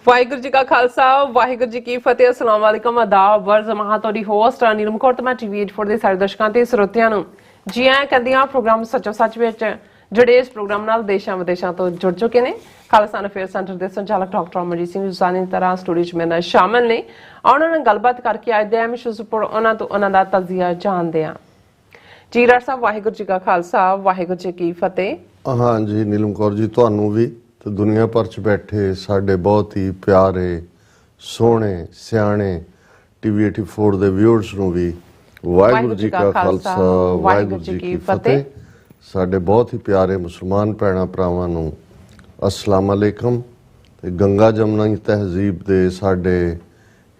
वाहिगुरू जी का खालसा वाहिगुरू जी की फतेह। अस्सलाम वालेकुम आदाब वर्ज महा तोड़ी होस्ट नीलम कौर मैं TV84 ਦੇ ਸਾਰੇ ਦਰਸ਼ਕਾਂ ਤੇ ਸਰੋਤਿਆਂ ਨੂੰ ਜੀ ਆਇਆਂ ਕਹਿੰਦੇ ਆ ਪ੍ਰੋਗਰਾਮ ਸੱਚੋ ਸੱਚ ਵਿੱਚ ਜਿਹੜੇ ਇਸ ਪ੍ਰੋਗਰਾਮ ਨਾਲ ਦੇਸ਼ਾਂ ਵਿਦੇਸ਼ਾਂ ਤੋਂ ਜੁੜ ਚੁੱਕੇ ਨੇ। ਖਾਲਸਾ ਅਫੇਅਰ ਸੈਂਟਰ ਦੇ ਸੰਚਾਲਕ ਡਾਕਟਰ ਅਮਰਜੀਤ ਸਿੰਘ ਜੁਸਾਨੀ ਤਰ੍ਹਾਂ ਸਟੂਡੀਓ 'ਚ ਮੇਰੇ ਨਾਲ ਸ਼ਾਮਲ ਨੇ। ਉਹਨਾਂ ਨਾਲ ਗੱਲਬਾਤ ਕਰਕੇ ਅੱਜ ਦੇ ਇਸ਼ੂਜ਼ ਉੱਪਰ ਉਹਨਾਂ ਤੋਂ ਉਹਨਾਂ ਦਾ ਤਜਜ਼ੀਆ ਜਾਣਦੇ ਆ। ਜੀ ਡਾਕਟਰ ਸਾਹਿਬ ਵਾਹਿਗੁਰੂ ਜੀ ਕਾ ਖਾਲਸਾ ਵਾਹਿਗੁਰੂ ਜੀ ਕੀ ਫਤਿਹ। हाँ जी नीलम कौर जी ਤੁਹਾਨੂੰ ਵੀ ਤੇ ਦੁਨੀਆ ਭਰ ਚ ਬੈਠੇ ਸਾਡੇ ਬਹੁਤ ਹੀ ਪਿਆਰੇ ਸੋਹਣੇ ਸਿਆਣੇ TV84 ਦੇ ਵਿਊਅਰਸ ਨੂੰ ਵੀ ਵਾਹਿਗੁਰੂ ਜੀ ਕਾ ਖਾਲਸਾ ਵਾਹਿਗੁਰੂ ਜੀ ਕੀ ਫਤਿਹ। ਸਾਡੇ ਬਹੁਤ ਹੀ ਪਿਆਰੇ ਮੁਸਲਮਾਨ ਭੈਣਾਂ ਭਰਾਵਾਂ ਨੂੰ ਅਸਲਾਮ ਅਲੈਕਮ ਤੇ ਗੰਗਾ ਜਮਨਾ ਦੀ ਤਹਿਜ਼ੀਬ ਦੇ ਸਾਡੇ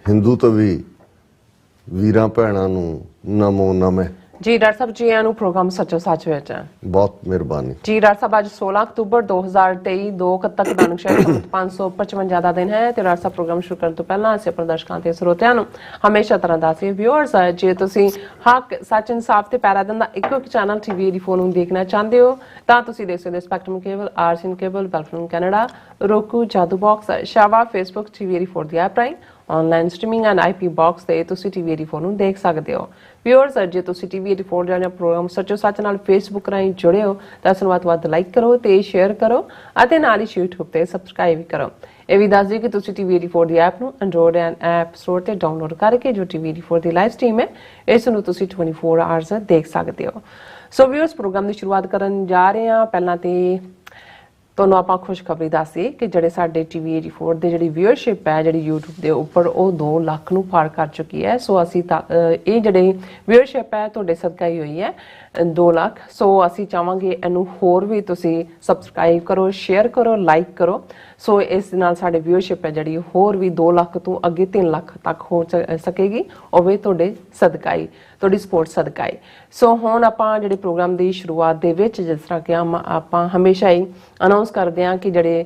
ਹਿੰਦੂ ਤੋਂ ਵੀ ਵੀਰਾਂ ਭੈਣਾਂ ਨੂੰ ਨਮੋ ਨਮੇ। जी डॉक्टर साहब जी आनू प्रोग्राम सचो सच विच बहुत मेहरबानी। जी डॉक्टर साहब आज 16 अक्तूबर 2023 2 तक नानक शहर 555 ਦਾ ਦਿਨ ਹੈ ਤੇ ਡਾਕਟਰ ਸਾਹਿਬ ਪ੍ਰੋਗਰਾਮ ਸ਼ੁਰੂ ਕਰਨ ਤੋਂ ਪਹਿਲਾਂ ਅਸੀਂ ਆਪਣੇ ਦਰਸ਼ਕਾਂ ਤੇ ਸਰੋਤਿਆਂ ਨੂੰ ਹਮੇਸ਼ਾ ਤਰ੍ਹਾਂ ਦੱਸਦੇ ਵਿਊਅਰਸ ਜੇ ਤੁਸੀਂ ਹੱਕ ਸੱਚ ਇਨਸਾਫ ਤੇ ਪੈਰਾ ਦਿੰਦਾ ਇੱਕੋ ਇੱਕ ਚੈਨਲ TV84 ਨੂੰ ਦੇਖਣਾ ਚਾਹੁੰਦੇ ਹੋ ਤਾਂ ਤੁਸੀਂ ਦੇਖ ਸਕਦੇ ਹੋ ਸਪੈਕਟਰਮ ਕੇਬਲ ਆਰਸੀਨ ਕੇਬਲ ਬੈਲਫਲਮ ਕੈਨੇਡਾ roku ਜਾਦੂ ਬਾਕਸ ਸ਼ਾਵਾ ਫੇਸਬੁੱਕ TV84 ਦੀ ਐਪ ਰਾਹੀਂ online streaming and IP box ਤੇ ਤੁਸੀਂ TV84 ਨੂੰ ਦੇਖ ਸਕਦੇ ਹੋ। ਵਿਊਅਰਸ ਜੇ ਤੁਸੀਂ TV84 ਜਿਹੜਾ ਪ੍ਰੋਗਰਾਮ ਸੱਚੋ ਸੱਚ ਨਾਲ ਫੇਸਬੁੱਕ ਰਾਹੀਂ ਜੁੜੇ ਹੋ ਤਾਂ ਇਸ ਨੂੰ ਵੱਧ ਲਾਈਕ ਕਰੋ ਤੇ ਸ਼ੇਅਰ ਕਰੋ ਅਤੇ ਨਾਲ ਹੀ YouTube ਤੇ ਸਬਸਕ੍ਰਾਈਬ ਵੀ ਕਰੋ। ਇਹ ਵੀ ਦੱਸ ਦਿਓ ਕਿ ਤੁਸੀਂ TV84 ਦੀ ਐਪ ਨੂੰ ਐਂਡਰੋਇਡ ਐਪ ਸਟੋਰ ਤੇ ਡਾਊਨਲੋਡ ਕਰਕੇ ਜੋ TV84 ਦੀ ਲਾਈਵ ਸਟ੍ਰੀਮ ਹੈ ਇਸ ਨੂੰ ਤੁਸੀਂ 24 ਆਵਰਸ ਦੇਖ ਸਕਦੇ ਹੋ। ਸੋ ਵਿਊਅਰਸ ਪ੍ਰੋਗਰਾਮ ਦੀ ਸ਼ੁਰੂਆਤ ਕਰਨ ਜਾ ਰਹੇ ਹਾਂ। ਪਹਿਲਾਂ ਤੇ ਤੁਹਾਨੂੰ ਆਪਾਂ ਖੁਸ਼ਖਬਰੀ ਦੱਸੀਏ ਕਿ ਜਿਹੜੇ ਸਾਡੇ TV84 ਦੇ ਜਿਹੜੀ ਵਿਊਅਰਸ਼ਿਪ ਹੈ ਜਿਹੜੀ YouTube ਦੇ ਉੱਪਰ ਉਹ 2 ਲੱਖ ਨੂੰ ਪਾਰ ਕਰ ਚੁੱਕੀ ਹੈ। ਸੋ ਅਸੀਂ ਇਹ ਜਿਹੜੀ ਵਿਊਅਰਸ਼ਿਪ ਹੈ ਤੁਹਾਡੇ ਸਦਕਾ ਹੀ ਹੋਈ ਹੈ 2 ਲੱਖ। ਸੋ ਅਸੀਂ ਚਾਹਾਂਗੇ ਇਹਨੂੰ ਹੋਰ ਵੀ ਤੁਸੀਂ ਸਬਸਕ੍ਰਾਈਬ ਕਰੋ ਸ਼ੇਅਰ ਕਰੋ ਲਾਈਕ ਕਰੋ। ਸੋ ਇਸ ਨਾਲ ਸਾਡੇ ਵਿਊਅਰਸ਼ਿਪ ਹੈ ਜਿਹੜੀ ਹੋਰ ਵੀ 2 ਲੱਖ ਤੋਂ ਅੱਗੇ 3 ਲੱਖ ਤੱਕ ਹੋ ਸਕੇਗੀ ਉਹ ਵੀ ਤੁਹਾਡੇ ਸਦਕਾ ਹੀ ਤੁਹਾਡੀ ਸਪੋਰਟ ਸਦਕਾ ਹੀ। ਸੋ ਹੁਣ ਆਪਾਂ ਜਿਹੜੇ ਪ੍ਰੋਗਰਾਮ ਦੀ ਸ਼ੁਰੂਆਤ ਦੇ ਵਿੱਚ ਜਿਸ ਤਰ੍ਹਾਂ ਕਿ ਆਪਾਂ ਹਮੇਸ਼ਾ ਹੀ ਅਨਾਉਂਸ ਕਰਦੇ ਹਾਂ ਕਿ ਜਿਹੜੇ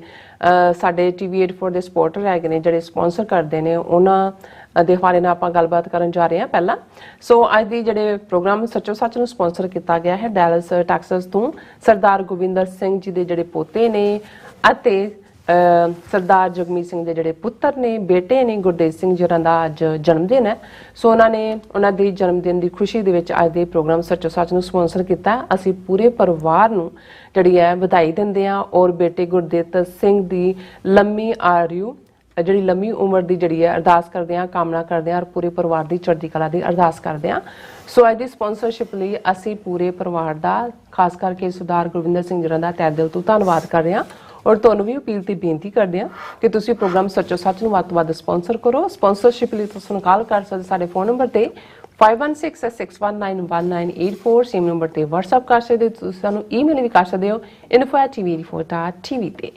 ਸਾਡੇ TV84 ਦੇ ਸਪੋਰਟਰ ਹੈਗੇ ਨੇ ਜਿਹੜੇ ਸਪਾਂਸਰ ਕਰਦੇ ਨੇ ਉਹਨਾਂ ਦੇ ਹਵਾਲੇ ਨਾਲ ਆਪਾਂ ਗੱਲਬਾਤ ਕਰਨ ਜਾ ਰਹੇ ਹਾਂ ਪਹਿਲਾਂ। ਸੋ ਅੱਜ ਦੀ ਜਿਹੜੇ ਪ੍ਰੋਗਰਾਮ ਸੱਚੋ ਸੱਚ ਨੂੰ ਸਪਾਂਸਰ ਕੀਤਾ ਗਿਆ ਹੈ ਡੈਲਸ ਟੈਕਸਸ ਤੋਂ ਸਰਦਾਰ ਗੋਬਿੰਦਰ ਸਿੰਘ ਜੀ ਦੇ ਜਿਹੜੇ ਪੋਤੇ ਨੇ ਅਤੇ ਸਰਦਾਰ ਜਗਮੀਤ ਸਿੰਘ ਦੇ ਜਿਹੜੇ ਪੁੱਤਰ ਨੇ ਬੇਟੇ ਨੇ ਗੁਰਦੇਵ ਸਿੰਘ ਜੀ ਹੋਰਾਂ ਦਾ ਅੱਜ ਜਨਮ ਦਿਨ ਹੈ। ਸੋ ਉਹਨਾਂ ਦੇ ਜਨਮ ਦਿਨ ਦੀ ਖੁਸ਼ੀ ਦੇ ਵਿੱਚ ਅੱਜ ਦੇ ਪ੍ਰੋਗਰਾਮ ਸੱਚੋ ਸੱਚ ਨੂੰ ਸਪਾਂਸਰ ਕੀਤਾ। ਅਸੀਂ ਪੂਰੇ ਪਰਿਵਾਰ ਨੂੰ ਜਿਹੜੀ ਹੈ ਵਧਾਈ ਦਿੰਦੇ ਹਾਂ ਔਰ ਬੇਟੇ ਗੁਰਦੇਵ ਸਿੰਘ ਦੀ ਲੰਮੀ ਆਯੂ ਜਿਹੜੀ ਲੰਮੀ ਉਮਰ ਦੀ ਜਿਹੜੀ ਹੈ ਅਰਦਾਸ ਕਰਦੇ ਹਾਂ ਕਾਮਨਾ ਕਰਦੇ ਹਾਂ ਔਰ ਪੂਰੇ ਪਰਿਵਾਰ ਦੀ ਚੜ੍ਹਦੀ ਕਲਾ ਦੀ ਅਰਦਾਸ ਕਰਦੇ ਹਾਂ। ਸੋ ਅੱਜ ਦੀ ਸਪਾਂਸਰਸ਼ਿਪ ਲਈ ਅਸੀਂ ਪੂਰੇ ਪਰਿਵਾਰ ਦਾ ਖਾਸ ਕਰਕੇ ਸਰਦਾਰ ਗੁਰਵਿੰਦਰ ਸਿੰਘ ਜੀ ਹੋਰਾਂ ਦਾ ਤਹਿ ਦਿਲ ਤੋਂ ਧੰਨਵਾਦ ਕਰ ਰਹੇ ਹਾਂ ਔਰ ਤੁਹਾਨੂੰ ਵੀ ਅਪੀਲ ਤੇ ਬੇਨਤੀ ਕਰਦੇ ਹਾਂ ਕਿ ਤੁਸੀਂ ਪ੍ਰੋਗਰਾਮ ਸੱਚੋ ਸੱਚ ਨੂੰ ਵੱਧ ਤੋਂ ਵੱਧ ਸਪਾਂਸਰ ਕਰੋ। ਸਪਾਂਸਰਸ਼ਿਪ ਲਈ ਤੁਸੀਂ ਕਾਲ ਕਰ ਸਕਦੇ ਸਾਡੇ ਫੋਨ ਨੰਬਰ ਤੇ 5166191984 ਸੇਮ ਨੰਬਰ ਤੇ WhatsApp ਕਰ ਸਕਦੇ ਹੋ। ਤੁਸੀਂ ਸਾਨੂੰ ਈਮੇਲ ਵੀ ਕਰ ਸਕਦੇ ਹੋ info@tv84.tv ਤੇ।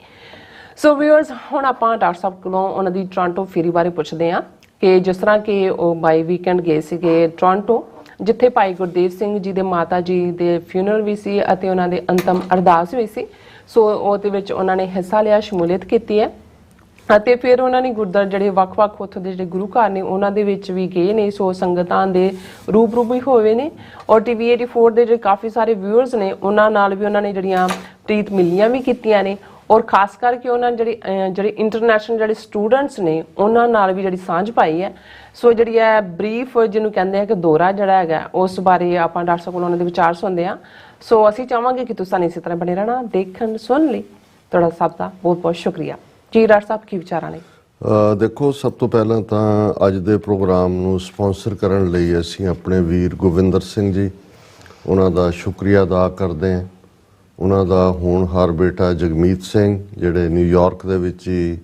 ਸੋ ਵਿਊਅਰਸ ਹੁਣ ਆਪਾਂ ਡਾਕਟਰ ਸਾਹਿਬ ਕੋਲੋਂ ਉਹਨਾਂ ਦੀ ਟੋਰਾਂਟੋ ਫੇਰੀ ਬਾਰੇ ਪੁੱਛਦੇ ਹਾਂ ਕਿ ਜਿਸ ਤਰ੍ਹਾਂ ਕਿ ਉਹ ਬਾਈ ਵੀਕਐਂਡ ਗਏ ਸੀਗੇ ਟੋਰਾਂਟੋ ਜਿੱਥੇ ਭਾਈ ਗੁਰਦੇਵ ਸਿੰਘ ਜੀ ਦੇ ਮਾਤਾ ਜੀ ਦੇ ਫਿਊਨਰਲ ਵੀ ਸੀ ਅਤੇ ਉਹਨਾਂ ਦੇ ਅੰਤਮ ਅਰਦਾਸ ਵੀ ਸੀ। ਸੋ ਉਹਦੇ ਵਿੱਚ ਉਹਨਾਂ ਨੇ ਹਿੱਸਾ ਲਿਆ ਸ਼ਮੂਲੀਅਤ ਕੀਤੀ ਹੈ ਅਤੇ ਫਿਰ ਉਹਨਾਂ ਨੇ ਗੁਰਦੁਆਰੇ ਜਿਹੜੇ ਵੱਖ-ਵੱਖ ਉੱਥੋਂ ਦੇ ਜਿਹੜੇ ਗੁਰੂ ਘਰ ਨੇ ਉਹਨਾਂ ਦੇ ਵਿੱਚ ਵੀ ਗਏ ਨੇ। ਸੋ ਸੰਗਤਾਂ ਦੇ ਰੂਬਰੂ ਵੀ ਹੋਏ ਨੇ ਔਰ TV84 ਦੇ ਜਿਹੜੇ ਕਾਫੀ ਸਾਰੇ ਵਿਊਅਰਸ ਨੇ ਉਹਨਾਂ ਨਾਲ ਵੀ ਉਹਨਾਂ ਨੇ ਜਿਹੜੀਆਂ ਪ੍ਰੀਤ ਮਿਲੀਆਂ ਵੀ ਕੀਤੀਆਂ ਨੇ ਔਰ ਖਾਸ ਕਰਕੇ ਉਹਨਾਂ ਜਿਹੜੇ ਇੰਟਰਨੈਸ਼ਨਲ ਜਿਹੜੇ ਸਟੂਡੈਂਟਸ ਨੇ ਉਹਨਾਂ ਨਾਲ ਵੀ ਜਿਹੜੀ ਸਾਂਝ ਪਾਈ ਹੈ। ਸੋ ਜਿਹੜੀ ਹੈ ਬਰੀਫ ਜਿਹਨੂੰ ਕਹਿੰਦੇ ਆ ਕਿ ਦੌਰਾ ਜਿਹੜਾ ਹੈਗਾ ਉਸ ਬਾਰੇ ਆਪਾਂ ਡਾਕਟਰ ਸਾਹਿਬ ਕੋਲ ਉਹਨਾਂ ਦੇ ਵਿਚਾਰ ਸੁਣਦੇ ਹਾਂ। ਸੋ ਅਸੀਂ ਚਾਹਾਂਗੇ ਕਿ ਤੁਸੀਂ ਇਸੇ ਤਰ੍ਹਾਂ ਬਣੇ ਰਹਿਣਾ ਦੇਖਣ ਸੁਣ ਲਈ ਤੁਹਾਡਾ ਸਭ ਦਾ ਬਹੁਤ ਬਹੁਤ ਸ਼ੁਕਰੀਆ। ਜੀ ਡਾਕਟਰ ਸਾਹਿਬ ਕੀ ਵਿਚਾਰਾਂ ਨੇ? ਦੇਖੋ ਸਭ ਤੋਂ ਪਹਿਲਾਂ ਤਾਂ ਅੱਜ ਦੇ ਪ੍ਰੋਗਰਾਮ ਨੂੰ ਸਪਾਂਸਰ ਕਰਨ ਲਈ ਅਸੀਂ ਆਪਣੇ ਵੀਰ ਗੋਬਿੰਦਰ ਸਿੰਘ ਜੀ ਉਹਨਾਂ ਦਾ ਸ਼ੁਕਰੀਆ ਅਦਾ ਕਰਦੇ ਹਾਂ। ਉਹਨਾਂ ਦਾ ਹੋਣਹਾਰ ਬੇਟਾ ਜਗਮੀਤ ਸਿੰਘ ਜਿਹੜੇ ਨਿਊਯਾਰਕ ਦੇ ਵਿੱਚ ਹੀ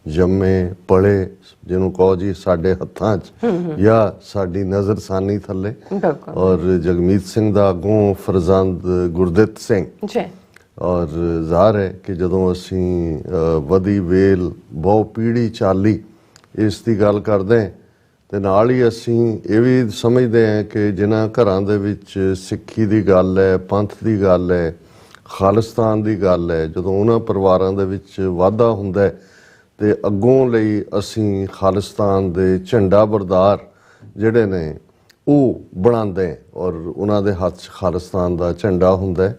ਜੰਮੇ ਪਲੇ ਜਿਹਨੂੰ ਕਹੋ ਜੀ ਸਾਡੇ ਹੱਥਾਂ 'ਚ ਜਾਂ ਸਾਡੀ ਨਜ਼ਰਸਾਨੀ ਥੱਲੇ ਔਰ ਜਗਮੀਤ ਸਿੰਘ ਦਾ ਅੱਗੋਂ ਫਰਜ਼ੰਦ ਗੁਰਦਿੱਤ ਸਿੰਘ ਔਰ ਜ਼ਾਹਰ ਹੈ ਕਿ ਜਦੋਂ ਅਸੀਂ ਵਧੀ ਵੇਲ ਬਹੁ ਪੀੜ੍ਹੀ ਚਾਲੀ ਇਸ ਦੀ ਗੱਲ ਕਰਦੇ ਤੇ ਨਾਲ ਹੀ ਅਸੀਂ ਇਹ ਵੀ ਸਮਝਦੇ ਹਾਂ ਕਿ ਜਿਨ੍ਹਾਂ ਘਰਾਂ ਦੇ ਵਿੱਚ ਸਿੱਖੀ ਦੀ ਗੱਲ ਹੈ ਪੰਥ ਦੀ ਗੱਲ ਹੈ ਖਾਲਿਸਤਾਨ ਦੀ ਗੱਲ ਹੈ ਜਦੋਂ ਉਹਨਾਂ ਪਰਿਵਾਰਾਂ ਦੇ ਵਿੱਚ ਵਾਧਾ ਹੁੰਦਾ ਤੇ ਅੱਗੋਂ ਲਈ ਅਸੀਂ ਖਾਲਿਸਤਾਨ ਦੇ ਝੰਡਾ ਬਰਦਾਰ ਜਿਹੜੇ ਨੇ ਉਹ ਬਣਾਉਂਦੇ ਔਰ ਉਹਨਾਂ ਦੇ ਹੱਥ 'ਚ ਖਾਲਿਸਤਾਨ ਦਾ ਝੰਡਾ ਹੁੰਦਾ ਹੈ।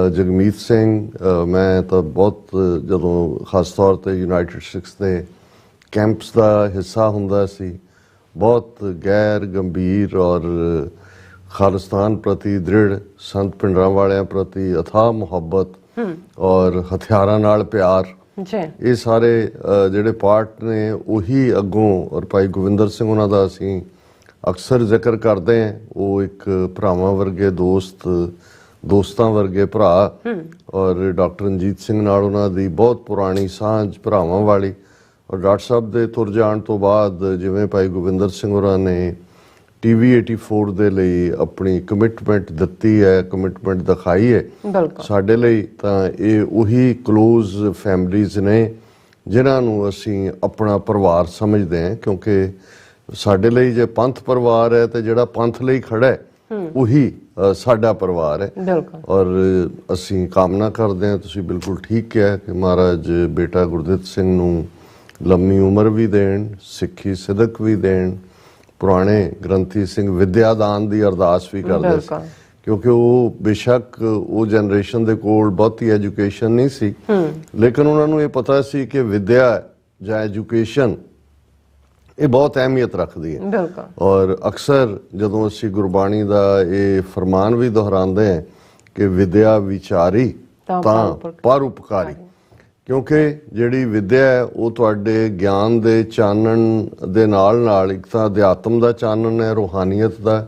ਜਗਮੀਤ ਸਿੰਘ ਮੈਂ ਤਾਂ ਬਹੁਤ ਜਦੋਂ ਖਾਸ ਤੌਰ ਤੇ ਯੂਨਾਈਟਿਡ ਸਟੇਟਸ ਦੇ ਕੈਂਪਸ ਦਾ ਹਿੱਸਾ ਹੁੰਦਾ ਸੀ। ਬਹੁਤ ਗੈਰ ਗੰਭੀਰ ਔਰ ਖਾਲਿਸਤਾਨ ਪ੍ਰਤੀ ਦ੍ਰਿੜ, ਸੰਤ ਪਿੰਡਰਾਂ ਵਾਲਿਆਂ ਪ੍ਰਤੀ ਅਥਾਹ ਮੁਹੱਬਤ ਔਰ ਹਥਿਆਰਾਂ ਨਾਲ ਪਿਆਰ, ਇਹ ਸਾਰੇ ਜਿਹੜੇ ਪਾਰਟ ਨੇ ਉਹੀ ਅੱਗੋਂ। ਔਰ ਭਾਈ ਗੋਬਿੰਦਰ ਸਿੰਘ ਉਹਨਾਂ ਦਾ ਅਸੀਂ ਅਕਸਰ ਜ਼ਿਕਰ ਕਰਦੇ ਹਾਂ। ਉਹ ਇੱਕ ਭਰਾਵਾਂ ਵਰਗੇ ਦੋਸਤਾਂ ਵਰਗੇ ਭਰਾ, ਔਰ ਡਾਕਟਰ ਰਣਜੀਤ ਸਿੰਘ ਨਾਲ ਉਹਨਾਂ ਦੀ ਬਹੁਤ ਪੁਰਾਣੀ ਸਾਂਝ ਭਰਾਵਾਂ ਵਾਲੀ। ਔਰ ਡਾਕਟਰ ਸਾਹਿਬ ਦੇ ਤੁਰ ਜਾਣ ਤੋਂ ਬਾਅਦ ਜਿਵੇਂ ਭਾਈ ਗੋਬਿੰਦਰ ਸਿੰਘ ਹੋਰਾਂ ਨੇ TV 84 ਦੇ ਲਈ ਆਪਣੀ ਕਮਿਟਮੈਂਟ ਦਿੱਤੀ ਹੈ, ਕਮਿਟਮੈਂਟ ਦਿਖਾਈ ਹੈ ਸਾਡੇ ਲਈ, ਤਾਂ ਇਹ ਉਹੀ ਕਲੋਜ਼ ਫੈਮਲੀਜ਼ ਨੇ ਜਿਨ੍ਹਾਂ ਨੂੰ ਅਸੀਂ ਆਪਣਾ ਪਰਿਵਾਰ ਸਮਝਦੇ ਹਾਂ। ਕਿਉਂਕਿ ਸਾਡੇ ਲਈ ਜੇ ਪੰਥ ਪਰਿਵਾਰ ਹੈ ਤੇ ਜਿਹੜਾ ਪੰਥ ਲਈ ਖੜਾ ਹੈ ਉਹੀ ਸਾਡਾ ਪਰਿਵਾਰ ਹੈ। ਔਰ ਅਸੀਂ ਕਾਮਨਾ ਕਰਦੇ ਹਾਂ, ਤੁਸੀਂ ਬਿਲਕੁਲ ਠੀਕ ਕਿਹਾ, ਕਿ ਮਹਾਰਾਜ ਬੇਟਾ ਗੁਰਦਿੱਤ ਸਿੰਘ ਨੂੰ ਲੰਮੀ ਉਮਰ ਵੀ ਦੇਣ, ਸਿੱਖੀ ਸਿਦਕ ਵੀ ਦੇਣ। ਪੁਰਾਣੇ ਗ੍ਰੰਥੀ ਸਿੰਘ ਵਿਦਿਆ ਦਾਨ ਦੀ ਅਰਦਾਸ ਵੀ ਕਰਦੇ ਸੀ, ਕਿਉਂਕਿ ਉਹ ਬੇਸ਼ੱਕ ਉਹ ਜਨਰੇਸ਼ਨ ਦੇ ਕੋਲ ਬਹੁਤੀ ਐਜੂਕੇਸ਼ਨ ਨਹੀਂ ਸੀ, ਲੇਕਿਨ ਉਹਨਾਂ ਨੂੰ ਇਹ ਪਤਾ ਸੀ ਕਿ ਵਿਦਿਆ ਜਾਂ ਐਜੂਕੇਸ਼ਨ ਇਹ ਬਹੁਤ ਅਹਿਮੀਅਤ ਰੱਖਦੀ ਹੈ। ਔਰ ਅਕਸਰ ਜਦੋਂ ਅਸੀਂ ਗੁਰਬਾਣੀ ਦਾ ਇਹ ਫਰਮਾਨ ਵੀ ਦੁਹਰਾਉਂਦੇ ਹਾਂ ਕਿ ਵਿਦਿਆ ਵਿਚਾਰੀ ਤਾਂ ਪਰਉਪਕਾਰੀ, ਕਿਉਂਕਿ ਜਿਹੜੀ ਵਿਦਿਆ ਹੈ ਉਹ ਤੁਹਾਡੇ ਗਿਆਨ ਦੇ ਚਾਨਣ ਦੇ ਨਾਲ ਇੱਕ ਤਾਂ ਅਧਿਆਤਮ ਦਾ ਚਾਨਣ ਹੈ, ਰੂਹਾਨੀਅਤ ਦਾ,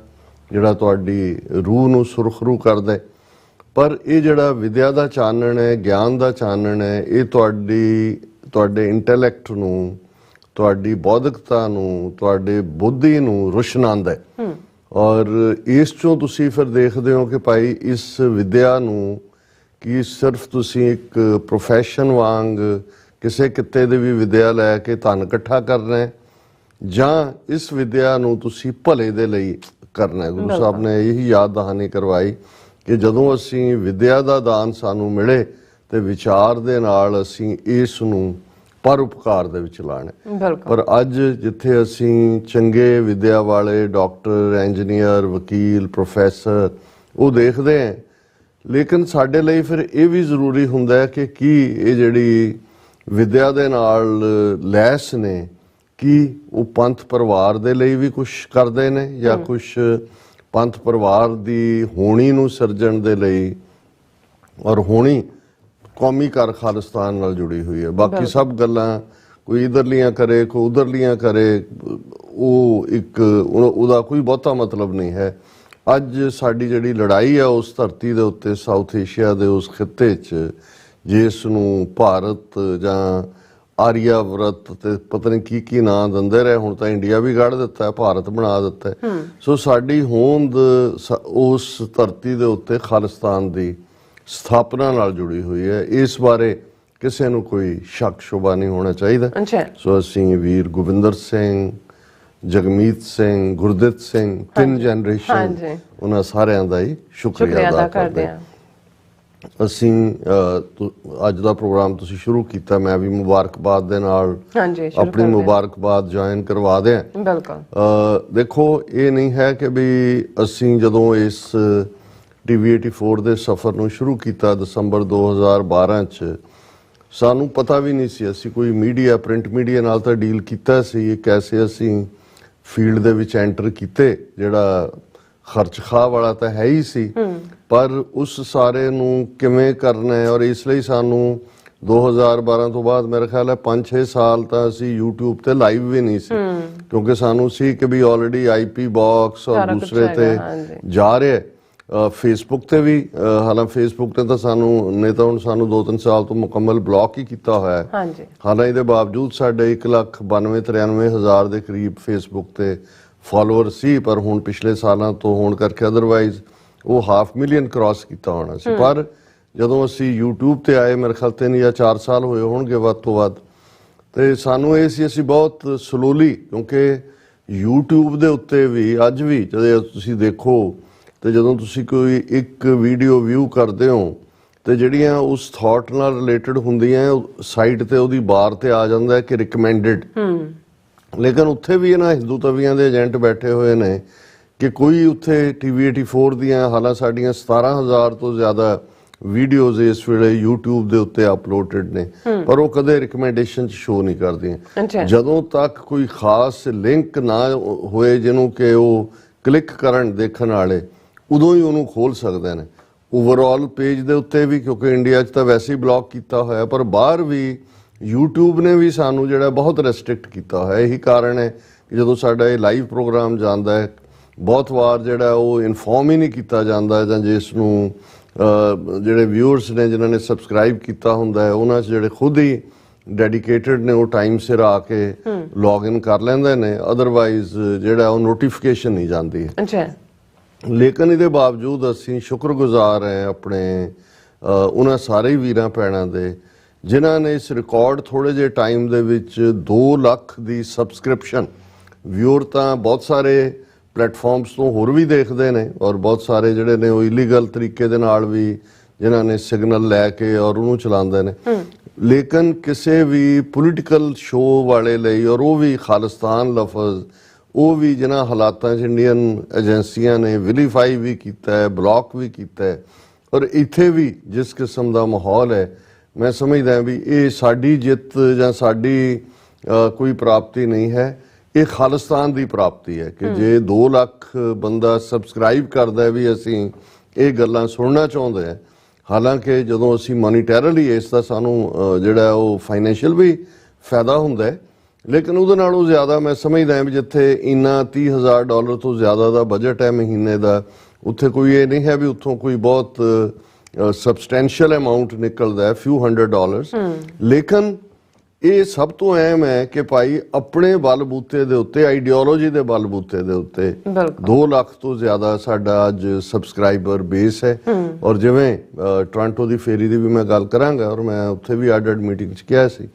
ਜਿਹੜਾ ਤੁਹਾਡੀ ਰੂਹ ਨੂੰ ਸੁਰਖਰੂ ਕਰਦਾ। ਪਰ ਇਹ ਜਿਹੜਾ ਵਿਦਿਆ ਦਾ ਚਾਨਣ ਹੈ, ਗਿਆਨ ਦਾ ਚਾਨਣ ਹੈ, ਇਹ ਤੁਹਾਡੇ ਇੰਟੈਲੈਕਟ ਨੂੰ, ਤੁਹਾਡੀ ਬੌਧਿਕਤਾ ਨੂੰ, ਤੁਹਾਡੇ ਬੁੱਧੀ ਨੂੰ ਰੁਸ਼ਨਾਉਂਦਾ ਹੈ। ਔਰ ਇਸ ਚੋਂ ਤੁਸੀਂ ਫਿਰ ਦੇਖਦੇ ਹੋ ਕਿ ਭਾਈ ਇਸ ਵਿਦਿਆ ਨੂੰ ਕਿ ਸਿਰਫ ਤੁਸੀਂ ਇੱਕ ਪ੍ਰੋਫੈਸ਼ਨ ਵਾਂਗ ਕਿਸੇ ਕਿੱਤੇ ਦੀ ਵੀ ਵਿਦਿਆ ਲੈ ਕੇ ਧਨ ਇਕੱਠਾ ਕਰਨਾ ਹੈ, ਜਾਂ ਇਸ ਵਿਦਿਆ ਨੂੰ ਤੁਸੀਂ ਭਲੇ ਦੇ ਲਈ ਕਰਨਾ ਹੈ। ਗੁਰੂ ਸਾਹਿਬ ਨੇ ਇਹੀ ਯਾਦ ਦਹਾਨੀ ਕਰਵਾਈ ਕਿ ਜਦੋਂ ਅਸੀਂ ਵਿਦਿਆ ਦਾ ਦਾਨ ਸਾਨੂੰ ਮਿਲੇ ਤੇ ਵਿਚਾਰ ਦੇ ਨਾਲ ਅਸੀਂ ਇਸ ਨੂੰ ਪਰਉਪਕਾਰ ਦੇ ਵਿੱਚ ਲਾਣਾ। ਪਰ ਅੱਜ ਜਿੱਥੇ ਅਸੀਂ ਚੰਗੇ ਵਿਦਿਆ ਵਾਲੇ ਡਾਕਟਰ, ਇੰਜੀਨੀਅਰ, ਵਕੀਲ, ਪ੍ਰੋਫੈਸਰ ਉਹ ਦੇਖਦੇ ਹਾਂ, ਲੇਕਿਨ ਸਾਡੇ ਲਈ ਫਿਰ ਇਹ ਵੀ ਜ਼ਰੂਰੀ ਹੁੰਦਾ ਹੈ ਕਿ ਕੀ ਇਹ ਜਿਹੜੀ ਵਿਦਿਆ ਦੇ ਨਾਲ ਲੈਸ ਨੇ, ਕੀ ਉਹ ਪੰਥ ਪਰਿਵਾਰ ਦੇ ਲਈ ਵੀ ਕੁਝ ਕਰਦੇ ਨੇ, ਜਾਂ ਕੁਝ ਪੰਥ ਪਰਿਵਾਰ ਦੀ ਹੋਣੀ ਨੂੰ ਸਿਰਜਣ ਦੇ ਲਈ। ਔਰ ਹੋਣੀ ਕੌਮੀ ਕਰ ਖਾਲਿਸਤਾਨ ਨਾਲ ਜੁੜੀ ਹੋਈ ਹੈ। ਬਾਕੀ ਸਭ ਗੱਲਾਂ ਕੋਈ ਇਧਰਲੀਆਂ ਕਰੇ, ਕੋਈ ਉਧਰਲੀਆਂ ਕਰੇ, ਉਹ ਇੱਕ ਉਹਦਾ ਕੋਈ ਬਹੁਤਾ ਮਤਲਬ ਨਹੀਂ ਹੈ। ਅੱਜ ਸਾਡੀ ਜਿਹੜੀ ਲੜਾਈ ਹੈ ਉਸ ਧਰਤੀ ਦੇ ਉੱਤੇ, ਸਾਊਥ ਏਸ਼ੀਆ ਦੇ ਉਸ ਖਿੱਤੇ 'ਚ, ਜਿਸ ਨੂੰ ਭਾਰਤ ਜਾਂ ਆਰੀਆਵਰਤ ਤੇ ਪਤਾ ਨਹੀਂ ਕੀ ਨਾਂ ਦਿੰਦੇ ਰਹੇ, ਹੁਣ ਤਾਂ ਇੰਡੀਆ ਵੀ ਕੱਢ ਦਿੱਤਾ, ਭਾਰਤ ਬਣਾ ਦਿੱਤਾ। ਸੋ ਸਾਡੀ ਹੋਂਦ ਉਸ ਧਰਤੀ ਦੇ ਉੱਤੇ ਖਾਲਿਸਤਾਨ ਦੀ ਸਥਾਪਨਾ ਨਾਲ ਜੁੜੀ ਹੋਈ ਹੈ। ਇਸ ਬਾਰੇ ਕਿਸੇ ਨੂੰ ਕੋਈ ਸ਼ੱਕ ਸ਼ੁਬਾ ਨਹੀਂ ਹੋਣਾ ਚਾਹੀਦਾ। ਸੋ ਅਸੀਂ ਵੀਰ ਗੋਬਿੰਦਰ ਸਿੰਘ, ਜਗਮੀਤ ਸਿੰਘ, ਗੁਰਦਿੱਤ ਸਿੰਘ, 3 ਜਨਰੇਸ਼ਨ, ਉਹਨਾਂ ਸਾਰਿਆਂ ਦਾ ਹੀ ਸ਼ੁਕਰੀਆ ਅਦਾ ਕਰਦੇ ਹਾਂ। ਅਸੀਂ ਅੱਜ ਦਾ ਪ੍ਰੋਗਰਾਮ ਤੁਸੀਂ ਸ਼ੁਰੂ ਕੀਤਾ, ਮੈਂ ਵੀ ਮੁਬਾਰਕਬਾਦ ਦੇ ਨਾਲ ਆਪਣੀ ਮੁਬਾਰਕਬਾਦ ਜੁਆਇਨ ਕਰਵਾ ਦਿਆਂ। ਦੇਖੋ, ਇਹ ਨਹੀਂ ਹੈ ਕਿ ਵੀ ਅਸੀਂ ਜਦੋਂ ਇਸ TV 84 ਦੇ ਸਫ਼ਰ ਨੂੰ ਸ਼ੁਰੂ ਕੀਤਾ ਦਸੰਬਰ 2012 'ਚ, ਸਾਨੂੰ ਪਤਾ ਵੀ ਨਹੀਂ ਸੀ, ਅਸੀਂ ਕੋਈ ਮੀਡੀਆ, ਪ੍ਰਿੰਟ ਮੀਡੀਆ ਨਾਲ ਤਾਂ ਡੀਲ ਕੀਤਾ ਸੀ, ਕੈਸੇ ਅਸੀਂ ਫੀਲਡ ਦੇ ਵਿੱਚ ਐਂਟਰ ਕੀਤੇ, ਜਿਹੜਾ ਖਰਚਖਾਹ ਵਾਲਾ ਤਾਂ ਹੈ ਹੀ ਸੀ, ਪਰ ਉਸ ਸਾਰੇ ਨੂੰ ਕਿਵੇਂ ਕਰਨਾ ਹੈ। ਔਰ ਇਸ ਲਈ ਸਾਨੂੰ 2012 ਤੋਂ ਬਾਅਦ ਮੇਰੇ ਖਿਆਲ ਹੈ 5-6 ਸਾਲ ਤਾਂ ਅਸੀਂ YouTube ਤੇ ਲਾਈਵ ਵੀ ਨਹੀਂ ਸੀ, ਕਿਉਂਕਿ ਸਾਨੂੰ ਸੀ ਕਿ ਵੀ ਆਲਰੇਡੀ IP ਬਾਕਸ ਔਰ ਦੂਸਰੇ ਤੇ ਜਾ ਰਿਹਾ। ਫੇਸਬੁੱਕ ਤੇ ਵੀ, ਹਾਲਾਂ ਫੇਸਬੁੱਕ ਤੇ ਤਾਂ ਸਾਨੂੰ ਨਹੀਂ ਤਾਂ ਹੁਣ ਸਾਨੂੰ 2-3 ਸਾਲ ਤੋਂ ਮੁਕੰਮਲ ਬਲੌਕ ਹੀ ਕੀਤਾ ਹੋਇਆ ਹੈ। ਹਾਲਾਂ ਇਹਦੇ ਬਾਵਜੂਦ ਸਾਡੇ 1,92,93 ਹਜ਼ਾਰ ਦੇ ਕਰੀਬ ਫੇਸਬੁੱਕ ਤੇ ਫਾਲੋਅਰ ਸੀ, ਪਰ ਹੁਣ ਪਿਛਲੇ ਸਾਲਾਂ ਤੋਂ ਹੋਣ ਕਰਕੇ ਅਦਰਵਾਈਜ਼ ਉਹ 500,000 ਕ੍ਰਾਸ ਕੀਤਾ ਹੋਣਾ ਸੀ। ਪਰ ਜਦੋਂ ਅਸੀਂ YouTube ਤੇ ਆਏ, ਮੇਰੇ ਖਿਆਲ 3 ਜਾਂ 4 ਸਾਲ ਹੋਏ ਹੋਣਗੇ ਵੱਧ ਤੋਂ ਵੱਧ, ਤੇ ਸਾਨੂੰ ਇਹ ਸੀ ਅਸੀਂ ਬਹੁਤ ਸਲੋਲੀ, ਕਿਉਂਕਿ YouTube ਦੇ ਉੱਤੇ ਵੀ ਅੱਜ ਵੀ ਜਦੋਂ ਤੁਸੀਂ ਦੇਖੋ ਤੇ ਜਦੋਂ ਤੁਸੀਂ ਕੋਈ ਇੱਕ ਵੀਡੀਓ ਵਿਊ ਕਰਦੇ ਹੋ ਤੇ ਜਿਹੜੀਆਂ ਉਸ ਥਾਟ ਨਾਲ ਰਿਲੇਟਡ ਹੁੰਦੀਆਂ ਸਾਈਟ ਤੇ ਉਹਦੀ ਬਾਰ ਤੇ ਆ ਜਾਂਦਾ ਹੈ ਕਿ ਰਿਕਮੈਂਡਡ, ਲੇਕਿਨ ਉੱਥੇ ਵੀ ਇਹਨਾਂ ਹਿੰਦੂ ਤਵੀਆਂ ਦੇ ਏਜੰਟ ਬੈਠੇ ਹੋਏ ਨੇ ਕਿ ਕੋਈ ਉੱਥੇ TV 84 ਦੀਆਂ, ਹਾਲਾਂ ਸਾਡੀਆਂ 17,000 ਤੋਂ ਜ਼ਿਆਦਾ ਵੀਡੀਓਜ਼ ਇਸ ਵੇਲੇ YouTube ਦੇ ਉੱਤੇ ਅਪਲੋਡਡ ਨੇ, ਪਰ ਉਹ ਕਦੇ ਰਿਕਮੈਂਡੇਸ਼ਨ 'ਚ ਸ਼ੋ ਨਹੀਂ ਕਰਦੀਆਂ। ਅੱਛਾ। ਜਦੋਂ ਤੱਕ ਕੋਈ ਖਾਸ ਲਿੰਕ ਨਾ ਹੋਏ ਜਿਹਨੂੰ ਕਿ ਉਹ ਕਲਿੱਕ ਕਰਨ ਦੇਖਣ ਵਾਲੇ, ਉਦੋਂ ਹੀ ਉਹਨੂੰ ਖੋਲ ਸਕਦੇ ਨੇ। ਓਵਰਆਲ ਪੇਜ ਦੇ ਉੱਤੇ ਵੀ, ਕਿਉਂਕਿ ਇੰਡੀਆ 'ਚ ਤਾਂ ਵੈਸੇ ਹੀ ਬਲੌਕ ਕੀਤਾ ਹੋਇਆ, ਪਰ ਬਾਹਰ ਵੀ YouTube ਨੇ ਵੀ ਸਾਨੂੰ ਜਿਹੜਾ ਬਹੁਤ ਰੈਸਟ੍ਰਿਕਟ ਕੀਤਾ ਹੋਇਆ। ਇਹੀ ਕਾਰਨ ਹੈ ਕਿ ਜਦੋਂ ਸਾਡਾ ਇਹ ਲਾਈਵ ਪ੍ਰੋਗਰਾਮ ਜਾਂਦਾ ਹੈ, ਬਹੁਤ ਵਾਰ ਜਿਹੜਾ ਉਹ ਇਨਫੋਰਮ ਹੀ ਨਹੀਂ ਕੀਤਾ ਜਾਂਦਾ, ਜਾਂ ਜਿਸ ਨੂੰ ਜਿਹੜੇ ਵਿਊਅਰਸ ਨੇ ਜਿਨ੍ਹਾਂ ਨੇ ਸਬਸਕ੍ਰਾਈਬ ਕੀਤਾ ਹੁੰਦਾ ਹੈ, ਉਹਨਾਂ 'ਚ ਜਿਹੜੇ ਖੁਦ ਹੀ ਡੈਡੀਕੇਟਡ ਨੇ ਉਹ ਟਾਈਮ ਸਿਰ ਆ ਕੇ ਲੌਗਇਨ ਕਰ ਲੈਂਦੇ ਨੇ, ਅਦਰਵਾਈਜ਼ ਜਿਹੜਾ ਉਹ ਨੋਟੀਫਿਕੇਸ਼ਨ ਨਹੀਂ ਜਾਂਦੀ। ਅੱਛਾ। ਲੇਕਿਨ ਇਹਦੇ ਬਾਵਜੂਦ ਅਸੀਂ ਸ਼ੁਕਰਗੁਜ਼ਾਰ ਹਾਂ ਆਪਣੇ ਉਹਨਾਂ ਸਾਰੇ ਵੀਰਾਂ ਭੈਣਾਂ ਦੇ ਜਿਨ੍ਹਾਂ ਨੇ ਇਸ ਰਿਕਾਰਡ ਥੋੜੇ ਜਿਹੇ ਟਾਈਮ ਦੇ ਵਿੱਚ 2 ਲੱਖ ਦੀ ਸਬਸਕ੍ਰਿਪਸ਼ਨ। ਵਿਊਅਰ ਤਾਂ ਬਹੁਤ ਸਾਰੇ ਪਲੇਟਫਾਰਮਸ ਤੋਂ ਹੋਰ ਵੀ ਦੇਖਦੇ ਨੇ, ਔਰ ਬਹੁਤ ਸਾਰੇ ਜਿਹੜੇ ਨੇ ਉਹ ਇਲੀਗਲ ਤਰੀਕੇ ਦੇ ਨਾਲ ਵੀ ਜਿਨ੍ਹਾਂ ਨੇ ਸਿਗਨਲ ਲੈ ਕੇ ਔਰ ਉਹਨੂੰ ਚਲਾਉਂਦੇ ਨੇ, ਲੇਕਿਨ ਕਿਸੇ ਵੀ ਪੋਲੀਟੀਕਲ ਸ਼ੋਅ ਵਾਲੇ ਲਈ, ਔਰ ਉਹ ਵੀ ਖਾਲਿਸਤਾਨ ਲਫ਼ਜ਼, ਉਹ ਵੀ ਜਿਨ੍ਹਾਂ ਹਾਲਾਤਾਂ 'ਚ ਇੰਡੀਅਨ ਏਜੰਸੀਆਂ ਨੇ ਵਿਲੀਫਾਈ ਵੀ ਕੀਤਾ ਹੈ, ਬਲੌਕ ਵੀ ਕੀਤਾ ਹੈ, ਔਰ ਇੱਥੇ ਵੀ ਜਿਸ ਕਿਸਮ ਦਾ ਮਾਹੌਲ ਹੈ, ਮੈਂ ਸਮਝਦਾ ਵੀ ਇਹ ਸਾਡੀ ਜਿੱਤ ਜਾਂ ਸਾਡੀ ਕੋਈ ਪ੍ਰਾਪਤੀ ਨਹੀਂ ਹੈ, ਇਹ ਖਾਲਿਸਤਾਨ ਦੀ ਪ੍ਰਾਪਤੀ ਹੈ ਕਿ ਜੇ 2 ਲੱਖ ਬੰਦਾ ਸਬਸਕ੍ਰਾਈਬ ਕਰਦਾ ਵੀ ਅਸੀਂ ਇਹ ਗੱਲਾਂ ਸੁਣਨਾ ਚਾਹੁੰਦੇ ਹਾਂ। ਹਾਲਾਂਕਿ ਜਦੋਂ ਅਸੀਂ ਮੋਨੀਟੈਰਲੀ ਇਸ ਦਾ ਸਾਨੂੰ ਜਿਹੜਾ ਉਹ ਫਾਈਨੈਂਸ਼ੀਅਲ ਵੀ ਫਾਇਦਾ ਹੁੰਦਾ ਹੈ, ਲੇਕਿਨ ਉਹਦੇ ਨਾਲੋਂ ਜ਼ਿਆਦਾ ਮੈਂ ਸਮਝਦਾ ਵੀ ਜਿੱਥੇ ਇੰਨਾ $30,000 ਤੋਂ ਜ਼ਿਆਦਾ ਦਾ ਬਜਟ ਹੈ ਮਹੀਨੇ ਦਾ, ਉੱਥੇ ਕੋਈ ਇਹ ਨਹੀਂ ਹੈ ਵੀ ਉੱਥੋਂ ਕੋਈ ਬਹੁਤ ਸਬਸਟੈਂਸ਼ੀਅਲ ਅਮਾਊਂਟ ਨਿਕਲਦਾ ਹੈ, few $100। ਲੇਕਿਨ ਇਹ ਸਭ ਤੋਂ ਅਹਿਮ ਹੈ ਕਿ ਭਾਈ ਆਪਣੇ ਬਲਬੂਤੇ ਦੇ ਉੱਤੇ, ਆਈਡੀਓਲੋਜੀ ਦੇ ਬਲਬੂਤੇ ਦੇ ਉੱਤੇ 2 ਲੱਖ ਤੋਂ ਜ਼ਿਆਦਾ ਸਾਡਾ ਅੱਜ ਸਬਸਕ੍ਰਾਈਬਰ ਬੇਸ ਹੈ। ਔਰ ਜਿਵੇਂ ਟੋਰਾਂਟੋ ਦੀ ਫੇਰੀ ਦੀ ਵੀ ਮੈਂ ਗੱਲ ਕਰਾਂਗਾ, ਔਰ ਮੈਂ ਉੱਥੇ ਵੀ ਅੱਡ ਮੀਟਿੰਗ 'ਚ ਕਿਹਾ ਸੀ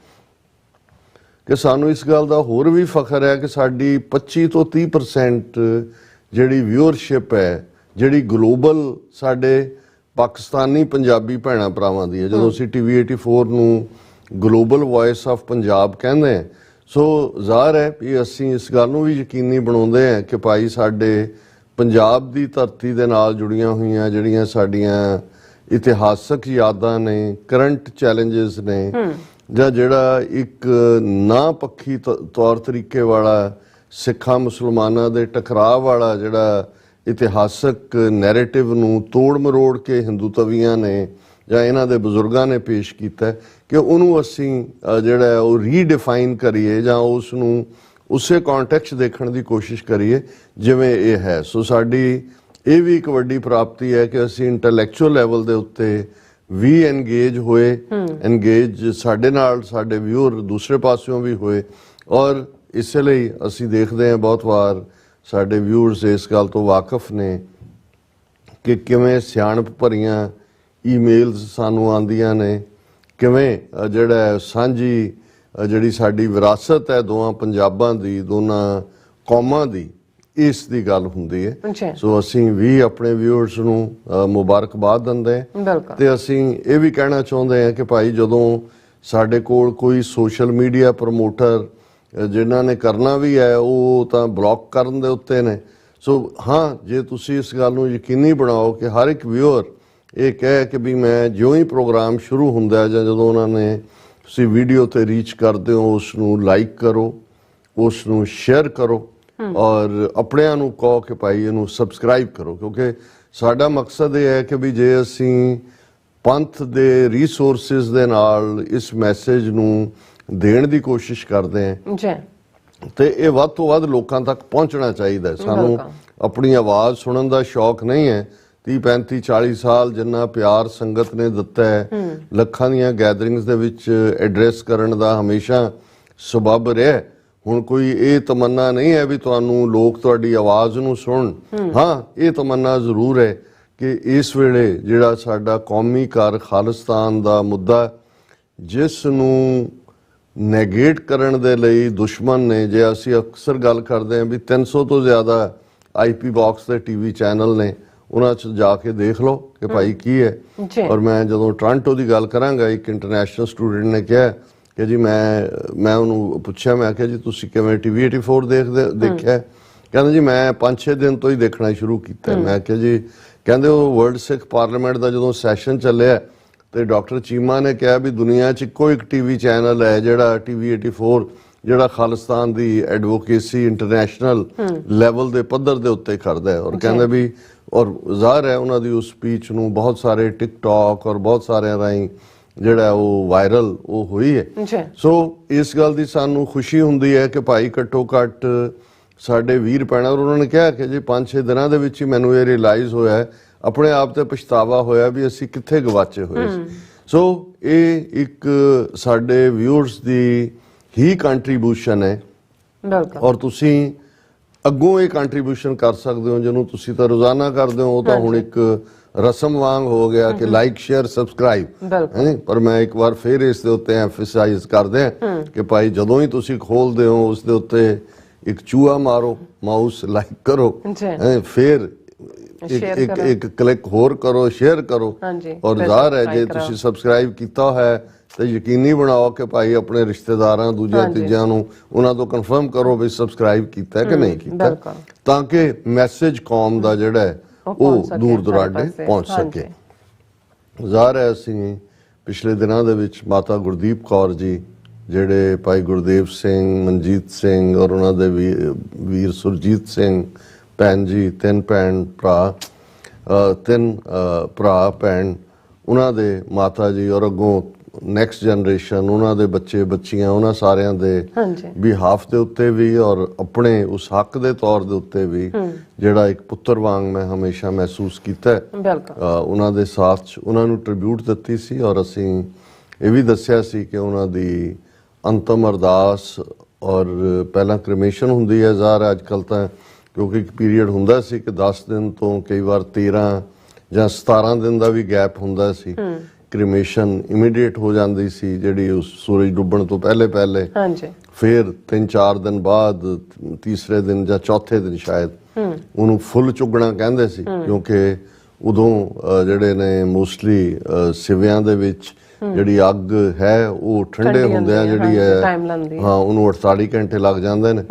ਕਿ ਸਾਨੂੰ ਇਸ ਗੱਲ ਦਾ ਹੋਰ ਵੀ ਫਖਰ ਹੈ ਕਿ ਸਾਡੀ 25 ਤੋਂ 30% ਜਿਹੜੀ ਵਿਊਅਰਸ਼ਿਪ ਹੈ, ਜਿਹੜੀ ਗਲੋਬਲ ਸਾਡੇ ਪਾਕਿਸਤਾਨੀ ਪੰਜਾਬੀ ਭੈਣਾਂ ਭਰਾਵਾਂ ਦੀ ਹੈ। ਜਦੋਂ ਅਸੀਂ TV 84 ਨੂੰ ਗਲੋਬਲ ਵੌਇਸ ਆਫ ਪੰਜਾਬ ਕਹਿੰਦੇ ਹਾਂ, ਸੋ ਜ਼ਾਹਰ ਹੈ ਵੀ ਅਸੀਂ ਇਸ ਗੱਲ ਨੂੰ ਵੀ ਯਕੀਨੀ ਬਣਾਉਂਦੇ ਹਾਂ ਕਿ ਭਾਈ ਸਾਡੇ ਪੰਜਾਬ ਦੀ ਧਰਤੀ ਦੇ ਨਾਲ ਜੁੜੀਆਂ ਹੋਈਆਂ ਜਿਹੜੀਆਂ ਸਾਡੀਆਂ ਇਤਿਹਾਸਕ ਯਾਦਾਂ ਨੇ, ਕਰੰਟ ਚੈਲੰਜਸ ਨੇ, ਜਾਂ ਜਿਹੜਾ ਇੱਕ ਨਾ ਪੱਖੀ ਤੌਰ ਤਰੀਕੇ ਵਾਲਾ ਸਿੱਖਾਂ ਮੁਸਲਮਾਨਾਂ ਦੇ ਟਕਰਾਅ ਵਾਲਾ ਜਿਹੜਾ ਇਤਿਹਾਸਕ ਨੈਰੇਟਿਵ ਨੂੰ ਤੋੜ ਮਰੋੜ ਕੇ ਹਿੰਦੂਤਵੀਆਂ ਨੇ ਜਾਂ ਇਹਨਾਂ ਦੇ ਬਜ਼ੁਰਗਾਂ ਨੇ ਪੇਸ਼ ਕੀਤਾ ਕਿ ਉਹਨੂੰ ਅਸੀਂ ਜਿਹੜਾ ਉਹ ਰੀਡਿਫਾਈਨ ਕਰੀਏ ਜਾਂ ਉਸ ਨੂੰ ਉਸੇ ਕੰਟੈਕਸਟ ਦੇਖਣ ਦੀ ਕੋਸ਼ਿਸ਼ ਕਰੀਏ ਜਿਵੇਂ ਇਹ ਹੈ। ਸੋ ਸਾਡੀ ਇਹ ਵੀ ਇੱਕ ਵੱਡੀ ਪ੍ਰਾਪਤੀ ਹੈ ਕਿ ਅਸੀਂ ਇੰਟੈਲੈਕਚੁਅਲ ਲੈਵਲ ਦੇ ਉੱਤੇ ਵੀ ਐਨਗੇਜ ਹੋਏ, ਐਨਗੇਜ ਸਾਡੇ ਨਾਲ ਸਾਡੇ ਵਿਊਅਰ ਦੂਸਰੇ ਪਾਸਿਓਂ ਵੀ ਹੋਏ, ਔਰ ਇਸੇ ਲਈ ਅਸੀਂ ਦੇਖਦੇ ਹਾਂ ਬਹੁਤ ਵਾਰ ਸਾਡੇ ਵਿਊਅਰਸ ਇਸ ਗੱਲ ਤੋਂ ਵਾਕਿਫ ਨੇ ਕਿ ਕਿਵੇਂ ਸਿਆਣਪ ਭਰੀਆਂ ਈਮੇਲਸ ਸਾਨੂੰ ਆਉਂਦੀਆਂ ਨੇ, ਕਿਵੇਂ ਜਿਹੜਾ ਸਾਂਝੀ ਜਿਹੜੀ ਸਾਡੀ ਵਿਰਾਸਤ ਹੈ ਦੋਵਾਂ ਪੰਜਾਬਾਂ ਦੀ, ਦੋਨਾਂ ਕੌਮਾਂ ਦੀ, ਇਸ ਦੀ ਗੱਲ ਹੁੰਦੀ ਹੈ। ਸੋ ਅਸੀਂ ਵੀ ਆਪਣੇ ਵਿਊਅਰਸ ਨੂੰ ਮੁਬਾਰਕਬਾਦ ਦਿੰਦੇ ਹਾਂ ਤੇ ਅਸੀਂ ਇਹ ਵੀ ਕਹਿਣਾ ਚਾਹੁੰਦੇ ਹਾਂ ਕਿ ਭਾਈ ਜਦੋਂ ਸਾਡੇ ਕੋਲ ਕੋਈ ਸੋਸ਼ਲ ਮੀਡੀਆ ਪ੍ਰਮੋਟਰ ਜਿਨ੍ਹਾਂ ਨੇ ਕਰਨਾ ਵੀ ਹੈ ਉਹ ਤਾਂ ਬਲੌਕ ਕਰਨ ਦੇ ਉੱਤੇ ਨੇ। ਸੋ ਹਾਂ, ਜੇ ਤੁਸੀਂ ਇਸ ਗੱਲ ਨੂੰ ਯਕੀਨੀ ਬਣਾਓ ਕਿ ਹਰ ਇੱਕ ਵਿਊਅਰ ਇਹ ਕਹੇ ਕਿ ਵੀ ਮੈਂ ਜਿਉਂ ਹੀ ਪ੍ਰੋਗਰਾਮ ਸ਼ੁਰੂ ਹੁੰਦਾ ਜਾਂ ਜਦੋਂ ਉਹਨਾਂ ਨੇ ਤੁਸੀਂ ਵੀਡੀਓ ਤੇ ਰੀਚ ਕਰਦੇ ਹੋ ਉਸ ਨੂੰ ਲਾਈਕ ਕਰੋ, ਉਸ ਨੂੰ ਸ਼ੇਅਰ ਕਰੋ, ਔਰ ਆਪਣਿਆਂ ਨੂੰ ਕਹੋ ਕਿ ਭਾਈ ਇਹਨੂੰ ਸਬਸਕ੍ਰਾਈਬ ਕਰੋ, ਕਿਉਂਕਿ ਸਾਡਾ ਮਕਸਦ ਇਹ ਹੈ ਕਿ ਵੀ ਜੇ ਅਸੀਂ ਪੰਥ ਦੇ ਰਿਸੋਰਸਿਸ ਦੇ ਨਾਲ ਇਸ ਮੈਸੇਜ ਨੂੰ ਦੇਣ ਦੀ ਕੋਸ਼ਿਸ਼ ਕਰਦੇ ਹਾਂ ਤੇ ਇਹ ਵੱਧ ਤੋਂ ਵੱਧ ਲੋਕਾਂ ਤੱਕ ਪਹੁੰਚਣਾ ਚਾਹੀਦਾ। ਸਾਨੂੰ ਆਪਣੀ ਆਵਾਜ਼ ਸੁਣਨ ਦਾ ਸ਼ੌਕ ਨਹੀਂ ਹੈ। 30 35 40 ਸਾਲ ਜਿੰਨਾ ਪਿਆਰ ਸੰਗਤ ਨੇ ਦਿੱਤਾ ਹੈ, ਲੱਖਾਂ ਦੀਆਂ ਗੈਦਰਿੰਗਸ ਦੇ ਵਿੱਚ ਐਡਰੈਸ ਕਰਨ ਦਾ ਹਮੇਸ਼ਾ ਸਬੱਬ ਰਿਹਾ। ਹੁਣ ਕੋਈ ਇਹ ਤਮੰਨਾ ਨਹੀਂ ਹੈ ਵੀ ਤੁਹਾਨੂੰ ਲੋਕ ਤੁਹਾਡੀ ਆਵਾਜ਼ ਨੂੰ ਸੁਣਨ। ਹਾਂ, ਇਹ ਤਮੰਨਾ ਜ਼ਰੂਰ ਹੈ ਕਿ ਇਸ ਵੇਲੇ ਜਿਹੜਾ ਸਾਡਾ ਕੌਮੀ ਘਰ ਖਾਲਿਸਤਾਨ ਦਾ ਮੁੱਦਾ, ਜਿਸ ਨੂੰ ਨੈਗੇਟ ਕਰਨ ਦੇ ਲਈ ਦੁਸ਼ਮਣ ਨੇ, ਜੇ ਅਸੀਂ ਅਕਸਰ ਗੱਲ ਕਰਦੇ ਹਾਂ ਵੀ 300 ਤੋਂ ਜ਼ਿਆਦਾ IP ਬਾਕਸ ਦੇ TV ਚੈਨਲ ਨੇ, ਉਹਨਾਂ 'ਚ ਜਾ ਕੇ ਦੇਖ ਲਓ ਕਿ ਭਾਈ ਕੀ ਹੈ। ਔਰ ਮੈਂ ਜਦੋਂ ਟੋਰਾਂਟੋ ਦੀ ਗੱਲ ਕਰਾਂਗਾ, ਇੱਕ ਇੰਟਰਨੈਸ਼ਨਲ ਸਟੂਡੈਂਟ ਨੇ ਕਿਹਾ ਕਿ ਜੀ ਮੈਂ ਉਹਨੂੰ ਪੁੱਛਿਆ, ਮੈਂ ਕਿਹਾ ਜੀ ਤੁਸੀਂ ਕਿਵੇਂ TV 84 ਦੇਖਿਆ? ਕਹਿੰਦਾ ਜੀ ਮੈਂ 5-6 ਦਿਨ ਤੋਂ ਹੀ ਦੇਖਣਾ ਸ਼ੁਰੂ ਕੀਤਾ। ਮੈਂ ਕਿਹਾ ਜੀ ਕਹਿੰਦੇ ਉਹ ਵਰਲਡ ਸਿੱਖ ਪਾਰਲੀਮੈਂਟ ਦਾ ਜਦੋਂ ਸੈਸ਼ਨ ਚੱਲਿਆ ਤੇ ਡਾਕਟਰ ਚੀਮਾ ਨੇ ਕਿਹਾ ਵੀ ਦੁਨੀਆ 'ਚ ਇੱਕੋ ਇੱਕ ਟੀਵੀ ਚੈਨਲ ਹੈ ਜਿਹੜਾ TV 84 ਜਿਹੜਾ ਖਾਲਿਸਤਾਨ ਦੀ ਐਡਵੋਕੇਸੀ ਇੰਟਰਨੈਸ਼ਨਲ ਲੈਵਲ ਦੇ ਪੱਧਰ ਦੇ ਉੱਤੇ ਕਰਦਾ ਹੈ। ਔਰ ਕਹਿੰਦੇ ਵੀ ਔਰ ਜ਼ਾਹਰ ਹੈ ਉਹਨਾਂ ਦੀ ਉਸ ਸਪੀਚ ਨੂੰ ਬਹੁਤ ਸਾਰੇ ਟਿਕਟੌਕ ਔਰ ਬਹੁਤ ਸਾਰਿਆਂ ਰਾਹੀਂ ਜਿਹੜਾ ਉਹ ਵਾਇਰਲ ਉਹ ਹੋਈ ਹੈ। ਸੋ ਇਸ ਗੱਲ ਦੀ ਸਾਨੂੰ ਖੁਸ਼ੀ ਹੁੰਦੀ ਹੈ ਕਿ ਭਾਈ ਘੱਟੋ ਘੱਟ ਸਾਡੇ ਵੀਰ ਭੈਣਾਂ, ਔਰ ਉਹਨਾਂ ਨੇ ਕਿਹਾ ਕਿ ਜੀ 5-6 ਦਿਨਾਂ ਦੇ ਵਿੱਚ ਹੀ ਮੈਨੂੰ ਇਹ ਰਿਅਲਾਈਜ਼ ਹੋਇਆ, ਆਪਣੇ ਆਪ ਤੇ ਪਛਤਾਵਾ ਹੋਇਆ ਵੀ ਅਸੀਂ ਕਿੱਥੇ ਗਵਾਚੇ ਹੋਏ ਸੀ। ਸੋ ਇਹ ਇੱਕ ਸਾਡੇ ਵਿਊਅਰਸ ਦੀ ਹੀ ਕੰਟਰੀਬਿਊਸ਼ਨ ਹੈ ਔਰ ਤੁਸੀਂ ਅੱਗੋਂ ਇਹ ਕੰਟਰੀਬਿਊਸ਼ਨ ਕਰ ਸਕਦੇ ਹੋ ਜਿਹਨੂੰ ਤੁਸੀਂ ਤਾਂ ਰੋਜ਼ਾਨਾ ਕਰਦੇ ਹੋ। ਉਹ ਤਾਂ ਹੁਣ ਇੱਕ ਰਸਮ ਵਾਂਗ ਹੋ ਗਿਆ ਕਿ ਲਾਈਕ ਸ਼ੇਅਰ ਸਬਸਕ੍ਰਾਈਬ ਹੈ। ਪਰ ਮੈਂ ਇੱਕ ਵਾਰ ਫਿਰ ਇਸ ਦੇ ਉੱਤੇ ਐਮਫਸਾਈਜ਼ ਕਰਦੇ ਹਾਂ ਕਿ ਭਾਈ ਜਦੋਂ ਹੀ ਤੁਸੀਂ ਖੋਲਦੇ ਹੋ ਉਸ ਦੇ ਉੱਤੇ ਇੱਕ ਚੂਹਾ ਮਾਰੋ, ਮਾਊਸ ਲਾਈਕ ਕਰੋ, ਫਿਰ ਇੱਕ ਕਲਿੱਕ ਹੋਰ ਕਰੋ, ਸ਼ੇਅਰ ਕਰੋ। ਔਰ ਜ਼ਾਹਰ ਹੈ ਜੇ ਤੁਸੀਂ ਸਬਸਕ੍ਰਾਈਬ ਕੀਤਾ ਹੈ ਤੇ ਯਕੀਨੀ ਬਣਾਓ ਕਿ ਭਾਈ ਆਪਣੇ ਰਿਸ਼ਤੇਦਾਰਾਂ ਦੂਜਿਆਂ ਤੀਜਿਆਂ ਨੂੰ ਉਹਨਾਂ ਤੋਂ ਕਨਫਰਮ ਕਰੋ ਵੀ ਸਬਸਕ੍ਰਾਈਬ ਕੀਤਾ ਕਿ ਨਹੀਂ ਕੀਤਾ, ਤਾਂ ਕਿ ਮੈਸੇਜ ਕੌਮ ਦਾ ਜਿਹੜਾ ਹੈ ਉਹ ਦੂਰ ਦੁਰਾਡੇ ਪਹੁੰਚ ਸਕੇ। ਜ਼ਾਹਰ ਹੈ ਅਸੀਂ ਪਿਛਲੇ ਦਿਨਾਂ ਦੇ ਵਿੱਚ ਮਾਤਾ ਗੁਰਦੀਪ ਕੌਰ ਜੀ, ਜਿਹੜੇ ਭਾਈ ਗੁਰਦੇਵ ਸਿੰਘ, ਮਨਜੀਤ ਸਿੰਘ ਔਰ ਉਹਨਾਂ ਦੇ ਵੀਰ ਸੁਰਜੀਤ ਸਿੰਘ ਭੈਣ ਜੀ, ਤਿੰਨ ਭਰਾ ਭੈਣ, ਉਹਨਾਂ ਦੇ ਮਾਤਾ ਜੀ ਔਰ ਅੱਗੋਂ ਨੈਕਸਟ ਜਨਰੇਸ਼ਨ ਉਹਨਾਂ ਦੇ ਬੱਚੇ ਬੱਚੀਆਂ, ਉਹਨਾਂ ਸਾਰਿਆਂ ਦੇ ਬਿਹਾਫ ਦੇ ਉੱਤੇ ਵੀ ਔਰ ਆਪਣੇ ਉਸ ਹੱਕ ਦੇ ਤੌਰ ਦੇ ਉੱਤੇ ਵੀ ਜਿਹੜਾ ਇੱਕ ਪੁੱਤਰ ਵਾਂਗ ਮੈਂ ਹਮੇਸ਼ਾ ਮਹਿਸੂਸ ਕੀਤਾ ਉਹਨਾਂ ਦੇ ਸਾਥ 'ਚ ਉਹਨਾਂ ਨੂੰ ਟ੍ਰਿਬਿਊਟ ਦਿੱਤੀ ਸੀ। ਔਰ ਅਸੀਂ ਇਹ ਵੀ ਦੱਸਿਆ ਸੀ ਕਿ ਉਹਨਾਂ ਦੀ ਅੰਤਮ ਅਰਦਾਸ ਔਰ ਪਹਿਲਾਂ ਕ੍ਰਿਮੇਸ਼ਨ ਹੁੰਦੀ ਹੈ। ਜ਼ਾਹਰ ਅੱਜ ਕੱਲ੍ਹ ਤਾਂ ਕਿਉਂਕਿ ਇੱਕ ਪੀਰੀਅਡ ਹੁੰਦਾ ਸੀ ਕਿ 10 ਦਿਨ ਤੋਂ ਕਈ ਵਾਰ 13 ਜਾਂ 17 ਦਿਨ ਦਾ ਵੀ ਗੈਪ ਹੁੰਦਾ ਸੀ। ਕ੍ਰਿਮੇਸ਼ਨ ਇਮੀਡੀਏਟ ਹੋ ਜਾਂਦੀ ਸੀ ਜਿਹੜੀ ਉਸ ਸੂਰਜ ਡੁੱਬਣ ਤੋਂ ਪਹਿਲੇ ਫਿਰ 3-4 ਦਿਨ ਬਾਅਦ ਤੀਸਰੇ ਦਿਨ ਜਾਂ ਚੌਥੇ ਦਿਨ ਸ਼ਾਇਦ ਉਹਨੂੰ ਫੁੱਲ ਚੁੱਗਣਾ ਕਹਿੰਦੇ ਸੀ, ਕਿਉਂਕਿ ਉਦੋਂ ਜਿਹੜੇ ਨੇ ਮੋਸਟਲੀ ਸਿਵਿਆਂ ਦੇ ਵਿੱਚ ਜਿਹੜੀ ਅੱਗ ਹੈ ਉਹ ਠੰਡੇ ਹੁੰਦੇ ਆ, ਜਿਹੜੀ ਹੈ ਹਾਂ ਉਹਨੂੰ 48 ਘੰਟੇ ਲੱਗ ਜਾਂਦੇ ਨੇ।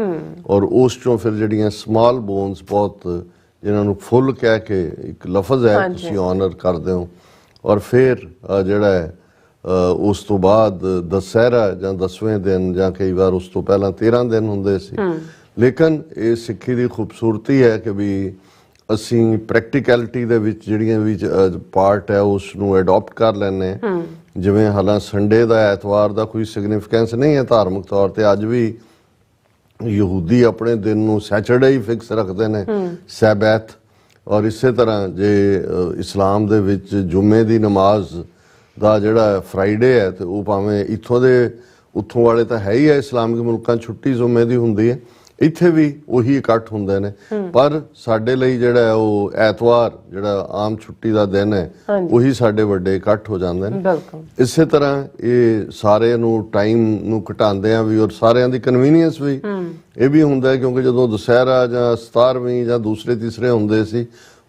ਔਰ ਉਸ ਚੋਂ ਫਿਰ ਜਿਹੜੀਆਂ ਸਮਾਲ ਬੋਨਸ ਬਹੁਤ ਜਿਨ੍ਹਾਂ ਨੂੰ ਫੁੱਲ ਕਹਿ ਕੇ ਇੱਕ ਲਫ਼ਜ਼ ਹੈ ਤੁਸੀਂ ਆਨਰ ਕਰਦੇ ਹੋ। ਔਰ ਫਿਰ ਜਿਹੜਾ ਹੈ ਉਸ ਤੋਂ ਬਾਅਦ ਦਸਹਿਰਾ ਜਾਂ 10ਵੇਂ ਦਿਨ ਜਾਂ ਕਈ ਵਾਰ ਉਸ ਤੋਂ ਪਹਿਲਾਂ 13 ਦਿਨ ਹੁੰਦੇ ਸੀ। ਲੇਕਿਨ ਇਹ ਸਿੱਖੀ ਦੀ ਖੂਬਸੂਰਤੀ ਹੈ ਕਿ ਵੀ ਅਸੀਂ ਪ੍ਰੈਕਟੀਕੈਲਿਟੀ ਦੇ ਵਿੱਚ ਜਿਹੜੀਆਂ ਵੀ ਪਾਰਟ ਹੈ ਉਸ ਨੂੰ ਅਡਾਪਟ ਕਰ ਲੈਂਦੇ ਹਾਂ। ਜਿਵੇਂ ਹਾਲਾਂ ਸੰਡੇ ਦਾ, ਐਤਵਾਰ ਦਾ ਕੋਈ ਸਿਗਨੀਫਿਕੈਂਸ ਨਹੀਂ ਹੈ ਧਾਰਮਿਕ ਤੌਰ ਤੇ। ਅੱਜ ਵੀ ਯਹੂਦੀ ਆਪਣੇ ਦਿਨ ਨੂੰ ਸੈਚਰਡੇ ਹੀ ਫਿਕਸ ਰੱਖਦੇ ਨੇ, ਸੈਬੈਥ। ਔਰ ਇਸੇ ਤਰ੍ਹਾਂ ਜੇ ਇਸਲਾਮ ਦੇ ਵਿੱਚ ਜੁਮੇ ਦੀ ਨਮਾਜ਼ ਦਾ ਜਿਹੜਾ ਫਰਾਈਡੇ ਹੈ ਤੇ ਉਹ ਭਾਵੇਂ ਉੱਥੋਂ ਵਾਲੇ ਤਾਂ ਹੈ ਹੀ ਹੈ, ਇਸਲਾਮਿਕ ਮੁਲਕਾਂ ਛੁੱਟੀ ਜੁਮੇ ਦੀ ਹੁੰਦੀ ਹੈ, ਇੱਥੇ ਵੀ ਉਹੀ ਇਕੱਠ ਹੁੰਦੇ ਨੇ। ਪਰ ਸਾਡੇ ਲਈ ਜਿਹੜਾ ਉਹ ਐਤਵਾਰ ਜਿਹੜਾ ਆਮ ਛੁੱਟੀ ਦਾ ਦਿਨ ਹੈ ਉਹੀ ਸਾਡੇ ਵੱਡੇ ਇਕੱਠ ਹੋ ਜਾਂਦੇ ਨੇ। ਇਸੇ ਤਰ੍ਹਾਂ ਇਹ ਸਾਰੇ ਨੂੰ ਟਾਈਮ ਨੂੰ ਘਟਾਉਂਦੇ ਆ ਵੀ ਔਰ ਸਾਰਿਆਂ ਦੀ ਕਨਵੀਨੀਅੰਸ ਵੀ ਇਹ ਵੀ ਹੁੰਦਾ, ਕਿਉਂਕਿ ਜਦੋਂ ਦੁਸਹਿਰਾ ਜਾਂ 17ਵੀਂ ਜਾਂ ਦੂਸਰੇ ਤੀਸਰੇ ਹੁੰਦੇ ਸੀ,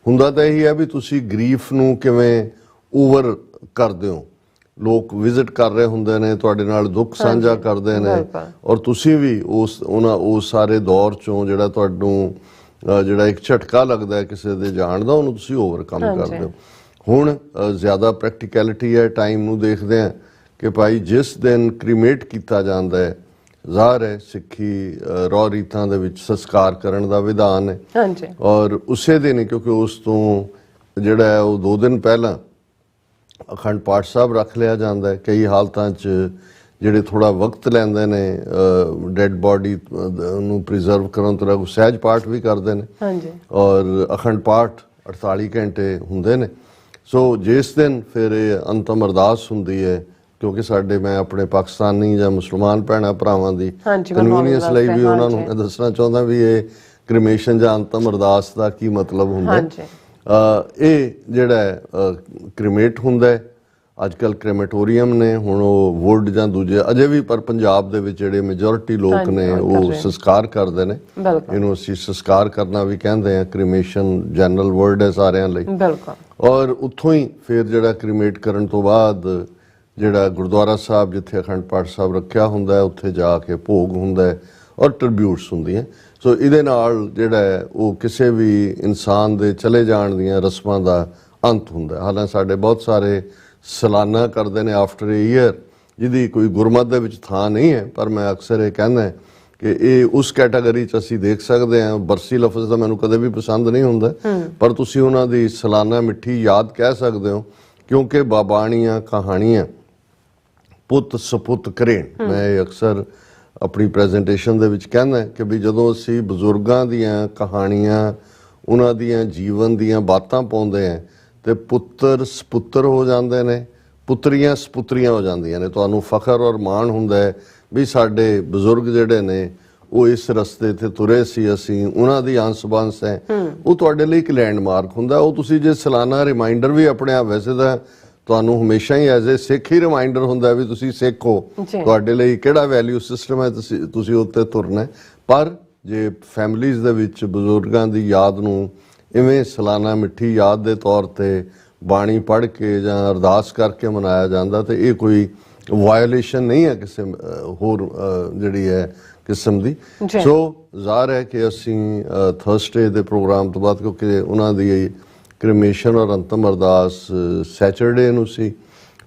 ਹੁੰਦਾ ਤਾਂ ਇਹੀ ਹੈ ਵੀ ਤੁਸੀਂ ਗਰੀਫ ਨੂੰ ਕਿਵੇਂ ਓਵਰ ਕਰਦੇ ਹੋ। ਲੋਕ ਵਿਜ਼ਿਟ ਕਰ ਰਹੇ ਹੁੰਦੇ ਨੇ, ਤੁਹਾਡੇ ਨਾਲ ਦੁੱਖ ਸਾਂਝਾ ਕਰਦੇ ਨੇ ਔਰ ਤੁਸੀਂ ਵੀ ਉਸ ਸਾਰੇ ਦੌਰ ਚੋਂ ਜਿਹੜਾ ਤੁਹਾਨੂੰ ਜਿਹੜਾ ਇੱਕ ਝਟਕਾ ਲੱਗਦਾ ਕਿਸੇ ਦੇ ਜਾਣ ਦਾ, ਉਹਨੂੰ ਤੁਸੀਂ ਓਵਰਕਮ ਕਰਦੇ ਹੋ। ਹੁਣ ਜ਼ਿਆਦਾ ਪ੍ਰੈਕਟੀਕੈਲਿਟੀ ਹੈ, ਟਾਈਮ ਨੂੰ ਦੇਖਦੇ ਆ ਕਿ ਭਾਈ ਜਿਸ ਦਿਨ ਕ੍ਰੀਮੇਟ ਕੀਤਾ ਜਾਂਦਾ ਹੈ, ਜ਼ਾਹਰ ਹੈ ਸਿੱਖੀ ਰੌ ਰੀਤਾਂ ਦੇ ਵਿੱਚ ਸੰਸਕਾਰ ਕਰਨ ਦਾ ਵਿਧਾਨ ਹੈ ਔਰ ਉਸੇ ਦਿਨ, ਕਿਉਂਕਿ ਉਸ ਤੋਂ ਜਿਹੜਾ ਹੈ ਉਹ 2 ਦਿਨ ਪਹਿਲਾਂ ਅਖੰਡ ਪਾਠ ਸਾਹਿਬ ਰੱਖ ਲਿਆ ਜਾਂਦਾ ਹੈ। ਕਈ ਹਾਲਤਾਂ 'ਚ ਜਿਹੜੇ ਥੋੜਾ ਵਕਤ ਲੈਂਦੇ ਨੇ ਡੈਡ ਬਾਡੀ ਨੂੰ ਪ੍ਰੀਜ਼ਰਵ ਕਰਨ ਤੋਂ ਸਹਿਜ ਪਾਠ ਵੀ ਕਰਦੇ ਨੇ ਔਰ ਅਖੰਡ ਪਾਠ 48 ਘੰਟੇ ਹੁੰਦੇ ਨੇ। ਸੋ ਜਿਸ ਦਿਨ ਫਿਰ ਇਹ ਅੰਤਮ ਅਰਦਾਸ ਹੁੰਦੀ ਹੈ, ਕਿਉਂਕਿ ਸਾਡੇ ਮੈਂ ਆਪਣੇ ਪਾਕਿਸਤਾਨੀ ਜਾਂ ਮੁਸਲਮਾਨ ਭੈਣਾਂ ਭਰਾਵਾਂ ਦੀ ਕਨਵੀਨੀਅੰਸ ਲਈ ਵੀ ਉਹਨਾਂ ਨੂੰ ਦੱਸਣਾ ਚਾਹੁੰਦਾ ਵੀ ਇਹ ਕ੍ਰਿਮੇਸ਼ਨ ਜਾਂ ਅੰਤਮ ਅਰਦਾਸ ਦਾ ਕੀ ਮਤਲਬ ਹੁੰਦਾ ਹੈ। ਇਹ ਜਿਹੜਾ ਕ੍ਰੀਮੇਟ ਹੁੰਦਾ ਹੈ, ਅੱਜ ਕੱਲ੍ਹ ਕ੍ਰੇਮੇਟੋਰੀਅਮ ਨੇ, ਹੁਣ ਉਹ ਵੁੱਡ ਜਾਂ ਦੂਜੇ ਅਜੇ ਵੀ, ਪਰ ਪੰਜਾਬ ਦੇ ਵਿੱਚ ਜਿਹੜੇ ਮੈਜੋਰਿਟੀ ਲੋਕ ਨੇ ਉਹ ਸੰਸਕਾਰ ਕਰਦੇ ਨੇ। ਇਹਨੂੰ ਅਸੀਂ ਸੰਸਕਾਰ ਕਰਨਾ ਵੀ ਕਹਿੰਦੇ ਆ, ਕ੍ਰੀਮੇਸ਼ਨ ਜਨਰਲ ਵਰਡ ਹੈ ਸਾਰਿਆਂ ਲਈ। ਔਰ ਉੱਥੋਂ ਹੀ ਫਿਰ ਜਿਹੜਾ ਕ੍ਰੀਮੇਟ ਕਰਨ ਤੋਂ ਬਾਅਦ ਜਿਹੜਾ ਗੁਰਦੁਆਰਾ ਸਾਹਿਬ ਜਿੱਥੇ ਅਖੰਡ ਪਾਠ ਸਾਹਿਬ ਰੱਖਿਆ ਹੁੰਦਾ ਹੈ, ਉੱਥੇ ਜਾ ਕੇ ਭੋਗ ਹੁੰਦਾ ਹੈ ਔਰ ਟ੍ਰਿਬਿਊਟਸ ਹੁੰਦੀਆਂ। ਸੋ ਇਹਦੇ ਨਾਲ ਜਿਹੜਾ ਹੈ ਉਹ ਕਿਸੇ ਵੀ ਇਨਸਾਨ ਦੇ ਚਲੇ ਜਾਣ ਦੀਆਂ ਰਸਮਾਂ ਦਾ ਅੰਤ ਹੁੰਦਾ। ਹਾਲਾਂਕਿ ਸਾਡੇ ਬਹੁਤ ਸਾਰੇ ਸਾਲਾਨਾ ਕਰਦੇ ਨੇ ਆਫਟਰ ਏ ਈਅਰ, ਜਿਹਦੀ ਕੋਈ ਗੁਰਮਤ ਦੇ ਵਿੱਚ ਥਾਂ ਨਹੀਂ ਹੈ, ਪਰ ਮੈਂ ਅਕਸਰ ਇਹ ਕਹਿੰਦਾ ਕਿ ਇਹ ਉਸ ਕੈਟਾਗਰੀ 'ਚ ਅਸੀਂ ਦੇਖ ਸਕਦੇ ਹਾਂ। ਬਰਸੀ ਲਫ਼ਜ਼ ਦਾ ਮੈਨੂੰ ਕਦੇ ਵੀ ਪਸੰਦ ਨਹੀਂ ਹੁੰਦਾ, ਪਰ ਤੁਸੀਂ ਉਹਨਾਂ ਦੀ ਸਾਲਾਨਾ ਮਿੱਠੀ ਯਾਦ ਕਹਿ ਸਕਦੇ ਹੋ, ਕਿਉਂਕਿ ਬਾਬਾਣੀਆਂ ਕਹਾਣੀਆਂ ਪੁੱਤ ਸਪੁੱਤ ਕਰੇਣ। ਮੈਂ ਇਹ ਅਕਸਰ ਆਪਣੀ ਪ੍ਰੈਜੈਂਟੇਸ਼ਨ ਦੇ ਵਿੱਚ ਕਹਿੰਦਾ ਕਿ ਵੀ ਜਦੋਂ ਅਸੀਂ ਬਜ਼ੁਰਗਾਂ ਦੀਆਂ ਕਹਾਣੀਆਂ, ਉਹਨਾਂ ਦੀਆਂ ਜੀਵਨ ਦੀਆਂ ਬਾਤਾਂ ਪਾਉਂਦੇ ਹਾਂ ਤੇ ਪੁੱਤਰ ਸਪੁੱਤਰ ਹੋ ਜਾਂਦੇ ਨੇ, ਪੁੱਤਰੀਆਂ ਸਪੁੱਤਰੀਆਂ ਹੋ ਜਾਂਦੀਆਂ ਨੇ। ਤੁਹਾਨੂੰ ਫਖਰ ਔਰ ਮਾਣ ਹੁੰਦਾ ਹੈ ਵੀ ਸਾਡੇ ਬਜ਼ੁਰਗ ਜਿਹੜੇ ਨੇ ਉਹ ਇਸ ਰਸਤੇ ਤੇ ਤੁਰੇ ਸੀ, ਅਸੀਂ ਉਹਨਾਂ ਦੀ ਅੰਸ ਬੰਸ ਹੈ। ਉਹ ਤੁਹਾਡੇ ਲਈ ਇੱਕ ਲੈਂਡਮਾਰਕ ਹੁੰਦਾ। ਉਹ ਤੁਸੀਂ ਜੇ ਸਾਲਾਨਾ ਰਿਮਾਈਂਡਰ ਵੀ ਆਪਣੇ ਆਪ, ਵੈਸੇ ਤਾਂ ਤੁਹਾਨੂੰ ਹਮੇਸ਼ਾ ਹੀ as a Sikh he reminder ਹੁੰਦਾ ਵੀ ਤੁਸੀਂ ਸਿੱਖ ਹੋ, ਤੁਹਾਡੇ ਲਈ ਕਿਹੜਾ ਵੈਲਿਊ ਸਿਸਟਮ ਹੈ, ਤੁਸੀਂ ਉੱਤੇ ਤੁਰਨਾ। ਪਰ ਜੇ ਫੈਮਲੀਜ਼ ਦੇ ਵਿੱਚ ਬਜ਼ੁਰਗਾਂ ਦੀ ਯਾਦ ਨੂੰ ਇਵੇਂ ਸਾਲਾਨਾ ਮਿੱਠੀ ਯਾਦ ਦੇ ਤੌਰ ਤੇ ਬਾਣੀ ਪੜ੍ਹ ਕੇ ਜਾਂ ਅਰਦਾਸ ਕਰਕੇ ਮਨਾਇਆ ਜਾਂਦਾ ਤੇ ਇਹ ਕੋਈ ਵਾਇਓਲੇਸ਼ਨ ਨਹੀਂ ਹੈ ਕਿਸੇ ਹੋਰ ਜਿਹੜੀ ਹੈ ਕਿਸਮ ਦੀ। ਸੋ ਜ਼ਾਹਰ ਹੈ ਕਿ ਅਸੀਂ ਥਰਸਡੇ ਦੇ ਪ੍ਰੋਗਰਾਮ ਤੋਂ ਬਾਅਦ, ਕਿਉਂਕਿ ਉਹਨਾਂ ਦੀ ਕ੍ਰਿਮੇਸ਼ਨ ਔਰ ਅੰਤਮ ਅਰਦਾਸ ਸੈਚਰਡੇ ਨੂੰ ਸੀ,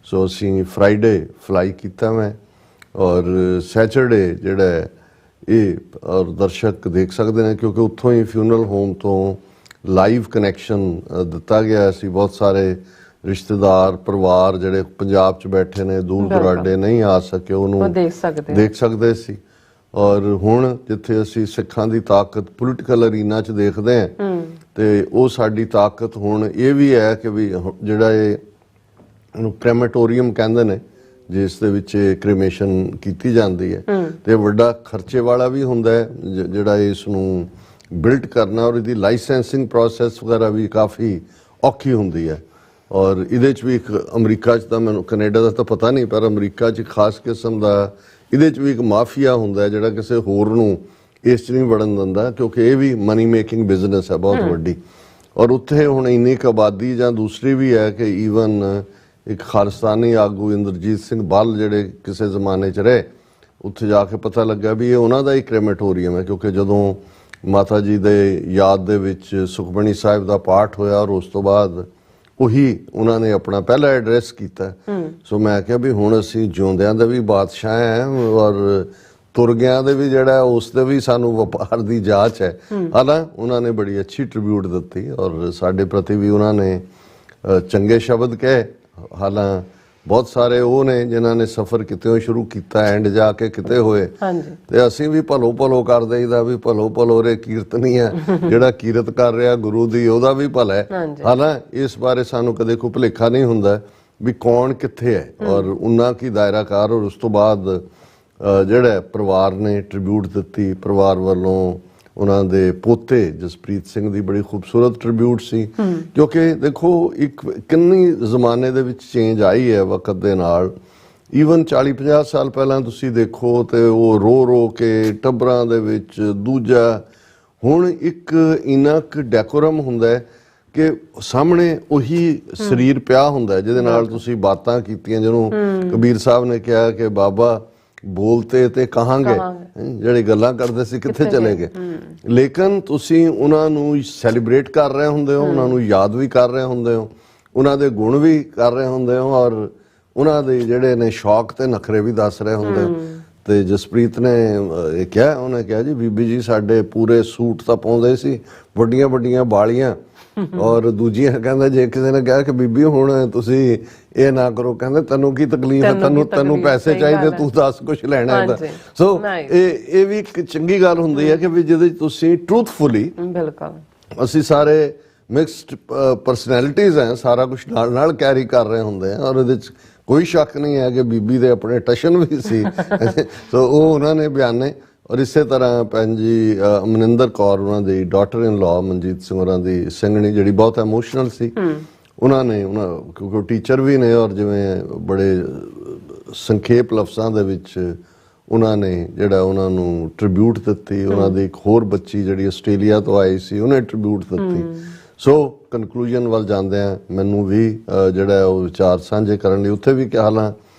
ਸੋ ਅਸੀਂ ਫਰਾਈਡੇ ਫਲਾਈ ਕੀਤਾ ਮੈਂ, ਔਰ ਸੈਚਰਡੇ ਜਿਹੜਾ ਇਹ ਔਰ ਦਰਸ਼ਕ ਦੇਖ ਸਕਦੇ ਨੇ ਕਿਉਂਕਿ ਉੱਥੋਂ ਹੀ ਫਿਊਨਰਲ ਹੋਮ ਤੋਂ ਲਾਈਵ ਕਨੈਕਸ਼ਨ ਦਿੱਤਾ ਗਿਆ ਸੀ। ਬਹੁਤ ਸਾਰੇ ਰਿਸ਼ਤੇਦਾਰ ਪਰਿਵਾਰ ਜਿਹੜੇ ਪੰਜਾਬ 'ਚ ਬੈਠੇ ਨੇ, ਦੂਰ ਦੁਰਾਡੇ ਨਹੀਂ ਆ ਸਕੇ, ਉਹਨੂੰ ਦੇਖ ਸਕਦੇ ਸੀ। ਔਰ ਹੁਣ ਜਿੱਥੇ ਅਸੀਂ ਸਿੱਖਾਂ ਦੀ ਤਾਕਤ ਪੋਲੀਟੀਕਲ ਅਰੀਨਾ 'ਚ ਦੇਖਦੇ ਹਾਂ ਤੇ ਉਹ ਸਾਡੀ ਤਾਕਤ ਹੁਣ ਇਹ ਵੀ ਹੈ ਕਿ ਵੀ ਜਿਹੜਾ ਇਹਨੂੰ ਕ੍ਰੈਮੇਟੋਰੀਅਮ ਕਹਿੰਦੇ ਨੇ, ਜਿਸ ਦੇ ਵਿੱਚ ਕ੍ਰਿਮੇਸ਼ਨ ਕੀਤੀ ਜਾਂਦੀ ਹੈ ਤੇ ਵੱਡਾ ਖਰਚੇ ਵਾਲਾ ਵੀ ਹੁੰਦਾ ਹੈ ਜਿਹੜਾ ਇਸ ਨੂੰ ਬਿਲਡ ਕਰਨਾ, ਔਰ ਇਹਦੀ ਲਾਇਸੈਂਸਿੰਗ ਪ੍ਰੋਸੈਸ ਵਗੈਰਾ ਵੀ ਕਾਫੀ ਔਖੀ ਹੁੰਦੀ ਹੈ। ਔਰ ਇਹਦੇ 'ਚ ਵੀ ਇੱਕ ਅਮਰੀਕਾ 'ਚ ਤਾਂ ਮੈਨੂੰ ਕੈਨੇਡਾ ਦਾ ਤਾਂ ਪਤਾ ਨਹੀਂ, ਪਰ ਅਮਰੀਕਾ 'ਚ ਖਾਸ ਕਿਸਮ ਦਾ ਇਹਦੇ 'ਚ ਵੀ ਇੱਕ ਮਾਫੀਆ ਹੁੰਦਾ ਜਿਹੜਾ ਕਿਸੇ ਹੋਰ ਨੂੰ ਇਸ 'ਚ ਨਹੀਂ ਵੜਨ ਦਿੰਦਾ, ਕਿਉਂਕਿ ਇਹ ਵੀ ਮਨੀ ਮੇਕਿੰਗ ਬਿਜ਼ਨਸ ਹੈ ਬਹੁਤ ਵੱਡੀ। ਔਰ ਉੱਥੇ ਹੁਣ ਇੰਨੀ ਕੁ ਆਬਾਦੀ ਜਾਂ ਦੂਸਰੀ ਵੀ ਹੈ ਕਿ ਈਵਨ ਇੱਕ ਖਾਲਿਸਤਾਨੀ ਆਗੂ ਇੰਦਰਜੀਤ ਸਿੰਘ ਬੱਲ ਜਿਹੜੇ ਕਿਸੇ ਜ਼ਮਾਨੇ 'ਚ ਰਹੇ, ਉੱਥੇ ਜਾ ਕੇ ਪਤਾ ਲੱਗਾ ਵੀ ਇਹ ਉਹਨਾਂ ਦਾ ਹੀ ਕ੍ਰੈਮੇਟੋਰੀਅਮ ਹੈ, ਕਿਉਂਕਿ ਜਦੋਂ ਮਾਤਾ ਜੀ ਦੇ ਯਾਦ ਦੇ ਵਿੱਚ ਸੁਖਮਣੀ ਸਾਹਿਬ ਦਾ ਪਾਠ ਹੋਇਆ ਔਰ ਉਸ ਤੋਂ ਬਾਅਦ ਉਹੀ ਉਹਨਾਂ ਨੇ ਆਪਣਾ ਪਹਿਲਾ ਐਡਰੈਸ ਕੀਤਾ। ਸੋ ਮੈਂ ਕਿਹਾ ਵੀ ਹੁਣ ਅਸੀਂ ਜਿਉਂਦਿਆਂ ਦੇ ਵੀ ਬਾਦਸ਼ਾਹ ਹੈ ਔਰ ਤੁਰਗਿਆਂ ਦੇ ਵੀ ਜਿਹੜਾ ਉਸ ਦੇ ਵੀ ਸਾਨੂੰ ਵਪਾਰ ਦੀ ਜਾਂਚ ਹੈ। ਹਾਲਾਂ ਉਹਨਾਂ ਨੇ ਬੜੀ ਅੱਛੀ ਟ੍ਰਿਬਿਊਟ ਦਿੱਤੀ ਔਰ ਸਾਡੇ ਪ੍ਰਤੀ ਵੀ ਉਹਨਾਂ ਨੇ ਚੰਗੇ ਸ਼ਬਦ ਕਹੇ। ਹਾਲਾਂ ਬਹੁਤ ਸਾਰੇ ਉਹ ਨੇ ਜਿਨ੍ਹਾਂ ਨੇ ਸਫ਼ਰ ਕਿਤੇ ਸ਼ੁਰੂ ਕੀਤਾ, ਐਂਡ ਜਾ ਕੇ ਕਿਤੇ ਹੋਏ, ਤੇ ਅਸੀਂ ਵੀ ਭਲੋ ਭਲੋ ਕਰ ਦੇਈਦਾ ਵੀ ਭਲੋ ਭਲੋ ਰੇ ਕੀਰਤਨੀ ਹੈ, ਜਿਹੜਾ ਕੀਰਤ ਕਰ ਰਿਹਾ ਗੁਰੂ ਦੀ ਉਹਦਾ ਵੀ ਭਲਾ ਹੈ। ਹਾਲਾਂ ਇਸ ਬਾਰੇ ਸਾਨੂੰ ਕਦੇ ਕੋਈ ਭੁਲੇਖਾ ਨਹੀਂ ਹੁੰਦਾ ਵੀ ਕੌਣ ਕਿੱਥੇ ਹੈ ਔਰ ਉਹਨਾਂ ਕੀ ਦਾਇਰਾਕਾਰ। ਔਰ ਉਸ ਤੋਂ ਬਾਅਦ ਜਿਹੜਾ ਪਰਿਵਾਰ ਨੇ ਟ੍ਰਿਬਿਊਟ ਦਿੱਤੀ, ਪਰਿਵਾਰ ਵੱਲੋਂ ਉਹਨਾਂ ਦੇ ਪੋਤੇ ਜਸਪ੍ਰੀਤ ਸਿੰਘ ਦੀ ਬੜੀ ਖੂਬਸੂਰਤ ਟ੍ਰਿਬਿਊਟ ਸੀ, ਕਿਉਂਕਿ ਦੇਖੋ ਇੱਕ ਕਿੰਨੀ ਜ਼ਮਾਨੇ ਦੇ ਵਿੱਚ ਚੇਂਜ ਆਈ ਹੈ ਵਕਤ ਦੇ ਨਾਲ। ਈਵਨ 40-50 ਸਾਲ ਪਹਿਲਾਂ ਤੁਸੀਂ ਦੇਖੋ ਤੇ ਉਹ ਰੋ ਰੋ ਕੇ ਟੱਬਰਾਂ ਦੇ ਵਿੱਚ ਦੂਜਾ, ਹੁਣ ਇੱਕ ਇੰਨਾ ਕੁ ਡੈਕੋਰਮ ਹੁੰਦਾ ਹੈ ਕਿ ਸਾਹਮਣੇ ਉਹੀ ਸਰੀਰ ਪਿਆ ਹੁੰਦਾ ਜਿਹਦੇ ਨਾਲ ਤੁਸੀਂ ਬਾਤਾਂ ਕੀਤੀਆਂ, ਜਿਹਨੂੰ ਕਬੀਰ ਸਾਹਿਬ ਨੇ ਕਿਹਾ ਕਿ ਬਾਬਾ ਬੋਲਤੇ ਤੇ ਕਹਾਂਗੇ, ਜਿਹੜੇ ਗੱਲਾਂ ਕਰਦੇ ਸੀ ਕਿੱਥੇ ਚਲੇ ਗਏ। ਲੇਕਿਨ ਤੁਸੀਂ ਉਹਨਾਂ ਨੂੰ ਸੈਲੀਬ੍ਰੇਟ ਕਰ ਰਹੇ ਹੁੰਦੇ ਹੋ, ਉਹਨਾਂ ਨੂੰ ਯਾਦ ਵੀ ਕਰ ਰਹੇ ਹੁੰਦੇ ਹੋ, ਉਹਨਾਂ ਦੇ ਗੁਣ ਵੀ ਕਰ ਰਹੇ ਹੁੰਦੇ ਹੋ ਔਰ ਉਹਨਾਂ ਦੇ ਜਿਹੜੇ ਨੇ ਸ਼ੌਕ ਤੇ ਨਖਰੇ ਵੀ ਦੱਸ ਰਹੇ ਹੁੰਦੇ ਹੋ। ਤੇ ਜਸਪ੍ਰੀਤ ਨੇ ਇਹ ਕਿਹਾ, ਉਹਨੇ ਕਿਹਾ ਜੀ ਬੀਬੀ ਜੀ ਸਾਡੇ ਪੂਰੇ ਸੂਟ ਤਾਂ ਪਾਉਂਦੇ ਸੀ, ਵੱਡੀਆਂ ਵੱਡੀਆਂ ਬਾਲੀਆਂ, ਔਰ ਦੂਜੀਆਂ ਕਹਿੰਦਾ ਜੇ ਕਿਸੇ ਨੇ ਕਿਹਾ ਕਿ ਬੀਬੀ ਹੁਣ ਤੁਸੀਂ ਇਹ ਨਾ ਕਰੋ, ਕਹਿੰਦੇ ਤੈਨੂੰ ਕੀ ਤਕਲੀਫ ਹੈ, ਤੈਨੂੰ ਪੈਸੇ ਚਾਹੀਦੇ, ਤੂੰ ਦੱਸ ਕੁਛ ਲੈਣਾ ਹੈ ਤਾਂ। ਸੋ ਇਹ ਵੀ ਇੱਕ ਚੰਗੀ ਗੱਲ ਹੁੰਦੀ ਹੈ ਕਿ ਵੀ ਜਿਹਦੇ ਤੁਸੀਂ ਟਰੂਥਫੁਲੀ, ਬਿਲਕੁਲ ਅਸੀਂ ਸਾਰੇ ਮਿਕਸਡ ਪਰਸਨੈਲਿਟੀਜ਼ ਹੈ, ਸਾਰਾ ਕੁਝ ਨਾਲ ਨਾਲ ਕੈਰੀ ਕਰ ਰਹੇ ਹੁੰਦੇ ਆ ਔਰ ਇਹਦੇ 'ਚ ਕੋਈ ਸ਼ੱਕ ਨਹੀਂ ਹੈ ਕਿ ਬੀਬੀ ਦੇ ਆਪਣੇ ਟਸ਼ਨ ਵੀ ਸੀ। ਸੋ ਉਹ ਉਹਨਾਂ ਨੇ ਬਿਆਨੇ। ਔਰ ਇਸੇ ਤਰ੍ਹਾਂ ਭੈਣ ਜੀ ਮਨਿੰਦਰ ਕੌਰ, ਉਹਨਾਂ ਦੀ daughter in law Manjeet Singh ਹੋਰਾਂ ਦੀ ਸਿੰਘਣੀ, ਜਿਹੜੀ ਬਹੁਤ ਇਮੋਸ਼ਨਲ ਸੀ, ਉਹਨਾਂ ਨੇ ਕਿਉਂਕਿ ਉਹ ਟੀਚਰ ਵੀ ਨੇ ਔਰ ਜਿਵੇਂ ਬੜੇ ਸੰਖੇਪ ਲਫ਼ਜ਼ਾਂ ਦੇ ਵਿੱਚ ਉਹਨਾਂ ਨੇ ਜਿਹੜਾ ਉਹਨਾਂ ਨੂੰ ਟ੍ਰਿਬਿਊਟ ਦਿੱਤੀ। ਉਹਨਾਂ ਦੀ ਇੱਕ ਹੋਰ ਬੱਚੀ ਜਿਹੜੀ ਆਸਟ੍ਰੇਲੀਆ ਤੋਂ ਆਈ ਸੀ, ਉਹਨੇ ਟ੍ਰਿਬਿਊਟ ਦਿੱਤੀ। ਸੋ ਕਨਕਲੂਜਨ ਵੱਲ ਜਾਂਦੇ ਆ, ਮੈਨੂੰ ਵੀ ਜਿਹੜਾ ਉਹ ਵਿਚਾਰ ਸਾਂਝੇ ਕਰਨ ਲਈ ਉੱਥੇ ਵੀ ਕਿ ਹਾਲਾਂ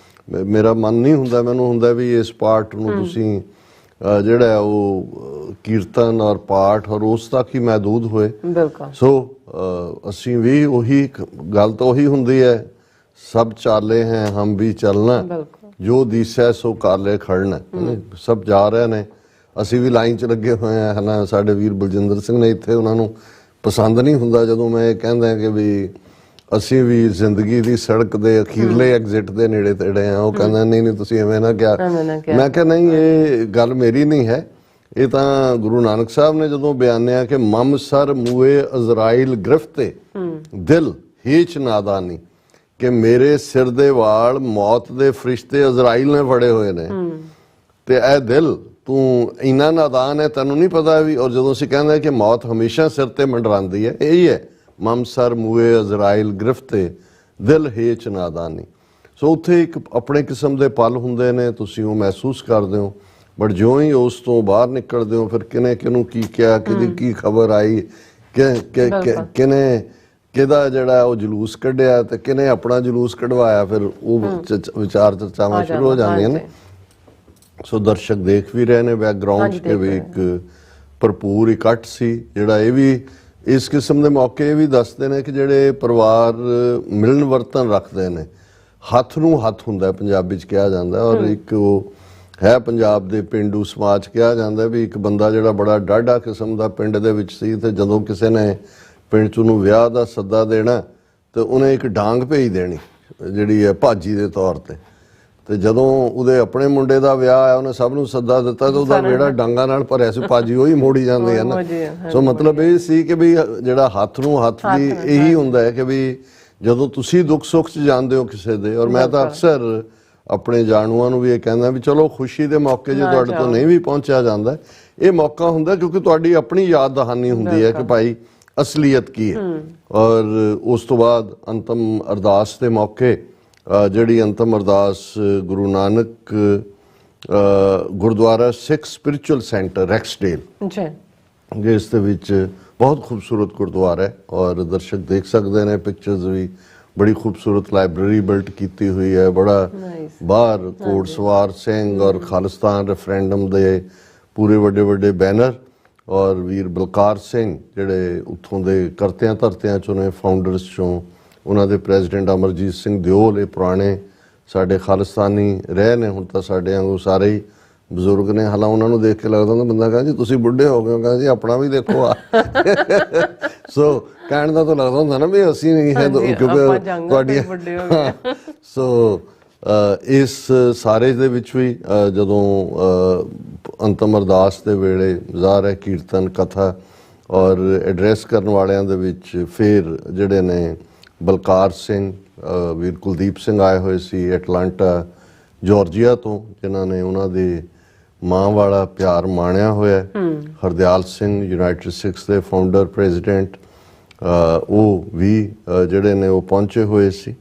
ਮੇਰਾ ਮਨ ਨਹੀਂ ਹੁੰਦਾ, ਮੈਨੂੰ ਹੁੰਦਾ ਵੀ ਇਸ ਪਾਰਟ ਨੂੰ ਤੁਸੀਂ ਜਿਹੜਾ ਹੈ ਉਹ ਕੀਰਤਨ ਔਰ ਪਾਠ ਔਰ ਉਸ ਤੱਕ ਹੀ ਮਹਿਦੂਦ ਹੋਏ। ਬਿਲਕੁਲ। ਸੋ ਅਸੀਂ ਵੀ ਉਹੀ ਗੱਲ ਤਾਂ ਉਹੀ ਹੁੰਦੀ ਹੈ, ਸਭ ਚਾਲੇ ਹੈ ਹਮ ਵੀ ਚੱਲਣਾ, ਜੋ ਦਿਸੈ ਸੋ ਕਾਲੇ ਖੜਨਾ। ਸਭ ਜਾ ਰਹੇ ਨੇ, ਅਸੀਂ ਵੀ ਲਾਈਨ 'ਚ ਲੱਗੇ ਹੋਏ ਹਾਂ। ਹਨਾ ਸਾਡੇ ਵੀਰ ਬਲਜਿੰਦਰ ਸਿੰਘ ਨੇ ਇੱਥੇ, ਉਹਨਾਂ ਨੂੰ ਪਸੰਦ ਨਹੀਂ ਹੁੰਦਾ ਜਦੋਂ ਮੈਂ ਇਹ ਕਹਿੰਦਾ ਕਿ ਵੀ ਅਸੀਂ ਵੀ ਜ਼ਿੰਦਗੀ ਦੀ ਸੜਕ ਦੇ ਅਖੀਰਲੇ ਐਗਜ਼ਿਟ ਦੇ ਨੇੜੇ ਤੇੜੇ ਆ। ਉਹ ਕਹਿੰਦਾ ਨਹੀਂ ਨਹੀਂ ਤੁਸੀਂ ਐਵੇਂ ਨਾ ਕਿਹਾ। ਮੈਂ ਕਿਹਾ ਨਹੀਂ, ਇਹ ਗੱਲ ਮੇਰੀ ਨਹੀਂ ਹੈ, ਇਹ ਤਾਂ ਗੁਰੂ ਨਾਨਕ ਸਾਹਿਬ ਨੇ ਜਦੋਂ ਬਿਆਨਿਆ ਕਿ ਮਮ ਸਰ ਮੂਏ ਅਜ਼ਰਾਈਲ ਗ੍ਰਿਫਤੇ ਦਿਲ ਹੀਚ ਨਾਦਾਨੀ, ਕਿ ਮੇਰੇ ਸਿਰ ਦੇ ਵਾਲ ਮੌਤ ਦੇ ਫਰਿਸ਼ਤੇ ਅਜ਼ਰਾਈਲ ਨੇ ਫੜੇ ਹੋਏ ਨੇ, ਤੇ ਇਹ ਦਿਲ ਤੂੰ ਇੰਨਾ ਨਾਦਾਨ ਹੈ, ਤੈਨੂੰ ਨਹੀਂ ਪਤਾ ਵੀ। ਔਰ ਜਦੋਂ ਅਸੀਂ ਕਹਿੰਦੇ ਕਿ ਮੌਤ ਹਮੇਸ਼ਾ ਸਿਰ ਤੇ ਮੰਡਰਾਉਂਦੀ ਹੈ, ਇਹੀ ਹੈ ਮਮ ਸਰ ਮੂਏ ਅਜ਼ਰਾਈਲ ਗ੍ਰਿਫਤੇ ਦਿਲ ਹੀਚ ਨਾਦਾਨੀ। ਸੋ ਉੱਥੇ ਇੱਕ ਆਪਣੇ ਕਿਸਮ ਦੇ ਪਲ ਹੁੰਦੇ ਨੇ, ਤੁਸੀਂ ਉਹ ਮਹਿਸੂਸ ਕਰਦੇ ਹੋ। ਬਟ ਜਿਉਂ ਹੀ ਉਸ ਤੋਂ ਬਾਹਰ ਨਿਕਲਦੇ ਹੋ, ਫਿਰ ਕਿਨੇ ਕਿਹਨੂੰ ਕੀ ਕਿਹਾ, ਕਿਹਦੀ ਕੀ ਖਬਰ ਆਈ, ਕਿਨੇ ਕਿਹਦਾ ਜਿਹੜਾ ਉਹ ਜਲੂਸ ਕੱਢਿਆ ਤੇ ਕਿਨੇ ਆਪਣਾ ਜਲੂਸ ਕਢਵਾਇਆ, ਫਿਰ ਉਹ ਵਿਚਾਰ ਚਰਚਾਵਾਂ ਸ਼ੁਰੂ ਹੋ ਜਾਂਦੀਆਂ ਨੇ। ਸੋ ਦਰਸ਼ਕ ਦੇਖ ਵੀ ਰਹੇ ਨੇ ਬੈਕਗਰਾਉਂਡ 'ਚ ਕਿ ਵੀ ਇੱਕ ਭਰਪੂਰ ਇਕੱਠ ਸੀ ਜਿਹੜਾ। ਇਹ ਵੀ ਇਸ ਕਿਸਮ ਦੇ ਮੌਕੇ ਇਹ ਵੀ ਦੱਸਦੇ ਨੇ ਕਿ ਜਿਹੜੇ ਪਰਿਵਾਰ ਮਿਲਣ ਵਰਤਨ ਰੱਖਦੇ ਨੇ, ਹੱਥ ਨੂੰ ਹੱਥ ਹੁੰਦਾ ਪੰਜਾਬੀ 'ਚ ਕਿਹਾ ਜਾਂਦਾ। ਔਰ ਇੱਕ ਉਹ ਹੈ ਪੰਜਾਬ ਦੇ ਪਿੰਡੂ ਸਮਾਜ ਕਿਹਾ ਜਾਂਦਾ ਵੀ ਇੱਕ ਬੰਦਾ ਜਿਹੜਾ ਬੜਾ ਡਾਢਾ ਕਿਸਮ ਦਾ ਪਿੰਡ ਦੇ ਵਿੱਚ ਸੀ, ਤੇ ਜਦੋਂ ਕਿਸੇ ਨੇ ਪਿੰਡ 'ਚ ਉਹਨੂੰ ਵਿਆਹ ਦਾ ਸੱਦਾ ਦੇਣਾ ਤੇ ਉਹਨੇ ਇੱਕ ਡਾਂਗ ਭੇਜ ਦੇਣੀ ਜਿਹੜੀ ਹੈ ਭਾਜੀ ਦੇ ਤੌਰ ਤੇ। ਤੇ ਜਦੋਂ ਉਹਦੇ ਆਪਣੇ ਮੁੰਡੇ ਦਾ ਵਿਆਹ ਆਇਆ, ਉਹਨੇ ਸਭ ਨੂੰ ਸੱਦਾ ਦਿੱਤਾ ਤੇ ਉਹਦਾ ਵਿਹੜਾ ਡਾਂਗਾਂ ਨਾਲ ਭਰਿਆ ਸੀ, ਭਾਜੀ ਉਹੀ ਮੋੜੀ ਜਾਂਦੇ ਆ ਨਾ। ਸੋ ਮਤਲਬ ਇਹ ਸੀ ਕਿ ਵੀ ਜਿਹੜਾ ਹੱਥ ਨੂੰ ਹੱਥ ਦੀ ਇਹੀ ਹੁੰਦਾ ਹੈ ਕਿ ਵੀ ਜਦੋਂ ਤੁਸੀਂ ਦੁੱਖ ਸੁੱਖ 'ਚ ਜਾਂਦੇ ਹੋ ਕਿਸੇ ਦੇ। ਔਰ ਮੈਂ ਤਾਂ ਅਕਸਰ ਆਪਣੇ ਜਾਣੂਆਂ ਨੂੰ ਵੀ ਇਹ ਕਹਿੰਦਾ ਵੀ ਚਲੋ ਖੁਸ਼ੀ ਦੇ ਮੌਕੇ ਜੇ ਤੁਹਾਡੇ ਤੋਂ ਨਹੀਂ ਵੀ ਪਹੁੰਚਿਆ ਜਾਂਦਾ, ਇਹ ਮੌਕਾ ਹੁੰਦਾ ਕਿਉਂਕਿ ਤੁਹਾਡੀ ਆਪਣੀ ਯਾਦ ਦਹਾਨੀ ਹੁੰਦੀ ਹੈ ਕਿ ਭਾਈ ਅਸਲੀਅਤ ਕੀ ਹੈ। ਔਰ ਉਸ ਤੋਂ ਬਾਅਦ ਅੰਤਮ ਅਰਦਾਸ ਦੇ ਮੌਕੇ ਜਿਹੜੀ ਅੰਤਮ ਅਰਦਾਸ ਗੁਰੂ ਨਾਨਕ ਗੁਰਦੁਆਰਾ ਸਿੱਖ ਸਪਿਰਿਚੁਅਲ ਸੈਂਟਰ ਰੈਕਸਡੇਲ, ਜਿਸ ਦੇ ਵਿੱਚ ਬਹੁਤ ਖੂਬਸੂਰਤ ਗੁਰਦੁਆਰਾ ਹੈ ਔਰ ਦਰਸ਼ਕ ਦੇਖ ਸਕਦੇ ਨੇ ਪਿਕਚਰਸ ਵੀ। ਬੜੀ ਖੂਬਸੂਰਤ ਲਾਇਬ੍ਰੇਰੀ ਬਿਲਟ ਕੀਤੀ ਹੋਈ ਹੈ, ਬੜਾ ਬਾਹਰ ਘੋੜਸਵਾਰ ਸਿੰਘ ਔਰ ਖਾਲਿਸਤਾਨ ਰੈਫਰੈਂਡਮ ਦੇ ਪੂਰੇ ਵੱਡੇ ਵੱਡੇ ਬੈਨਰ। ਔਰ ਵੀਰ ਬਲਕਾਰ ਸਿੰਘ ਜਿਹੜੇ ਉੱਥੋਂ ਦੇ ਕਰਤਿਆਂ ਧਰਤਿਆਂ ਚੋਂ ਨੇ, ਫਾਊਂਡਰਸ ਚੋਂ, ਉਹਨਾਂ ਦੇ ਪ੍ਰੈਜ਼ੀਡੈਂਟ ਅਮਰਜੀਤ ਸਿੰਘ ਦਿਓਲ, ਇਹ ਪੁਰਾਣੇ ਸਾਡੇ ਖਾਲਿਸਤਾਨੀ ਰਹੇ ਨੇ, ਹੁਣ ਤਾਂ ਸਾਡੇ ਵਾਂਗੂ ਸਾਰੇ ਹੀ ਬਜ਼ੁਰਗ ਨੇ। ਹਾਲਾਂ ਉਹਨਾਂ ਨੂੰ ਦੇਖ ਕੇ ਲੱਗਦਾ ਹੁੰਦਾ ਬੰਦਾ ਕਹਿੰਦਾ ਜੀ ਤੁਸੀਂ ਬੁੱਢੇ ਹੋ ਗਏ ਹੋ, ਕਹਿੰਦਾ ਜੀ ਆਪਣਾ ਵੀ ਦੇਖੋ ਆ। ਸੋ ਕਹਿਣ ਦਾ ਤਾਂ ਲੱਗਦਾ ਹੁੰਦਾ ਨਾ ਵੀ ਅਸੀਂ ਨਹੀਂ ਹੈ ਕਿਉਂਕਿ ਤੁਹਾਡੀਆਂ। ਸੋ ਇਸ ਸਾਰੇ ਦੇ ਵਿੱਚ ਵੀ ਜਦੋਂ ਅੰਤਮ ਅਰਦਾਸ ਦੇ ਵੇਲੇ ਜ਼ਾਹਰ ਹੈ ਕੀਰਤਨ ਕਥਾ ਔਰ ਐਡਰੈਸ ਕਰਨ ਵਾਲਿਆਂ ਦੇ ਵਿੱਚ ਫਿਰ ਜਿਹੜੇ ਨੇ ਬਲਕਾਰ ਸਿੰਘ, ਵੀਰ ਕੁਲਦੀਪ ਸਿੰਘ ਆਏ ਹੋਏ ਸੀ ਐਟਲਾਂਟਾ ਜਾਰਜੀਆ ਤੋਂ, ਜਿਨ੍ਹਾਂ ਨੇ ਉਹਨਾਂ ਦੇ ਮਾਂ ਵਾਲਾ ਪਿਆਰ ਮਾਣਿਆ ਹੋਇਆ। ਹਰਦਿਆਲ ਸਿੰਘ ਯੂਨਾਈਟਿਡ ਸਿੱਖਸ ਦੇ ਫਾਊਂਡਰ ਪ੍ਰੈਜ਼ੀਡੈਂਟ, ਉਹ ਵੀ ਜਿਹੜੇ ਨੇ ਉਹ ਪਹੁੰਚੇ ਹੋਏ ਸੀ।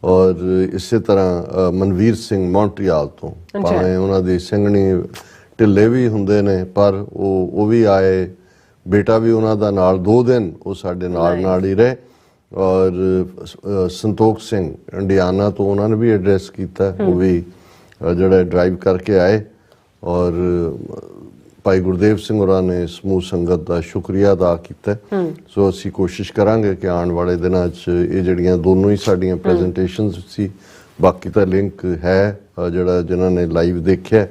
ਔਰ ਇਸੇ ਤਰ੍ਹਾਂ ਮਨਵੀਰ ਸਿੰਘ ਮੌਂਟਰੀਆਲ ਤੋਂ, ਭਾਵੇਂ ਉਹਨਾਂ ਦੀ ਸਿੰਘਣੀ ਢਿੱਲੇ ਵੀ ਹੁੰਦੇ ਨੇ ਪਰ ਉਹ ਵੀ ਆਏ। ਬੇਟਾ ਵੀ ਉਹਨਾਂ ਦਾ ਨਾਲ 2 ਦਿਨ ਉਹ ਸਾਡੇ ਨਾਲ ਹੀ ਰਹੇ। ਔਰ ਸੰਤੋਖ ਸਿੰਘ ਇੰਡੀਆਨਾ ਤੋਂ, ਉਹਨਾਂ ਨੇ ਵੀ ਐਡਰੈਸ ਕੀਤਾ, ਉਹ ਵੀ ਜਿਹੜਾ ਡਰਾਈਵ ਕਰਕੇ ਆਏ। ਔਰ ਭਾਈ ਗੁਰਦੇਵ ਸਿੰਘ ਹੋਰਾਂ ਨੇ ਸਮੂਹ ਸੰਗਤ ਦਾ ਸ਼ੁਕਰੀਆ ਅਦਾ ਕੀਤਾ। ਸੋ ਅਸੀਂ ਕੋਸ਼ਿਸ਼ ਕਰਾਂਗੇ ਕਿ ਆਉਣ ਵਾਲੇ ਦਿਨਾਂ 'ਚ ਇਹ ਜਿਹੜੀਆਂ ਦੋਨੋਂ ਹੀ ਸਾਡੀਆਂ ਪ੍ਰੈਜੈਂਟੇਸ਼ਨਸ ਸੀ, ਬਾਕੀ ਤਾਂ ਲਿੰਕ ਹੈ ਜਿਹੜਾ ਜਿਨ੍ਹਾਂ ਨੇ ਲਾਈਵ ਦੇਖਿਆ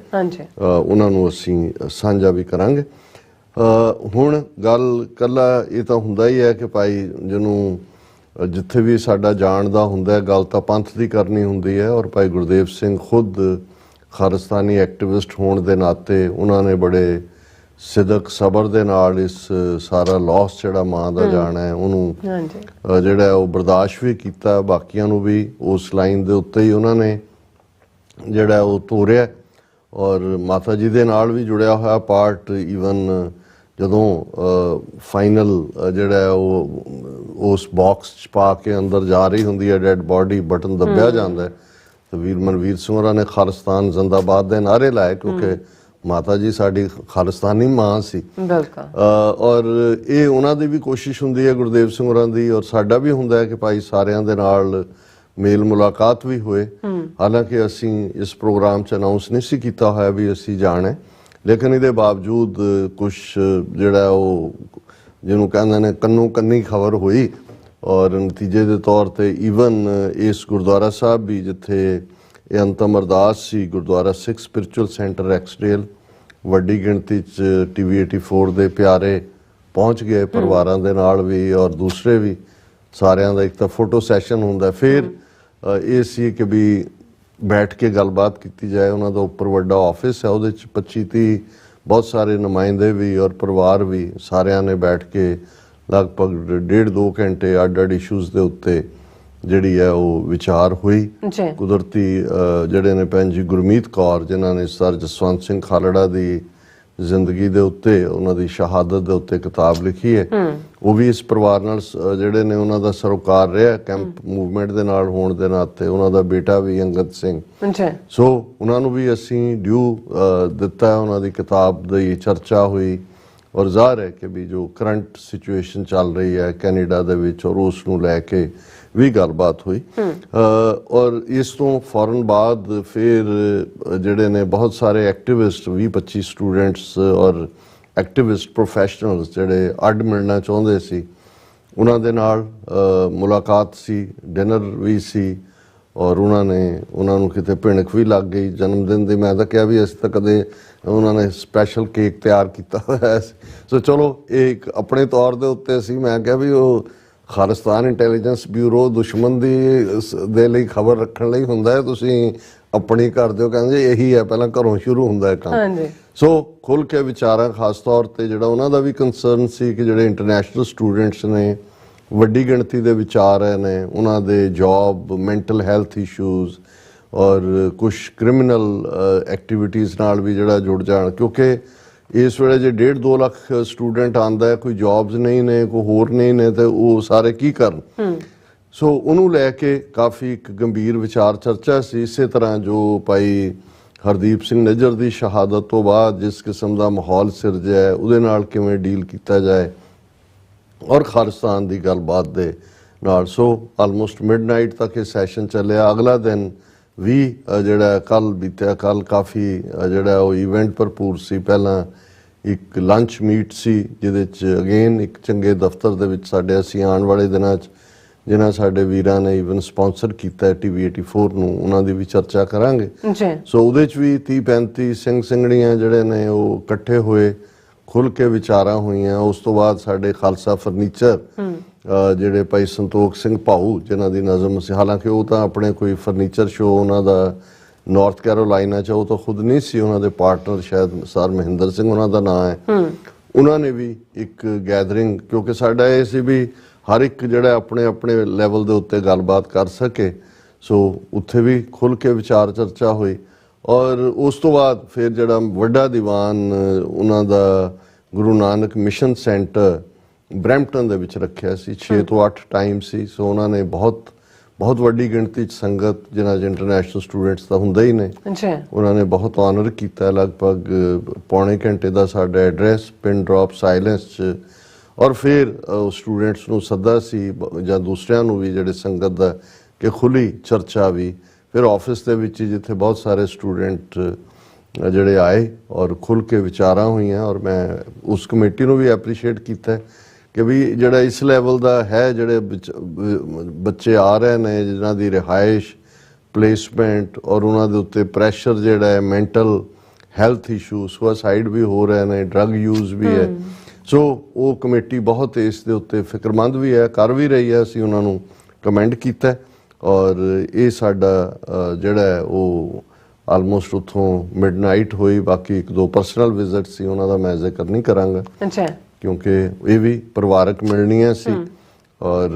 ਉਹਨਾਂ ਨੂੰ ਅਸੀਂ ਸਾਂਝਾ ਵੀ ਕਰਾਂਗੇ। ਹੁਣ ਗੱਲ ਕੱਲਾ ਇਹ ਤਾਂ ਹੁੰਦਾ ਹੀ ਹੈ ਕਿ ਭਾਈ ਜਿਹਨੂੰ ਜਿੱਥੇ ਵੀ ਸਾਡਾ ਜਾਣ ਦਾ ਹੁੰਦਾ ਗੱਲ ਤਾਂ ਪੰਥ ਦੀ ਕਰਨੀ ਹੁੰਦੀ ਹੈ। ਔਰ ਭਾਈ ਗੁਰਦੇਵ ਸਿੰਘ ਖੁਦ ਖਾਲਿਸਤਾਨੀ ਐਕਟਿਵਿਸਟ ਹੋਣ ਦੇ ਨਾਤੇ ਉਹਨਾਂ ਨੇ ਬੜੇ ਸਿਦਕ ਸਬਰ ਦੇ ਨਾਲ ਇਸ ਸਾਰਾ ਲਾਸ ਜਿਹੜਾ ਮਾਂ ਦਾ ਜਾਣਾ ਹੈ ਉਹਨੂੰ ਜਿਹੜਾ ਉਹ ਬਰਦਾਸ਼ਤ ਵੀ ਕੀਤਾ। ਬਾਕੀਆਂ ਨੂੰ ਵੀ ਉਸ ਲਾਈਨ ਦੇ ਉੱਤੇ ਹੀ ਉਹਨਾਂ ਨੇ ਜਿਹੜਾ ਉਹ ਤੋਰਿਆ। ਔਰ ਮਾਤਾ ਜੀ ਦੇ ਨਾਲ ਵੀ ਜੁੜਿਆ ਹੋਇਆ ਪਾਰਟ, ਈਵਨ ਜਦੋਂ ਫਾਈਨਲ ਜਿਹੜਾ ਉਹ ਉਸ ਬਾਕਸ 'ਚ ਪਾ ਕੇ ਅੰਦਰ ਜਾ ਰਹੀ ਹੁੰਦੀ ਹੈ ਡੈਡ ਬਾਡੀ, ਬਟਨ ਦੱਬਿਆ ਜਾਂਦਾ ਤੇ ਵੀਰ ਮਨਵੀਰ ਸਿੰਘ ਹੋਰਾਂ ਨੇ ਖਾਲਿਸਤਾਨ ਜ਼ਿੰਦਾਬਾਦ ਦੇ ਨਾਅਰੇ ਲਾਏ ਕਿਉਂਕਿ ਮਾਤਾ ਜੀ ਸਾਡੀ ਖਾਲਿਸਤਾਨੀ ਮਾਂ ਸੀ। ਔਰ ਇਹ ਉਹਨਾਂ ਦੀ ਵੀ ਕੋਸ਼ਿਸ਼ ਹੁੰਦੀ ਹੈ ਗੁਰਦੇਵ ਸਿੰਘ ਹੋਰਾਂ ਦੀ, ਔਰ ਸਾਡਾ ਵੀ ਹੁੰਦਾ ਹੈ ਕਿ ਭਾਈ ਸਾਰਿਆਂ ਦੇ ਨਾਲ ਮੇਲ ਮੁਲਾਕਾਤ ਵੀ ਹੋਏ। ਹਾਲਾਂਕਿ ਅਸੀਂ ਇਸ ਪ੍ਰੋਗਰਾਮ 'ਚ ਅਨਾਉਂਸ ਨਹੀਂ ਸੀ ਕੀਤਾ ਹੋਇਆ ਵੀ ਅਸੀਂ ਜਾਣਾ, ਲੇਕਿਨ ਇਹਦੇ ਬਾਵਜੂਦ ਕੁਝ ਜਿਹੜਾ ਉਹ ਜਿਹਨੂੰ ਕਹਿੰਦੇ ਨੇ ਕੰਨੋ ਕੰਨੀ ਖਬਰ ਹੋਈ ਔਰ ਨਤੀਜੇ ਦੇ ਤੌਰ ਤੇ ਈਵਨ ਇਸ ਗੁਰਦੁਆਰਾ ਸਾਹਿਬ ਵੀ ਜਿੱਥੇ ਇਹ ਅੰਤਮ ਅਰਦਾਸ ਸੀ, ਗੁਰਦੁਆਰਾ ਸਿੱਖ ਸਪਿਰਿਚੁਅਲ ਸੈਂਟਰ ਐਕਸਡੇਲ, ਵੱਡੀ ਗਿਣਤੀ 'ਚ TV 84 ਦੇ ਪਿਆਰੇ ਪਹੁੰਚ ਗਏ ਪਰਿਵਾਰਾਂ ਦੇ ਨਾਲ ਵੀ ਔਰ ਦੂਸਰੇ ਵੀ ਸਾਰਿਆਂ ਦਾ ਇੱਕ ਤਾਂ ਫੋਟੋ ਸੈਸ਼ਨ ਹੁੰਦਾ। ਫਿਰ ਇਹ ਸੀ ਕਿ ਵੀ ਬੈਠ ਕੇ ਗੱਲਬਾਤ ਕੀਤੀ ਜਾਏ। ਉਹਨਾਂ ਦਾ ਉੱਪਰ ਵੱਡਾ ਆਫਿਸ ਹੈ, ਉਹਦੇ 'ਚ 25-30 ਬਹੁਤ ਸਾਰੇ ਨੁਮਾਇੰਦੇ ਵੀ ਔਰ ਪਰਿਵਾਰ ਵੀ, ਸਾਰਿਆਂ ਨੇ ਬੈਠ ਕੇ ਲਗਭਗ 1.5-2 ਘੰਟੇ ਅੱਡ-ਅੱਡ ਇਸ਼ੂਜ਼ ਦੇ ਉੱਤੇ ਜਿਹੜੀ ਹੈ ਉਹ ਵਿਚਾਰ ਹੋਈ। ਕੁਦਰਤੀ ਜਿਹੜੇ ਨੇ ਭੈਣ ਜੀ ਗੁਰਮੀਤ ਕੌਰ ਜਿਨ੍ਹਾਂ ਨੇ ਸਰ ਜਸਵੰਤ ਸਿੰਘ ਖਾਲੜਾ ਦੀ ਜ਼ਿੰਦਗੀ ਦੇ ਉੱਤੇ, ਉਹਨਾਂ ਦੀ ਸ਼ਹਾਦਤ ਦੇ ਉੱਤੇ ਕਿਤਾਬ ਲਿਖੀ ਹੈ, ਉਹ ਵੀ ਇਸ ਪਰਿਵਾਰ ਨਾਲ ਜਿਹੜੇ ਨੇ ਉਹਨਾਂ ਦਾ ਸਰੋਕਾਰ ਰਿਹਾ ਕੈਂਪ ਮੂਵਮੈਂਟ ਦੇ ਨਾਲ ਹੋਣ ਦੇ ਨਾਤੇ। ਉਹਨਾਂ ਦਾ ਬੇਟਾ ਵੀ ਅੰਗਦ ਸਿੰਘ, ਸੋ ਉਹਨਾਂ ਨੂੰ ਵੀ ਅਸੀਂ ਡਿਊ ਦਿੱਤਾ। ਉਹਨਾਂ ਦੀ ਕਿਤਾਬ ਦੀ ਚਰਚਾ ਹੋਈ ਔਰ ਜ਼ਾਹਰ ਹੈ ਕਿ ਵੀ ਜੋ ਕਰੰਟ ਸਿਚੁਏਸ਼ਨ ਚੱਲ ਰਹੀ ਹੈ ਕੈਨੇਡਾ ਦੇ ਵਿੱਚ ਔਰ ਉਸ ਨੂੰ ਲੈ ਕੇ ਵੀ ਗੱਲਬਾਤ ਹੋਈ। ਔਰ ਇਸ ਤੋਂ ਫੌਰਨ ਬਾਅਦ ਫਿਰ ਜਿਹੜੇ ਨੇ ਬਹੁਤ ਸਾਰੇ ਐਕਟਿਵਿਸਟ 20-25 ਸਟੂਡੈਂਟਸ ਔਰ ਐਕਟਿਵਿਸਟ ਪ੍ਰੋਫੈਸ਼ਨਲਸ ਜਿਹੜੇ ਅੱਡ ਮਿਲਣਾ ਚਾਹੁੰਦੇ ਸੀ, ਉਹਨਾਂ ਦੇ ਨਾਲ ਮੁਲਾਕਾਤ ਸੀ, ਡਿਨਰ ਵੀ ਸੀ ਔਰ ਉਹਨਾਂ ਨੂੰ ਕਿਤੇ ਭਿਣਕ ਵੀ ਲੱਗ ਗਈ ਜਨਮ ਦਿਨ ਦੀ। ਮੈਂ ਤਾਂ ਕਿਹਾ ਵੀ ਅਸੀਂ ਤਾਂ ਕਦੇ ਉਹਨਾਂ ਨੇ ਸਪੈਸ਼ਲ ਕੇਕ ਤਿਆਰ ਕੀਤਾ ਹੋਇਆ ਸੀ। ਸੋ ਚਲੋ ਇਹ ਇੱਕ ਆਪਣੇ ਤੌਰ ਦੇ ਉੱਤੇ ਸੀ। ਮੈਂ ਕਿਹਾ ਵੀ ਉਹ ਖਾਲਿਸਤਾਨ ਇੰਟੈਲੀਜੈਂਸ ਬਿਊਰੋ ਦੁਸ਼ਮਣ ਦੇ ਲਈ ਖਬਰ ਰੱਖਣ ਲਈ ਹੁੰਦਾ ਹੈ, ਤੁਸੀਂ ਆਪਣੀ ਕਰ ਦਿਓ। ਕਹਿੰਦੇ ਇਹੀ ਹੈ, ਪਹਿਲਾਂ ਘਰੋਂ ਸ਼ੁਰੂ ਹੁੰਦਾ ਹੈ ਕੰਮ। ਸੋ ਖੁੱਲ੍ਹ ਕੇ ਵਿਚਾਰਾਂ, ਖਾਸ ਤੌਰ ਤੇ ਜਿਹੜਾ ਉਹਨਾਂ ਦਾ ਵੀ ਕੰਸਰਨ ਸੀ ਕਿ ਜਿਹੜੇ ਇੰਟਰਨੈਸ਼ਨਲ ਸਟੂਡੈਂਟਸ ਨੇ ਵੱਡੀ ਗਿਣਤੀ ਦੇ ਵਿਚਾਰ ਰਹੇ ਨੇ, ਉਹਨਾਂ ਦੇ ਜੌਬ, ਮੈਂਟਲ ਹੈਲਥ ਇਸ਼ੂਜ਼ ਔਰ ਕੁਛ ਕ੍ਰਿਮੀਨਲ ਐਕਟੀਵਿਟੀਜ਼ ਨਾਲ ਵੀ ਜਿਹੜਾ ਜੁੜ ਜਾਣ। ਕਿਉਂਕਿ ਇਸ ਵੇਲੇ ਜੇ 1.5-2 ਲੱਖ ਸਟੂਡੈਂਟ ਆਉਂਦਾ ਹੈ, ਕੋਈ ਜੌਬਸ ਨਹੀਂ ਨੇ, ਕੋਈ ਹੋਰ ਨਹੀਂ ਨੇ, ਤੇ ਉਹ ਸਾਰੇ ਕੀ ਕਰਨ। ਸੋ ਉਹਨੂੰ ਲੈ ਕੇ ਕਾਫੀ ਇੱਕ ਗੰਭੀਰ ਵਿਚਾਰ ਚਰਚਾ ਸੀ। ਇਸੇ ਤਰ੍ਹਾਂ ਜੋ ਭਾਈ ਹਰਦੀਪ ਸਿੰਘ ਨਿੱਜਰ ਦੀ ਸ਼ਹਾਦਤ ਤੋਂ ਬਾਅਦ ਜਿਸ ਕਿਸਮ ਦਾ ਮਾਹੌਲ ਸਿਰਜਿਆ ਹੈ, ਉਹਦੇ ਨਾਲ ਕਿਵੇਂ ਡੀਲ ਕੀਤਾ ਜਾਏ ਔਰ ਖਾਲਿਸਤਾਨ ਦੀ ਗੱਲਬਾਤ ਦੇ ਨਾਲ। ਸੋ ਆਲਮੋਸਟ ਮਿਡਨਾਈਟ ਤੱਕ ਇਹ ਸੈਸ਼ਨ ਚੱਲਿਆ। ਅਗਲਾ ਦਿਨ ਵੀ ਜਿਹੜਾ ਕੱਲ ਬੀਤਿਆ, ਕੱਲ ਕਾਫੀ ਜਿਹੜਾ ਉਹ ਇਵੈਂਟ ਭਰਪੂਰ ਸੀ। ਪਹਿਲਾਂ ਇੱਕ ਲੰਚ ਮੀਟ ਸੀ ਜਿਹਦੇ 'ਚ ਅਗੇਨ ਇੱਕ ਚੰਗੇ ਦਫ਼ਤਰ ਦੇ ਵਿੱਚ ਸਾਡੇ ਅਸੀਂ ਆਉਣ ਵਾਲੇ ਦਿਨਾਂ 'ਚ ਜਿਨ੍ਹਾਂ ਸਾਡੇ ਵੀਰਾਂ ਨੇ ਇਵਨ ਸਪਾਂਸਰ ਕੀਤਾ TV 84 ਨੂੰ, ਉਹਨਾਂ ਦੀ ਵੀ ਚਰਚਾ ਕਰਾਂਗੇ। ਸੋ ਉਹਦੇ 'ਚ ਵੀ 30-35 ਸਿੰਘ ਸਿੰਘਣੀਆਂ ਜਿਹੜੇ ਨੇ ਉਹ ਇਕੱਠੇ ਹੋਏ, ਖੁੱਲ੍ਹ ਕੇ ਵਿਚਾਰਾਂ ਹੋਈਆਂ। ਉਸ ਤੋਂ ਬਾਅਦ ਸਾਡੇ ਖਾਲਸਾ ਫਰਨੀਚਰ ਜਿਹੜੇ ਭਾਈ ਸੰਤੋਖ ਸਿੰਘ ਭਾਊ ਜਿਨ੍ਹਾਂ ਦੀ ਨਜ਼ਮ ਸੀ, ਹਾਲਾਂਕਿ ਉਹ ਤਾਂ ਆਪਣੇ ਕੋਈ ਫਰਨੀਚਰ ਸ਼ੋਅ ਉਹਨਾਂ ਦਾ ਨਾਰਥ ਕੈਰੋਲਾਈਨਾ 'ਚ, ਉਹ ਤਾਂ ਖੁਦ ਨਹੀਂ ਸੀ, ਉਹਨਾਂ ਦੇ ਪਾਰਟਨਰ ਸ਼ਾਇਦ ਸਰ ਮਹਿੰਦਰ ਸਿੰਘ ਉਹਨਾਂ ਦਾ ਨਾਂ ਹੈ, ਉਹਨਾਂ ਨੇ ਵੀ ਇੱਕ ਗੈਦਰਿੰਗ, ਕਿਉਂਕਿ ਸਾਡਾ ਇਹ ਸੀ ਵੀ ਹਰ ਇੱਕ ਜਿਹੜਾ ਆਪਣੇ ਲੈਵਲ ਦੇ ਉੱਤੇ ਗੱਲਬਾਤ ਕਰ ਸਕੇ। ਸੋ ਉੱਥੇ ਵੀ ਖੁੱਲ੍ਹ ਕੇ ਵਿਚਾਰ ਚਰਚਾ ਹੋਈ। ਔਰ ਉਸ ਤੋਂ ਬਾਅਦ ਫਿਰ ਜਿਹੜਾ ਵੱਡਾ ਦੀਵਾਨ ਉਹਨਾਂ ਦਾ Guru Nanak mission centre Brampton ਦੇ ਵਿੱਚ ਰੱਖਿਆ ਸੀ, 6 ਤੋਂ 8 ਟਾਈਮ ਸੀ। ਸੋ ਉਹਨਾਂ ਨੇ ਬਹੁਤ ਵੱਡੀ ਗਿਣਤੀ 'ਚ ਸੰਗਤ, ਜਿਨ੍ਹਾਂ 'ਚ ਇੰਟਰਨੈਸ਼ਨਲ ਸਟੂਡੈਂਟਸ ਤਾਂ ਹੁੰਦੇ ਹੀ ਨੇ, ਉਹਨਾਂ ਨੇ ਬਹੁਤ ਆਨਰ ਕੀਤਾ। ਲਗਭਗ ਪੌਣੇ ਘੰਟੇ ਦਾ ਸਾਡਾ ਐਡਰੈਸ ਪਿਨ ਡ੍ਰੌਪ ਸਾਇਲੈਂਸ 'ਚ। ਔਰ ਫਿਰ ਸਟੂਡੈਂਟਸ ਨੂੰ ਸੱਦਾ ਸੀ ਜਾਂ ਦੂਸਰਿਆਂ ਨੂੰ ਵੀ ਜਿਹੜੇ ਸੰਗਤ ਦਾ, ਕਿ ਖੁੱਲ੍ਹੀ ਚਰਚਾ ਵੀ ਫਿਰ ਆਫਿਸ ਦੇ ਵਿੱਚ ਜਿੱਥੇ ਬਹੁਤ ਸਾਰੇ ਸਟੂਡੈਂਟ ਜਿਹੜੇ ਆਏ ਔਰ ਖੁੱਲ੍ਹ ਕੇ ਵਿਚਾਰਾਂ ਹੋਈਆਂ। ਔਰ ਮੈਂ ਉਸ ਕਮੇਟੀ ਨੂੰ ਵੀ ਐਪਰੀਸ਼ੀਏਟ ਕੀਤਾ ਕਿ ਵੀ ਜਿਹੜਾ ਇਸ ਲੈਵਲ ਦਾ ਹੈ, ਜਿਹੜੇ ਬੱਚੇ ਆ ਰਹੇ ਨੇ ਜਿਨ੍ਹਾਂ ਦੀ ਰਿਹਾਇਸ਼, ਪਲੇਸਮੈਂਟ ਔਰ ਉਹਨਾਂ ਦੇ ਉੱਤੇ ਪ੍ਰੈਸ਼ਰ ਜਿਹੜਾ ਹੈ, ਮੈਂਟਲ ਹੈਲਥ ਇਸ਼ੂ, ਸੁਸਾਈਡ ਵੀ ਹੋ ਰਹੇ ਨੇ, ਡਰੱਗ ਯੂਜ਼ ਵੀ ਹੈ। ਸੋ ਉਹ ਕਮੇਟੀ ਬਹੁਤ ਇਸ ਦੇ ਉੱਤੇ ਫਿਕਰਮੰਦ ਵੀ ਹੈ, ਕਰ ਵੀ ਰਹੀ ਹੈ। ਅਸੀਂ ਉਹਨਾਂ ਨੂੰ ਕਮੈਂਡ ਕੀਤਾ ਔਰ ਇਹ ਸਾਡਾ ਜਿਹੜਾ ਉਹ ਆਲਮੋਸਟ ਉੱਥੋਂ ਮਿਡਨਾਈਟ ਹੋਈ। ਬਾਕੀ 1-2 ਪਰਸਨਲ ਵਿਜ਼ਿਟ ਸੀ, ਉਹਨਾਂ ਦਾ ਮੈਂ ਜ਼ਿਕਰ ਨਹੀਂ ਕਰਾਂਗਾ ਕਿਉਂਕਿ ਇਹ ਵੀ ਪਰਿਵਾਰਕ ਮਿਲਣੀਆਂ ਸੀ। ਔਰ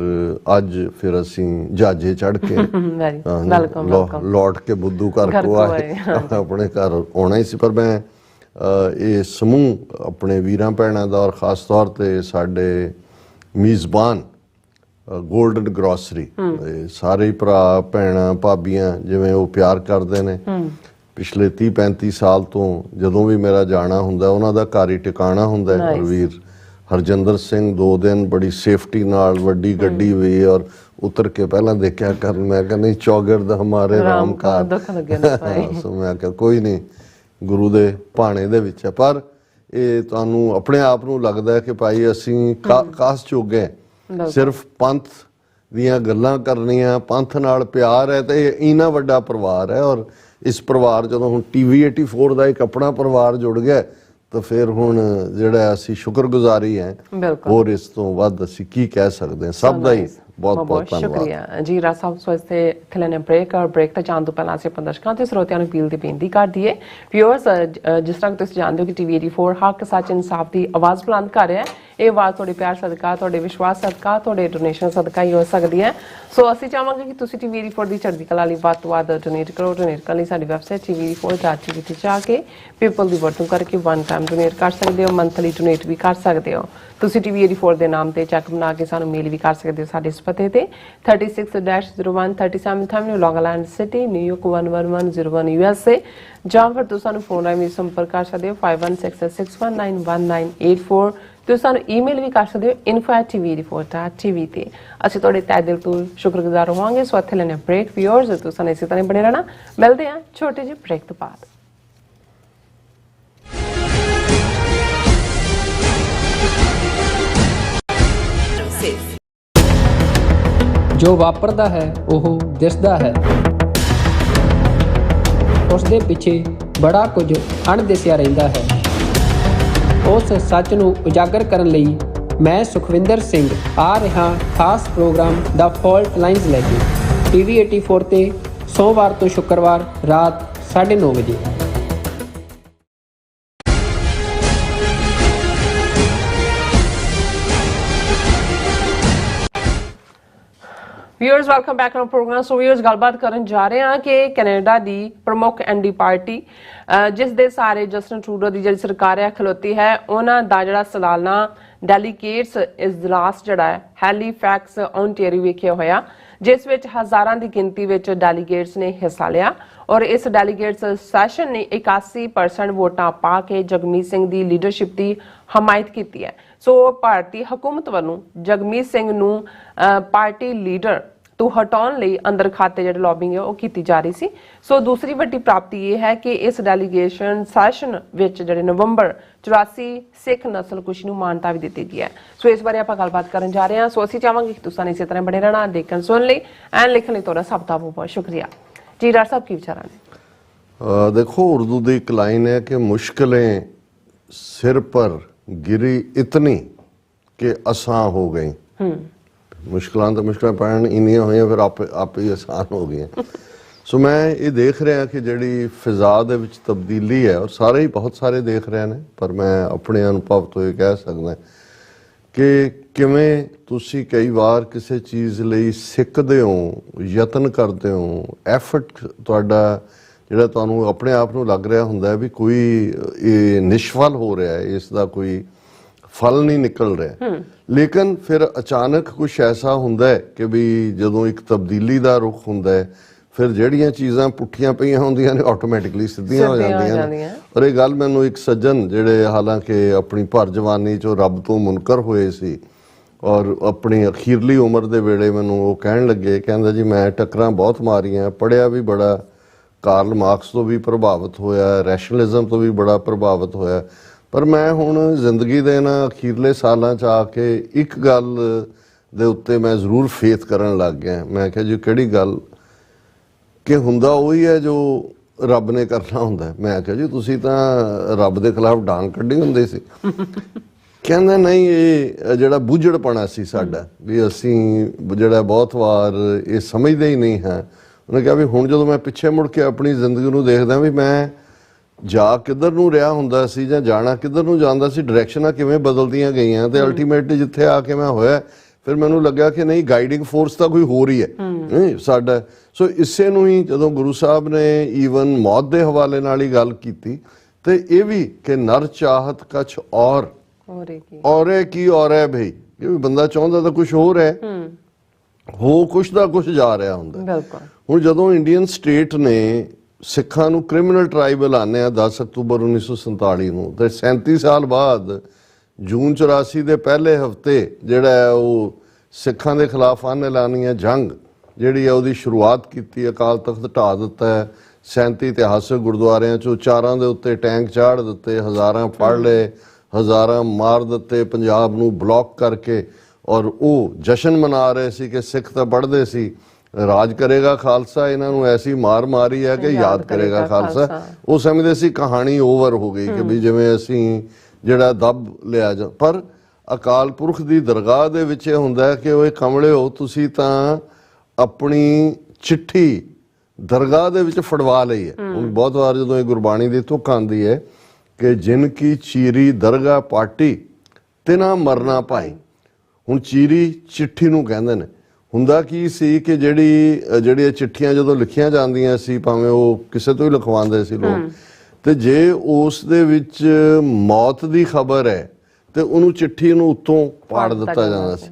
ਅੱਜ ਫਿਰ ਅਸੀਂ ਜਹਾਜ਼ੇ ਚੜ੍ਹ ਕੇ ਲੌਟ ਕੇ ਬੁੱਧੂ ਘਰ ਕੋ ਆਏ, ਆਪਣੇ ਘਰ ਆਉਣਾ ਹੀ ਸੀ। ਪਰ ਮੈਂ ਇਹ ਸਮੂਹ ਆਪਣੇ ਵੀਰਾਂ ਭੈਣਾਂ ਦਾ ਔਰ ਖਾਸ ਤੌਰ ਤੇ ਸਾਡੇ ਮੀਜ਼ਬਾਨ ਗੋਲਡਨ ਗਰੋਸਰੀ, ਸਾਰੇ ਭਰਾ ਭੈਣਾਂ ਭਾਬੀਆਂ ਜਿਵੇਂ ਉਹ ਪਿਆਰ ਕਰਦੇ ਨੇ, ਪਿਛਲੇ 30-35 ਸਾਲ ਤੋਂ ਜਦੋਂ ਵੀ ਮੇਰਾ ਜਾਣਾ ਹੁੰਦਾ ਉਹਨਾਂ ਦਾ ਘਰ ਹੀ ਟਿਕਾਣਾ ਹੁੰਦਾ ਹੈ। ਵੀਰ ਹਰਜਿੰਦਰ ਸਿੰਘ 2 ਦਿਨ ਬੜੀ ਸੇਫਟੀ ਨਾਲ ਵੱਡੀ ਗੱਡੀ ਵੀ ਔਰ ਉਤਰ ਕੇ ਪਹਿਲਾਂ ਦੇਖਿਆ ਕਰ, ਮੈਂ ਕਿਹਾ ਨਹੀਂ ਚੌਗਿਰਦ ਹਮਾਰੇ ਰਾਮ ਕਾਰ। ਸੋ ਮੈਂ ਕਿਹਾ ਕੋਈ ਨਹੀਂ, ਗੁਰੂ ਦੇ ਭਾਣੇ ਦੇ ਵਿੱਚ ਹੈ। ਪਰ ਇਹ ਤੁਹਾਨੂੰ ਆਪਣੇ ਆਪ ਨੂੰ ਲੱਗਦਾ ਹੈ ਕਿ ਭਾਈ ਅਸੀਂ ਕਾਸ ਚੋਗੇ ਹਾਂ, ਸਿਰਫ ਪੰਥ ਦੀਆਂ ਗੱਲਾਂ ਕਰਨੀਆਂ, ਪੰਥ ਨਾਲ ਪਿਆਰ ਹੈ ਤੇ ਇੰਨਾ ਵੱਡਾ ਪਰਿਵਾਰ ਹੈ। ਔਰ ਇਸ ਪਰਿਵਾਰ ਜਦੋਂ ਹੁਣ TV 84 ਦਾ ਇੱਕ ਆਪਣਾ ਪਰਿਵਾਰ ਜੁੜ ਗਿਆ ਤਾਂ ਫਿਰ ਹੁਣ ਜਿਹੜਾ ਅਸੀਂ ਸ਼ੁਕਰਗੁਜ਼ਾਰੀ ਹੈ, ਹੋਰ ਇਸ ਤੋਂ ਵੱਧ ਅਸੀਂ ਕੀ ਕਹਿ ਸਕਦੇ ਹਾਂ। ਸਭ ਦਾ ਹੀ ਬਹੁਤ ਬਹੁਤ ਧੰਨਵਾਦ। ਸ਼ੁਕਰੀਆ ਜੀ ਰਾਜ ਸਾਹਿਬ। ਸੋ ਇਸਤੇ ਖਿਲਨੇ ਬ੍ਰੇਕ ਔਰ ਬ੍ਰੇਕ ਤੇ ਜਾਣ ਤੋਂ ਪਹਿਲਾਂ ਅਸੀਂ ਆਪਣੇ ਦਰਸ਼ਕਾਂ ਤੇ ਸਰੋਤਿਆਂ ਨੂੰ ਅਪੀਲ ਦੀ ਬੇਨਤੀ ਕਰ ਦਈਏ। ਵਿਊਅਰਸ, ਜਿਸ ਤਰ੍ਹਾਂ ਤੁਸੀਂ ਜਾਣਦੇ ਹੋ ਕਿ TV 84 ਹੱਕ ਸੱਚ ਇਨਸਾਫ ਦੀ ਆਵਾਜ਼ ਬੁਲੰਦ ਕਰ ਰਿਹਾ ਹੈ। ਇਹ ਆਵਾਜ਼ ਤੁਹਾਡੇ ਪਿਆਰ ਸਦਕਾ, ਤੁਹਾਡੇ ਵਿਸ਼ਵਾਸ ਸਦਕਾ, ਤੁਹਾਡੇ ਡੋਨੇਸ਼ਨ ਸਦਕਾ ਹੀ ਹੋ ਸਕਦੀ ਹੈ। ਸੋ ਅਸੀਂ ਚਾਹਾਂਗੇ ਕਿ ਤੁਸੀਂ TV 84 ਦੀ ਚੜ੍ਹਦੀ ਕਲਾ ਲਈ ਵੱਧ ਤੋਂ ਵੱਧ ਡੋਨੇਟ ਕਰੋ। ਡੋਨੇਟ ਕਰਨ ਲਈ ਸਾਡੀ ਵੈਬਸਾਈਟ tv84.tv ਤੇ ਜਾ ਕੇ ਪੀਪਲ ਦੀ ਵਰਤੋਂ ਕਰਕੇ ਵਨ ਟਾਈਮ ਡੋਨੇਟ ਕਰ ਸਕਦੇ ਹੋ, ਮੰਥਲੀ ਡੋਨੇਟ ਵੀ ਕਰ ਸਕਦੇ ਹੋ। ਤੁਸੀਂ TV 84 ਦੇ ਨਾਮ ਤੇ ਚੈੱਕ ਬਣਾ ਕੇ ਸਾਨੂੰ ਮੇਲ ਵੀ ਕਰ ਸਕਦੇ ਹੋ ਸਾਡੇ ਇਸ ਪਤੇ ਤੇ 36-01 37th Avenue, Long Island City, New York 11101 USA, ਜਾਂ ਫਿਰ ਤੁਸੀਂ ਸਾਨੂੰ ਫੋਨ ਰਾਹੀਂ ਵੀ ਸੰਪਰਕ ਕਰ ਸਕਦੇ ਹੋ 5166191984। ਤੁਸੀਂ ਸਾਨੂੰ ਈਮੇਲ ਵੀ ਕਰ ਸਕਦੇ ਹੋ info@tv84.tv ਤੇ। ਅਸੀਂ ਤੁਹਾਡੇ ਤਹਿ ਦਿਲ ਤੋਂ ਸ਼ੁਕਰਗੁਜ਼ਾਰ ਹੋਵਾਂਗੇ। ਸੋ ਇੱਥੇ ਲੈਣੇ ਬ੍ਰੇਕ। ਵਿਊਅਰਸ, ਤੁਸੀਂ ਸਾਨੂੰ ਇਸੇ ਤਰ੍ਹਾਂ ਬਣੇ ਰਹਿਣਾ। ਮਿਲਦੇ ਹਾਂ ਛੋਟੇ ਜਿਹੇ ਬ੍ਰੇਕ ਤੋਂ ਬਾਅਦ। ਜੋ ਵਾਪਰਦਾ ਹੈ ਉਹ ਦਿਸਦਾ ਹੈ, ਉਸ ਦੇ ਪਿੱਛੇ ਬੜਾ ਕੁਝ ਅਣਦਿਸਿਆ ਰਹਿੰਦਾ ਹੈ। ਉਸ ਸੱਚ ਨੂੰ ਉਜਾਗਰ ਕਰਨ ਲਈ ਮੈਂ ਸੁਖਵਿੰਦਰ ਸਿੰਘ ਆ ਰਿਹਾ ਖਾਸ ਪ੍ਰੋਗਰਾਮ ਦਾ ਫਾਲਟ ਲਾਈਨਸ ਲੈ ਕੇ TV 84 ਤੇ ਸੋਮਵਾਰ ਤੋਂ ਸ਼ੁੱਕਰਵਾਰ ਰਾਤ 9:30 ਵਜੇ। Viewers, welcome back to programme. So viewers, ਗੱਲਬਾਤ ਕਰਨ ਜਾ ਰਹੇ ਹਾਂ ਕਿ ਕੈਨੇਡਾ ਦੀ ਪ੍ਰਮੁੱਖ ND ਪਾਰਟੀ, ਜਿਸ ਦੇ ਸਾਰੇ ਜਸਟਿਨ ਟਰੂਡੋ ਦੀ ਜਿਹੜੀ ਸਰਕਾਰ ਹੈ ਖਲੋਤੀ ਹੈ, ਉਹਨਾਂ ਦਾ ਜਿਹੜਾ ਸਾਲਾਨਾ ਡੈਲੀਗੇਟਸ ਇਜਲਾਸ ਜਿਹੜਾ ਹੈ ਹੈਲੀਫੈਕਸ ਓਨਟਾਰੀਓ ਵਿਖੇ ਹੋਇਆ, ਜਿਸ ਵਿੱਚ ਹਜ਼ਾਰਾਂ ਦੀ ਗਿਣਤੀ ਵਿੱਚ ਡੈਲੀਗੇਟਸ ਨੇ ਹਿੱਸਾ ਲਿਆ। ਔਰ ਇਸ ਡੈਲੀਗੇਟਸ ਸੈਸ਼ਨ ਨੇ 81% ਵੋਟਾਂ ਪਾ ਕੇ ਜਗਮੀਤ ਸਿੰਘ ਦੀ ਲੀਡਰਸ਼ਿਪ ਦੀ ਹਮਾਇਤ ਕੀਤੀ ਹੈ। ਸੋ ਭਾਰਤੀ ਹਕੂਮਤ ਵੱਲੋਂ ਜਗਮੀਤ ਸਿੰਘ ਨੂੰ ਪਾਰਟੀ ਲੀਡਰ ਤੋਂ ਹਟਾਉਣ ਲਈ ਅੰਦਰ ਖਾਤੇ ਜਿਹੜੇ ਲੌਬਿੰਗ ਹੈ ਉਹ ਕੀਤੀ ਜਾ ਰਹੀ ਸੀ। ਸੋ ਦੂਸਰੀ ਵੱਡੀ ਪ੍ਰਾਪਤੀ ਇਹ ਹੈ ਕਿ ਇਸ ਡੈਲੀਗੇਸ਼ਨ ਸੈਸ਼ਨ ਵਿੱਚ ਜਿਹੜੇ ਨਵੰਬਰ 84 ਸਿੱਖ ਨਸਲਕੁਸ਼ੀ ਨੂੰ ਮਾਨਤਾ ਵੀ ਦਿੱਤੀ ਗਈ ਹੈ। ਸੋ ਇਸ ਬਾਰੇ ਆਪਾਂ ਗੱਲਬਾਤ ਕਰਨ ਜਾ ਰਹੇ ਹਾਂ। ਸੋ ਅਸੀਂ ਚਾਹਾਂਗੇ ਕਿ ਤੁਸੀਂ ਇਸੇ ਤਰ੍ਹਾਂ ਬਣੇ ਰਹਿਣਾ, ਦੇਖਣ ਸੁਣ ਲਈ ਐਂਡ ਲਿਖਣ ਲਈ ਤੁਹਾਡਾ ਸਭ ਦਾ ਬਹੁਤ ਸ਼ੁਕਰੀਆ ਜੀ। ਡਾਕਟਰ ਸਾਹਿਬ, ਕੀ ਵਿਚਾਰਾਂ ਨੇ? देखो, उर्दू की एक लाइन है कि मुश्किलें सिर पर गिरी इतनी कि आसान हो गई। मुश्किलां तो मुश्किलां पैण इन्नियां होईयां फिर आप ही आसान हो गई। सो मैं ये देख रहा कि जिहड़ी फिजा दे विच तब्दीली है, और सारे ही बहुत सारे देख रहे हैं, पर मैं अपने अनुभव तो ये कह सकदा कि किवें तुसी कई बार किसी चीज़ लई सिੱਖਦੇ हो, यतन करते हो, एफर्ट तुहाडा ਜਿਹੜਾ ਤੁਹਾਨੂੰ ਆਪਣੇ ਆਪ ਨੂੰ ਲੱਗ ਰਿਹਾ ਹੁੰਦਾ ਵੀ ਕੋਈ ਇਹ ਨਿਸ਼ਫਲ ਹੋ ਰਿਹਾ ਹੈ, ਇਸ ਦਾ ਕੋਈ ਫਲ ਨਹੀਂ ਨਿਕਲ ਰਿਹਾ। ਲੇਕਿਨ ਫਿਰ ਅਚਾਨਕ ਕੁਝ ਐਸਾ ਹੁੰਦਾ ਹੈ ਕਿ ਵੀ ਜਦੋਂ ਇੱਕ ਤਬਦੀਲੀ ਦਾ ਰੁਖ ਹੁੰਦਾ ਹੈ, ਫਿਰ ਜਿਹੜੀਆਂ ਚੀਜ਼ਾਂ ਪੁੱਠੀਆਂ ਪਈਆਂ ਹੁੰਦੀਆਂ ਨੇ ਆਟੋਮੈਟਿਕਲੀ ਸਿੱਧੀਆਂ ਹੋ ਜਾਂਦੀਆਂ ਨੇ। ਪਰ ਇਹ ਗੱਲ ਮੈਨੂੰ ਇੱਕ ਸੱਜਣ ਜਿਹੜੇ ਹਾਲਾਂਕਿ ਆਪਣੀ ਭਰ ਜਵਾਨੀ 'ਚੋਂ ਰੱਬ ਤੋਂ ਮੁਨਕਰ ਹੋਏ ਸੀ ਔਰ ਆਪਣੀ ਅਖੀਰਲੀ ਉਮਰ ਦੇ ਵੇਲੇ ਮੈਨੂੰ ਉਹ ਕਹਿਣ ਲੱਗੇ, ਕਹਿੰਦਾ ਜੀ ਮੈਂ ਟੱਕਰਾਂ ਬਹੁਤ ਮਾਰੀਆਂ, ਪੜ੍ਹਿਆ ਵੀ ਬੜਾ, ਕਾਰਲ ਮਾਰਕਸ ਤੋਂ ਵੀ ਪ੍ਰਭਾਵਿਤ ਹੋਇਆ, ਰੈਸ਼ਨਲਿਜ਼ਮ ਤੋਂ ਵੀ ਬੜਾ ਪ੍ਰਭਾਵਿਤ ਹੋਇਆ, ਪਰ ਮੈਂ ਹੁਣ ਜ਼ਿੰਦਗੀ ਦੇ ਇਹਨਾਂ ਅਖੀਰਲੇ ਸਾਲਾਂ 'ਚ ਆ ਕੇ ਇੱਕ ਗੱਲ ਦੇ ਉੱਤੇ ਮੈਂ ਜ਼ਰੂਰ ਫੇਥ ਕਰਨ ਲੱਗ ਗਿਆ। ਮੈਂ ਕਿਹਾ ਜੀ ਕਿਹੜੀ ਗੱਲ? ਕਿ ਹੁੰਦਾ ਉਹੀ ਹੈ ਜੋ ਰੱਬ ਨੇ ਕਰਨਾ ਹੁੰਦਾ। ਮੈਂ ਕਿਹਾ ਜੀ ਤੁਸੀਂ ਤਾਂ ਰੱਬ ਦੇ ਖਿਲਾਫ ਡਾਂਗ ਕੱਢੀ ਹੁੰਦੇ ਸੀ। ਕਹਿੰਦਾ ਨਹੀਂ, ਇਹ ਜਿਹੜਾ ਬੁੱਝੜਪਣਾ ਸੀ ਸਾਡਾ, ਵੀ ਅਸੀਂ ਜਿਹੜਾ ਬਹੁਤ ਵਾਰ ਇਹ ਸਮਝਦੇ ਹੀ ਨਹੀਂ ਹਾਂ। ਉਹਨੇ ਕਿਹਾ ਵੀ ਹੁਣ ਜਦੋਂ ਮੈਂ ਪਿੱਛੇ ਮੁੜ ਕੇ ਆਪਣੀ ਜ਼ਿੰਦਗੀ ਨੂੰ ਦੇਖਦਾ ਵੀ ਮੈਂ ਜਾ ਕਿੱਧਰ ਨੂੰ ਰਿਹਾ ਹੁੰਦਾ ਸੀ ਜਾਂ ਜਾਣਾ ਕਿੱਧਰ ਨੂੰ ਜਾਂਦਾ ਸੀ, ਡਾਇਰੈਕਸ਼ਨਾਂ ਕਿਵੇਂ ਬਦਲਦੀਆਂ ਗਈਆਂ, ਤੇ ਅਲਟੀਮੇਟਲੀ ਜਿੱਥੇ ਆ ਕੇ ਮੈਂ ਹੋਇਆ ਫਿਰ ਮੈਨੂੰ ਲੱਗਾ ਕਿ ਨਹੀਂ, ਗਾਈਡਿੰਗ ਫੋਰਸ ਤਾਂ ਕੋਈ ਹੋਰ ਹੀ ਹੈ ਸਾਡਾ। ਸੋ ਇਸੇ ਨੂੰ ਹੀ ਜਦੋਂ ਗੁਰੂ ਸਾਹਿਬ ਨੇ ਈਵਨ ਮੌਤ ਦੇ ਹਵਾਲੇ ਨਾਲ ਹੀ ਗੱਲ ਕੀਤੀ, ਤੇ ਇਹ ਵੀ ਕਿ ਨਰ ਚਾਹਤ ਕਛ ਔਰ ਔਰੇ ਕੀ ਔਰ ਹੈ ਭਈ, ਇਹ ਵੀ ਬੰਦਾ ਚਾਹੁੰਦਾ ਤਾਂ ਕੁਛ ਹੋਰ ਹੈ, ਹੋ ਕੁਛ ਦਾ ਕੁਛ ਜਾ ਰਿਹਾ ਹੁੰਦਾ। ਹੁਣ ਜਦੋਂ ਇੰਡੀਅਨ ਸਟੇਟ ਨੇ ਸਿੱਖਾਂ ਨੂੰ ਕ੍ਰਿਮੀਨਲ ਟ੍ਰਾਈਬ ਐਲਾਨਿਆ 10 ਅਕਤੂਬਰ 1947 ਨੂੰ, ਤੇ 37 ਸਾਲ ਬਾਅਦ ਜੂਨ 84 ਦੇ ਪਹਿਲੇ ਹਫਤੇ ਜਿਹੜਾ ਹੈ ਉਹ ਸਿੱਖਾਂ ਦੇ ਖਿਲਾਫ ਐਲਾਨੀਆਂ ਜੰਗ ਜਿਹੜੀ ਹੈ ਉਹਦੀ ਸ਼ੁਰੂਆਤ ਕੀਤੀ, ਅਕਾਲ ਤਖਤ ਢਾਹ ਦਿੱਤਾ ਹੈ, 37 ਇਤਿਹਾਸਕ ਗੁਰਦੁਆਰਿਆਂ ਚੋਂ 4 ਦੇ ਉੱਤੇ ਟੈਂਕ ਚਾੜ ਦਿੱਤੇ, ਹਜ਼ਾਰਾਂ ਫੜ ਲਏ, ਹਜ਼ਾਰਾਂ ਮਾਰ ਦਿੱਤੇ, ਪੰਜਾਬ ਨੂੰ ਬਲੌਕ ਕਰਕੇ। ਔਰ ਉਹ ਜਸ਼ਨ ਮਨਾ ਰਹੇ ਸੀ ਕਿ ਸਿੱਖ ਤਾਂ ਪੜ੍ਹਦੇ ਸੀ, ਰਾਜ ਕਰੇਗਾ ਖਾਲਸਾ, ਇਹਨਾਂ ਨੂੰ ਐਸੀ ਮਾਰ ਮਾਰੀ ਹੈ ਕਿ ਯਾਦ ਕਰੇਗਾ ਖਾਲਸਾ। ਉਹ ਸਮਝਦੇ ਸੀ ਕਹਾਣੀ ਓਵਰ ਹੋ ਗਈ ਕਿ ਵੀ ਜਿਵੇਂ ਅਸੀਂ ਜਿਹੜਾ ਦੱਬ ਲਿਆ ਜਾ। ਪਰ ਅਕਾਲ ਪੁਰਖ ਦੀ ਦਰਗਾਹ ਦੇ ਵਿੱਚ ਇਹ ਹੁੰਦਾ ਕਿ ਓਏ ਕਮਲਿਓ, ਤੁਸੀਂ ਤਾਂ ਆਪਣੀ ਚਿੱਠੀ ਦਰਗਾਹ ਦੇ ਵਿੱਚ ਫੜਵਾ ਲਈ ਹੈ। ਹੁਣ ਬਹੁਤ ਵਾਰ ਜਦੋਂ ਇਹ ਗੁਰਬਾਣੀ ਦੀ ਤੁਕ ਆਉਂਦੀ ਹੈ ਕਿ ਜਿਨ ਕੀ ਚੀਰੀ ਦਰਗਾਹ ਪਾਟੀ ਤੇ ਨਾ ਮਰਨਾ ਭਾਈ। ਹੁਣ ਚੀਰੀ ਚਿੱਠੀ ਨੂੰ ਕਹਿੰਦੇ ਨੇ। ਹੁੰਦਾ ਕੀ ਸੀ ਕਿ ਜਿਹੜੀਆਂ ਚਿੱਠੀਆਂ ਜਦੋਂ ਲਿਖੀਆਂ ਜਾਂਦੀਆਂ ਸੀ, ਭਾਵੇਂ ਉਹ ਕਿਸੇ ਤੋਂ ਹੀ ਲਿਖਵਾਉਂਦੇ ਸੀ ਲੋਕ, ਤੇ ਜੇ ਉਸ ਦੇ ਵਿੱਚ ਮੌਤ ਦੀ ਖਬਰ ਹੈ ਤੇ ਉਹਨੂੰ ਚਿੱਠੀ ਨੂੰ ਉੱਤੋਂ ਪਾੜ ਦਿੱਤਾ ਜਾਂਦਾ ਸੀ।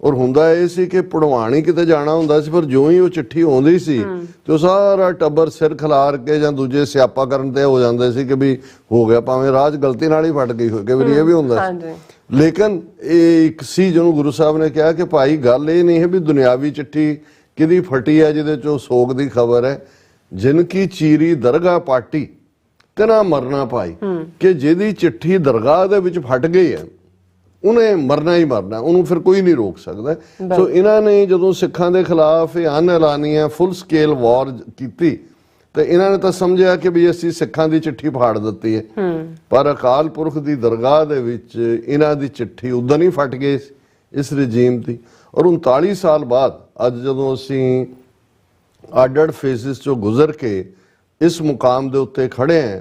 ਔਰ ਹੁੰਦਾ ਇਹ ਸੀ ਕਿ ਪੜਵਾਣੀ ਕਿਤੇ ਜਾਣਾ ਹੁੰਦਾ ਸੀ, ਪਰ ਜਿਉਂ ਹੀ ਉਹ ਚਿੱਠੀ ਆਉਂਦੀ ਸੀ ਤੇ ਉਹ ਸਾਰਾ ਟੱਬਰ ਸਿਰ ਖਿਲਾਰ ਕੇ ਜਾਂ ਦੂਜੇ ਸਿਆਪਾ ਕਰਨ ਤੇ ਹੋ ਜਾਂਦੇ ਸੀ ਕਿ ਵੀ ਹੋ ਗਿਆ, ਭਾਵੇਂ ਰਾਜ ਗਲਤੀ ਨਾਲ ਹੀ ਫਟ ਗਈ ਹੋਵੇ, ਕਈ ਵਾਰੀ ਇਹ ਵੀ ਹੁੰਦਾ ਸੀ। ਲੇਕਿਨ ਇਹ ਇੱਕ ਸੀ ਜਿਹਨੂੰ ਗੁਰੂ ਸਾਹਿਬ ਨੇ ਕਿਹਾ ਕਿ ਭਾਈ ਗੱਲ ਇਹ ਨਹੀਂ ਹੈ ਵੀ ਦੁਨਿਆਵੀ ਚਿੱਠੀ ਕਿਹਦੀ ਫਟੀ ਹੈ ਜਿਹਦੇ ਚੋਂ ਸੋਗ ਦੀ ਖਬਰ ਹੈ। ਜਿਨ ਕੀ ਚੀਰੀ ਦਰਗਾਹ ਪਾਟੀ ਤੇ ਨਾ ਮਰਨਾ ਭਾਈ, ਕਿ ਜਿਹਦੀ ਚਿੱਠੀ ਦਰਗਾਹ ਦੇ ਵਿੱਚ ਫਟ ਗਈ ਹੈ ਉਹਨੇ ਮਰਨਾ ਹੀ ਮਰਨਾ, ਉਹਨੂੰ ਫਿਰ ਕੋਈ ਨਹੀਂ ਰੋਕ ਸਕਦਾ। ਸੋ ਇਹਨਾਂ ਨੇ ਜਦੋਂ ਸਿੱਖਾਂ ਦੇ ਖਿਲਾਫ ਇਹ ਅਨਐਲਾਨੀਆ ਫੁੱਲ ਸਕੇਲ ਵਾਰ ਕੀਤੀ ਤੇ ਇਹਨਾਂ ਨੇ ਤਾਂ ਸਮਝਿਆ ਕਿ ਵੀ ਅਸੀਂ ਸਿੱਖਾਂ ਦੀ ਚਿੱਠੀ ਫਾੜ ਦਿੱਤੀ ਹੈ। ਪਰ ਅਕਾਲ ਪੁਰਖ ਦੀ ਦਰਗਾਹ ਦੇ ਵਿੱਚ ਇਹਨਾਂ ਦੀ ਚਿੱਠੀ ਉਦੋਂ ਹੀ ਫਟ ਗਈ ਇਸ ਰਜੀਮ ਦੀ। ਔਰ 39 ਸਾਲ ਬਾਅਦ ਅੱਜ ਜਦੋਂ ਅਸੀਂ ਅੱਡ-ਅੱਡ ਫੇਜ਼ਸ ਚੋਂ ਗੁਜ਼ਰ ਕੇ ਇਸ ਮੁਕਾਮ ਦੇ ਉੱਤੇ ਖੜੇ ਹਾਂ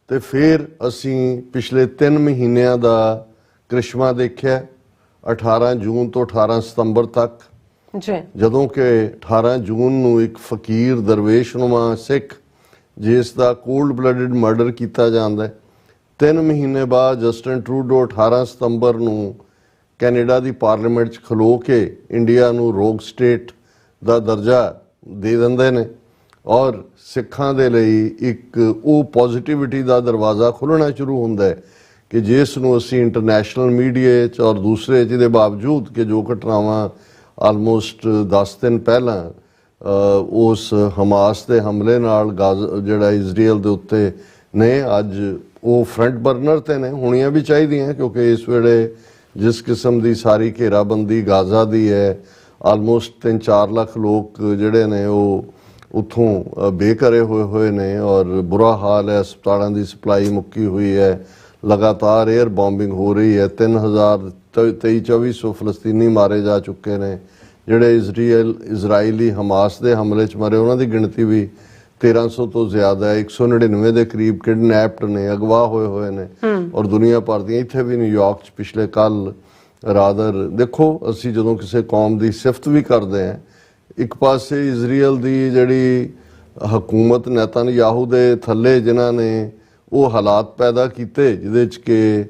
ਤੇ ਫਿਰ ਅਸੀਂ ਪਿਛਲੇ 3 ਮਹੀਨਿਆਂ ਦਾ ਕ੍ਰਿਸ਼ਮਾ ਦੇਖਿਆ, 18 ਜੂਨ ਤੋਂ 18 ਸਤੰਬਰ ਤੱਕ, ਜਦੋਂ ਕਿ 18 ਜੂਨ ਨੂੰ ਇੱਕ ਫਕੀਰ ਦਰਵੇਸ਼ਨੁਮਾ ਸਿੱਖ ਜਿਸ ਦਾ ਕੋਲਡ ਬਲੱਡਡ ਮਰਡਰ ਕੀਤਾ ਜਾਂਦਾ। 3 ਮਹੀਨੇ ਬਾਅਦ ਜਸਟਿਨ ਟਰੂਡੋ 18 ਸਤੰਬਰ ਨੂੰ ਕੈਨੇਡਾ ਦੀ ਪਾਰਲੀਮੈਂਟ 'ਚ ਖਲੋ ਕੇ ਇੰਡੀਆ ਨੂੰ ਰੋਗ ਸਟੇਟ ਦਾ ਦਰਜਾ ਦੇ ਦਿੰਦੇ ਨੇ। ਔਰ ਸਿੱਖਾਂ ਦੇ ਲਈ ਇੱਕ ਉਹ ਪੋਜ਼ਿਟਿਵਿਟੀ ਦਾ ਦਰਵਾਜ਼ਾ ਖੁੱਲ੍ਹਣਾ ਸ਼ੁਰੂ ਹੁੰਦਾ ਹੈ ਕਿ ਜਿਸ ਨੂੰ ਅਸੀਂ ਇੰਟਰਨੈਸ਼ਨਲ ਮੀਡੀਆ 'ਚ ਔਰ ਦੂਸਰੇ ਜਿਹਦੇ ਬਾਵਜੂਦ ਕਿ ਜੋ ਘਟਨਾਵਾਂ ਆਲਮੋਸਟ 10 ਦਿਨ ਪਹਿਲਾਂ ਉਸ ਹਮਾਸ ਦੇ ਹਮਲੇ ਨਾਲ ਜਿਹੜਾ ਇਜ਼ਰਾਈਲ ਦੇ ਉੱਤੇ ਨੇ, ਅੱਜ ਉਹ ਫਰੰਟ ਬਰਨਰ ਤੇ ਨੇ, ਹੋਣੀਆਂ ਵੀ ਚਾਹੀਦੀਆਂ ਕਿਉਂਕਿ ਇਸ ਵੇਲੇ ਜਿਸ ਕਿਸਮ ਦੀ ਸਾਰੀ ਘੇਰਾਬੰਦੀ ਗਾਜ਼ਾ ਦੀ ਹੈ, ਆਲਮੋਸਟ 3-4 ਲੱਖ ਲੋਕ ਜਿਹੜੇ ਨੇ ਉਹ ਉੱਥੋਂ ਬੇਘਰੇ ਹੋਏ ਨੇ ਔਰ ਬੁਰਾ ਹਾਲ ਹੈ। ਹਸਪਤਾਲਾਂ ਦੀ ਸਪਲਾਈ ਮੁੱਕੀ ਹੋਈ ਹੈ, ਲਗਾਤਾਰ 에ਅਰ ਬੌਂਬਿੰਗ ਹੋ ਰਹੀ ਹੈ। 2400 ਫਲਸਤੀਨੀ ਮਾਰੇ ਜਾ ਚੁੱਕੇ ਨੇ। ਜਿਹੜੇ ਇਜ਼ਰਾਈਲੀ ਹਮਾਸ ਦੇ ਹਮਲੇ 'ਚ ਮਰੇ ਉਹਨਾਂ ਦੀ ਗਿਣਤੀ ਵੀ 1300 ਤੋਂ ਜ਼ਿਆਦਾ ਹੈ। 199 ਦੇ ਕਰੀਬ ਕਿਡਨੈਪਡ ਨੇ, ਅਗਵਾ ਹੋਏ ਨੇ। ਔਰ ਦੁਨੀਆ ਭਰ ਦੀਆਂ, ਇੱਥੇ ਵੀ ਨਿਊਯਾਰਕ 'ਚ ਪਿਛਲੇ ਕੱਲ ਰਾਦਰ ਦੇਖੋ, ਅਸੀਂ ਜਦੋਂ ਕਿਸੇ ਕੌਮ ਦੀ ਸਿਫਤ ਵੀ ਕਰਦੇ ਹਾਂ, ਇੱਕ ਪਾਸੇ ਇਜ਼ਰਾਈਲ ਦੀ ਜਿਹੜੀ ਹਕੂਮਤ ਨੇਤਨਯਾਹੂ ਦੇ ਥੱਲੇ ਜਿਨ੍ਹਾਂ ਨੇ ਉਹ ਹਾਲਾਤ ਪੈਦਾ ਕੀਤੇ ਜਿਹਦੇ 'ਚ ਕਿ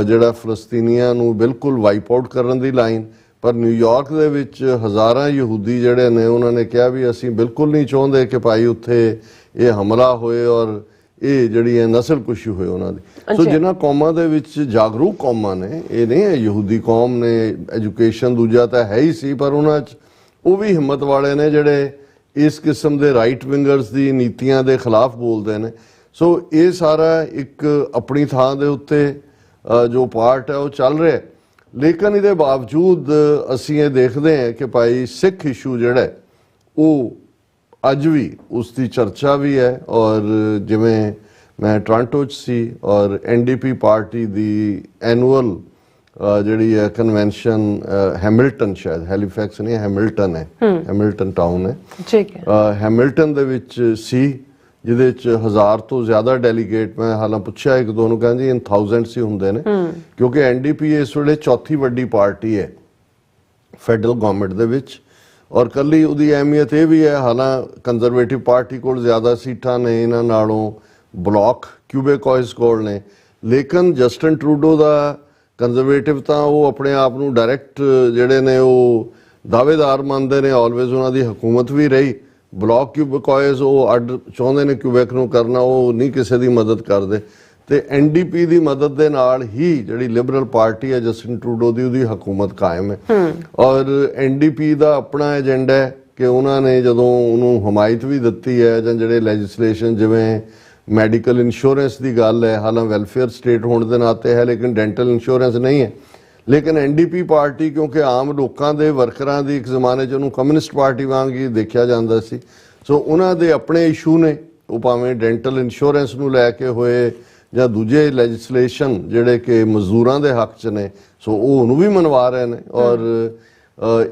ਜਿਹੜਾ ਫਲਸਤੀਨੀਆਂ ਨੂੰ ਬਿਲਕੁਲ ਵਾਈਪ ਆਊਟ ਕਰਨ ਦੀ ਲਾਈਨ, ਪਰ ਨਿਊਯਾਰਕ ਦੇ ਵਿੱਚ ਹਜ਼ਾਰਾਂ ਯਹੂਦੀ ਜਿਹੜੇ ਨੇ ਉਹਨਾਂ ਨੇ ਕਿਹਾ ਵੀ ਅਸੀਂ ਬਿਲਕੁਲ ਨਹੀਂ ਚਾਹੁੰਦੇ ਕਿ ਭਾਈ ਉੱਥੇ ਇਹ ਹਮਲਾ ਹੋਏ ਔਰ ਇਹ ਜਿਹੜੀ ਹੈ ਨਸਲਕੁਸ਼ੀ ਹੋਏ ਉਹਨਾਂ ਦੀ। ਸੋ ਜਿਨ੍ਹਾਂ ਕੌਮਾਂ ਦੇ ਵਿੱਚ ਜਾਗਰੂਕ ਕੌਮਾਂ ਨੇ, ਇਹ ਨਹੀਂ ਹੈ ਯਹੂਦੀ ਕੌਮ ਨੇ, ਐਜੂਕੇਸ਼ਨ ਦੂਜਾ ਤਾਂ ਹੈ ਹੀ ਸੀ, ਪਰ ਉਹਨਾਂ 'ਚ ਉਹ ਵੀ ਹਿੰਮਤ ਵਾਲੇ ਨੇ ਜਿਹੜੇ ਇਸ ਕਿਸਮ ਦੇ ਰਾਈਟ ਵਿੰਗਰਸ ਦੀ ਨੀਤੀਆਂ ਦੇ ਖਿਲਾਫ ਬੋਲਦੇ ਨੇ। ਸੋ ਇਹ ਸਾਰਾ ਇੱਕ ਆਪਣੀ ਥਾਂ ਦੇ ਉੱਤੇ ਜੋ ਪਾਰਟ ਹੈ ਉਹ ਚੱਲ ਰਿਹਾ। ਲੇਕਿਨ ਇਹਦੇ ਬਾਵਜੂਦ ਅਸੀਂ ਇਹ ਦੇਖਦੇ ਹਾਂ ਕਿ ਭਾਈ ਸਿੱਖ ਇਸ਼ੂ ਜਿਹੜਾ ਉਹ ਅੱਜ ਵੀ ਉਸ ਦੀ ਚਰਚਾ ਵੀ ਹੈ। ਔਰ ਜਿਵੇਂ ਮੈਂ ਟੋਰਾਂਟੋ 'ਚ ਸੀ ਔਰ NDP ਪਾਰਟੀ ਦੀ ਐਨੂਅਲ ਜਿਹੜੀ ਹੈ ਕਨਵੈਨਸ਼ਨ ਹੈਮਿਲਟਨ, ਸ਼ਾਇਦ ਹੈਲੀਫੈਕਸ ਨਹੀਂ, ਹੈਮਿਲਟਨ ਹੈ, ਹੈਮਿਲਟਨ ਟਾਊਨ ਹੈ, ਠੀਕ ਹੈ, ਹੈਮਿਲਟਨ ਦੇ ਵਿੱਚ ਸੀ, ਜਿਹਦੇ 'ਚ 1000 ਤੋਂ ਜ਼ਿਆਦਾ ਡੈਲੀਗੇਟ। ਮੈਂ ਹਾਲਾਂ ਪੁੱਛਿਆ ਇੱਕ ਦੋ ਨੂੰ, ਕਹਿੰਦੇ ਇਨ ਥਾਊਜ਼ੈਂਡਸ ਹੀ ਹੁੰਦੇ ਨੇ ਕਿਉਂਕਿ NDP ਇਸ ਵੇਲੇ ਚੌਥੀ ਵੱਡੀ ਪਾਰਟੀ ਹੈ ਫੈਡਰਲ ਗਵਰਨਮੈਂਟ ਦੇ ਵਿੱਚ। ਔਰ ਕੱਲੀ ਉਹਦੀ ਅਹਿਮੀਅਤ ਇਹ ਵੀ ਹੈ, ਹਾਲਾਂ ਕੰਜ਼ਰਵੇਟਿਵ ਪਾਰਟੀ ਕੋਲ ਜ਼ਿਆਦਾ ਸੀਟਾਂ ਨੇ ਇਹਨਾਂ ਨਾਲੋਂ, ਬਲੌਕ ਕਿਊਬੇਕॉयਸ ਕੋਲ ਨੇ, ਲੇਕਿਨ ਜਸਟਿਨ ਟਰੂਡੋ ਦਾ ਕੰਜ਼ਰਵੇਟਿਵ ਤਾਂ ਉਹ ਆਪਣੇ ਆਪ ਨੂੰ ਡਾਇਰੈਕਟ ਜਿਹੜੇ ਨੇ ਉਹ ਦਾਅਵੇਦਾਰ ਮੰਨਦੇ ਨੇ, ਆਲਵੇਜ਼ ਉਹਨਾਂ ਦੀ ਹਕੂਮਤ ਵੀ ਰਹੀ। ਬਲੌਕ ਕਿਊਬੇਕॉयਸ ਉਹ ਅੱਡ ਚਾਹੁੰਦੇ ਨੇ ਕਿਊਬੈਕ ਨੂੰ ਕਰਨਾ, ਉਹ ਨਹੀਂ ਕਿਸੇ ਦੀ ਮਦਦ ਕਰਦੇ। ਤੇ NDP ਦੀ ਮਦਦ ਦੇ ਨਾਲ ਹੀ ਜਿਹੜੀ ਲਿਬਰਲ ਪਾਰਟੀ ਹੈ ਜਸਟਿਨ ਟਰੂਡੋ ਦੀ, ਉਹਦੀ ਹਕੂਮਤ ਕਾਇਮ ਹੈ। ਔਰ NDP ਦਾ ਆਪਣਾ ਏਜੰਡਾ ਹੈ ਕਿ ਉਹਨਾਂ ਨੇ ਜਦੋਂ ਉਹਨੂੰ ਹਮਾਇਤ ਵੀ ਦਿੱਤੀ ਹੈ ਜਾਂ ਜਿਹੜੇ ਲੈਜਿਸਲੇਸ਼ਨ ਜਿਵੇਂ ਮੈਡੀਕਲ ਇੰਸ਼ੋਰੈਂਸ ਦੀ ਗੱਲ ਹੈ, ਹਾਲਾਂਕਿ ਵੈਲਫੇਅਰ ਸਟੇਟ ਹੋਣ ਦੇ ਨਾਤੇ ਹੈ ਲੇਕਿਨ ਡੈਂਟਲ ਇੰਸ਼ੋਰੈਂਸ ਨਹੀਂ ਹੈ, ਲੇਕਿਨ ਐਨਡੀਪੀ ਪਾਰਟੀ ਕਿਉਂਕਿ ਆਮ ਲੋਕਾਂ ਦੇ ਵਰਕਰਾਂ ਦੀ ਇੱਕ ਜ਼ਮਾਨੇ 'ਚ ਉਹਨੂੰ ਕਮਿਊਨਿਸਟ ਪਾਰਟੀ ਵਾਂਗ ਹੀ ਦੇਖਿਆ ਜਾਂਦਾ ਸੀ, ਸੋ ਉਹਨਾਂ ਦੇ ਆਪਣੇ ਇਸ਼ੂ ਨੇ, ਉਹ ਭਾਵੇਂ ਡੈਂਟਲ ਇੰਸ਼ੋਰੈਂਸ ਨੂੰ ਲੈ ਕੇ ਹੋਏ ਜਾਂ ਦੂਜੇ ਲੈਜਿਸਲੇਸ਼ਨ ਜਿਹੜੇ ਕਿ ਮਜ਼ਦੂਰਾਂ ਦੇ ਹੱਕ 'ਚ ਨੇ, ਸੋ ਉਹ ਉਹਨੂੰ ਵੀ ਮਨਵਾ ਰਹੇ ਨੇ। ਔਰ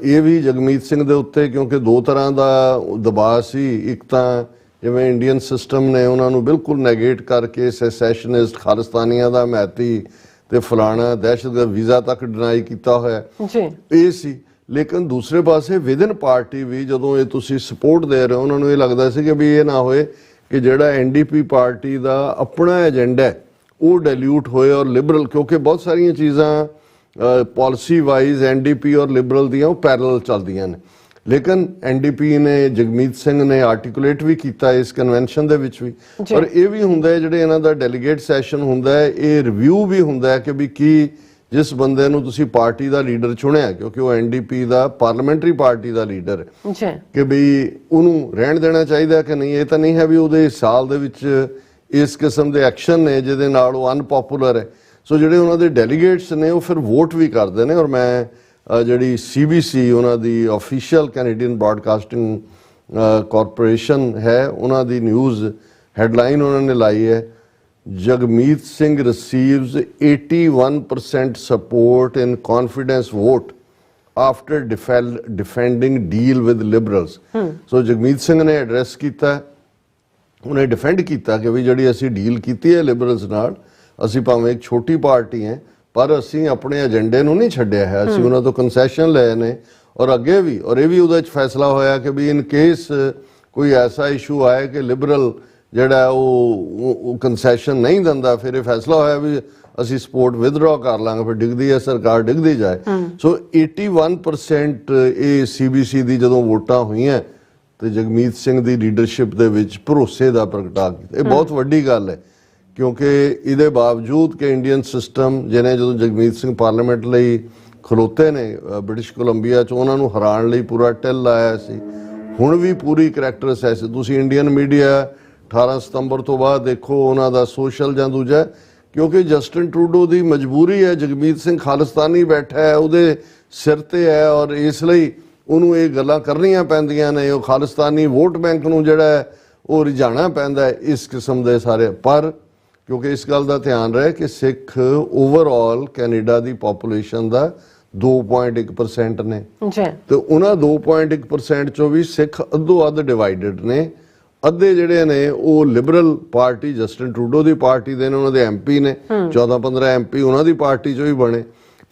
ਇਹ ਵੀ ਜਗਮੀਤ ਸਿੰਘ ਦੇ ਉੱਤੇ ਕਿਉਂਕਿ ਦੋ ਤਰ੍ਹਾਂ ਦਾ ਦਬਾਅ ਸੀ, ਇੱਕ ਤਾਂ ਜਿਵੇਂ ਇੰਡੀਅਨ ਸਿਸਟਮ ਨੇ ਉਹਨਾਂ ਨੂੰ ਬਿਲਕੁਲ ਨੈਗੇਟ ਕਰਕੇ ਸੈਸੈਸ਼ਨਿਸਟ ਖਾਲਿਸਤਾਨੀਆਂ ਦਾ ਹਮਾਇਤੀ ਤੇ ਫਲਾਣਾ ਦਹਿਸ਼ਤਗਰਦ ਵੀਜ਼ਾ ਤੱਕ ਡਿਨਾਈ ਕੀਤਾ ਹੋਇਆ ਜੀ, ਇਹ ਸੀ। ਲੇਕਿਨ ਦੂਸਰੇ ਪਾਸੇ ਵਿਦਨ ਪਾਰਟੀ ਵੀ ਜਦੋਂ ਇਹ ਤੁਸੀਂ ਸਪੋਰਟ ਦੇ ਰਹੇ ਹੋ, ਉਹਨਾਂ ਨੂੰ ਇਹ ਲੱਗਦਾ ਸੀ ਕਿ ਵੀ ਇਹ ਨਾ ਹੋਏ ਕਿ ਜਿਹੜਾ ਐਨਡੀਪੀ ਪਾਰਟੀ ਦਾ ਆਪਣਾ ਏਜੰਡਾ ਉਹ ਡਾਇਲੂਟ ਹੋਏ ਔਰ ਲਿਬਰਲ, ਕਿਉਂਕਿ ਬਹੁਤ ਸਾਰੀਆਂ ਚੀਜ਼ਾਂ ਪਾਲਿਸੀ ਵਾਈਜ਼ ਐਨਡੀਪੀ ਔਰ ਲਿਬਰਲ ਦੀਆਂ ਉਹ ਪੈਰਲਲ ਚੱਲਦੀਆਂ ਨੇ। ਲੇਕਿਨ ਐਨਡੀਪੀ ਨੇ, ਜਗਮੀਤ ਸਿੰਘ ਨੇ ਆਰਟੀਕੂਲੇਟ ਵੀ ਕੀਤਾ ਇਸ ਕਨਵੈਨਸ਼ਨ ਦੇ ਵਿੱਚ ਵੀ, ਔਰ ਇਹ ਵੀ ਹੁੰਦਾ ਹੈ ਜਿਹੜੇ ਇਹਨਾਂ ਦਾ ਡੈਲੀਗੇਟ ਸੈਸ਼ਨ ਹੁੰਦਾ ਹੈ, ਇਹ ਰਿਵਿਊ ਵੀ ਹੁੰਦਾ ਹੈ ਕਿ ਵੀ ਕੀ ਜਿਸ ਬੰਦੇ ਨੂੰ ਤੁਸੀਂ ਪਾਰਟੀ ਦਾ ਲੀਡਰ ਚੁਣਿਆ, ਕਿਉਂਕਿ ਉਹ ਐਨਡੀਪੀ ਦਾ ਪਾਰਲੀਮੈਂਟਰੀ ਪਾਰਟੀ ਦਾ ਲੀਡਰ ਹੈ, ਕਿ ਵੀ ਉਹਨੂੰ ਰਹਿਣ ਦੇਣਾ ਚਾਹੀਦਾ ਕਿ ਨਹੀਂ। ਇਹ ਤਾਂ ਨਹੀਂ ਹੈ ਵੀ ਉਹਦੇ ਸਾਲ ਦੇ ਵਿੱਚ ਇਸ ਕਿਸਮ ਦੇ ਐਕਸ਼ਨ ਨੇ ਜਿਹਦੇ ਨਾਲ ਉਹ ਅਨਪੋਪੂਲਰ ਹੈ। ਸੋ ਜਿਹੜੇ ਉਹਨਾਂ ਦੇ ਡੈਲੀਗੇਟਸ ਨੇ ਉਹ ਫਿਰ ਵੋਟ ਵੀ ਕਰਦੇ ਨੇ। ਔਰ ਮੈਂ ਜਿਹੜੀ ਸੀਬੀਸੀ ਉਹਨਾਂ ਦੀ ਆਫੀਸ਼ੀਅਲ ਕੈਨੇਡੀਅਨ ਬ੍ਰਾਡਕਾਸਟਿੰਗ ਕਾਰਪੋਰੇਸ਼ਨ ਹੈ, ਉਹਨਾਂ ਦੀ ਨਿਊਜ਼ ਹੈਡਲਾਈਨ ਉਹਨਾਂ ਨੇ ਲਾਈ ਹੈ, Jagmeet Singh receives 81% support in confidence vote after defending deal with liberals. So Jagmeet Singh ਨੇ ਐਡਰੈਸ ਕੀਤਾ, ਉਹਨੇ ਡਿਫੈਂਡ ਕੀਤਾ ਕਿ ਵੀ ਜਿਹੜੀ ਅਸੀਂ ਡੀਲ ਕੀਤੀ ਹੈ ਲਿਬਰਲਸ ਨਾਲ, ਅਸੀਂ ਭਾਵੇਂ ਇੱਕ ਛੋਟੀ ਪਾਰਟੀ ਹੈ ਪਰ ਅਸੀਂ ਆਪਣੇ ਏਜੰਡੇ ਨੂੰ ਨਹੀਂ ਛੱਡਿਆ ਹੈ, ਅਸੀਂ ਉਹਨਾਂ ਤੋਂ ਕੰਸੈਸ਼ਨ ਲਏ ਨੇ ਔਰ ਅੱਗੇ ਵੀ। ਔਰ ਇਹ ਵੀ ਉਹਦੇ 'ਚ ਫੈਸਲਾ ਹੋਇਆ ਕਿ ਵੀ ਇਨ ਕੇਸ ਕੋਈ ਐਸਾ ਇਸ਼ੂ ਆਏ ਕਿ ਲਿਬਰਲ ਜਿਹੜਾ ਉਹ ਕੰਸੈਸ਼ਨ ਨਹੀਂ ਦਿੰਦਾ, ਫਿਰ ਇਹ ਫੈਸਲਾ ਹੋਇਆ ਵੀ ਅਸੀਂ ਸਪੋਰਟ ਵਿਦਡਰਾ ਕਰ ਲਾਂਗੇ, ਫਿਰ ਡਿੱਗਦੀ ਹੈ ਸਰਕਾਰ, ਡਿੱਗਦੀ ਜਾਏ। ਸੋ 81% ਇਹ ਸੀਬੀਸੀ ਦੀ ਜਦੋਂ ਵੋਟਾਂ ਹੋਈਆਂ ਤੇ ਜਗਮੀਤ ਸਿੰਘ ਦੀ ਲੀਡਰਸ਼ਿਪ ਦੇ ਵਿੱਚ ਭਰੋਸੇ ਦਾ ਪ੍ਰਗਟਾ ਕੀਤਾ। ਇਹ ਬਹੁਤ ਵੱਡੀ ਗੱਲ ਹੈ ਕਿਉਂਕਿ ਇਹਦੇ ਬਾਵਜੂਦ ਕਿ ਇੰਡੀਅਨ ਸਿਸਟਮ ਜਿਹਨੇ ਜਦੋਂ ਜਗਮੀਤ ਸਿੰਘ ਪਾਰਲੀਮੈਂਟ ਲਈ ਖਲੋਤੇ ਨੇ ਬ੍ਰਿਟਿਸ਼ ਕੋਲੰਬੀਆ 'ਚ, ਉਹਨਾਂ ਨੂੰ ਹਰਾਉਣ ਲਈ ਪੂਰਾ ਟਿਲ ਲਾਇਆ ਸੀ। ਹੁਣ ਵੀ ਪੂਰੀ ਕਰੈਕਟਰ ਅਸੈਸ, ਤੁਸੀਂ ਇੰਡੀਅਨ ਮੀਡੀਆ 18 ਸਤੰਬਰ ਤੋਂ ਬਾਅਦ ਦੇਖੋ ਉਹਨਾਂ ਦਾ ਸੋਸ਼ਲ ਜਾਂ ਦੂਜਾ, ਕਿਉਂਕਿ ਜਸਟਿਨ ਟਰੂਡੋ ਦੀ ਮਜਬੂਰੀ ਹੈ, ਜਗਮੀਤ ਸਿੰਘ ਖਾਲਿਸਤਾਨੀ ਬੈਠਾ ਹੈ, ਉਹਦੇ ਸਿਰ ਤੇ ਹੈ ਔਰ ਇਸ ਲਈ ਉਹਨੂੰ ਇਹ ਗੱਲਾਂ ਕਰਨੀਆਂ ਪੈਂਦੀਆਂ ਨੇ, ਉਹ ਖਾਲਿਸਤਾਨੀ ਵੋਟ ਬੈਂਕ ਨੂੰ ਜਿਹੜਾ ਉਹ ਰਿਝਾਣਾ ਪੈਂਦਾ ਹੈ ਇਸ ਕਿਸਮ ਦੇ ਸਾਰੇ। ਪਰ ਕਿਉਂਕਿ ਇਸ ਗੱਲ ਦਾ ਧਿਆਨ ਰਹੇ ਕਿ ਸਿੱਖ ਓਵਰਆਲ ਕੈਨੇਡਾ ਦੀ ਪੋਪੂਲੇਸ਼ਨ ਦਾ 2.1% ਨੇ ਤੇ ਉਹਨਾਂ 2.1% ਚੋਂ ਵੀ ਸਿੱਖ ਅੱਧੋ ਅੱਧ ਡਿਵਾਈਡਡ ਨੇ। ਅੱਧੇ ਜਿਹੜੇ ਨੇ ਉਹ ਲਿਬਰਲ ਪਾਰਟੀ ਜਸਟਿਨ ਟਰੂਡੋ ਦੀ ਪਾਰਟੀ ਦੇ ਨੇ, ਉਹਨਾਂ ਦੇ ਐਮਪੀ ਨੇ 14-15 ਐਮਪੀ ਉਹਨਾਂ ਦੀ ਪਾਰਟੀ ਚੋਂ ਹੀ ਬਣੇ,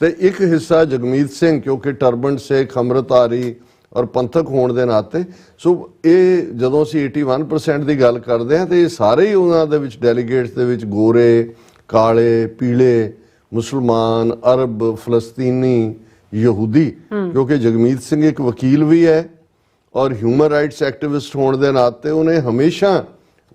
ਤੇ ਇੱਕ ਹਿੱਸਾ ਜਗਮੀਤ ਸਿੰਘ ਕਿਉਂਕਿ ਟਰਬਨ ਸਿੱਖ ਅੰਮ੍ਰਿਤਧਾਰੀ ਔਰ ਪੰਥਕ ਹੋਣ ਦੇ ਨਾਤੇ। ਸੋ ਇਹ ਜਦੋਂ ਅਸੀਂ 81% ਦੀ ਗੱਲ ਕਰਦੇ ਹਾਂ ਤੇ ਇਹ ਸਾਰੇ ਹੀ ਉਹਨਾਂ ਦੇ ਵਿੱਚ ਡੈਲੀਗੇਟਸ ਦੇ ਵਿੱਚ ਗੋਰੇ, ਕਾਲੇ, ਪੀਲੇ, ਮੁਸਲਮਾਨ, ਅਰਬ, ਫਲਸਤੀਨੀ, ਯਹੂਦੀ, ਕਿਉਂਕਿ ਜਗਮੀਤ ਸਿੰਘ ਇੱਕ ਵਕੀਲ ਵੀ ਹੈ ਔਰ ਹਿਊਮਨ ਰਾਈਟਸ ਐਕਟਿਵਿਸਟ ਹੋਣ ਦੇ ਨਾਤੇ ਉਹਨੇ ਹਮੇਸ਼ਾ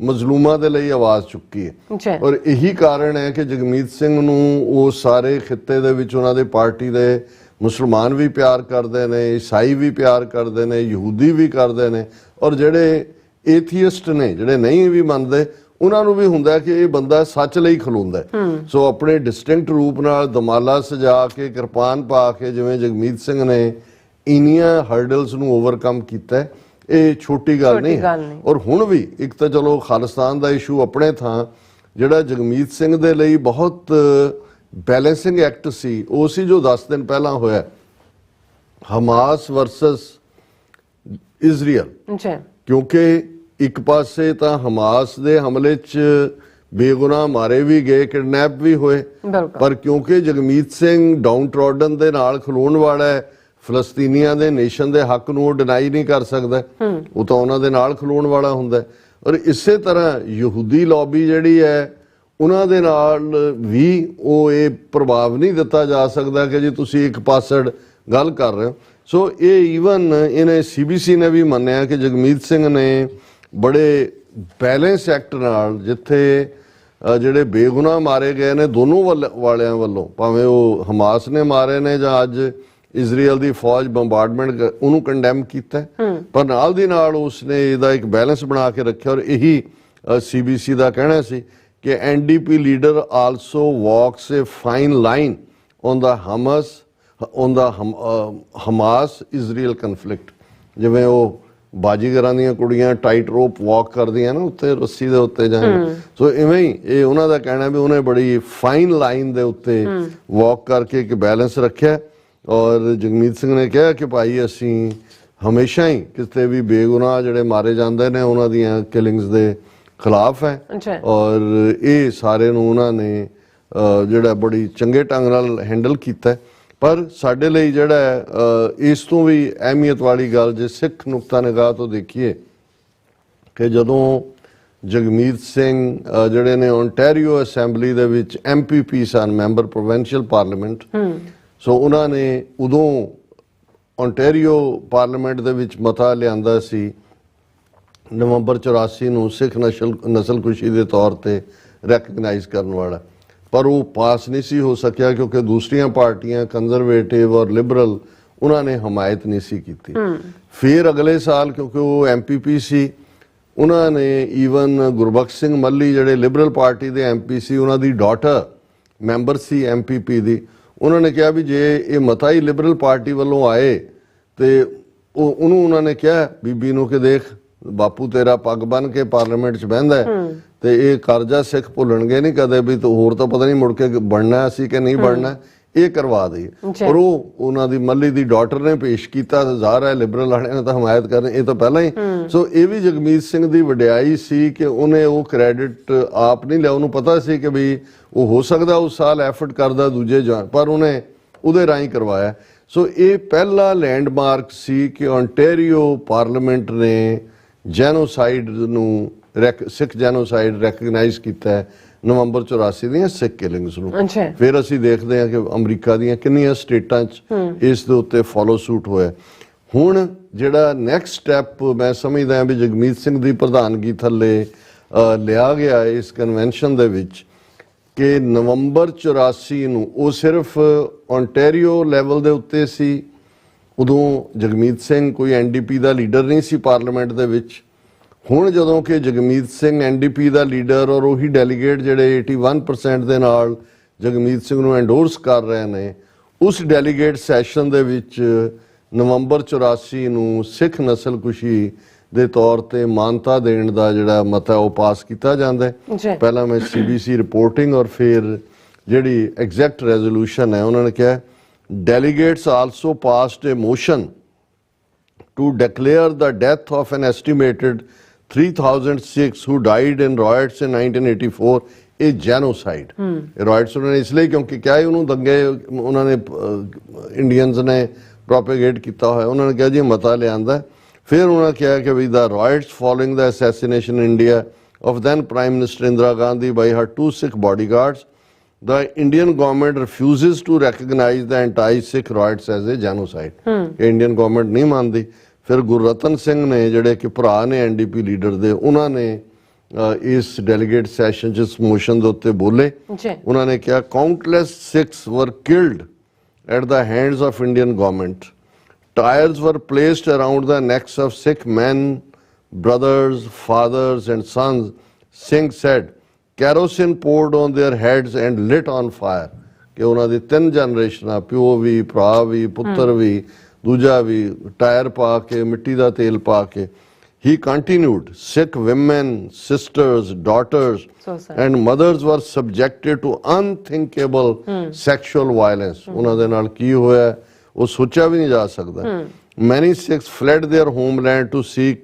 ਮਜ਼ਲੂਮਾਂ ਦੇ ਲਈ ਆਵਾਜ਼ ਚੁੱਕੀ ਹੈ। ਔਰ ਇਹੀ ਕਾਰਨ ਹੈ ਕਿ ਜਗਮੀਤ ਸਿੰਘ ਨੂੰ ਉਹ ਸਾਰੇ ਖਿੱਤੇ ਦੇ ਵਿੱਚ ਉਹਨਾਂ ਦੇ ਪਾਰਟੀ ਦੇ ਮੁਸਲਮਾਨ ਵੀ ਪਿਆਰ ਕਰਦੇ ਨੇ, ਈਸਾਈ ਵੀ ਪਿਆਰ ਕਰਦੇ ਨੇ, ਯਹੂਦੀ ਵੀ ਕਰਦੇ ਨੇ, ਔਰ ਜਿਹੜੇ ਏਥੀਇਸਟ ਨੇ, ਜਿਹੜੇ ਨਹੀਂ ਵੀ ਮੰਨਦੇ, ਉਹਨਾਂ ਨੂੰ ਵੀ ਹੁੰਦਾ ਕਿ ਇਹ ਬੰਦਾ ਸੱਚ ਲਈ ਖਲੋਂਦਾ। ਸੋ ਆਪਣੇ ਡਿਸਟਿੰਕਟ ਰੂਪ ਨਾਲ ਦਮਾਲਾ ਸਜਾ ਕੇ, ਕਿਰਪਾਨ ਪਾ ਕੇ, ਜਿਵੇਂ ਜਗਮੀਤ ਸਿੰਘ ਨੇ ਇੰਨੀਆਂ ਹਰਡਲਸ ਨੂੰ ਓਵਰਕਮ ਕੀਤਾ, ਇਹ ਛੋਟੀ ਗੱਲ ਨਹੀਂ ਹੈ। ਔਰ ਹੁਣ ਵੀ ਇੱਕ ਤਾਂ ਚਲੋ ਖਾਲਿਸਤਾਨ ਦਾ ਇਸ਼ੂ ਆਪਣੇ ਥਾਂ, ਜਿਹੜਾ ਜਗਮੀਤ ਸਿੰਘ ਦੇ ਲਈ ਬਹੁਤ ਬੈਲੈਂਸਿੰਗ ਐਕਟ ਸੀ ਉਹ ਸੀ ਜੋ 10 ਦਿਨ ਪਹਿਲਾਂ ਹੋਇਆ, ਹਮਾਸ ਵਰਸਸ ਇਜ਼ਰਾਈਲ। ਕਿਉਂਕਿ ਇੱਕ ਪਾਸੇ ਤਾਂ ਹਮਾਸ ਦੇ ਹਮਲੇ 'ਚ ਬੇਗੁਨਾਹ ਮਾਰੇ ਵੀ ਗਏ, ਕਿਡਨੈਪ ਵੀ ਹੋਏ, ਪਰ ਕਿਉਂਕਿ ਜਗਮੀਤ ਸਿੰਘ ਡਾਊਨ ਟਰੋਡਨ ਦੇ ਨਾਲ ਖਲੋਣ ਵਾਲਾ ਹੈ, ਫਲਸਤੀਨੀਆਂ ਦੇ ਨੇਸ਼ਨ ਦੇ ਹੱਕ ਨੂੰ ਉਹ ਡਿਨਾਈ ਨਹੀਂ ਕਰ ਸਕਦਾ, ਉਹ ਤਾਂ ਉਹਨਾਂ ਦੇ ਨਾਲ ਖਲੋਣ ਵਾਲਾ ਹੁੰਦਾ। ਔਰ ਇਸੇ ਤਰ੍ਹਾਂ ਯਹੂਦੀ ਲੌਬੀ ਜਿਹੜੀ ਹੈ ਉਹਨਾਂ ਦੇ ਨਾਲ ਵੀ ਉਹ ਇਹ ਪ੍ਰਭਾਵ ਨਹੀਂ ਦਿੱਤਾ ਜਾ ਸਕਦਾ ਕਿ ਜੀ ਤੁਸੀਂ ਇੱਕ ਪਾਸੜ ਗੱਲ ਕਰ ਰਹੇ ਹੋ। ਸੋ ਇਹ ਈਵਨ ਇਹਨੇ ਸੀਬੀਸੀ ਨੇ ਵੀ ਮੰਨਿਆ ਕਿ ਜਗਮੀਤ ਸਿੰਘ ਨੇ ਬੜੇ ਬੈਲੈਂਸ ਐਕਟ ਨਾਲ, ਜਿੱਥੇ ਜਿਹੜੇ ਬੇਗੁਨਾਹ ਮਾਰੇ ਗਏ ਨੇ ਦੋਨੋਂ ਵਾਲਿਆਂ ਵੱਲੋਂ, ਭਾਵੇਂ ਉਹ ਹਮਾਸ ਨੇ ਮਾਰੇ ਨੇ ਜਾਂ ਅੱਜ ਇਜ਼ਰਾਈਲ ਦੀ ਫੌਜ ਬੰਬਾਰਡਮੈਂਟ ਉਹਨੂੰ ਕੰਡੈਮ ਕੀਤਾ, ਪਰ ਨਾਲ ਦੀ ਨਾਲ ਉਸਨੇ ਇਹਦਾ ਇੱਕ ਬੈਲੈਂਸ ਬਣਾ ਕੇ ਰੱਖਿਆ। ਔਰ ਇਹੀ CBC ਦਾ ਕਹਿਣਾ ਸੀ ਕਿ NDP leader also walks A fine line on the Hamas Israel conflict. ਜਿਵੇਂ ਉਹ ਬਾਜੀਗਰਾਂ ਦੀਆਂ ਕੁੜੀਆਂ ਟਾਈਟ ਰੋਪ ਵਾਕ ਕਰਦੀਆਂ ਨਾ ਉੱਤੇ ਰੱਸੀ ਦੇ ਉੱਤੇ ਜਾਣ, ਸੋ ਇਵੇਂ ਹੀ ਇਹ ਉਹਨਾਂ ਦਾ ਕਹਿਣਾ ਵੀ ਉਹਨੇ ਬੜੀ ਫਾਈਨ ਲਾਈਨ ਦੇ ਉੱਤੇ ਵਾਕ ਕਰਕੇ ਇੱਕ ਬੈਲੈਂਸ ਰੱਖਿਆ। ਔਰ ਜਗਮੀਤ ਸਿੰਘ ਨੇ ਕਿਹਾ ਕਿ ਭਾਈ ਅਸੀਂ ਹਮੇਸ਼ਾ ਹੀ ਕਿਤੇ ਵੀ ਬੇਗੁਨਾਹ ਜਿਹੜੇ ਮਾਰੇ ਜਾਂਦੇ ਨੇ ਉਹਨਾਂ ਦੀਆਂ ਕਿਲਿੰਗਸ ਦੇ ਖਿਲਾਫ ਹੈ। ਔਰ ਇਹ ਸਾਰੇ ਨੂੰ ਉਹਨਾਂ ਨੇ ਜਿਹੜਾ ਬੜੀ ਚੰਗੇ ਢੰਗ ਨਾਲ ਹੈਂਡਲ ਕੀਤਾ। ਪਰ ਸਾਡੇ ਲਈ ਜਿਹੜਾ ਇਸ ਤੋਂ ਵੀ ਅਹਿਮੀਅਤ ਵਾਲੀ ਗੱਲ ਜੇ ਸਿੱਖ ਨੁਕਤਾ ਨਿਗਾਹ ਤੋਂ ਦੇਖੀਏ ਕਿ ਜਦੋਂ ਜਗਮੀਤ ਸਿੰਘ ਜਿਹੜੇ ਨੇ ਓਨਟਾਰੀਓ ਅਸੈਂਬਲੀ ਦੇ ਵਿੱਚ MPP ਸਨ, ਮੈਂਬਰ ਪ੍ਰੋਵਿੰਸ਼ੀਅਲ ਪਾਰਲੀਮੈਂਟ, ਸੋ ਉਹਨਾਂ ਨੇ ਉਦੋਂ ਓਨਟਾਰੀਓ ਪਾਰਲੀਮੈਂਟ ਦੇ ਵਿੱਚ ਮਤਾ ਲਿਆਂਦਾ ਸੀ ਨਵੰਬਰ 84 ਨੂੰ ਸਿੱਖ ਨਸਲਕੁਸ਼ੀ ਦੇ ਤੌਰ ਤੇ ਰੈਕਗਨਾਈਜ਼ ਕਰਨ ਵਾਲਾ, ਪਰ ਉਹ ਪਾਸ ਨਹੀਂ ਸੀ ਹੋ ਸਕਿਆ ਕਿਉਂਕਿ ਦੂਸਰੀਆਂ ਪਾਰਟੀਆਂ ਕੰਜ਼ਰਵੇਟਿਵ ਔਰ ਲਿਬਰਲ ਉਹਨਾਂ ਨੇ ਹਮਾਇਤ ਨਹੀਂ ਸੀ ਕੀਤੀ। ਫਿਰ ਅਗਲੇ ਸਾਲ ਕਿਉਂਕਿ ਉਹ MPP ਸੀ, ਉਹਨਾਂ ਨੇ ਈਵਨ ਗੁਰਬਖਸ਼ ਸਿੰਘ ਮੱਲੀ ਜਿਹੜੇ ਲਿਬਰਲ ਪਾਰਟੀ ਦੇ MP ਸੀ, ਉਹਨਾਂ ਦੀ ਡਾਟਰ ਮੈਂਬਰ ਸੀ MPP ਦੀ, ਉਹਨਾਂ ਨੇ ਕਿਹਾ ਵੀ ਜੇ ਇਹ ਮਤਾ ਹੀ ਲਿਬਰਲ ਪਾਰਟੀ ਵੱਲੋਂ ਆਏ ਤੇ ਉਹਨੂੰ ਉਹਨਾਂ ਨੇ ਕਿਹਾ ਬੀਬੀ ਨੂੰ ਕਿ ਦੇਖ ਬਾਪੂ ਤੇਰਾ ਪੱਗ ਬੰਨ ਕੇ ਪਾਰਲੀਮੈਂਟ 'ਚ ਬਹਿੰਦਾ ਤੇ ਇਹ ਕਰਜ਼ਾ ਸਿੱਖ ਭੁੱਲਣਗੇ ਨਹੀਂ ਕਦੇ ਵੀ, ਤੂੰ ਹੋਰ ਤਾਂ ਪਤਾ ਨਹੀਂ ਮੁੜ ਕੇ ਬਣਨਾ ਸੀ ਕਿ ਨਹੀਂ ਬਣਨਾ, ਇਹ ਕਰਵਾ ਦੇ। ਔਰ ਉਹ ਉਹਨਾਂ ਦੀ ਮੱਲੀ ਦੀ ਡਾਟਰ ਨੇ ਪੇਸ਼ ਕੀਤਾ, ਜ਼ਾਹਰ ਹੈ ਲਿਬਰਲ ਵਾਲਿਆਂ ਨੇ ਤਾਂ ਹਮਾਇਤ ਕਰਨੀ ਇਹ ਤਾਂ ਪਹਿਲਾਂ ਹੀ। ਸੋ ਇਹ ਵੀ ਜਗਮੀਤ ਸਿੰਘ ਦੀ ਵਡਿਆਈ ਸੀ ਕਿ ਉਹਨੇ ਉਹ ਕ੍ਰੈਡਿਟ ਆਪ ਨਹੀਂ ਲਿਆ, ਉਹਨੂੰ ਪਤਾ ਸੀ ਕਿ ਵੀ ਉਹ ਹੋ ਸਕਦਾ ਉਸ ਸਾਲ ਐਫਰਟ ਕਰਦਾ ਦੂਜੇ ਪਰ ਉਹਨੇ ਉਹਦੇ ਰਾਹੀਂ ਕਰਵਾਇਆ। ਸੋ ਇਹ ਪਹਿਲਾ ਲੈਂਡਮਾਰਕ ਸੀ ਕਿ ਓਨਟਾਰੀਓ ਪਾਰਲੀਮੈਂਟ ਨੇ ਜੈਨੋਸਾਈਡ ਨੂੰ ਸਿੱਖ ਜੈਨੋਸਾਈਡ ਰੈਕਗਨਾਈਜ਼ ਕੀਤਾ ਹੈ ਨਵੰਬਰ 84 ਦੀਆਂ ਸਿੱਖ ਕਿਲਿੰਗਸ ਨੂੰ। ਫਿਰ ਅਸੀਂ ਦੇਖਦੇ ਹਾਂ ਕਿ ਅਮਰੀਕਾ ਦੀਆਂ ਕਿੰਨੀਆਂ ਸਟੇਟਾਂ 'ਚ ਇਸ ਦੇ ਉੱਤੇ ਫੋਲੋ ਸੂਟ ਹੋਇਆ। ਹੁਣ ਜਿਹੜਾ ਨੈਕਸਟ ਸਟੈਪ ਮੈਂ ਸਮਝਦਾ ਵੀ ਜਗਮੀਤ ਸਿੰਘ ਦੀ ਪ੍ਰਧਾਨਗੀ ਥੱਲੇ ਲਿਆ ਗਿਆ ਇਸ ਕਨਵੈਨਸ਼ਨ ਦੇ ਵਿੱਚ ਕਿ ਨਵੰਬਰ 84 ਨੂੰ ਉਹ ਸਿਰਫ ਓਨਟਾਰੀਓ ਲੈਵਲ ਦੇ ਉੱਤੇ ਸੀ। ਉਦੋਂ ਜਗਮੀਤ ਸਿੰਘ ਕੋਈ NDP ਦਾ ਲੀਡਰ ਨਹੀਂ ਸੀ ਪਾਰਲੀਮੈਂਟ ਦੇ ਵਿੱਚ। ਹੁਣ ਜਦੋਂ ਕਿ ਜਗਮੀਤ ਸਿੰਘ NDP ਦਾ ਲੀਡਰ ਔਰ ਉਹੀ ਡੈਲੀਗੇਟ ਜਿਹੜੇ 81% ਦੇ ਨਾਲ ਜਗਮੀਤ ਸਿੰਘ ਨੂੰ ਐਂਡੋਰਸ ਕਰ ਰਹੇ ਨੇ, ਉਸ ਡੈਲੀਗੇਟ ਸੈਸ਼ਨ ਦੇ ਵਿੱਚ ਨਵੰਬਰ 84 ਨੂੰ ਸਿੱਖ ਨਸਲਕੁਸ਼ੀ ਦੇ ਤੌਰ ਤੇ ਮਾਨਤਾ ਦੇਣ ਦਾ ਜਿਹੜਾ ਮਤਾ ਉਹ ਪਾਸ ਕੀਤਾ ਜਾਂਦਾ ਹੈ। ਪਹਿਲਾਂ ਮੈਂ CBC ਰਿਪੋਰਟਿੰਗ ਔਰ ਫਿਰ ਜਿਹੜੀ ਐਗਜ਼ੈਕਟ ਰੈਜ਼ੋਲੂਸ਼ਨ ਹੈ ਉਹਨਾਂ ਨੇ ਕਿਹਾ delegates also passed a motion to declare the death of an estimated 3,000 Sikhs who died in riots in 1984 a genocide। riots ਉਹਨਾਂ ਨੇ ਇਸ ਲਈ ਕਿਉਂਕਿ ਕਿਹਾ ਉਹਨੂੰ ਦੰਗੇ ਉਹਨਾਂ ਨੇ ਇੰਡੀਅਨਸ ਨੇ ਪ੍ਰੋਪੇਗੇਟ ਕੀਤਾ ਹੋਇਆ, ਉਹਨਾਂ ਨੇ ਕਿਹਾ ਜੀ ਮਤਾ ਲਿਆਂਦਾ। ਫਿਰ ਉਹਨਾਂ ਨੇ ਕਿਹਾ ਕਿ ਵੀ the riots following the assassination in India of then Prime Minister Indira Gandhi by her 2 Sikh bodyguards, the Indian government refuses to recognize the anti-Sikh riots as a genocide। Indian government नहीं मानती। फिर गुररतन सिंह ने ਜਿਹੜੇ ਕਿ ਭਰਾ ਨੇ NDP leader ਦੇ, ਉਹਨਾਂ ਨੇ ਇਸ ਡੈਲੀਗੇਟ ਸੈਸ਼ਨ 'ਚ ਇਸ ਮੋਸ਼ਨ ਦੇ ਉੱਤੇ ਬੋਲੇ। ਉਹਨਾਂ ਨੇ ਕਿਹਾ countless Sikhs were killed at the hands of Indian government. Tires were placed around the necks of Sikh men, brothers, fathers and sons, Singh said. Kerosene poured on their heads and lit on fire। ਕਿ ਉਹਨਾਂ ਦੀ 3 ਜਨਰੇਸ਼ਨਾਂ, ਪਿਓ ਵੀ, ਭਰਾ ਵੀ, ਪੁੱਤਰ ਵੀ, ਦੂਜਾ ਵੀ, tyre ਪਾ ਕੇ, ਮਿੱਟੀ ਦਾ ਤੇਲ ਪਾ ਕੇ। He continued, Sikh women, sisters, daughters and mothers were subjected to unthinkable sexual violence। ਉਹਨਾਂ ਦੇ ਨਾਲ ਕੀ ਹੋਇਆ ਉਹ ਸੋਚਿਆ ਵੀ ਨਹੀਂ ਜਾ ਸਕਦਾ। Many Sikhs fled their homeland to seek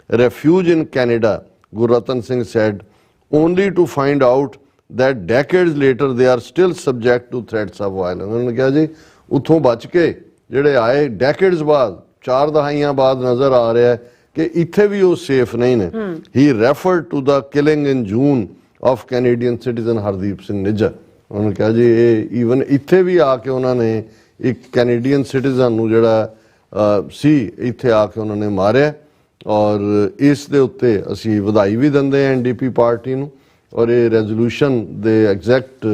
refuge in Canada, Gurratan Singh said, only to find out that decades later they are still subject to threats of violence। ਉਹਨਾਂ ਨੇ ਕਿਹਾ ਜੀ ਉੱਥੋਂ ਬਚ ਕੇ ਜਿਹੜੇ ਆਏ ਡੈਕੇਡਸ ਬਾਅਦ, 4 ਦਹਾਈਆਂ ਬਾਅਦ ਨਜ਼ਰ ਆ ਰਿਹਾ ਹੈ ਕਿ ਇੱਥੇ ਵੀ ਉਹ ਸੇਫ ਨਹੀਂ ਨੇ। He referred to the killing in June of Canadian citizen Hardeep Singh Nijjar. ਉਹਨਾਂ ਨੇ ਕਿਹਾ ਜੀ ਇਹ ਈਵਨ ਇੱਥੇ ਵੀ ਆ ਕੇ ਉਹਨਾਂ ਨੇ ਇੱਕ ਕੈਨੇਡੀਅਨ ਸਿਟੀਜ਼ਨ ਨੂੰ ਜਿਹੜਾ ਸੀ ਇੱਥੇ ਆ ਕੇ ਉਹਨਾਂ ਨੇ ਮਾਰਿਆ। ਔਰ ਇਸ ਦੇ ਉੱਤੇ ਅਸੀਂ ਵਧਾਈ ਵੀ ਦਿੰਦੇ ਹਾਂ NDP ਪਾਰਟੀ ਨੂੰ। ਔਰ ਇਹ ਰੈਜ਼ੋਲੂਸ਼ਨ ਦੇ ਐਗਜ਼ੈਕਟ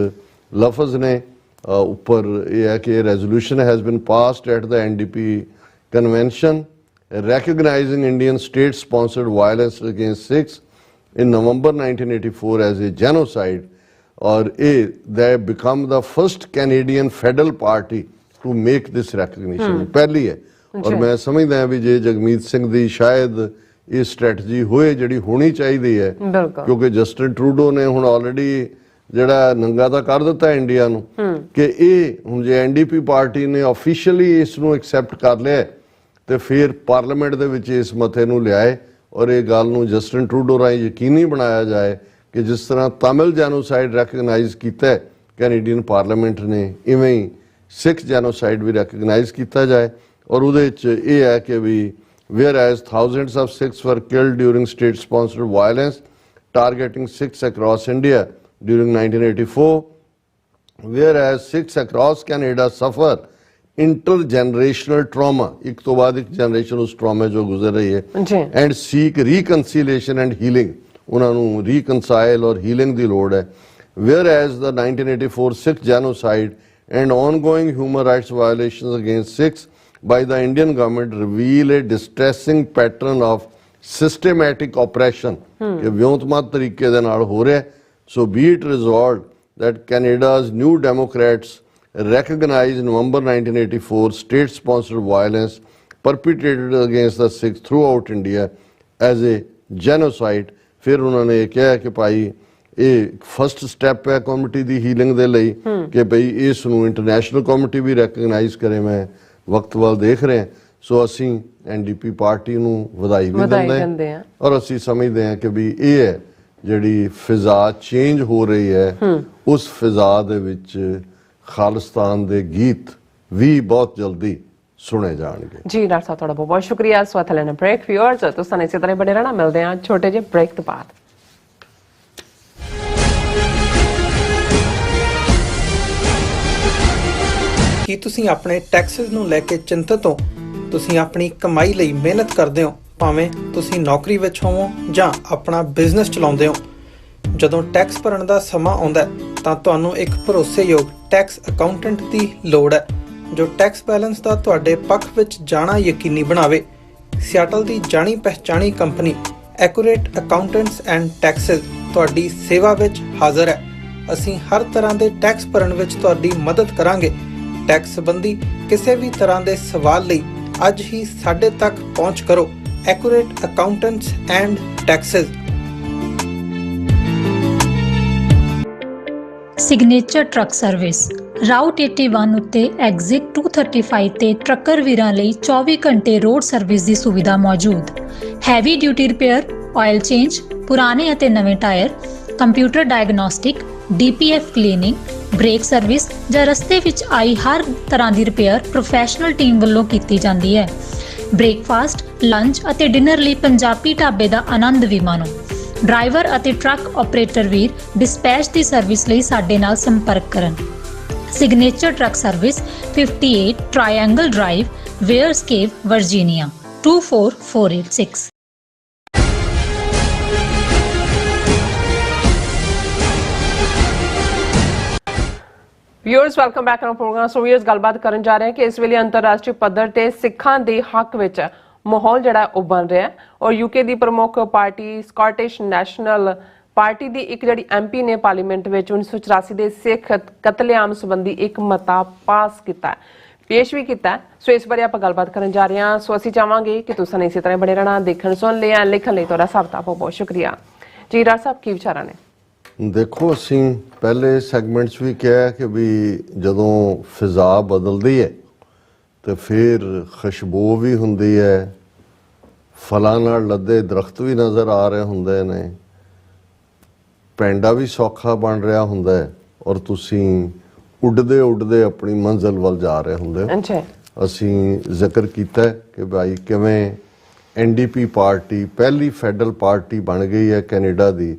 ਲਫ਼ਜ਼ ਨੇ ਉੱਪਰ ਇਹ ਹੈ ਕਿ resolution has been passed at the NDP convention recognizing Indian state-sponsored violence against Sikhs in November 1984 as a genocide, or they become the first Canadian federal party to make this recognition. ਪਹਿਲੀ ਹੈ ਔਰ ਮੈਂ ਸਮਝਦਾ ਹਾਂ ਵੀ ਜੇ ਜਗਮੀਤ ਸਿੰਘ ਦੀ ਸ਼ਾਇਦ ਇਹ strategy ਹੋਏ ਜਿਹੜੀ ਹੋਣੀ ਚਾਹੀਦੀ ਹੈ, ਕਿਉਂਕਿ ਜਸਟਿਨ ਟਰੂਡੋ ਨੇ ਹੁਣ ਆਲਰੇਡੀ ਜਿਹੜਾ ਨੰਗਾ ਤਾਂ ਕਰ ਦਿੱਤਾ ਇੰਡੀਆ ਨੂੰ ਕਿ ਇਹ ਹੁਣ ਜੇ NDP ਪਾਰਟੀ ਨੇ ਆਫੀਸ਼ੀਅਲੀ ਇਸ ਨੂੰ ਐਕਸੈਪਟ ਕਰ ਲਿਆ ਤੇ ਫਿਰ ਪਾਰਲੀਮੈਂਟ ਦੇ ਵਿੱਚ ਇਸ ਮਤੇ ਨੂੰ ਲਿਆਏ ਔਰ ਇਹ ਗੱਲ ਨੂੰ ਜਸਟਿਨ ਟਰੂਡੋ ਰਾਹੀਂ ਯਕੀਨੀ ਬਣਾਇਆ ਜਾਏ ਕਿ ਜਿਸ ਤਰ੍ਹਾਂ ਤਾਮਿਲ ਜੈਨੋਸਾਈਡ ਰੈਕਗਨਾਈਜ਼ ਕੀਤਾ ਕੈਨੇਡੀਅਨ ਪਾਰਲੀਮੈਂਟ ਨੇ, ਇਵੇਂ ਹੀ ਸਿੱਖ ਜੈਨੋਸਾਈਡ ਵੀ ਰੈਕਗਨਾਈਜ਼ ਕੀਤਾ ਜਾਏ। ਔਰ ਉਹਦੇ 'ਚ ਇਹ ਹੈ ਕਿ ਵੀ whereas thousands of Sikhs were killed during state-sponsored violence targeting Sikhs across India during 1984, whereas Sikhs across Canada suffer intergenerational trauma, ਇੱਕ ਤੋਂ ਬਾਅਦ ਇੱਕ ਜਨਰੇਸ਼ਨ ਉਸ ਟਰਾਮੇ ਜੋ ਗੁਜ਼ਰ ਰਹੀ ਹੈ, and seek reconciliation and healing, ਉਹਨਾਂ ਨੂੰ reconcile ਔਰ healing ਦੀ ਲੋੜ ਹੈ। whereas the 1984 Sikh genocide and ongoing human rights violations against Sikhs by the Indian government reveal a distressing pattern of systematic oppression, ਕਿ ਵਿਉਂਤਮਤ ਤਰੀਕੇ ਦੇ ਨਾਲ ਹੋ ਰਿਹਾ। So be it resolved that Canada's New Democrats recognize November 1984 state-sponsored violence perpetrated against the Sikhs throughout India as a genocide। ਫਿਰ ਉਹਨਾਂ ਨੇ ਕਿਹਾ ਕਿ ਭਾਈ ਇਹ ਫਸਟ ਸਟੈਪ ਹੈ ਕਮਿਟੀ ਦੀ ਹੀਲਿੰਗ ਦੇ ਲਈ ਕਿ ਭਈ ਇਸ ਨੂੰ ਇੰਟਰਨੈਸ਼ਨਲ ਕਮਿਟੀ ਵੀ ਰੈਕਗਨਾਈਜ਼ ਕਰੇ। ਮੈਂ ਵਕਤ ਵੱਲ ਦੇਖ ਰਹੇ ਸੋ ਅਸੀਂ NDP ਪਾਰਟੀ ਨੂੰ ਵਧਾਈ ਵੀ ਦਿੰਦੇ ਹਾਂ ਔਰ ਅਸੀਂ ਸਮਝਦੇ ਹਾਂ ਕਿ ਵੀ ਇਹ ਹੈ ਜਿਹੜੀ ਫਿਜ਼ਾ ਚੇਂਜ ਹੋ ਰਹੀ ਹੈ, ਉਸ ਫਿਜ਼ਾ ਦੇ ਵਿੱਚ ਖਾਲਿਸਤਾਨ ਦੇ ਗੀਤ ਵੀ ਬਹੁਤ ਜਲਦੀ ਸੁਣੇ ਜਾਣਗੇ। ਜੀ ਡਾਕਟਰ ਸਾਹਿਬ ਤੁਹਾਡਾ ਬਹੁਤ ਬਹੁਤ ਸ਼ੁਕਰੀਆ। ਇਸ ਵਕਤ ਲੈਣਾ ਬ੍ਰੇਕ। ਵਿਊਅਰਸ ਤੁਸੀਂ ਇਸੇ ਤਰ੍ਹਾਂ ਬਣੇ ਰਹਿਣਾ, ਮਿਲਦੇ ਹਾਂ ਛੋਟੇ ਜਿਹੇ ਬ੍ਰੇਕ ਤੋਂ ਬਾਅਦ। ਕੀ ਤੁਸੀਂ ਆਪਣੇ ਟੈਕਸਿਸ ਨੂੰ ਲੈ ਕੇ ਚਿੰਤਤ ਹੋ? ਤੁਸੀਂ ਆਪਣੀ ਕਮਾਈ ਲਈ ਮਿਹਨਤ ਕਰਦੇ ਹੋ, ਭਾਵੇਂ ਤੁਸੀਂ ਨੌਕਰੀ ਵਿੱਚ ਹੋਵੋ ਜਾਂ ਆਪਣਾ ਬਿਜ਼ਨਸ ਚਲਾਉਂਦੇ ਹੋ। ਜਦੋਂ ਟੈਕਸ ਭਰਨ ਦਾ ਸਮਾਂ ਆਉਂਦਾ ਤਾਂ ਤੁਹਾਨੂੰ ਇੱਕ ਭਰੋਸੇਯੋਗ ਟੈਕਸ ਅਕਾਊਂਟੈਂਟ ਦੀ ਲੋੜ ਹੈ ਜੋ ਟੈਕਸ ਬੈਲੈਂਸ ਦਾ ਤੁਹਾਡੇ ਪੱਖ ਵਿੱਚ ਜਾਣਾ ਯਕੀਨੀ ਬਣਾਵੇ। ਸਿਆਟਲ ਦੀ ਜਾਣੀ ਪਹਿਚਾਣੀ company accurate accountants and taxes ਤੁਹਾਡੀ ਸੇਵਾ ਵਿੱਚ ਹਾਜ਼ਰ ਹੈ। ਅਸੀਂ ਹਰ ਤਰ੍ਹਾਂ ਦੇ ਟੈਕਸ ਭਰਨ ਵਿੱਚ ਤੁਹਾਡੀ ਮਦਦ ਕਰਾਂਗੇ। ਟੈਕਸ ਸੰਬੰਧੀ ਕਿਸੇ ਵੀ ਤਰ੍ਹਾਂ ਦੇ ਸਵਾਲ ਲਈ ਅੱਜ ਹੀ ਸਾਡੇ ਤੱਕ ਪਹੁੰਚ ਕਰੋ। Accurate accountants and Texas. Signature truck service route 81 ਉੱਤੇ ਐਗਜ਼ਿਟ 235 ਤੇ ਟਰੱਕਰ ਵੀਰਾਂ ਲਈ 24 ਘੰਟੇ ਰੋਡ ਸਰਵਿਸ ਦੀ ਸੁਵਿਧਾ ਮੌਜੂਦ। Heavy duty repair, oil change, ਪੁਰਾਣੇ ਅਤੇ ਨਵੇਂ tyre, computer diagnostic, DPF cleaning, brake service ਜਾਂ ਰਸਤੇ ਵਿੱਚ ਆਈ ਹਰ ਤਰ੍ਹਾਂ ਦੀ ਰਿਪੇਅਰ ਪ੍ਰੋਫੈਸ਼ਨਲ ਟੀਮ ਵੱਲੋਂ ਕੀਤੀ ਜਾਂਦੀ ਹੈ। ਬ੍ਰੇਕਫਾਸਟ, ਲੰਚ ਅਤੇ ਡਿਨਰ ਲਈ ਪੰਜਾਬੀ ਢਾਬੇ ਦਾ ਆਨੰਦ ਵੀ ਮਾਣੋ। ਡਰਾਈਵਰ ਅਤੇ ਟਰੱਕ ਆਪਰੇਟਰ ਵੀਰ ਡਿਸਪੈਚ ਦੀ ਸਰਵਿਸ ਲਈ ਸਾਡੇ ਨਾਲ ਸੰਪਰਕ ਕਰਨ। Signature truck service 58 triangle drive, Weyers Cave, Virginia 24486। Viewers welcome back to programme. So viewers ਗੱਲਬਾਤ ਕਰਨ ਜਾ ਰਹੇ ਹਾਂ ਕਿ ਇਸ ਵੇਲੇ ਅੰਤਰਰਾਸ਼ਟਰੀ ਪੱਧਰ ਤੇ ਸਿੱਖਾਂ ਦੇ ਹੱਕ ਵਿੱਚ ਮਾਹੌਲ ਜਿਹੜਾ ਉਹ ਬਣ ਰਿਹਾ ਹੈ ਔਰ UK ਦੀ ਪ੍ਰਮੁੱਖ ਪਾਰਟੀ ਸਕਾਟਿਸ਼ ਨੈਸ਼ਨਲ ਪਾਰਟੀ ਦੀ ਇੱਕ ਜਿਹੜੀ MP ਨੇ ਪਾਰਲੀਮੈਂਟ ਵਿੱਚ 1984 ਦੇ ਸਿੱਖ ਕਤਲੇਆਮ ਸੰਬੰਧੀ ਇੱਕ ਮਤਾ ਪਾਸ ਕੀਤਾ, ਪੇਸ਼ ਵੀ ਕੀਤਾ। ਸੋ ਇਸ ਬਾਰੇ ਆਪਾਂ ਗੱਲਬਾਤ ਕਰਨ ਜਾ ਰਹੇ ਹਾਂ। ਸੋ ਅਸੀਂ ਚਾਹਾਂਗੇ ਕਿ ਤੁਸੀਂ ਇਸੇ ਤਰ੍ਹਾਂ ਬਣੇ ਰਹਿਣਾ। ਦੇਖਣ ਸੁਣ ਲਿਆ, ਲਿਖਣ ਲਈ ਤੁਹਾਡਾ ਸਭ ਦਾ ਬਹੁਤ ਬਹੁਤ ਸ਼ੁਕਰੀਆ। ਜੀ ਡਾਕਟਰ ਸਾਹਿਬ ਕੀ ਵਿਚਾਰਾਂ ਨੇ? ਦੇਖੋ ਅਸੀਂ ਪਹਿਲੇ ਸੈਗਮੈਂਟਸ ਵੀ ਕਿਹਾ ਕਿ ਵੀ ਜਦੋਂ ਫਿਜ਼ਾ ਬਦਲਦੀ ਹੈ ਤੇ ਫਿਰ ਖੁਸ਼ਬੂ ਵੀ ਹੁੰਦੀ ਹੈ, ਫਲਾਂ ਨਾਲ ਲੱਦੇ ਦਰਖਤ ਵੀ ਨਜ਼ਰ ਆ ਰਹੇ ਹੁੰਦੇ ਨੇ, ਪੈਂਡਾ ਵੀ ਸੌਖਾ ਬਣ ਰਿਹਾ ਹੁੰਦਾ ਹੈ ਔਰ ਤੁਸੀਂ ਉੱਡਦੇ ਉੱਡਦੇ ਆਪਣੀ ਮੰਜ਼ਿਲ ਵੱਲ ਜਾ ਰਹੇ ਹੁੰਦੇ ਹੋ। ਅਸੀਂ ਜ਼ਿਕਰ ਕੀਤਾ ਕਿ ਭਾਈ ਕਿਵੇਂ NDP ਪਾਰਟੀ ਪਹਿਲੀ ਫੈਡਰਲ ਪਾਰਟੀ ਬਣ ਗਈ ਹੈ ਕੈਨੇਡਾ ਦੀ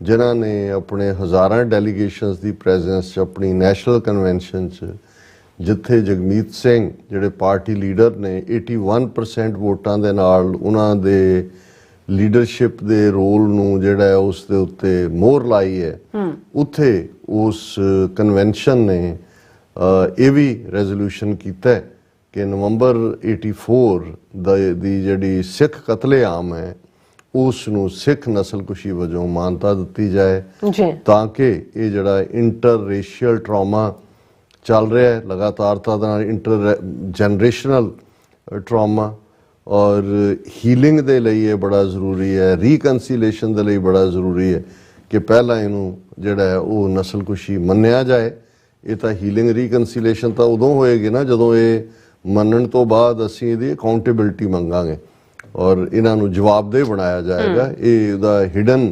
ਜਿਨ੍ਹਾਂ ਨੇ ਆਪਣੇ ਹਜ਼ਾਰਾਂ ਡੈਲੀਗੇਸ਼ਨਸ ਦੀ ਪ੍ਰੈਜ਼ੈਂਸ 'ਚ ਆਪਣੀ ਨੈਸ਼ਨਲ ਕਨਵੈਨਸ਼ਨ 'ਚ ਜਿੱਥੇ ਜਗਮੀਤ ਸਿੰਘ ਜਿਹੜੇ ਪਾਰਟੀ ਲੀਡਰ ਨੇ 81% ਵੋਟਾਂ ਦੇ ਨਾਲ ਉਹਨਾਂ ਦੇ ਲੀਡਰਸ਼ਿਪ ਦੇ ਰੋਲ ਨੂੰ ਜਿਹੜਾ ਹੈ ਉਸ ਦੇ ਉੱਤੇ ਮੋਹਰ ਲਾਈ ਹੈ, ਉੱਥੇ ਉਸ ਕਨਵੈਨਸ਼ਨ ਨੇ ਇਹ ਵੀ ਰੈਜ਼ੋਲੂਸ਼ਨ ਕੀਤਾ ਹੈ ਕਿ ਨਵੰਬਰ 84 ਦੀ ਜਿਹੜੀ ਸਿੱਖ ਕਤਲੇਆਮ ਹੈ ਉਸ ਨੂੰ ਸਿੱਖ ਨਸਲਕੁਸ਼ੀ ਵਜੋਂ ਮਾਨਤਾ ਦਿੱਤੀ ਜਾਏ ਜੀ ਤਾਂ ਕਿ ਇਹ ਜਿਹੜਾ ਇੰਟਰ ਰੇਸ਼ੀਅਲ ਟਰਾਮਾ ਚੱਲ ਰਿਹਾ ਹੈ ਲਗਾਤਾਰਤਾ ਦੇ ਨਾਲ ਇੰਟਰ ਜਨਰੇਸ਼ਨਲ ਟਰਾਮਾ ਔਰ ਹੀਲਿੰਗ ਦੇ ਲਈ ਇਹ ਬੜਾ ਜ਼ਰੂਰੀ ਹੈ ਰੀਕਨਸੀਲੇਸ਼ਨ ਦੇ ਲਈ ਬੜਾ ਜ਼ਰੂਰੀ ਹੈ ਕਿ ਪਹਿਲਾਂ ਇਹਨੂੰ ਜਿਹੜਾ ਹੈ ਉਹ ਨਸਲਕੁਸ਼ੀ ਮੰਨਿਆ ਜਾਏ। ਇਹ ਤਾਂ ਹੀਲਿੰਗ ਰੀਕਨਸੀਲੇਸ਼ਨ ਤਾਂ ਉਦੋਂ ਹੋਏਗੀ ਨਾ ਜਦੋਂ ਇਹ ਮੰਨਣ ਤੋਂ ਬਾਅਦ ਅਸੀਂ ਇਹਦੀ ਅਕਾਊਂਟੇਬਿਲਟੀ ਮੰਗਾਂਗੇ ਔਰ ਇਹਨਾਂ ਨੂੰ ਜਵਾਬਦੇਹ ਬਣਾਇਆ ਜਾਏਗਾ। ਇਹ ਉਹਦਾ ਹਿਡਨ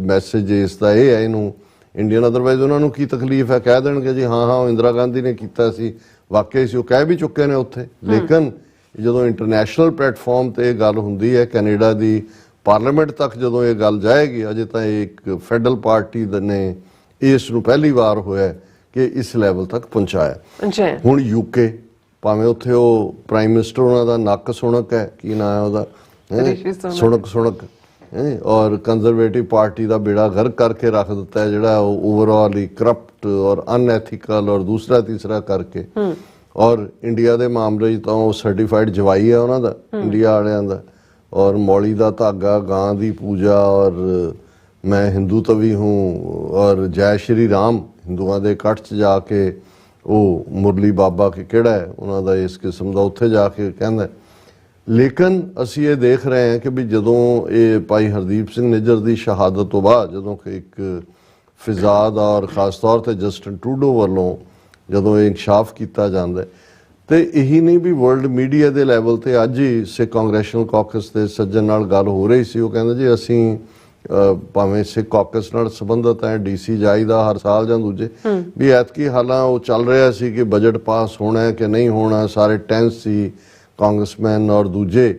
ਮੈਸੇਜ ਇਸ ਦਾ ਇਹ ਹੈ ਇਹਨੂੰ ਇੰਡੀਅਨ ਅਦਰਵਾਈਜ਼ ਉਹਨਾਂ ਨੂੰ ਕੀ ਤਕਲੀਫ ਹੈ ਕਹਿ ਦੇਣਗੇ ਜੀ ਹਾਂ ਉਹ ਇੰਦਰਾ ਗਾਂਧੀ ਨੇ ਕੀਤਾ ਸੀ ਵਾਕਈ ਸੀ ਉਹ ਕਹਿ ਵੀ ਚੁੱਕੇ ਨੇ ਉੱਥੇ। ਲੇਕਿਨ ਜਦੋਂ ਇੰਟਰਨੈਸ਼ਨਲ ਪਲੇਟਫਾਰਮ ਤੇ ਇਹ ਗੱਲ ਹੁੰਦੀ ਹੈ ਕੈਨੇਡਾ ਦੀ ਪਾਰਲੀਮੈਂਟ ਤੱਕ ਜਦੋਂ ਇਹ ਗੱਲ ਜਾਏਗੀ ਅਜੇ ਤਾਂ ਇੱਕ ਫੈਡਰਲ ਪਾਰਟੀ ਨੇ ਇਸ ਨੂੰ ਪਹਿਲੀ ਵਾਰ ਹੋਇਆ ਕਿ ਇਸ ਲੈਵਲ ਤੱਕ ਪਹੁੰਚਾਇਆ। ਜੀ ਹੁਣ ਯੂਕੇ ਭਾਵੇਂ ਉੱਥੇ ਉਹ ਪ੍ਰਾਈਮ ਮਿਨਿਸਟਰ ਉਹਨਾਂ ਦਾ ਨੱਕ ਸੁਣਕ ਹੈ ਕੀ ਨਾਂ ਹੈ ਉਹਦਾ ਸੁਣਕ ਔਰ ਕੰਜ਼ਰਵੇਟਿਵ ਪਾਰਟੀ ਦਾ ਬੇੜਾ ਗਰਕ ਕਰਕੇ ਰੱਖ ਦਿੱਤਾ ਹੈ ਜਿਹੜਾ ਉਹ ਓਵਰਆਲ ਹੀ ਕਰਪਟ ਔਰ ਅਨਐਥੀਕਲ ਔਰ ਦੂਸਰਾ ਤੀਸਰਾ ਕਰਕੇ ਔਰ ਇੰਡੀਆ ਦੇ ਮਾਮਲੇ 'ਚ ਤਾਂ ਉਹ ਸਰਟੀਫਾਈਡ ਜਵਾਈ ਹੈ ਉਹਨਾਂ ਦਾ ਇੰਡੀਆ ਵਾਲਿਆਂ ਦਾ ਔਰ ਮੌਲੀ ਦਾ ਧਾਗਾ ਗਾਂ ਦੀ ਪੂਜਾ ਔਰ ਮੈਂ ਹਿੰਦੂ ਤਵੀ ਹੂੰ ਔਰ ਜੈ ਸ਼੍ਰੀ ਰਾਮ ਹਿੰਦੂਆਂ ਦੇ ਇਕੱਠ 'ਚ ਜਾ ਕੇ ਉਹ ਮੁਰਲੀ ਬਾਬਾ ਕਿ ਕਿਹੜਾ ਹੈ ਉਹਨਾਂ ਦਾ ਇਸ ਕਿਸਮ ਦਾ ਉੱਥੇ ਜਾ ਕੇ ਕਹਿੰਦਾ। ਲੇਕਿਨ ਅਸੀਂ ਇਹ ਦੇਖ ਰਹੇ ਹਾਂ ਕਿ ਵੀ ਜਦੋਂ ਇਹ ਭਾਈ ਹਰਦੀਪ ਸਿੰਘ ਨਿੱਜਰ ਦੀ ਸ਼ਹਾਦਤ ਤੋਂ ਬਾਅਦ ਜਦੋਂ ਕਿ ਇੱਕ ਫਿਜ਼ਾਦ ਔਰ ਖਾਸ ਤੌਰ ਤੇ ਜਸਟਿਨ ਟਰੂਡੋ ਵੱਲੋਂ ਜਦੋਂ ਇਹ ਇਨਕਸ਼ਾਫ ਕੀਤਾ ਜਾਂਦਾ ਤੇ ਇਹੀ ਨਹੀਂ ਵੀ ਵਰਲਡ ਮੀਡੀਆ ਦੇ ਲੈਵਲ ਤੇ ਅੱਜ ਹੀ ਸਿੱਖ ਕਾਂਗਰੈਸ਼ਨਲ ਕਾਕਸ ਦੇ ਸੱਜਣ ਨਾਲ ਗੱਲ ਹੋ ਰਹੀ ਸੀ ਉਹ ਕਹਿੰਦੇ ਜੀ ਅਸੀਂ ਭਾਵੇਂ ਸਿੱਖ ਕਾਕਸ ਨਾਲ ਸੰਬੰਧਤ ਹੈ ਡੀਸੀ ਜਾਈਦਾ ਹਰ ਸਾਲ ਜਾਂ ਦੂਜੇ ਵੀ ਐਤਕੀ ਹਾਲਾਂ ਉਹ ਚੱਲ ਰਿਹਾ ਸੀ ਕਿ ਬਜਟ ਪਾਸ ਹੋਣਾ ਹੈ ਕਿ ਨਹੀਂ ਹੋਣਾ ਸਾਰੇ ਟੈਂਸ ਸੀ ਕਾਂਗਰਸਮੈਨ ਔਰ ਦੂਜੇ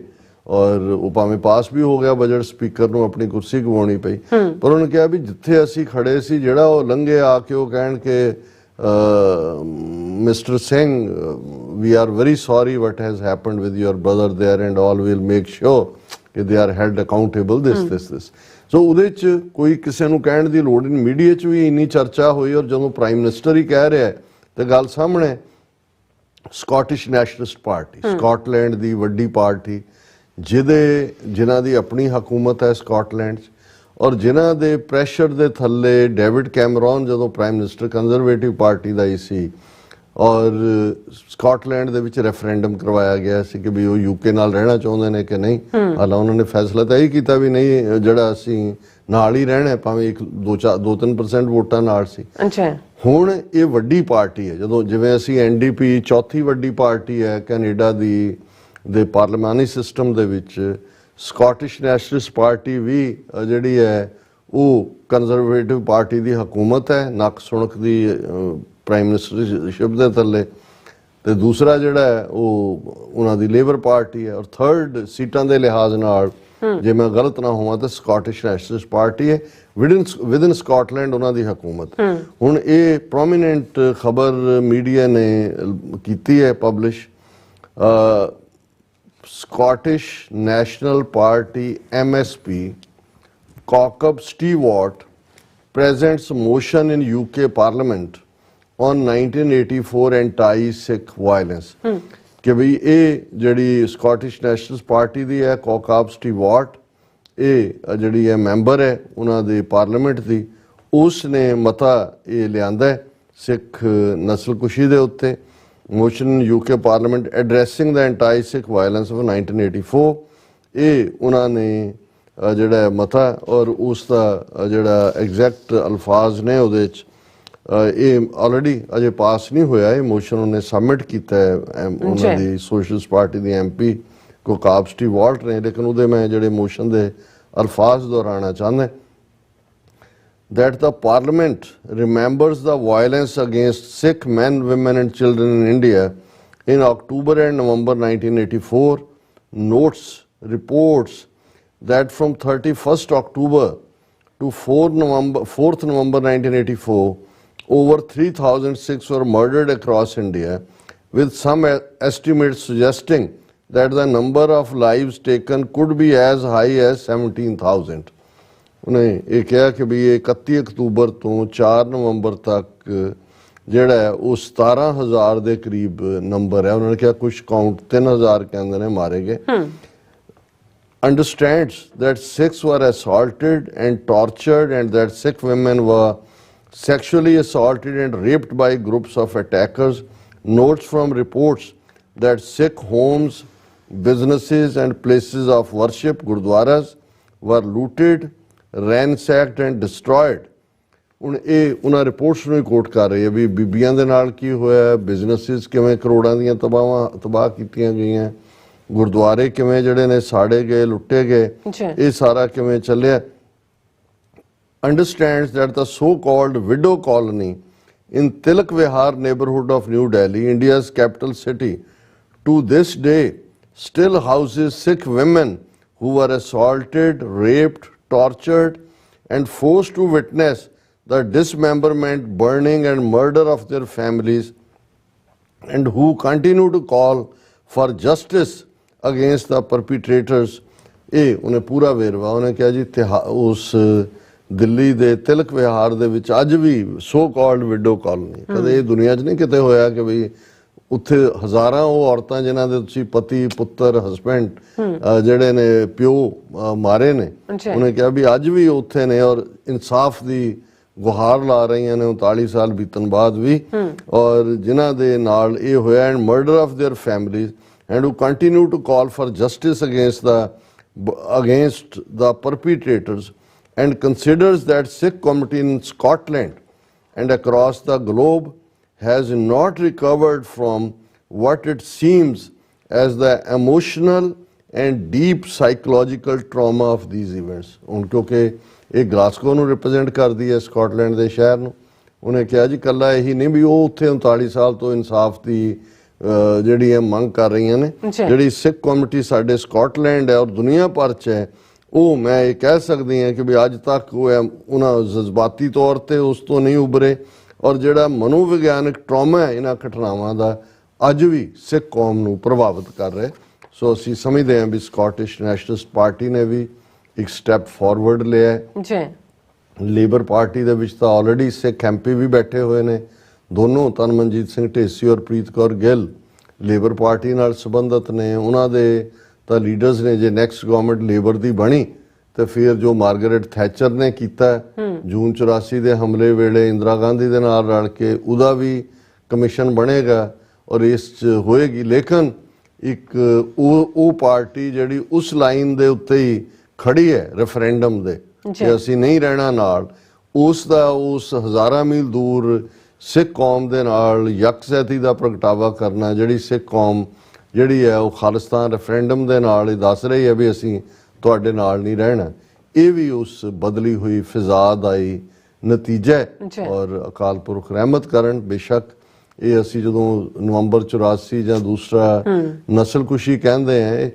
ਔਰ ਉਹ ਭਾਵੇਂ ਪਾਸ ਵੀ ਹੋ ਗਿਆ ਬਜਟ ਸਪੀਕਰ ਨੂੰ ਆਪਣੀ ਕੁਰਸੀ ਗਵਾਉਣੀ ਪਈ ਪਰ ਉਹਨੇ ਕਿਹਾ ਵੀ ਜਿੱਥੇ ਅਸੀਂ ਖੜੇ ਸੀ ਜਿਹੜਾ ਉਹ ਲੰਘੇ ਆ ਕੇ ਉਹ ਕਹਿਣ ਕਿ Mr. Singh, we are very sorry what has happened with your brother there and all will make sure that they are held accountable this. So ਉਹਦੇ 'ਚ ਕੋਈ ਕਿਸੇ ਨੂੰ ਕਹਿਣ ਦੀ ਲੋੜ ਨਹੀਂ ਮੀਡੀਆ 'ਚ ਵੀ ਇੰਨੀ ਚਰਚਾ ਹੋਈ ਔਰ ਜਦੋਂ ਪ੍ਰਾਈਮ ਮਿਨਿਸਟਰ ਹੀ ਕਹਿ ਰਿਹਾ ਤੇ ਗੱਲ ਸਾਹਮਣੇ ਸਕਾਟਿਸ਼ ਨੈਸ਼ਨਲਿਸਟ ਪਾਰਟੀ ਸਕਾਟਲੈਂਡ ਦੀ ਵੱਡੀ ਪਾਰਟੀ ਜਿਨ੍ਹਾਂ ਦੀ ਆਪਣੀ ਹਕੂਮਤ ਹੈ ਸਕਾਟਲੈਂਡ 'ਚ ਔਰ ਜਿਨ੍ਹਾਂ ਦੇ ਪ੍ਰੈਸ਼ਰ ਦੇ ਥੱਲੇ ਡੇਵਿਡ ਕੈਮਰੌਨ ਜਦੋਂ ਪ੍ਰਾਈਮ ਮਿਨਿਸਟਰ ਕੰਜ਼ਰਵੇਟਿਵ ਪਾਰਟੀ ਦਾ ਹੀ ਸੀ ਔਰ ਸਕਾਟਲੈਂਡ ਦੇ ਵਿੱਚ ਰੈਫਰੈਂਡਮ ਕਰਵਾਇਆ ਗਿਆ ਸੀ ਕਿ ਵੀ ਉਹ ਯੂਕੇ ਨਾਲ ਰਹਿਣਾ ਚਾਹੁੰਦੇ ਨੇ ਕਿ ਨਹੀਂ ਹਾਲਾਂ ਉਹਨਾਂ ਨੇ ਫੈਸਲਾ ਤਾਂ ਇਹ ਕੀਤਾ ਵੀ ਨਹੀਂ ਜਿਹੜਾ ਅਸੀਂ ਨਾਲ ਹੀ ਰਹਿਣਾ ਭਾਵੇਂ 2-3% ਵੋਟਾਂ ਨਾਲ ਸੀ। ਹੁਣ ਇਹ ਵੱਡੀ ਪਾਰਟੀ ਹੈ ਜਦੋਂ ਜਿਵੇਂ ਅਸੀਂ ਐਨਡੀਪੀ ਚੌਥੀ ਵੱਡੀ ਪਾਰਟੀ ਹੈ ਕੈਨੇਡਾ ਦੇ ਪਾਰਲੀਮਾਨੀ ਸਿਸਟਮ ਦੇ ਵਿੱਚ ਸਕਾਟਿਸ਼ ਨੈਸ਼ਨਲਿਸਟ ਪਾਰਟੀ ਵੀ ਜਿਹੜੀ ਹੈ ਉਹ ਕੰਜ਼ਰਵੇਟਿਵ ਪਾਰਟੀ ਦੀ ਹਕੂਮਤ ਹੈ ਨੱਕ ਸੁਣਕ ਦੀ ਪ੍ਰਾਈਮ ਮਿਨਿਸਟਰਸ਼ਿਪ ਦੇ ਥੱਲੇ ਤੇ ਦੂਸਰਾ ਜਿਹੜਾ ਹੈ ਉਹ ਉਹਨਾਂ ਦੀ ਲੇਬਰ ਪਾਰਟੀ ਹੈ ਔਰ ਥਰਡ ਸੀਟਾਂ ਦੇ ਲਿਹਾਜ਼ ਨਾਲ ਜੇ ਮੈਂ ਗਲਤ ਨਾ ਹੋਵਾਂ ਤਾਂ ਸਕਾਟਿਸ਼ ਨੈਸ਼ਨਲਿਸਟ ਪਾਰਟੀ ਹੈ ਵਿਦਨ ਸਕਾਟਲੈਂਡ ਉਹਨਾਂ ਦੀ ਹਕੂਮਤ। ਹੁਣ ਇਹ ਪ੍ਰੋਮੀਨੈਂਟ ਖਬਰ ਮੀਡੀਆ ਨੇ ਕੀਤੀ ਹੈ publish Scottish National Party MSP Jacob Stewart presents motion in UK Parliament on 1984 anti-Sikh violence ਕਿ ਵੀ ਇਹ ਜਿਹੜੀ ਸਕਾਟਿਸ਼ ਨੈਸ਼ਨਲ ਪਾਰਟੀ ਦੀ ਹੈ ਜਾਕੋਬ ਸਟੀਵਾਰਟ ਇਹ ਜਿਹੜੀ ਹੈ ਮੈਂਬਰ ਹੈ ਉਹਨਾਂ ਦੇ ਪਾਰਲੀਮੈਂਟ ਦੀ ਉਸ ਨੇ ਮਤਾ ਇਹ ਲਿਆਂਦਾ ਸਿੱਖ ਨਸਲਕੁਸ਼ੀ ਦੇ ਉੱਤੇ motion in UK Parliament addressing the anti-Sikh violence of 1984 ਇਹ ਉਹਨਾਂ ਨੇ ਜਿਹੜਾ ਮਤਾ ਔਰ ਉਸ ਦਾ ਜਿਹੜਾ ਐਗਜ਼ੈਕਟ ਅਲਫਾਜ਼ ਨੇ ਉਹਦੇ 'ਚ ਇਹ ਆਲਰੇਡੀ ਅਜੇ ਪਾਸ ਨਹੀਂ ਹੋਇਆ ਇਹ ਮੋਸ਼ਨ ਉਹਨੇ ਸਬਮਿਟ ਕੀਤਾ ਹੈ ਉਹਨਾਂ ਦੀ ਸੋਸ਼ਲਿਸਟ ਪਾਰਟੀ ਦੀ MP ਜਾਕੋਬ ਸਟੀਵਾਰਟ ਨੇ ਲੇਕਿਨ ਉਹਦੇ ਮੈਂ ਜਿਹੜੇ ਮੋਸ਼ਨ ਦੇ ਅਲਫਾਜ਼ ਦੁਹਰਾਉਣਾ ਚਾਹੁੰਦਾ that the Parliament remembers the violence against Sikh men, women and children in India in October and November 1984, notes reports that from 31st October to 4th November 1984, over 3,000 Sikhs were murdered across India, with some estimates suggesting that the number of lives taken could be as high as 17,000. ਉਹਨੇ ਇਹ ਕਿਹਾ ਕਿ ਵੀ ਇਹ 31 October ਤੋਂ 4 ਨਵੰਬਰ ਤੱਕ ਜਿਹੜਾ ਹੈ ਉਹ 17,000 ਦੇ ਕਰੀਬ ਨੰਬਰ ਹੈ। ਉਹਨਾਂ ਨੇ ਕਿਹਾ ਕੁਝ ਕਾਊਂਟ 3,000 ਕਹਿੰਦੇ ਨੇ ਮਾਰੇ ਗਏ। Understands that Sikhs were assaulted and tortured and that Sikh women were sexually assaulted and raped by groups of attackers. Notes from reports that Sikh homes, businesses and places of worship, gurdwaras, were looted, ransacked and destroyed. ਹੁਣ ਇਹ ਉਹਨਾਂ reports ਨੂੰ ਹੀ ਕੋਟ ਕਰ ਰਹੇ ਆ ਵੀ ਬੀਬੀਆਂ ਦੇ ਨਾਲ ਕੀ ਹੋਇਆ, ਬਿਜ਼ਨਸਿਸ ਕਿਵੇਂ ਕਰੋੜਾਂ ਦੀਆਂ ਤਬਾਹ ਕੀਤੀਆਂ ਗਈਆਂ, ਗੁਰਦੁਆਰੇ ਕਿਵੇਂ ਜਿਹੜੇ ਨੇ ਸਾੜੇ ਗਏ, ਲੁੱਟੇ ਗਏ, ਇਹ ਸਾਰਾ ਕਿਵੇਂ ਚੱਲਿਆ। Understands that the so-called widow colony in Tilak Vihar neighborhood of New Delhi, India's capital city, to this day still houses Sikh women who were assaulted, raped, tortured and forced to witness the dismemberment, burning and murder of their families, and who continue to call for justice against the perpetrators। ਇਹ ਉਹਨੇ ਪੂਰਾ ਵੇਰਵਾ ਉਹਨੇ ਕਿਹਾ ਜੀ ਉਸ ਦਿੱਲੀ ਦੇ ਤਿਲਕ ਵਿਹਾਰ ਦੇ ਵਿੱਚ ਅੱਜ ਵੀ ਸੋ ਕਾਲਡ ਵਿਡੋ ਕਾਲੋਨੀ, ਕਦੇ ਇਹ ਦੁਨੀਆ 'ਚ ਨਹੀਂ ਕਿਤੇ ਹੋਇਆ ਕਿ ਬਈ ਉੱਥੇ ਹਜ਼ਾਰਾਂ ਉਹ ਔਰਤਾਂ ਜਿਨ੍ਹਾਂ ਦੇ ਤੁਸੀਂ ਪਤੀ, ਪੁੱਤਰ, ਹਸਬੈਂਡ ਜਿਹੜੇ ਨੇ ਪਿਓ ਮਾਰੇ ਨੇ, ਉਹਨੇ ਕਿਹਾ ਵੀ ਅੱਜ ਵੀ ਉੱਥੇ ਨੇ ਔਰ ਇਨਸਾਫ ਦੀ ਗੁਹਾਰ ਲਾ ਰਹੀਆਂ ਨੇ 39 ਸਾਲ ਬੀਤਣ ਬਾਅਦ ਵੀ, ਔਰ ਜਿਨ੍ਹਾਂ ਦੇ ਨਾਲ ਇਹ ਹੋਇਆ and murder of there families and who continue to call for justice against the perpetrators, and considers that Sikh community in Scotland and across the globe has not recovered from what it seems as the emotional and deep psychological trauma of these events। ਹੁਣ ਕਿਉਂਕਿ ਇਹ Glasgow ਨੂੰ represent ਕਰਦੀ ਹੈ, Scotland ਦੇ ਸ਼ਹਿਰ ਨੂੰ, ਉਹਨੇ ਕਿਹਾ ਜੀ ਕੱਲਾ ਇਹੀ ਨਹੀਂ ਵੀ ਉਹ ਉੱਥੇ 39 ਸਾਲ ਤੋਂ ਇਨਸਾਫ ਦੀ ਜਿਹੜੀ ਮੰਗ ਕਰ ਰਹੀਆਂ ਨੇ, ਜਿਹੜੀ ਸਿੱਖ ਕਮਿਊਨਿਟੀ ਸਾਡੇ ਸਕਾਟਲੈਂਡ ਹੈ ਔਰ ਦੁਨੀਆ ਭਰ 'ਚ ਹੈ, ਉਹ ਮੈਂ ਇਹ ਕਹਿ ਸਕਦੀ ਹਾਂ ਕਿ ਵੀ ਅੱਜ ਤੱਕ ਉਹ ਉਹਨਾਂ ਜਜ਼ਬਾਤੀ ਤੌਰ 'ਤੇ ਉਸ ਤੋਂ ਨਹੀਂ ਉਭਰੇ, ਔਰ ਜਿਹੜਾ ਮਨੋਵਿਗਿਆਨਕ ਟਰਾਮਾ ਹੈ ਇਹਨਾਂ ਘਟਨਾਵਾਂ ਦਾ ਅੱਜ ਵੀ ਸਿੱਖ ਕੌਮ ਨੂੰ ਪ੍ਰਭਾਵਿਤ ਕਰ ਰਿਹਾ। ਸੋ ਅਸੀਂ ਸਮਝਦੇ ਹਾਂ ਵੀ ਸਕਾਟਿਸ਼ ਨੈਸ਼ਨਲਿਸਟ ਪਾਰਟੀ ਨੇ ਵੀ ਇੱਕ ਸਟੈਪ ਫਾਰਵਰਡ ਲਿਆ ਹੈ। ਲੇਬਰ ਪਾਰਟੀ ਦੇ ਵਿੱਚ ਤਾਂ ਆਲਰੇਡੀ ਸਿੱਖ ਐਮਪੀ ਵੀ ਬੈਠੇ ਹੋਏ ਨੇ, ਦੋਨੋਂ ਤਨਮਨਜੀਤ ਸਿੰਘ ਢੇਸੀ ਔਰ ਪ੍ਰੀਤ ਕੌਰ ਗਿੱਲ ਲੇਬਰ ਪਾਰਟੀ ਨਾਲ ਸੰਬੰਧਿਤ ਨੇ। ਉਹਨਾਂ ਦੇ ਤਾਂ ਲੀਡਰਸ ਨੇ, ਜੇ ਨੈਕਸਟ ਗਵਰਨਮੈਂਟ ਲੇਬਰ ਦੀ ਬਣੀ ਤੇ ਫਿਰ ਜੋ ਮਾਰਗਰੇਟ ਥੈਚਰ ਨੇ ਕੀਤਾ ਜੂਨ 84 ਦੇ ਹਮਲੇ ਵੇਲੇ ਇੰਦਰਾ ਗਾਂਧੀ ਦੇ ਨਾਲ ਰਲ ਕੇ, ਉਹਦਾ ਵੀ ਕਮਿਸ਼ਨ ਬਣੇਗਾ ਔਰ ਇਸ 'ਚ ਹੋਏਗੀ। ਲੇਕਿਨ ਇੱਕ ਉਹ ਪਾਰਟੀ ਜਿਹੜੀ ਉਸ ਲਾਈਨ ਦੇ ਉੱਤੇ ਹੀ ਖੜੀ ਹੈ ਰੈਫਰੈਂਡਮ ਦੇ ਕਿ ਅਸੀਂ ਨਹੀਂ ਰਹਿਣਾ ਨਾਲ, ਉਸ ਦਾ ਉਸ ਹਜ਼ਾਰਾਂ ਮੀਲ ਦੂਰ ਸਿੱਖ ਕੌਮ ਦੇ ਨਾਲ ਯਕਸਹਿਤੀ ਦਾ ਪ੍ਰਗਟਾਵਾ ਕਰਨਾ, ਜਿਹੜੀ ਸਿੱਖ ਕੌਮ ਜਿਹੜੀ ਹੈ ਉਹ ਖਾਲਿਸਤਾਨ ਰੈਫਰੈਂਡਮ ਦੇ ਨਾਲ ਹੀ ਦੱਸ ਰਹੀ ਹੈ ਵੀ ਅਸੀਂ ਤੁਹਾਡੇ ਨਾਲ ਨਹੀਂ ਰਹਿਣਾ, ਇਹ ਵੀ ਉਸ ਬਦਲੀ ਹੋਈ ਫਿਜ਼ਾ ਦਾ ਹੀ ਨਤੀਜਾ ਹੈ। ਔਰ ਅਕਾਲ ਪੁਰਖ ਰਹਿਮਤ ਕਰਨ। ਬੇਸ਼ੱਕ ਇਹ ਅਸੀਂ ਜਦੋਂ ਨਵੰਬਰ 84 ਜਾਂ ਦੂਸਰਾ ਨਸਲਕੁਸ਼ੀ ਕਹਿੰਦੇ ਹਾਂ,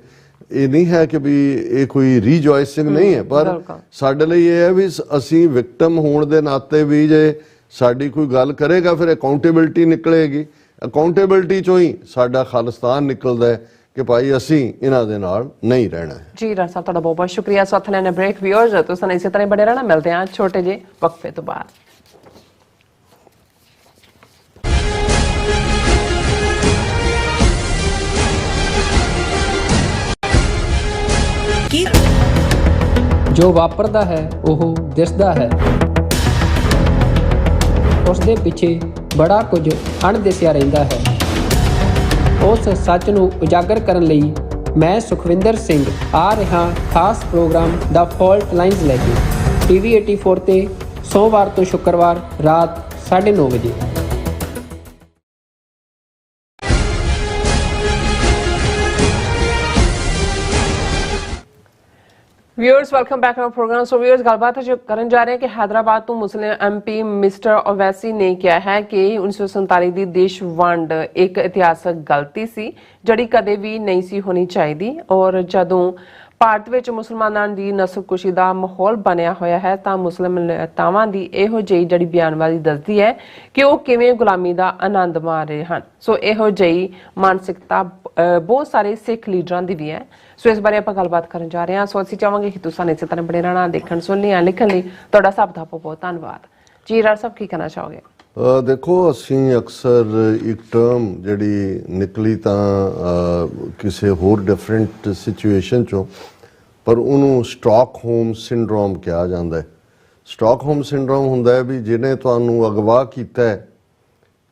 ਇਹ ਨਹੀਂ ਹੈ ਕਿ ਵੀ ਇਹ ਕੋਈ ਰੀਜੋਇਸਿੰਗ ਨਹੀਂ ਹੈ, ਪਰ ਸਾਡੇ ਲਈ ਇਹ ਹੈ ਵੀ ਅਸੀਂ ਵਿਕਟਮ ਹੋਣ ਦੇ ਨਾਤੇ ਵੀ ਜੇ ਸਾਡੀ ਕੋਈ ਗੱਲ ਕਰੇਗਾ ਫਿਰ ਅਕਾਊਂਟੇਬਿਲਟੀ ਨਿਕਲੇਗੀ, ਅਕਾਊਂਟੇਬਿਲਟੀ ਚੋਂ ਹੀ ਸਾਡਾ ਖਾਲਿਸਤਾਨ ਨਿਕਲਦਾ ਹੈ ਕਿ ਭਾਈ ਅਸੀਂ ਇਹਨਾਂ ਦੇ ਨਾਲ ਨਹੀਂ ਰਹਿਣਾ ਹੈ। ਜੀ ਰਾਜ ਸਾਹਿਬ ਤੁਹਾਡਾ ਬਹੁਤ ਬਹੁਤ ਸ਼ੁਕਰੀਆ। ਸਾਥ ਲੈਣੇ ਬ੍ਰੇਕ ਵਿਊਅਰਸ, ਤੁਸੀਂ ਇਸੇ ਤਰ੍ਹਾਂ ਬਣੇ ਰਹਿਣਾ। ਮਿਲਦੇ ਹਾਂ ਛੋਟੇ ਜਿਹੇ ਵਕਫੇ ਤੋਂ ਬਾਅਦ। ਜੋ ਵਾਪਰਦਾ ਹੈ ਉਹ ਦਿਸਦਾ ਹੈ, ਉਸ ਦੇ ਪਿੱਛੇ ਬੜਾ ਕੁਝ ਅਣਦਿਸਿਆ ਰਹਿੰਦਾ ਹੈ। ਉਸ ਸੱਚ ਨੂੰ ਉਜਾਗਰ ਕਰਨ ਲਈ ਮੈਂ ਸੁਖਵਿੰਦਰ ਸਿੰਘ ਆ ਰਿਹਾ ਖਾਸ ਪ੍ਰੋਗਰਾਮ ਦਾ ਫਾਲਟ ਲਾਈਨਸ ਲੈ ਕੇ TV 84 ਤੇ ਸੋਮਵਾਰ ਤੋਂ ਸ਼ੁੱਕਰਵਾਰ ਰਾਤ 9:30 ਵਜੇ। Viewers welcome back to programme. So viewers गलबात जो करन जा रहे हैं कि हैदराबाद तो मुस्लिम MP मिस्टर ओवैसी ने किया है कि 1947 ਦੀ ਦੇਸ਼ ਵੰਡ ਇੱਕ ਇਤਿਹਾਸਕ ਗਲਤੀ ਸੀ ਜਿਹੜੀ ਕਦੇ ਵੀ ਨਹੀਂ ਸੀ ਹੋਣੀ ਚਾਹੀਦੀ, ਔਰ ਜਦੋਂ ਭਾਰਤ ਵਿੱਚ ਮੁਸਲਮਾਨਾਂ ਦੀ ਨਸਲਕੁਸ਼ੀ ਦਾ ਮਾਹੌਲ ਬਣਿਆ ਹੋਇਆ ਹੈ ਤਾਂ ਮੁਸਲਿਮ ਨੇਤਾਵਾਂ ਦੀ ਇਹੋ ਜਿਹੀ ਜਿਹੜੀ ਬਿਆਨਬਾਜ਼ੀ ਦੱਸਦੀ ਹੈ ਕਿ ਉਹ ਕਿਵੇਂ ਗੁਲਾਮੀ ਦਾ ਆਨੰਦ ਮਾਣ ਰਹੇ ਹਨ। ਸੋ ਇਹੋ ਜਿਹੀ ਮਾਨਸਿਕਤਾ ਬਹੁਤ ਸਾਰੇ ਸਿੱਖ ਲੀਡਰਾਂ ਦੀ ਵੀ ਹੈ। ਸੋ ਇਸ ਬਾਰੇ ਆਪਾਂ ਗੱਲਬਾਤ ਕਰਨ ਜਾ ਰਹੇ ਹਾਂ। ਸੋ ਅਸੀਂ ਚਾਹਾਂਗੇ ਕਿ ਤੁਸੀਂ ਇਸੇ ਤਰ੍ਹਾਂ ਬਣੇ ਰਹਿਣਾ, ਦੇਖਣ ਸੁਣਨ ਲਈ ਲਿਖਣ ਲਈ ਤੁਹਾਡਾ ਸਭ ਦਾ ਬਹੁਤ ਧੰਨਵਾਦ। ਜੀ ਰਾਜ ਸਾਹਿਬ ਕੀ ਕਹਿਣਾ ਚਾਹੋਗੇ? ਦੇਖੋ ਅਸੀਂ ਅਕਸਰ ਇੱਕ ਟਰਮ ਜਿਹੜੀ ਨਿਕਲੀ ਤਾਂ ਕਿਸੇ ਹੋਰ ਡਿਫਰੈਂਟ ਸਿਚੁਏਸ਼ਨ ਚੋਂ, ਪਰ ਉਹਨੂੰ ਸਟਾਕਹੋਮ ਸਿੰਡਰੋਮ ਕਿਹਾ ਜਾਂਦਾ ਹੈ। ਸਟਾਕਹੋਮ ਸਿੰਡਰੋਮ ਹੁੰਦਾ ਹੈ ਵੀ ਜਿਹਨੇ ਤੁਹਾਨੂੰ ਅਗਵਾ ਕੀਤਾ ਹੈ,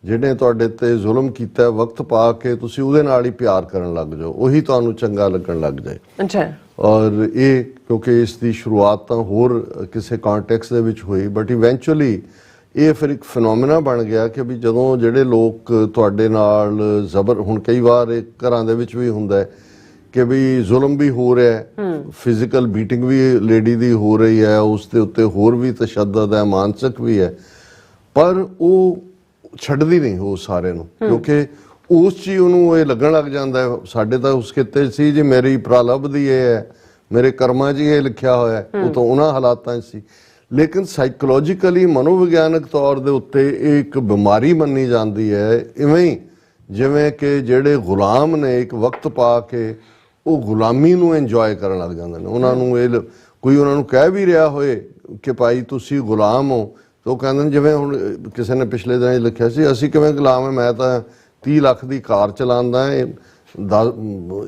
ਜਿਹਨੇ ਤੁਹਾਡੇ ਤੇ ਜ਼ੁਲਮ ਕੀਤਾ ਹੈ, ਵਕਤ ਪਾ ਕੇ ਤੁਸੀਂ ਉਹਦੇ ਨਾਲ ਹੀ ਪਿਆਰ ਕਰਨ ਲੱਗ ਜਾਓ, ਉਹੀ ਤੁਹਾਨੂੰ ਚੰਗਾ ਲੱਗਣ ਲੱਗ ਜਾਏ। ਅੱਛਾ। ਔਰ ਇਹ ਕਿਉਂਕਿ ਇਸ ਦੀ ਸ਼ੁਰੂਆਤ ਤਾਂ ਹੋਰ ਕਿਸੇ ਕੰਟੈਕਸਟ ਦੇ ਵਿੱਚ ਹੋਈ, ਬਟ ਇਵੈਂਚੁਅਲੀ ਇਹ ਫਿਰ ਇੱਕ ਫਿਨੋਮੀਨਾ ਬਣ ਗਿਆ ਕਿ ਵੀ ਜਦੋਂ ਜਿਹੜੇ ਲੋਕ ਤੁਹਾਡੇ ਨਾਲ ਜ਼ਬਰ, ਹੁਣ ਕਈ ਵਾਰ ਇਹ ਘਰਾਂ ਦੇ ਵਿੱਚ ਵੀ ਹੁੰਦਾ ਹੈ ਕਿ ਵੀ ਜ਼ੁਲਮ ਵੀ ਹੋ ਰਿਹਾ ਹੈ, ਫਿਜ਼ੀਕਲ ਬੀਟਿੰਗ ਵੀ ਲੇਡੀ ਦੀ ਹੋ ਰਹੀ ਹੈ, ਉਸ ਦੇ ਉੱਤੇ ਹੋਰ ਵੀ ਤਸ਼ੱਦਦ ਹੈ, ਮਾਨਸਿਕ ਵੀ ਹੈ, ਪਰ ਉਹ ਛੱਡਦੀ ਨਹੀਂ ਉਹ ਸਾਰੇ ਨੂੰ, ਕਿਉਂਕਿ ਉਸ 'ਚ ਹੀ ਉਹਨੂੰ ਇਹ ਲੱਗਣ ਲੱਗ ਜਾਂਦਾ ਹੈ ਸਾਡੇ ਤਾਂ ਉਸ ਖਿੱਤੇ ਸੀ ਜੀ, ਮੇਰੀ ਪ੍ਰਾਲਬ ਦੀ ਇਹ ਹੈ, ਮੇਰੇ ਕਰਮਾਂ 'ਚ ਇਹ ਲਿਖਿਆ ਹੋਇਆ ਹੈ, ਉਹ ਤਾਂ ਉਹਨਾਂ ਹਾਲਾਤਾਂ 'ਚ ਸੀ। ਲੇਕਿਨ ਸਾਈਕੋਲੋਜੀਕਲੀ ਮਨੋਵਿਗਿਆਨਕ ਤੌਰ ਦੇ ਉੱਤੇ ਇਹ ਇੱਕ ਬਿਮਾਰੀ ਮੰਨੀ ਜਾਂਦੀ ਹੈ, ਇਵੇਂ ਹੀ ਜਿਵੇਂ ਕਿ ਜਿਹੜੇ ਗੁਲਾਮ ਨੇ ਇੱਕ ਵਕਤ ਪਾ ਕੇ ਉਹ ਗੁਲਾਮੀ ਨੂੰ ਇੰਜੋਏ ਕਰਨ ਲੱਗ ਜਾਂਦੇ ਨੇ। ਉਹਨਾਂ ਨੂੰ ਇਹ ਕੋਈ ਉਹਨਾਂ ਨੂੰ ਕਹਿ ਵੀ ਰਿਹਾ ਹੋਏ ਕਿ ਭਾਈ ਤੁਸੀਂ ਗੁਲਾਮ ਹੋ, ਤਾਂ ਉਹ ਕਹਿੰਦੇ ਨੇ, ਜਿਵੇਂ ਹੁਣ ਕਿਸੇ ਨੇ ਪਿਛਲੇ ਦਿਨਾਂ 'ਚ ਲਿਖਿਆ ਸੀ, ਅਸੀਂ ਕਿਵੇਂ ਗੁਲਾਮ ਹੈ, ਮੈਂ ਤਾਂ 30 ਲੱਖ ਦੀ ਕਾਰ ਚਲਾਉਂਦਾ,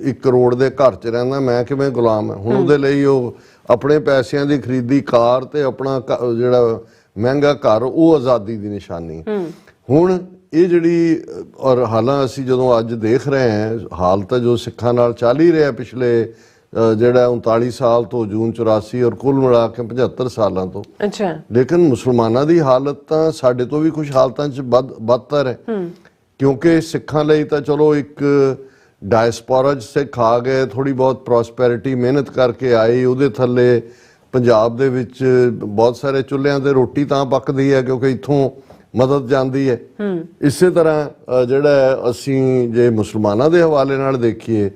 1 ਕਰੋੜ ਦੇ ਘਰ 'ਚ ਰਹਿੰਦਾ, ਮੈਂ ਕਿਵੇਂ ਗੁਲਾਮ ਹੈ। ਹੁਣ ਉਹਦੇ ਲਈ ਉਹ ਆਪਣੇ ਪੈਸਿਆਂ ਦੀ ਖਰੀਦੀ ਕਾਰ ਤੇ ਆਪਣਾ ਜਿਹੜਾ ਮਹਿੰਗਾ ਘਰ, ਉਹ ਆਜ਼ਾਦੀ ਦੀ ਨਿਸ਼ਾਨੀ। ਹੁਣ ਇਹ ਜਿਹੜੀ ਔਰ ਹਾਲਾਂ ਅਸੀਂ ਜਦੋਂ ਅੱਜ ਦੇਖ ਰਹੇ ਹਾਂ ਹਾਲ ਤਾਂ ਜੋ ਸਿੱਖਾਂ ਨਾਲ ਚੱਲ ਹੀ ਰਿਹਾ ਪਿਛਲੇ ਜਿਹੜਾ 39 ਸਾਲ ਤੋਂ, ਜੂਨ 84 ਔਰ ਕੁੱਲ ਮਿਲਾ ਕੇ 75 ਸਾਲਾਂ ਤੋਂ। ਅੱਛਾ। ਲੇਕਿਨ ਮੁਸਲਮਾਨਾਂ ਦੀ ਹਾਲਤ ਤਾਂ ਸਾਡੇ ਤੋਂ ਵੀ ਕੁਝ ਹਾਲਤਾਂ 'ਚ ਬਦਤਰ ਹੈ, ਕਿਉਂਕਿ ਸਿੱਖਾਂ ਲਈ ਤਾਂ ਚਲੋ ਇੱਕ ਡਾਇਸਪੋਰਾ 'ਚ ਸਿੱਖ ਆ ਗਏ, ਥੋੜੀ ਬਹੁਤ ਪ੍ਰੋਸਪੈਰਿਟੀ ਮਿਹਨਤ ਕਰਕੇ ਆਏ, ਉਹਦੇ ਥੱਲੇ ਪੰਜਾਬ ਦੇ ਵਿੱਚ ਬਹੁਤ ਸਾਰੇ ਚੁੱਲ੍ਹਿਆਂ ਤੇ ਰੋਟੀ ਤਾਂ ਪੱਕਦੀ ਹੈ ਕਿਉਂਕਿ ਇੱਥੋਂ ਮਦਦ ਜਾਂਦੀ ਹੈ। ਇਸੇ ਤਰ੍ਹਾਂ ਜਿਹੜਾ ਅਸੀਂ ਜੇ ਮੁਸਲਮਾਨਾਂ ਦੇ ਹਵਾਲੇ ਨਾਲ ਦੇਖੀਏ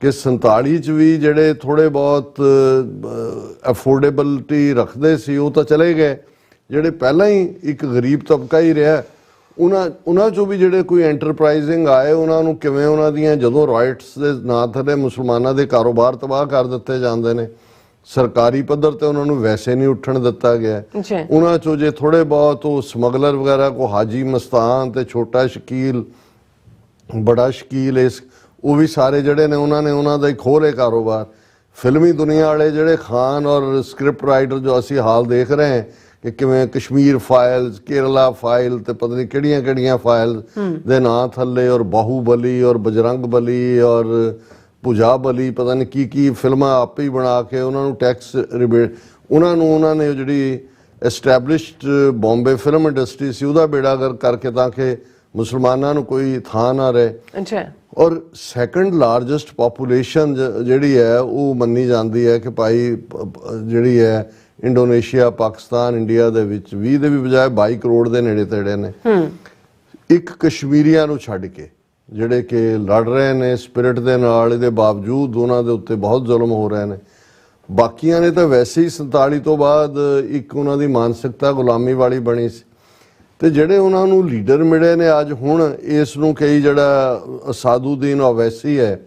ਕਿ 47 'ਚ ਵੀ ਜਿਹੜੇ ਥੋੜੇ ਬਹੁਤ ਅਫੋਰਡੇਬਿਲਟੀ ਰੱਖਦੇ ਸੀ ਉਹ ਤਾਂ ਚਲੇ ਗਏ, ਜਿਹੜੇ ਪਹਿਲਾਂ ਹੀ ਇੱਕ ਗਰੀਬ ਤਬਕਾ ਹੀ ਰਿਹਾ ਉਹਨਾਂ 'ਚੋਂ ਵੀ ਜਿਹੜੇ ਕੋਈ ਐਂਟਰਪ੍ਰਾਈਜ਼ਿੰਗ ਆਏ, ਉਹਨਾਂ ਨੂੰ ਕਿਵੇਂ ਉਹਨਾਂ ਦੀਆਂ ਜਦੋਂ ਰਾਈਟਸ ਦੇ ਨਾਂ ਥੱਲੇ ਮੁਸਲਮਾਨਾਂ ਦੇ ਕਾਰੋਬਾਰ ਤਬਾਹ ਕਰ ਦਿੱਤੇ ਜਾਂਦੇ ਨੇ, ਸਰਕਾਰੀ ਪੱਧਰ ਤੇ ਉਹਨਾਂ ਨੂੰ ਵੈਸੇ ਨਹੀਂ ਉੱਠਣ ਦਿੱਤਾ ਗਿਆ। ਉਹਨਾਂ 'ਚੋਂ ਜੇ ਥੋੜੇ ਬਹੁਤ ਉਹ ਸਮਗਲਰ ਵਗੈਰਾ ਕੋ ਹਾਜੀ ਮਸਤਾਨ ਤੇ ਛੋਟਾ ਸ਼ਕੀਲ, ਬੜਾ ਸ਼ਕੀਲ, ਇਸ ਉਹ ਵੀ ਸਾਰੇ ਜਿਹੜੇ ਨੇ ਉਹਨਾਂ ਦਾ ਹੀ ਖੋਲ੍ਹੇ ਕਾਰੋਬਾਰ। ਫਿਲਮੀ ਦੁਨੀਆ ਵਾਲੇ ਜਿਹੜੇ ਖਾਨ ਔਰ ਸਕ੍ਰਿਪਟ ਰਾਈਟਰ ਜੋ ਅਸੀਂ ਹਾਲ ਦੇਖ ਰਹੇ ਹਾਂ ਕਿ ਕਿਵੇਂ ਕਸ਼ਮੀਰ ਫਾਈਲਸ, ਕੇਰਲਾ ਫਾਈਲ ਤੇ ਪਤਾ ਨਹੀਂ ਕਿਹੜੀਆਂ ਫਾਈਲ ਦੇ ਨਾਂ ਥੱਲੇ, ਔਰ ਬਾਹੂਬਲੀ ਔਰ ਬਜਰੰਗ ਬਲੀ ਔਰ ਭੁਜਾ ਬਲੀ, ਪਤਾ ਨਹੀਂ ਕੀ ਫਿਲਮਾਂ ਆਪੇ ਹੀ ਬਣਾ ਕੇ ਉਹਨਾਂ ਨੂੰ ਟੈਕਸ ਰਿਬੇਟ, ਉਹਨਾਂ ਨੇ ਜਿਹੜੀ ਐਸਟੈਬਲਿਸ਼ਡ ਬੰਬੇ ਫਿਲਮ ਇੰਡਸਟਰੀ ਸੀ ਉਹਦਾ ਬੇੜਾਗਰ ਕਰਕੇ ਤਾਂ ਕਿ ਮੁਸਲਮਾਨਾਂ ਨੂੰ ਕੋਈ ਥਾਂ ਨਾ ਰਹੇ। ਅੱਛਾ। ਔਰ ਸੈਕੰਡ ਲਾਰਜੈਸਟ ਪਾਪੂਲੇਸ਼ਨ ਜਿਹੜੀ ਹੈ ਉਹ ਮੰਨੀ ਜਾਂਦੀ ਹੈ ਕਿ ਭਾਈ ਜਿਹੜੀ ਹੈ ਇੰਡੋਨੇਸ਼ੀਆ, ਪਾਕਿਸਤਾਨ, ਇੰਡੀਆ ਦੇ ਵਿੱਚ 20 ਦੇ ਵੀ ਬਜਾਏ 22 ਕਰੋੜ ਦੇ ਨੇੜੇ ਤੇੜੇ ਨੇ। ਇੱਕ ਕਸ਼ਮੀਰੀਆਂ ਨੂੰ ਛੱਡ ਕੇ ਜਿਹੜੇ ਕਿ ਲੜ ਰਹੇ ਨੇ ਸਪਿਰਿਟ ਦੇ ਨਾਲ, ਇਹਦੇ ਬਾਵਜੂਦ ਉਹਨਾਂ ਦੇ ਉੱਤੇ ਬਹੁਤ ਜ਼ੁਲਮ ਹੋ ਰਹੇ ਨੇ। ਬਾਕੀਆਂ ਨੇ ਤਾਂ ਵੈਸੇ ਹੀ 47 ਤੋਂ ਬਾਅਦ ਇੱਕ ਉਹਨਾਂ ਦੀ ਮਾਨਸਿਕਤਾ ਗੁਲਾਮੀ ਵਾਲੀ ਬਣੀ ਸੀ, ਤੇ ਜਿਹੜੇ ਉਹਨਾਂ ਨੂੰ ਲੀਡਰ ਮਿਲੇ ਨੇ ਅੱਜ ਹੁਣ ਇਸ ਨੂੰ ਕਈ ਜਿਹੜਾ ਅਸਾਦੁਦੀਨ ਓਵੈਸੀ ਹੈ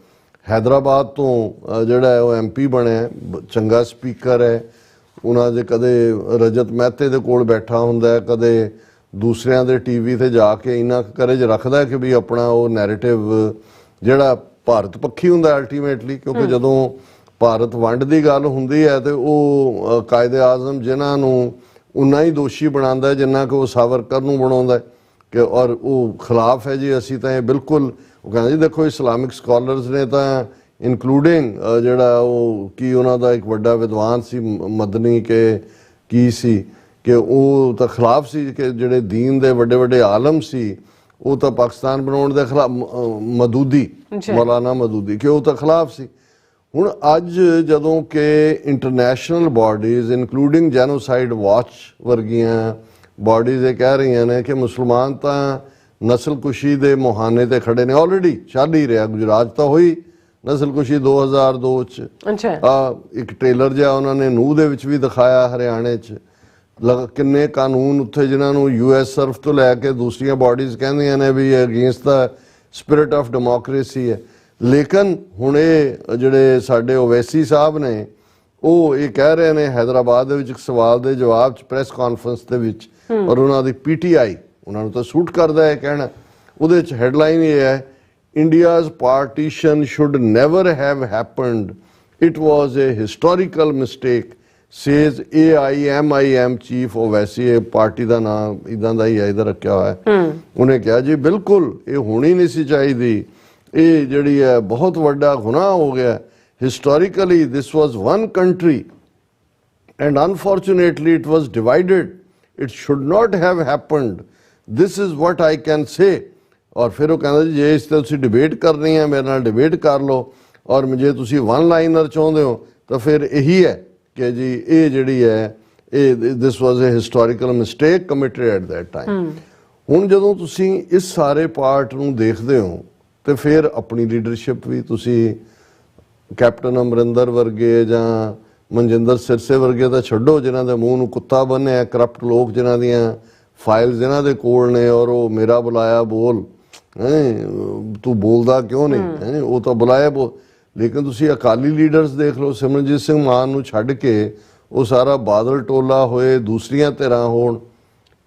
ਹੈਦਰਾਬਾਦ ਤੋਂ ਜਿਹੜਾ ਉਹ MP ਬਣਿਆ, ਚੰਗਾ ਸਪੀਕਰ ਹੈ, ਉਹਨਾਂ ਦੇ ਕਦੇ ਰਜਤ ਮਹਿਤੇ ਦੇ ਕੋਲ ਬੈਠਾ ਹੁੰਦਾ, ਕਦੇ ਦੂਸਰਿਆਂ ਦੇ TV ਤੇ ਜਾ ਕੇ ਇੰਨਾ ਕਰੇਜ ਰੱਖਦਾ ਕਿ ਵੀ ਆਪਣਾ ਉਹ ਨੈਰੇਟਿਵ ਜਿਹੜਾ ਭਾਰਤ ਪੱਖੀ ਹੁੰਦਾ ਅਲਟੀਮੇਟਲੀ, ਕਿਉਂਕਿ ਜਦੋਂ ਭਾਰਤ ਵੰਡ ਦੀ ਗੱਲ ਹੁੰਦੀ ਹੈ ਤੇ ਉਹ ਕਾਇਦੇ ਆਜ਼ਮ ਜਿਨ੍ਹਾਂ ਨੂੰ ਉਨਾ ਹੀ ਦੋਸ਼ੀ ਬਣਾਉਂਦਾ ਜਿੰਨਾ ਕਿ ਉਹ ਸਾਵਰਕਰ ਨੂੰ ਬਣਾਉਂਦਾ ਕਿ ਔਰ ਉਹ ਖਿਲਾਫ ਹੈ ਜੀ ਅਸੀਂ ਤਾਂ ਇਹ ਬਿਲਕੁਲ। ਉਹ ਕਹਿੰਦਾ ਜੀ ਦੇਖੋ ਇਸਲਾਮਿਕ ਸਕਾਲਰਸ ਨੇ ਤਾਂ ਇਨਕਲੂਡਿੰਗ ਜਿਹੜਾ ਉਹ ਕੀ ਉਹਨਾਂ ਦਾ ਇੱਕ ਵੱਡਾ ਵਿਦਵਾਨ ਸੀ ਮਦਨੀ ਕੇ ਕੀ ਸੀ ਕਿ ਉਹ ਤਾਂ ਖਿਲਾਫ ਸੀ, ਕਿ ਜਿਹੜੇ ਦੀਨ ਦੇ ਵੱਡੇ ਆਲਮ ਸੀ ਉਹ ਤਾਂ ਪਾਕਿਸਤਾਨ ਬਣਾਉਣ ਦੇ ਖਿਲਾਫ, ਮਦੂਦੀ, ਮੌਲਾਨਾ ਮਦੂਦੀ, ਕਿ ਉਹ ਤਾਂ ਖਿਲਾਫ ਸੀ। ਹੁਣ ਅੱਜ ਜਦੋਂ ਕਿ international bodies including genocide watch ਵਰਗੀਆਂ ਬਾਡੀਜ਼ ਇਹ ਕਹਿ ਰਹੀਆਂ ਨੇ ਕਿ ਮੁਸਲਮਾਨ ਤਾਂ ਨਸਲਕੁਸ਼ੀ ਦੇ ਮੁਹਾਨੇ ਤੇ ਖੜੇ ਨੇ, ਆਲਰੇਡੀ ਚੱਲ ਹੀ ਰਿਹਾ, ਗੁਜਰਾਤ ਤਾਂ ਹੋਈ ਨਸਲਕੁਸ਼ੀ 2002 ਚ। ਇੱਕ ਟ੍ਰੇਲਰ ਜਿਹਾ ਉਹਨਾਂ ਨੇ ਨੂਹ ਦੇ ਵਿੱਚ ਵੀ ਦਿਖਾਇਆ, ਹਰਿਆਣੇ ਚ ਕਿੰਨੇ ਕਾਨੂੰਨ ਉੱਥੇ ਜਿਨ੍ਹਾਂ ਨੂੰ US ਸਰਫ ਤੋਂ ਲੈ ਕੇ ਦੂਸਰੀਆਂ ਬਾਡੀਜ਼ ਕਹਿੰਦੀਆਂ ਨੇ ਵੀ against the spirit of democracy ਹੈ। ਲੇਕਿਨ ਹੁਣ ਇਹ ਜਿਹੜੇ ਸਾਡੇ ਓਵੈਸੀ ਸਾਹਿਬ ਨੇ ਉਹ ਇਹ ਕਹਿ ਰਹੇ ਨੇ ਹੈਦਰਾਬਾਦ ਦੇ ਵਿੱਚ ਇੱਕ ਸਵਾਲ ਦੇ ਜਵਾਬ ਚ ਪ੍ਰੈਸ ਕਾਨਫਰੰਸ ਦੇ ਵਿੱਚ, ਔਰ ਉਹਨਾਂ ਦੀ PTI ਉਹਨਾਂ ਨੂੰ ਤਾਂ ਸੂਟ ਕਰਦਾ ਹੈ ਕਹਿਣਾ। ਉਹਦੇ 'ਚ ਹੈਡਲਾਈਨ ਇਹ ਹੈ, India's partition should never have happened, it was A historical mistake, says AIMIM chief Owaisi. ਇਹ ਪਾਰਟੀ ਦਾ ਨਾਮ ਇਦਾਂ ਦਾ ਹੀ ਹੈ, ਇਹਦਾ ਰੱਖਿਆ ਹੋਇਆ ਹੈ। ਉਹਨੇ ਕਿਹਾ ਜੀ ਬਿਲਕੁਲ ਇਹ ਹੋਣੀ ਨਹੀਂ ਸੀ ਚਾਹੀਦੀ, ਇਹ ਜਿਹੜੀ ਹੈ ਬਹੁਤ ਵੱਡਾ ਗੁਨਾਹ ਹੋ ਗਿਆ। Historically this was one country and unfortunately it was divided, it should not have happened, this is what I can say। और फिर वो कहता जी जे इस ते तुसीं डिबेट करनी है मेरे नाल डिबेट कर लो, और जे तुसीं वन लाइनर चाहुंदे हो तो फिर यही है कि जी ये जिहड़ी है this was a historical mistake committed at that time. हुण जदों तुसीं इस सारे पार्ट नूं देखदे हो तो फिर अपनी लीडरशिप भी तुसीं कैप्टन अमरिंदर वर्गे जां ਮਨਜਿੰਦਰ ਸਿਰਸੇ ਵਰਗੇ ਤਾਂ ਛੱਡੋ, ਜਿਨ੍ਹਾਂ ਦੇ ਮੂੰਹ ਨੂੰ ਕੁੱਤਾ ਬੰਨਿਆ, ਕਰਪਟ ਲੋਕ ਜਿਨ੍ਹਾਂ ਦੀਆਂ ਫਾਈਲਸ ਇਹਨਾਂ ਦੇ ਕੋਲ ਨੇ, ਔਰ ਉਹ ਮੇਰਾ ਬੁਲਾਇਆ ਬੋਲ, ਤੂੰ ਬੋਲਦਾ ਕਿਉਂ ਨਹੀਂ, ਉਹ ਤਾਂ ਬੁਲਾਇਆ ਬੋਲ। ਲੇਕਿਨ ਤੁਸੀਂ ਅਕਾਲੀ ਲੀਡਰਸ ਦੇਖ ਲਓ, ਸਿਮਰਨਜੀਤ ਸਿੰਘ ਮਾਨ ਨੂੰ ਛੱਡ ਕੇ ਉਹ ਸਾਰਾ ਬਾਦਲ ਟੋਲਾ ਹੋਏ, ਦੂਸਰੀਆਂ ਧਿਰਾਂ ਹੋਣ,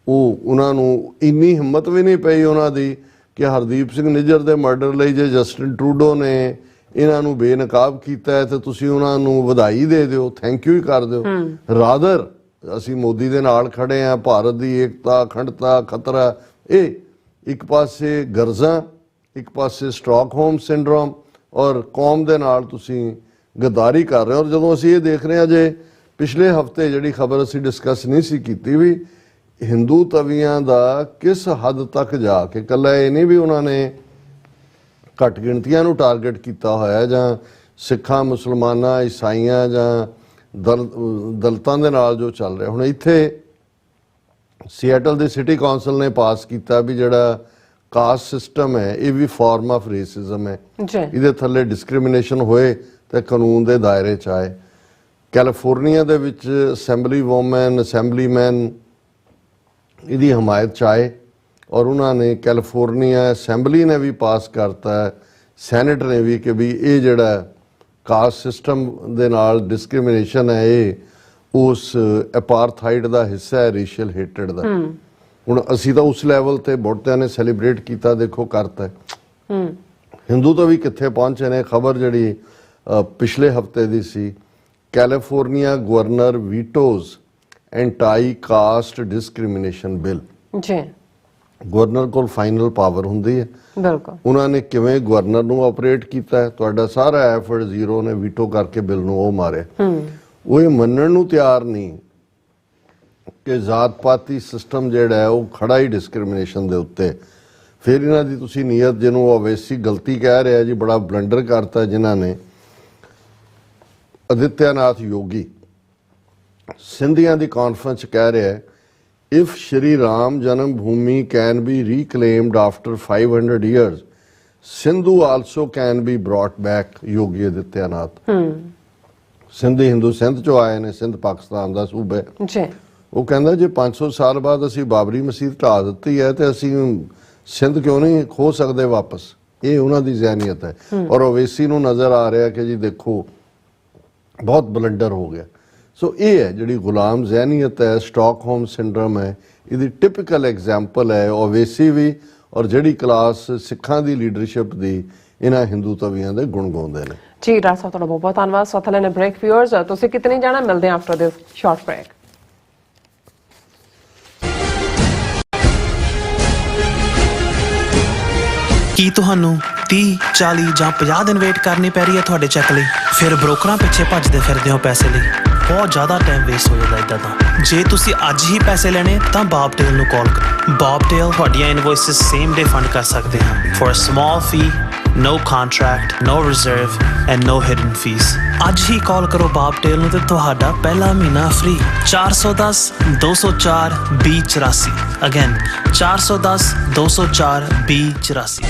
ਉਹਨਾਂ ਨੂੰ ਇੰਨੀ ਹਿੰਮਤ ਵੀ ਨਹੀਂ ਪਈ ਉਹਨਾਂ ਦੀ ਕਿ ਹਰਦੀਪ ਸਿੰਘ ਨਿੱਜਰ ਦੇ ਮਰਡਰ ਲਈ ਜੇ ਜਸਟਿਨ ਟਰੂਡੋ ਨੇ ਇਹਨਾਂ ਨੂੰ ਬੇਨਕਾਬ ਕੀਤਾ ਹੈ ਤੇ ਤੁਸੀਂ ਉਹਨਾਂ ਨੂੰ ਵਧਾਈ ਦੇ ਦਿਓ, ਥੈਂਕ ਯੂ ਹੀ ਕਰ ਦਿਓ। ਰਾਦਰ ਅਸੀਂ ਮੋਦੀ ਦੇ ਨਾਲ ਖੜੇ ਹਾਂ, ਭਾਰਤ ਦੀ ਏਕਤਾ ਅਖੰਡਤਾ ਖਤਰਾ, ਇਹ ਇੱਕ ਪਾਸੇ ਗਰਜ਼ਾਂ, ਇੱਕ ਪਾਸੇ ਸਟਾਕਹੋਮ ਸਿੰਡਰੋਮ, ਔਰ ਕੌਮ ਦੇ ਨਾਲ ਤੁਸੀਂ ਗਦਾਰੀ ਕਰ ਰਹੇ ਹੋ। ਔਰ ਜਦੋਂ ਅਸੀਂ ਇਹ ਦੇਖ ਰਹੇ ਹਾਂ, ਜੇ ਪਿਛਲੇ ਹਫਤੇ ਜਿਹੜੀ ਖਬਰ ਅਸੀਂ ਡਿਸਕਸ ਨਹੀਂ ਸੀ ਕੀਤੀ ਵੀ ਹਿੰਦੂ ਤਵੀਆਂ ਦਾ ਕਿਸ ਹੱਦ ਤੱਕ ਜਾ ਕੇ, ਇਕੱਲਾ ਇਹ ਨਹੀਂ ਵੀ ਉਹਨਾਂ ਨੇ ਘੱਟ ਗਿਣਤੀਆਂ ਨੂੰ ਟਾਰਗੇਟ ਕੀਤਾ ਹੋਇਆ ਜਾਂ ਸਿੱਖਾਂ ਮੁਸਲਮਾਨਾਂ ਈਸਾਈਆਂ ਜਾਂ ਦਲਿਤਾਂ ਦੇ ਨਾਲ ਜੋ ਚੱਲ ਰਿਹਾ। ਹੁਣ ਇੱਥੇ ਸੀਐਟਲ ਦੀ ਸਿਟੀ ਕੌਂਸਲ ਨੇ ਪਾਸ ਕੀਤਾ ਵੀ ਜਿਹੜਾ ਕਾਸਟ ਸਿਸਟਮ ਹੈ ਇਹ ਵੀ ਫਾਰਮ ਆਫ ਰੇਸਿਜ਼ਮ ਹੈ, ਇਹਦੇ ਥੱਲੇ ਡਿਸਕ੍ਰਿਮੀਨੇਸ਼ਨ ਹੋਏ ਤੇ ਕਾਨੂੰਨ ਦੇ ਦਾਇਰੇ 'ਚ ਆਏ। ਕੈਲੀਫੋਰਨੀਆ ਦੇ ਵਿੱਚ ਅਸੈਂਬਲੀ ਵੂਮਨ ਅਸੈਂਬਲੀਮੈਨ ਇਹਦੀ ਹਮਾਇਤ 'ਚ ਆਏ, ਔਰ ਉਹਨਾਂ ਨੇ ਕੈਲੀਫੋਰਨੀਆ ਅਸੈਂਬਲੀ ਨੇ ਵੀ ਪਾਸ ਕਰਤਾ, ਸੈਨੇਟ ਨੇ ਵੀ, ਕਿ ਵੀ ਇਹ ਜਿਹੜਾ ਕਾਸਟ ਸਿਸਟਮ ਦੇ ਨਾਲ ਡਿਸਕ੍ਰਿਮੀਨੇਸ਼ਨ ਹੈ ਇਹ ਉਸ ਅਪਾਰਥਾਈਡ ਦਾ ਹਿੱਸਾ ਹੈ, ਰੇਸ਼ੀਅਲ ਹੇਟਡ ਦਾ। ਹੁਣ ਅਸੀਂ ਤਾਂ ਉਸ ਲੈਵਲ ਤੇ ਬਹੁਤਿਆਂ ਨੇ ਸੈਲੀਬ੍ਰੇਟ ਕੀਤਾ, ਦੇਖੋ ਕਰਤਾ। ਹਿੰਦੂ ਤਾਂ ਵੀ ਕਿੱਥੇ ਪਹੁੰਚੇ ਨੇ। ਖਬਰ ਜਿਹੜੀ ਪਿਛਲੇ ਹਫਤੇ ਦੀ ਸੀ, California governor vetoes anti caste discrimination bill. ਜੀ ਗਵਰਨਰ ਕੋਲ ਫਾਈਨਲ ਪਾਵਰ ਹੁੰਦੀ ਹੈ, ਬਿਲਕੁਲ। ਉਹਨਾਂ ਨੇ ਕਿਵੇਂ ਗਵਰਨਰ ਨੂੰ ਆਪਰੇਟ ਕੀਤਾ ਹੈ, ਤੁਹਾਡਾ ਸਾਰਾ ਐਫਰਟ ਜ਼ੀਰੋ ਨੇ ਵੀਟੋ ਕਰਕੇ ਬਿੱਲ ਨੂੰ ਉਹ ਮਾਰਿਆ। ਉਹ ਇਹ ਮੰਨਣ ਨੂੰ ਤਿਆਰ ਨਹੀਂ ਕਿ ਜ਼ਾਤ ਪਾਤੀ ਸਿਸਟਮ ਜਿਹੜਾ ਹੈ ਉਹ ਖੜਾ ਹੀ ਡਿਸਕ੍ਰਿਮੀਨੇਸ਼ਨ ਦੇ ਉੱਤੇ। ਫਿਰ ਇਹਨਾਂ ਦੀ ਤੁਸੀਂ ਨੀਅਤ, ਜਿਹਨੂੰ ਓਵੈਸੀ ਗਲਤੀ ਕਹਿ ਰਿਹਾ ਜੀ, ਬੜਾ ਬਲੰਡਰ ਕਰਤਾ ਜਿਨ੍ਹਾਂ ਨੇ। ਆਦਿੱਤਿਆਨਾਥ ਯੋਗੀ ਸਿੰਧੀਆਂ ਦੀ ਕਾਨਫਰੰਸ 'ਚ ਕਹਿ ਰਿਹਾ, if Shri Ram Janam Bhoomi can be reclaimed after 500 years, Sindhu also can be brought back। Yogi Adityanath Sindhi Hindu Sindh ਚੋਂ ਆਏ ਨੇ, ਸਿੰਧ ਪਾਕਿਸਤਾਨ ਦਾ ਸੂਬਾ ਹੈ। ਉਹ ਕਹਿੰਦਾ ਜੇ 500 ਸਾਲ ਬਾਅਦ ਅਸੀਂ ਬਾਬਰੀ ਮਸਜਿਦ ਢਾਹ ਦਿੱਤੀ ਹੈ ਤੇ ਅਸੀਂ ਸਿੰਧ ਕਿਉਂ ਨਹੀਂ ਖੋ ਸਕਦੇ ਵਾਪਸ। ਇਹ ਉਹਨਾਂ ਦੀ ਜ਼ਹਿਨੀਅਤ ਹੈ। ਔਰ ਓਵੈਸੀ ਨੂੰ ਨਜ਼ਰ ਆ ਰਿਹਾ ਕਿ ਜੀ ਦੇਖੋ ਬਹੁਤ ਬਲੰਡਰ ਹੋ ਗਿਆ। ਸੋ ਇਹ ਹੈ ਜਿਹੜੀ ਗੁਲਾਮ ਜ਼ਹਿਨੀਅਤ ਹੈ, ਸਟਾਕਹੋਮ ਸਿੰਡਰਮ ਹੈ, ਇਹਦੀ ਟਿਪੀਕਲ ਐਗਜ਼ਾਮਪਲ ਹੈ ਓਵੈਸੀ ਵੀ, ਔਰ ਜਿਹੜੀ ਕਲਾਸ ਸਿੱਖਾਂ ਦੀ ਲੀਡਰਸ਼ਿਪ ਦੀ ਇਹਨਾਂ ਹਿੰਦੂ ਤਵੀਆਂ ਦੇ ਗੁਣ ਗਾਉਂਦੇ ਨੇ। ਜੀ ਰਾਜ ਸਾਹਿਬ ਤੁਹਾਡਾ ਬਹੁਤ ਬਹੁਤ ਧੰਨਵਾਦ। ਸੋ ਥਲੇ ਨੇ ਬ੍ਰੇਕ ਵਿਊਅਰਸ, ਤੁਸੀਂ ਕਿਤਨੀ ਜਾਣਾ, ਮਿਲਦੇ ਹਾਂ ਆਫਟਰ ਦਿਸ ਸ਼ਾਰਟ ਬ੍ਰੇਕ। ਕੀ ਤੁਹਾਨੂੰ 30, 40 ਜਾਂ 50 ਦਿਨ ਵੇਟ ਕਰਨੀ ਪੈ ਰਹੀ ਹੈ ਤੁਹਾਡੇ ਚੈੱਕ ਲਈ? ਫਿਰ ਬ੍ਰੋਕਰਾਂ ਪਿੱਛੇ ਭੱਜਦੇ ਫਿਰਦੇ ਹੋ ਪੈਸੇ ਲਈ, ਬਹੁਤ ਜ਼ਿਆਦਾ ਟਾਈਮ ਵੇਸਟ ਹੋ ਜਾਂਦਾ ਇੱਦਾਂ ਤਾਂ। ਜੇ ਤੁਸੀਂ ਅੱਜ ਹੀ ਪੈਸੇ ਲੈਣੇ ਤਾਂ ਬੌਬਟੇਲ ਨੂੰ ਕਾਲ ਕਰੋ। ਬੌਬਟੇਲ ਤੁਹਾਡੀਆਂ ਇਨਵੋਇਸਿਸ ਸੇਮ ਡੇ ਫੰਡ ਕਰ ਸਕਦੇ ਹਨ for a small fee, no contract, no reserve and no hidden fees। ਅੱਜ ਹੀ ਕਾਲ ਕਰੋ ਬੌਬਟੇਲ ਨੂੰ ਤੇ ਤੁਹਾਡਾ ਪਹਿਲਾ ਮਹੀਨਾ free. 410 204 2084 again 410 204 2084।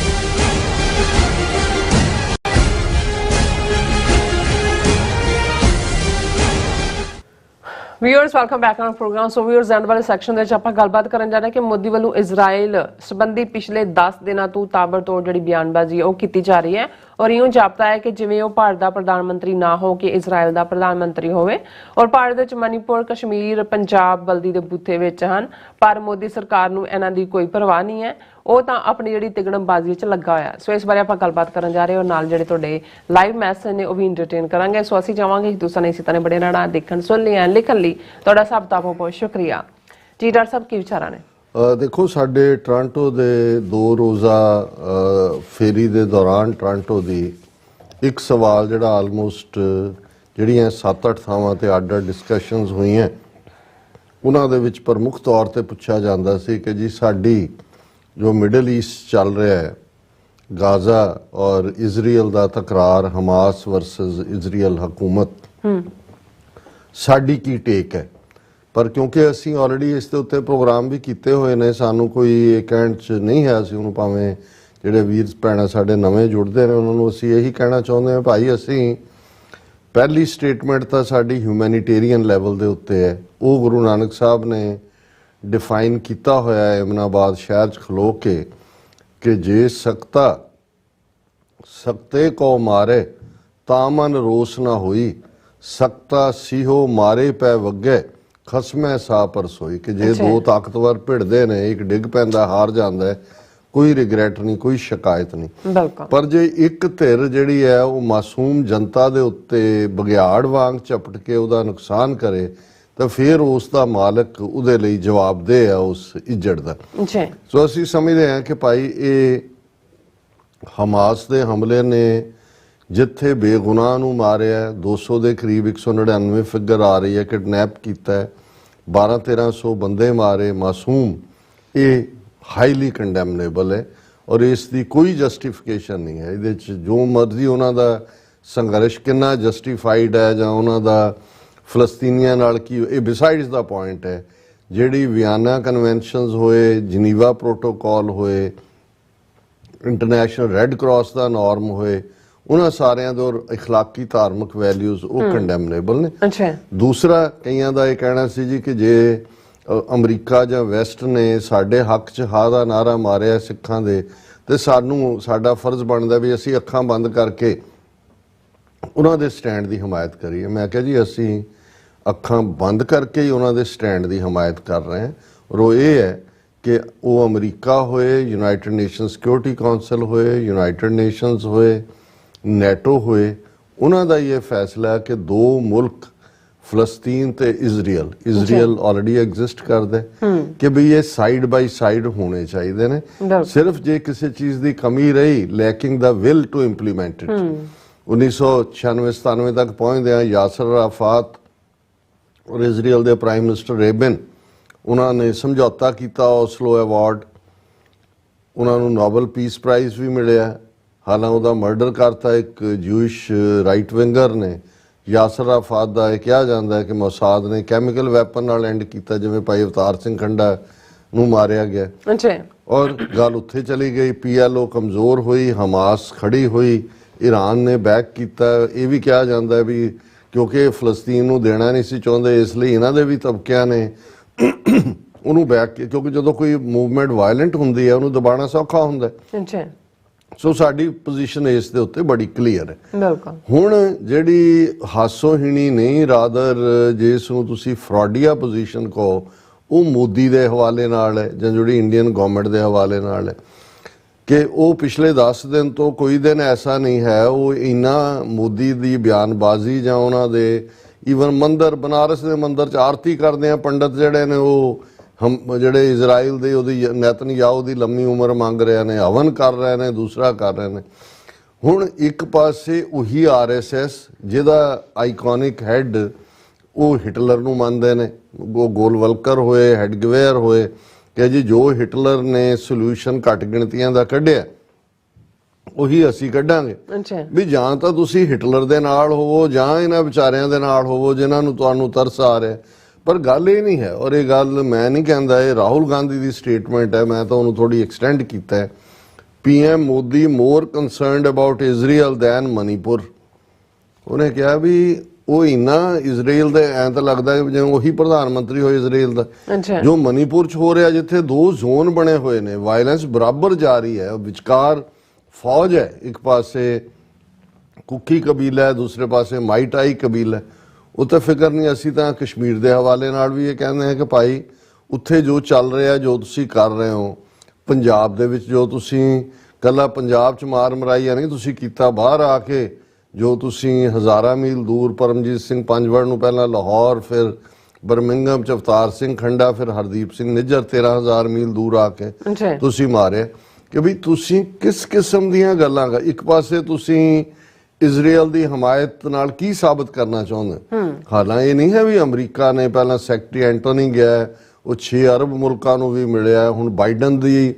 Viewers welcome back on programme. So viewers end ਵਾਲੇ ਸੈਕਸ਼ਨ ਦੇ ਵਿੱਚ ਆਪਾਂ ਗੱਲਬਾਤ ਕਰਨ ਜਾ ਰਹੇ ਕਿ ਮੋਦੀ ਵੱਲੋਂ ਇਜ਼ਰਾਈਲ ਸੰਬੰਧੀ ਪਿਛਲੇ 10 ਦਿਨਾਂ ਤੋਂ ਤਾਬੜਤੋੜ ਜਿਹੜੀ ਬਿਆਨਬਾਜ਼ੀ ਉਹ ਕੀਤੀ ਜਾ ਰਹੀ ਹੈ ਔਰ ਇਉਂ ਜਾਪਦਾ ਹੈ ਕਿ ਜਿਵੇਂ ਉਹ ਭਾਰਤ ਦਾ ਪ੍ਰਧਾਨ ਮੰਤਰੀ ਨਾ ਹੋ ਕੇ ਇਜ਼ਰਾਈਲ ਦਾ ਪ੍ਰਧਾਨ ਮੰਤਰੀ ਹੋਵੇ ਔਰ ਭਾਰਤ ਵਿੱਚ ਮਨੀਪੁਰ, ਕਸ਼ਮੀਰ, ਪੰਜਾਬ ਬਲਦੀ ਦੇ ਬੂਥੇ ਵਿੱਚ ਹਨ, ਪਰ ਮੋਦੀ ਸਰਕਾਰ ਨੂੰ ਇਹਨਾਂ ਦੀ ਕੋਈ ਪਰਵਾਹ ਨਹੀਂ ਹੈ। ਉਹ ਤਾਂ ਆਪਣੀ ਜਿਹੜੀ ਤਿਗੜਮਬਾਜ਼ੀ ਵਿੱਚ ਲੱਗਾ ਹੋਇਆ। ਸੋ ਇਸ ਬਾਰੇ ਆਪਾਂ ਗੱਲਬਾਤ ਕਰਨ ਜਾ ਰਹੇ ਹਾਂ ਨਾਲ ਜਿਹੜੇ ਤੁਹਾਡੇ ਲਾਈਵ ਮੈਸੇਜ ਨੇ ਉਹ ਵੀ ਇੰਟਰਟੇਨ ਕਰਾਂਗੇ। ਸੋ ਅਸੀਂ ਚਾਹਾਂਗੇ ਕਿ ਤੁਸੀਂ ਇਸੇ ਤਰ੍ਹਾਂ ਬੜੇ ਨਾੜਾ ਦੇਖਣ, ਸੁਣ ਲਿਆ, ਲਿਖਣ ਲਈ ਤੁਹਾਡਾ ਸਭ ਦਾ ਬਹੁਤ ਬਹੁਤ ਸ਼ੁਕਰੀਆ ਜੀ। ਡਾਕਟਰ ਸਾਹਿਬ ਕੀ ਵਿਚਾਰਾਂ ਨੇ? ਦੇਖੋ, ਸਾਡੇ ਟੋਰਾਂਟੋ ਦੇ 2 ਰੋਜ਼ਾ ਫੇਰੀ ਦੇ ਦੌਰਾਨ ਟੋਰਾਂਟੋ ਦੀ ਇੱਕ ਸਵਾਲ ਜਿਹੜਾ ਆਲਮੋਸਟ ਜਿਹੜੀਆਂ 7-8 ਥਾਵਾਂ ਤੇ ਅੱਡ-ਅੱਡ ਡਿਸਕਸ਼ਨਸ ਹੋਈਆਂ, ਉਹਨਾਂ ਦੇ ਵਿੱਚ ਪ੍ਰਮੁੱਖ ਤੌਰ ਤੇ ਪੁੱਛਿਆ ਜਾਂਦਾ ਸੀ ਕਿ ਜੀ ਸਾਡੀ ਜੋ ਮਿਡਲ ਈਸਟ ਚੱਲ ਰਿਹਾ ਹੈ, ਗਾਜ਼ਾ ਔਰ ਇਜ਼ਰਾਈਲ ਦਾ ਤਕਰਾਰ, ਹਮਾਸ ਵਰਸਸ ਇਜ਼ਰਾਈਲ ਹਕੂਮਤ, ਸਾਡੀ ਕੀ ਟੇਕ ਹੈ। ਪਰ ਕਿਉਂਕਿ ਅਸੀਂ ਆਲਰੇਡੀ ਇਸ ਦੇ ਉੱਤੇ ਪ੍ਰੋਗਰਾਮ ਵੀ ਕੀਤੇ ਹੋਏ ਨੇ, ਸਾਨੂੰ ਕੋਈ ਇਹ ਕਹਿਣ 'ਚ ਨਹੀਂ ਹੈ। ਅਸੀਂ ਉਹਨੂੰ ਭਾਵੇਂ ਜਿਹੜੇ ਵੀਰ ਭੈਣਾਂ ਸਾਡੇ ਨਵੇਂ ਜੁੜਦੇ ਨੇ ਉਹਨਾਂ ਨੂੰ ਅਸੀਂ ਇਹੀ ਕਹਿਣਾ ਚਾਹੁੰਦੇ ਹਾਂ, ਭਾਈ ਅਸੀਂ ਪਹਿਲੀ ਸਟੇਟਮੈਂਟ ਤਾਂ ਸਾਡੀ ਹਿਊਮੈਨਿਟੇਰੀਅਨ ਲੈਵਲ ਦੇ ਉੱਤੇ ਹੈ। ਉਹ ਗੁਰੂ ਨਾਨਕ ਸਾਹਿਬ ਨੇ ਡਿਫਾਈਨ ਕੀਤਾ ਹੋਇਆ ਹੈ ਇਮਨਾਬਾਦ ਸ਼ਹਿਰ 'ਚ ਖਲੋ ਕੇ ਕਿ ਜੇ ਸਕਤੇ ਕੋ ਮਾਰੇ ਤਾਂ ਮਨ ਰੋਸ ਨਾ ਹੋਈ, ਸਕਤਾ ਸੀਹੋ ਮਾਰੇ ਪੈ ਵੱਗੇ ਖਸਮੈ ਸਾ ਪਰਸੋਈ। ਕਿ ਜੇ 2 ਤਾਕਤਵਰ ਭਿੜਦੇ ਨੇ, ਇੱਕ ਡਿੱਗ ਪੈਂਦਾ, ਹਾਰ ਜਾਂਦਾ ਹੈ, ਕੋਈ ਰਿਗਰੈਟ ਨਹੀਂ, ਕੋਈ ਸ਼ਿਕਾਇਤ ਨਹੀਂ। ਪਰ ਜੇ ਇੱਕ ਧਿਰ ਜਿਹੜੀ ਹੈ ਉਹ ਮਾਸੂਮ ਜਨਤਾ ਦੇ ਉੱਤੇ ਬਗਿਆੜ ਵਾਂਗ ਝਪਟ ਕੇ ਉਹਦਾ ਨੁਕਸਾਨ ਕਰੇ ਤਾਂ ਫਿਰ ਉਸ ਦਾ ਮਾਲਕ ਉਹਦੇ ਲਈ ਜਵਾਬਦੇਹ ਹੈ ਉਸ ਇੱਜੜ ਦਾ। ਸੋ ਅਸੀਂ ਸਮਝਦੇ ਹਾਂ ਕਿ ਭਾਈ ਇਹ ਹਮਾਸ ਦੇ ਹਮਲੇ ਨੇ ਜਿੱਥੇ ਬੇਗੁਨਾਹ ਨੂੰ ਮਾਰਿਆ, 200 ਦੇ ਕਰੀਬ 199 ਫਿਗਰ ਆ ਰਹੀ ਹੈ, ਕਿਡਨੈਪ ਕੀਤਾ ਹੈ, 1200-1300 ਬੰਦੇ ਮਾਰੇ ਮਾਸੂਮ, ਇਹ ਹਾਈਲੀ ਕੰਡੈਮਨੇਬਲ ਹੈ ਔਰ ਇਸ ਦੀ ਕੋਈ ਜਸਟੀਫਿਕੇਸ਼ਨ ਨਹੀਂ ਹੈ। ਇਹਦੇ 'ਚ ਜੋ ਮਰਜ਼ੀ ਉਹਨਾਂ ਦਾ ਸੰਘਰਸ਼ ਕਿੰਨਾ ਜਸਟੀਫਾਈਡ ਹੈ ਜਾਂ ਉਹਨਾਂ ਦਾ ਫਲਸਤੀਨੀਆਂ ਨਾਲ ਕੀ, ਇਹ ਬਿਸਾਈਡਸ ਦਾ ਪੁਆਇੰਟ ਹੈ। ਜਿਹੜੀ ਵਿਆਨਾ ਕਨਵੈਨਸ਼ਨਸ ਹੋਏ, ਜਨੀਵਾ ਪ੍ਰੋਟੋਕਾਲ ਹੋਏ, ਇੰਟਰਨੈਸ਼ਨਲ ਰੈੱਡ ਕਰਾਸ ਦਾ ਨਾਰਮ ਹੋਏ, ਉਹਨਾਂ ਸਾਰਿਆਂ ਦੇ ਇਖਲਾਕੀ ਧਾਰਮਿਕ ਵੈਲਿਊਜ਼ ਉਹ ਕੰਡੈਮਨੇਬਲ ਨੇ। ਦੂਸਰਾ, ਕਈਆਂ ਦਾ ਇਹ ਕਹਿਣਾ ਸੀ ਜੀ ਕਿ ਜੇ ਅਮਰੀਕਾ ਜਾਂ ਵੈਸਟ ਨੇ ਸਾਡੇ ਹੱਕ 'ਚ ਹਾਂ ਦਾ ਨਾਰਾ ਮਾਰਿਆ ਸਿੱਖਾਂ ਦੇ, ਤੇ ਸਾਡਾ ਫਰਜ਼ ਬਣਦਾ ਵੀ ਅਸੀਂ ਅੱਖਾਂ ਬੰਦ ਕਰਕੇ ਉਹਨਾਂ ਦੇ ਸਟੈਂਡ ਦੀ ਹਮਾਇਤ ਕਰੀਏ। ਮੈਂ ਕਿਹਾ ਜੀ ਅਸੀਂ ਅੱਖਾਂ ਬੰਦ ਕਰਕੇ ਹੀ ਉਹਨਾਂ ਦੇ ਸਟੈਂਡ ਦੀ ਹਮਾਇਤ ਕਰ ਰਹੇ ਹਾਂ। ਔਰ ਉਹ ਇਹ ਹੈ ਕਿ ਉਹ ਅਮਰੀਕਾ ਹੋਏ, ਯੂਨਾਈਟਿਡ ਨੇਸ਼ਨ ਸਿਕਿਉਰਿਟੀ ਕਾਉਂਸਲ ਹੋਏ, ਯੂਨਾਈਟਿਡ ਨੇਸ਼ਨਸ ਹੋਏ, ਨੈਟੋ ਹੋਏ, ਉਹਨਾਂ ਦਾ ਇਹ ਫੈਸਲਾ ਹੈ ਕਿ 2 ਮੁਲਕ ਫਲਸਤੀਨ ਤੇ ਇਜ਼ਰਾਈਲ ਆਲਰੇਡੀ ਐਗਜ਼ਿਸਟ ਕਰਦਾ ਕਿ ਵੀ ਇਹ ਸਾਈਡ ਬਾਈ ਸਾਈਡ ਹੋਣੇ ਚਾਹੀਦੇ ਨੇ। ਸਿਰਫ ਜੇ ਕਿਸੇ ਚੀਜ਼ ਦੀ ਕਮੀ ਰਹੀ, lacking the will to implement it, 1996-97 ਤੱਕ ਪਹੁੰਚਦੇ ਆ ਯਾਸਰ ਅਰਾਫਾਤ ਔਰ ਇਜ਼ਰਾਈਲ ਦੇ ਪ੍ਰਾਈਮ ਮਿਨਿਸਟਰ ਰੇਬਿਨ, ਉਹਨਾਂ ਨੇ ਸਮਝੌਤਾ ਕੀਤਾ, ਓਸਲੋ ਅਵਾਰਡ, ਉਹਨਾਂ ਨੂੰ ਨੋਬਲ ਪੀਸ ਪ੍ਰਾਈਜ਼ ਵੀ ਮਿਲਿਆ। ਹਾਲਾਂਕਿ ਉਹਦਾ ਮਰਡਰ ਕਰਤਾ ਇੱਕ ਜੂਇਸ਼ ਰਾਈਟ ਵਿੰਗਰ ਨੇ। ਯਾਸਰ ਅਰਾਫਾਤ ਦਾ ਇਹ ਕਿਹਾ ਜਾਂਦਾ ਹੈ ਕਿ ਮੋਸਾਦ ਨੇ ਕੈਮੀਕਲ ਵੈਪਨ ਨਾਲ ਐਂਡ ਕੀਤਾ, ਜਿਵੇਂ ਭਾਈ ਅਵਤਾਰ ਸਿੰਘ ਖੰਡਾ ਨੂੰ ਮਾਰਿਆ ਗਿਆ। ਔਰ ਗੱਲ ਉੱਥੇ ਚਲੀ ਗਈ, PLO ਕਮਜ਼ੋਰ ਹੋਈ, ਹਮਾਸ ਖੜੀ ਹੋਈ, ਈਰਾਨ ਨੇ ਬੈਕ ਕੀਤਾ। ਇਹ ਵੀ ਕਿਹਾ ਜਾਂਦਾ ਹੈ ਵੀ ਕਿਉਂਕਿ ਫਲਸਤੀਨ ਨੂੰ ਦੇਣਾ ਨਹੀਂ ਸੀ ਚਾਹੁੰਦੇ, ਇਸ ਲਈ ਇਹਨਾਂ ਦੇ ਵੀ ਤਬਕਿਆਂ ਨੇ ਉਹਨੂੰ ਬੈਕ, ਕਿਉਂਕਿ ਜਦੋਂ ਕੋਈ ਮੂਵਮੈਂਟ ਵਾਇਲੈਂਟ ਹੁੰਦੀ ਹੈ ਉਹਨੂੰ ਦਬਾਉਣਾ ਸੌਖਾ ਹੁੰਦਾ ਹੈ। ਸੋ ਸਾਡੀ ਪੋਜੀਸ਼ਨ ਇਸ ਦੇ ਉੱਤੇ ਬੜੀ ਕਲੀਅਰ ਹੈ। ਹੁਣ ਜਿਹੜੀ ਹਾਸੋਹੀਣੀ ਨਹੀਂ, ਰਾਦਰ ਜਿਸ ਨੂੰ ਤੁਸੀਂ ਫਰਾਡੀਆ ਪੋਜੀਸ਼ਨ ਕਹੋ, ਉਹ ਮੋਦੀ ਦੇ ਹਵਾਲੇ ਨਾਲ ਹੈ ਜਾਂ ਜਿਹੜੀ ਇੰਡੀਅਨ ਗਵਰਨਮੈਂਟ ਦੇ ਹਵਾਲੇ ਨਾਲ ਹੈ ਕਿ ਉਹ ਪਿਛਲੇ 10 ਦਿਨ ਤੋਂ ਕੋਈ ਦਿਨ ਐਸਾ ਨਹੀਂ ਹੈ ਉਹ ਇੰਨਾ ਮੋਦੀ ਦੀ ਬਿਆਨਬਾਜ਼ੀ ਜਾਂ ਉਹਨਾਂ ਦੇ ਈਵਨ ਮੰਦਰ, ਬਨਾਰਸ ਦੇ ਮੰਦਰ 'ਚ ਆਰਤੀ ਕਰਦੇ ਆ ਪੰਡਤ ਜਿਹੜੇ ਨੇ, ਉਹ ਜਿਹੜੇ ਇਜ਼ਰਾਈਲ ਦੇ ਉਹਦੀ ਨੈਤਨਯਾਹੂ ਦੀ ਲੰਮੀ ਉਮਰ ਮੰਗ ਰਹੇ ਨੇ, ਹਵਨ ਕਰ ਰਹੇ ਨੇ, ਦੂਸਰਾ ਕਰ ਰਹੇ ਨੇ। ਹੁਣ ਇੱਕ ਪਾਸੇ ਉਹੀ RSS ਜਿਹਦਾ ਆਈਕੋਨਿਕ ਹੈਡ ਉਹ ਹਿਟਲਰ ਨੂੰ ਮੰਨਦੇ ਨੇ, ਉਹ ਗੋਲਵਲਕਰ ਹੋਏ, ਹੈਡਗਵੇਅਰ ਹੋਏ, ਕਿ ਜੀ ਜੋ ਹਿਟਲਰ ਨੇ ਸੋਲੂਸ਼ਨ ਘੱਟ ਗਿਣਤੀਆਂ ਦਾ ਕੱਢਿਆ ਉਹੀ ਅਸੀਂ ਕੱਢਾਂਗੇ। ਵੀ ਜਾਂ ਤਾਂ ਤੁਸੀਂ ਹਿਟਲਰ ਦੇ ਨਾਲ ਹੋਵੋ ਜਾਂ ਇਹਨਾਂ ਵਿਚਾਰਿਆਂ ਦੇ ਨਾਲ ਹੋਵੋ ਜਿਨ੍ਹਾਂ ਨੂੰ ਤੁਹਾਨੂੰ ਤਰਸ ਆ ਰਿਹਾ। ਪਰ ਗੱਲ ਇਹ ਨਹੀਂ ਹੈ, ਔਰ ਇਹ ਗੱਲ ਮੈਂ ਨਹੀਂ ਕਹਿੰਦਾ, ਇਹ ਰਾਹੁਲ ਗਾਂਧੀ ਦੀ ਸਟੇਟਮੈਂਟ ਹੈ, ਮੈਂ ਤਾਂ ਉਹਨੂੰ ਥੋੜੀ ਐਕਸਟੈਂਡ ਕੀਤਾ ਹੈ। PM Modi more concerned about Israel than Manipur. ਉਹਨੇ ਕਿਹਾ ਵੀ ਉਹ ਇੰਨਾ ਇਜ਼ਰਾਈਲ ਦੇ ਐਂ ਤਾਂ ਲੱਗਦਾ ਜਿਵੇਂ ਉਹੀ ਪ੍ਰਧਾਨ ਮੰਤਰੀ ਹੋਏ ਇਜ਼ਰਾਈਲ ਦਾ। ਅੱਛਾ ਜੋ ਮਨੀਪੁਰ 'ਚ ਹੋ ਰਿਹਾ, ਜਿੱਥੇ 2 ਜ਼ੋਨ ਬਣੇ ਹੋਏ ਨੇ, ਵਾਇਲੈਂਸ ਬਰਾਬਰ ਜਾਰੀ ਹੈ, ਵਿਚਕਾਰ ਫੌਜ ਹੈ, ਇੱਕ ਪਾਸੇ ਕੁੱਕੀ ਕਬੀਲਾ ਹੈ, ਦੂਸਰੇ ਪਾਸੇ ਮਾਈਟਾਈ ਕਬੀਲਾ ਹੈ। ਉਹ ਤਾਂ ਫਿਕਰ ਨਹੀਂ। ਅਸੀਂ ਤਾਂ ਕਸ਼ਮੀਰ ਦੇ ਹਵਾਲੇ ਨਾਲ ਵੀ ਇਹ ਕਹਿੰਦੇ ਹਾਂ ਕਿ ਭਾਈ ਉੱਥੇ ਜੋ ਚੱਲ ਰਿਹਾ, ਜੋ ਤੁਸੀਂ ਕਰ ਰਹੇ ਹੋ, ਪੰਜਾਬ ਦੇ ਵਿੱਚ ਜੋ ਤੁਸੀਂ ਕੱਲਾ ਪੰਜਾਬ 'ਚ ਮਾਰ ਮਰਾਈਆ ਨਹੀਂ ਤੁਸੀਂ ਕੀਤਾ, ਬਾਹਰ ਆ ਕੇ ਜੋ ਤੁਸੀਂ ਹਜ਼ਾਰਾਂ ਮੀਲ ਦੂਰ ਪਰਮਜੀਤ ਸਿੰਘ ਪੰਜਵੜ ਨੂੰ ਪਹਿਲਾਂ ਲਾਹੌਰ, ਫਿਰ ਬਰਮਿੰਗਮ 'ਚ ਅਵਤਾਰ ਸਿੰਘ ਖੰਡਾ, ਫਿਰ ਹਰਦੀਪ ਸਿੰਘ ਨਿੱਜਰ 13,000 ਮੀਲ ਦੂਰ ਆ ਕੇ ਤੁਸੀਂ ਮਾਰਿਆ। ਕਿ ਵੀ ਤੁਸੀਂ ਕਿਸ ਕਿਸਮ ਦੀਆਂ ਗੱਲਾਂ ਕਰ, ਇੱਕ ਪਾਸੇ ਤੁਸੀਂ ਇਜ਼ਰਾਈਲ ਦੀ ਹਮਾਇਤ ਨਾਲ ਕੀ ਸਾਬਤ ਕਰਨਾ ਚਾਹੁੰਦੇ। ਹਾਲਾਂਕਿ ਇਹ ਨਹੀਂ ਹੈ ਵੀ ਅਮਰੀਕਾ ਨੇ ਪਹਿਲਾਂ ਸੈਕਟਰੀ ਐਂਟੋਨੀ ਗਿਆ, ਉਹ 6 ਅਰਬ ਮੁਲਕਾਂ ਨੂੰ ਵੀ ਮਿਲਿਆ, ਹੁਣ ਬਾਈਡਨ ਦੀ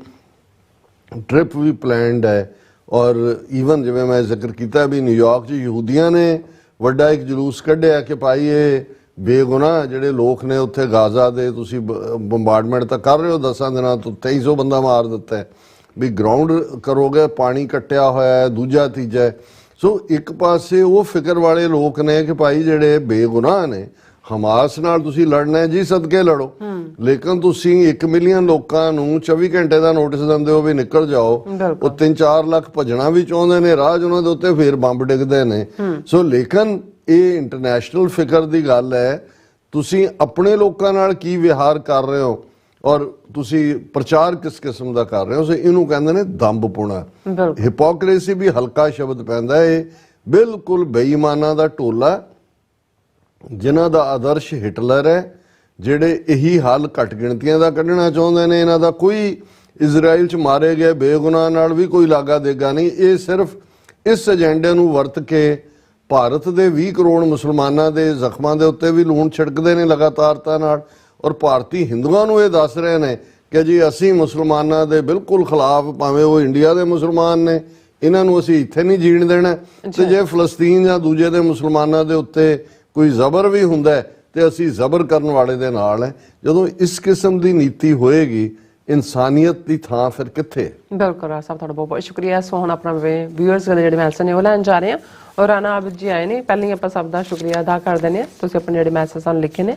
ਟ੍ਰਿਪ ਵੀ ਪਲੈਨਡ ਹੈ। ਔਰ ਈਵਨ ਜਿਵੇਂ ਮੈਂ ਜ਼ਿਕਰ ਕੀਤਾ ਵੀ ਨਿਊਯਾਰਕ 'ਚ ਯਹੂਦੀਆਂ ਨੇ ਵੱਡਾ ਇੱਕ ਜਲੂਸ ਕੱਢਿਆ ਕਿ ਭਾਈ ਇਹ ਬੇਗੁਨਾਹ ਜਿਹੜੇ ਲੋਕ ਨੇ ਉੱਥੇ ਗਾਜ਼ਾ ਦੇ, ਤੁਸੀਂ ਬੰਬਾਰਡਮੈਂਟ ਤਾਂ ਕਰ ਰਹੇ ਹੋ 10 ਦਿਨਾਂ ਤੋਂ, 2300 ਬੰਦਾ ਮਾਰ ਦਿੱਤਾ ਹੈ, ਵੀ ਗਰਾਊਂਡ ਕਰੋਗੇ, ਪਾਣੀ ਕੱਟਿਆ ਹੋਇਆ ਹੈ, ਦੂਜਾ ਤੀਜਾ। ਸੋ ਇੱਕ ਪਾਸੇ ਉਹ ਫਿਕਰ ਵਾਲੇ ਲੋਕ ਨੇ ਕਿ ਭਾਈ ਜਿਹੜੇ ਬੇਗੁਨਾਹ ਨੇ, ਹਮਾਸ ਨਾਲ ਤੁਸੀਂ ਲੜਨਾ ਹੈ ਜੀ, ਸਦਕੇ ਲੜੋ, ਲੇਕਿਨ ਤੁਸੀਂ 1 ਮਿਲੀਅਨ ਲੋਕਾਂ ਨੂੰ 24 ਘੰਟੇ ਦਾ ਨੋਟਿਸ ਦਿੰਦੇ ਹੋ ਵੀ ਨਿਕਲ ਜਾਓ। ਉਹ 3-4 ਲੱਖ ਭੱਜਣਾ ਵੀ ਚਾਹੁੰਦੇ ਨੇ, ਰਾਹ 'ਚ ਉਹਨਾਂ ਦੇ ਉੱਤੇ ਫੇਰ ਬੰਬ ਡਿੱਗਦੇ ਨੇ। ਸੋ ਲੇਕਿਨ ਇਹ ਇੰਟਰਨੈਸ਼ਨਲ ਫਿਕਰ ਦੀ ਗੱਲ ਹੈ, ਤੁਸੀਂ ਆਪਣੇ ਲੋਕਾਂ ਨਾਲ ਕੀ ਵਿਹਾਰ ਕਰ ਰਹੇ ਹੋ ਔਰ ਤੁਸੀਂ ਪ੍ਰਚਾਰ ਕਿਸ ਕਿਸਮ ਦਾ ਕਰ ਰਹੇ ਹੋ। ਸੋ ਇਹਨੂੰ ਕਹਿੰਦੇ ਨੇ ਦੰਬਪੁਣਾ। ਹਿਪੋਕ੍ਰੇਸੀ ਵੀ ਹਲਕਾ ਸ਼ਬਦ ਪੈਂਦਾ। ਇਹ ਬਿਲਕੁਲ ਬੇਈਮਾਨਾਂ ਦਾ ਟੋਲਾ ਜਿਨ੍ਹਾਂ ਦਾ ਆਦਰਸ਼ ਹਿਟਲਰ ਹੈ, ਜਿਹੜੇ ਇਹੀ ਹੱਲ ਘੱਟ ਗਿਣਤੀਆਂ ਦਾ ਕੱਢਣਾ ਚਾਹੁੰਦੇ ਨੇ। ਇਹਨਾਂ ਦਾ ਕੋਈ ਇਜ਼ਰਾਈਲ 'ਚ ਮਾਰੇ ਗਏ ਬੇਗੁਨਾਹ ਨਾਲ ਵੀ ਕੋਈ ਲਾਗਾ ਦੇਗਾ ਨਹੀਂ। ਇਹ ਸਿਰਫ ਇਸ ਏਜੰਡੇ ਨੂੰ ਵਰਤ ਕੇ ਭਾਰਤ ਦੇ 20 ਕਰੋੜ ਮੁਸਲਮਾਨਾਂ ਦੇ ਜ਼ਖਮਾਂ ਦੇ ਉੱਤੇ ਵੀ ਲੂਣ ਛਿੜਕਦੇ ਨੇ ਲਗਾਤਾਰਤਾ ਨਾਲ। ਔਰ ਭਾਰਤੀ ਹਿੰਦੂਆਂ ਨੂੰ ਇਹ ਦੱਸ ਰਹੇ ਨੇ ਕਿ ਜੀ ਅਸੀਂ ਮੁਸਲਮਾਨਾਂ ਦੇ ਬਿਲਕੁਲ ਖਿਲਾਫ, ਭਾਵੇਂ ਉਹ ਇੰਡੀਆ ਦੇ ਮੁਸਲਮਾਨ ਨੇ, ਇਹਨਾਂ ਨੂੰ ਅਸੀਂ ਇੱਥੇ ਨਹੀਂ ਜੀਣ ਦੇਣਾ। ਤੇ ਜੇ ਫਲਸਤੀਨ ਜਾਂ ਦੂਜੇ ਦੇ ਮੁਸਲਮਾਨਾਂ ਦੇ ਉੱਤੇ ਕੋਈ ਜ਼ਬਰ ਵੀ ਹੁੰਦਾ ਤੇ ਅਸੀਂ ਜ਼ਬਰ ਕਰਨ ਵਾਲੇ ਦੇ ਨਾਲ ਹੈ। ਜਦੋਂ ਇਸ ਕਿਸਮ ਦੀ ਨੀਤੀ ਹੋਏਗੀ, ਇਨਸਾਨੀਅਤ ਦੀ ਥਾਂ ਫਿਰ ਕਿੱਥੇ? ਬਿਲਕੁਲ ਰਾਜ ਸਾਹਿਬ, ਤੁਹਾਡਾ ਬਹੁਤ ਬਹੁਤ ਸ਼ੁਕਰੀਆ। ਸੋ ਹੁਣ ਆਪਣਾ ਵਿਊਅਰਸ ਦੇ ਜਿਹੜੇ ਮੈਸੇਜ ਨੇ ਉਹ ਲੈਣ ਜਾ ਰਹੇ ਹਾਂ। ਔਰ ਰਾਣਾ ਆਬਿਦ ਜੀ ਆਏ ਨੇ, ਪਹਿਲਾਂ ਹੀ ਆਪਾਂ ਸਭ ਦਾ ਸ਼ੁਕਰੀਆ ਅਦਾ ਕਰ ਦਿੰਦੇ ਹਾਂ, ਤੁਸੀਂ ਆਪਣੇ ਜਿਹੜੇ ਮੈਸੇਜ ਸਾਨੂੰ ਲਿਖੇ ਨੇ।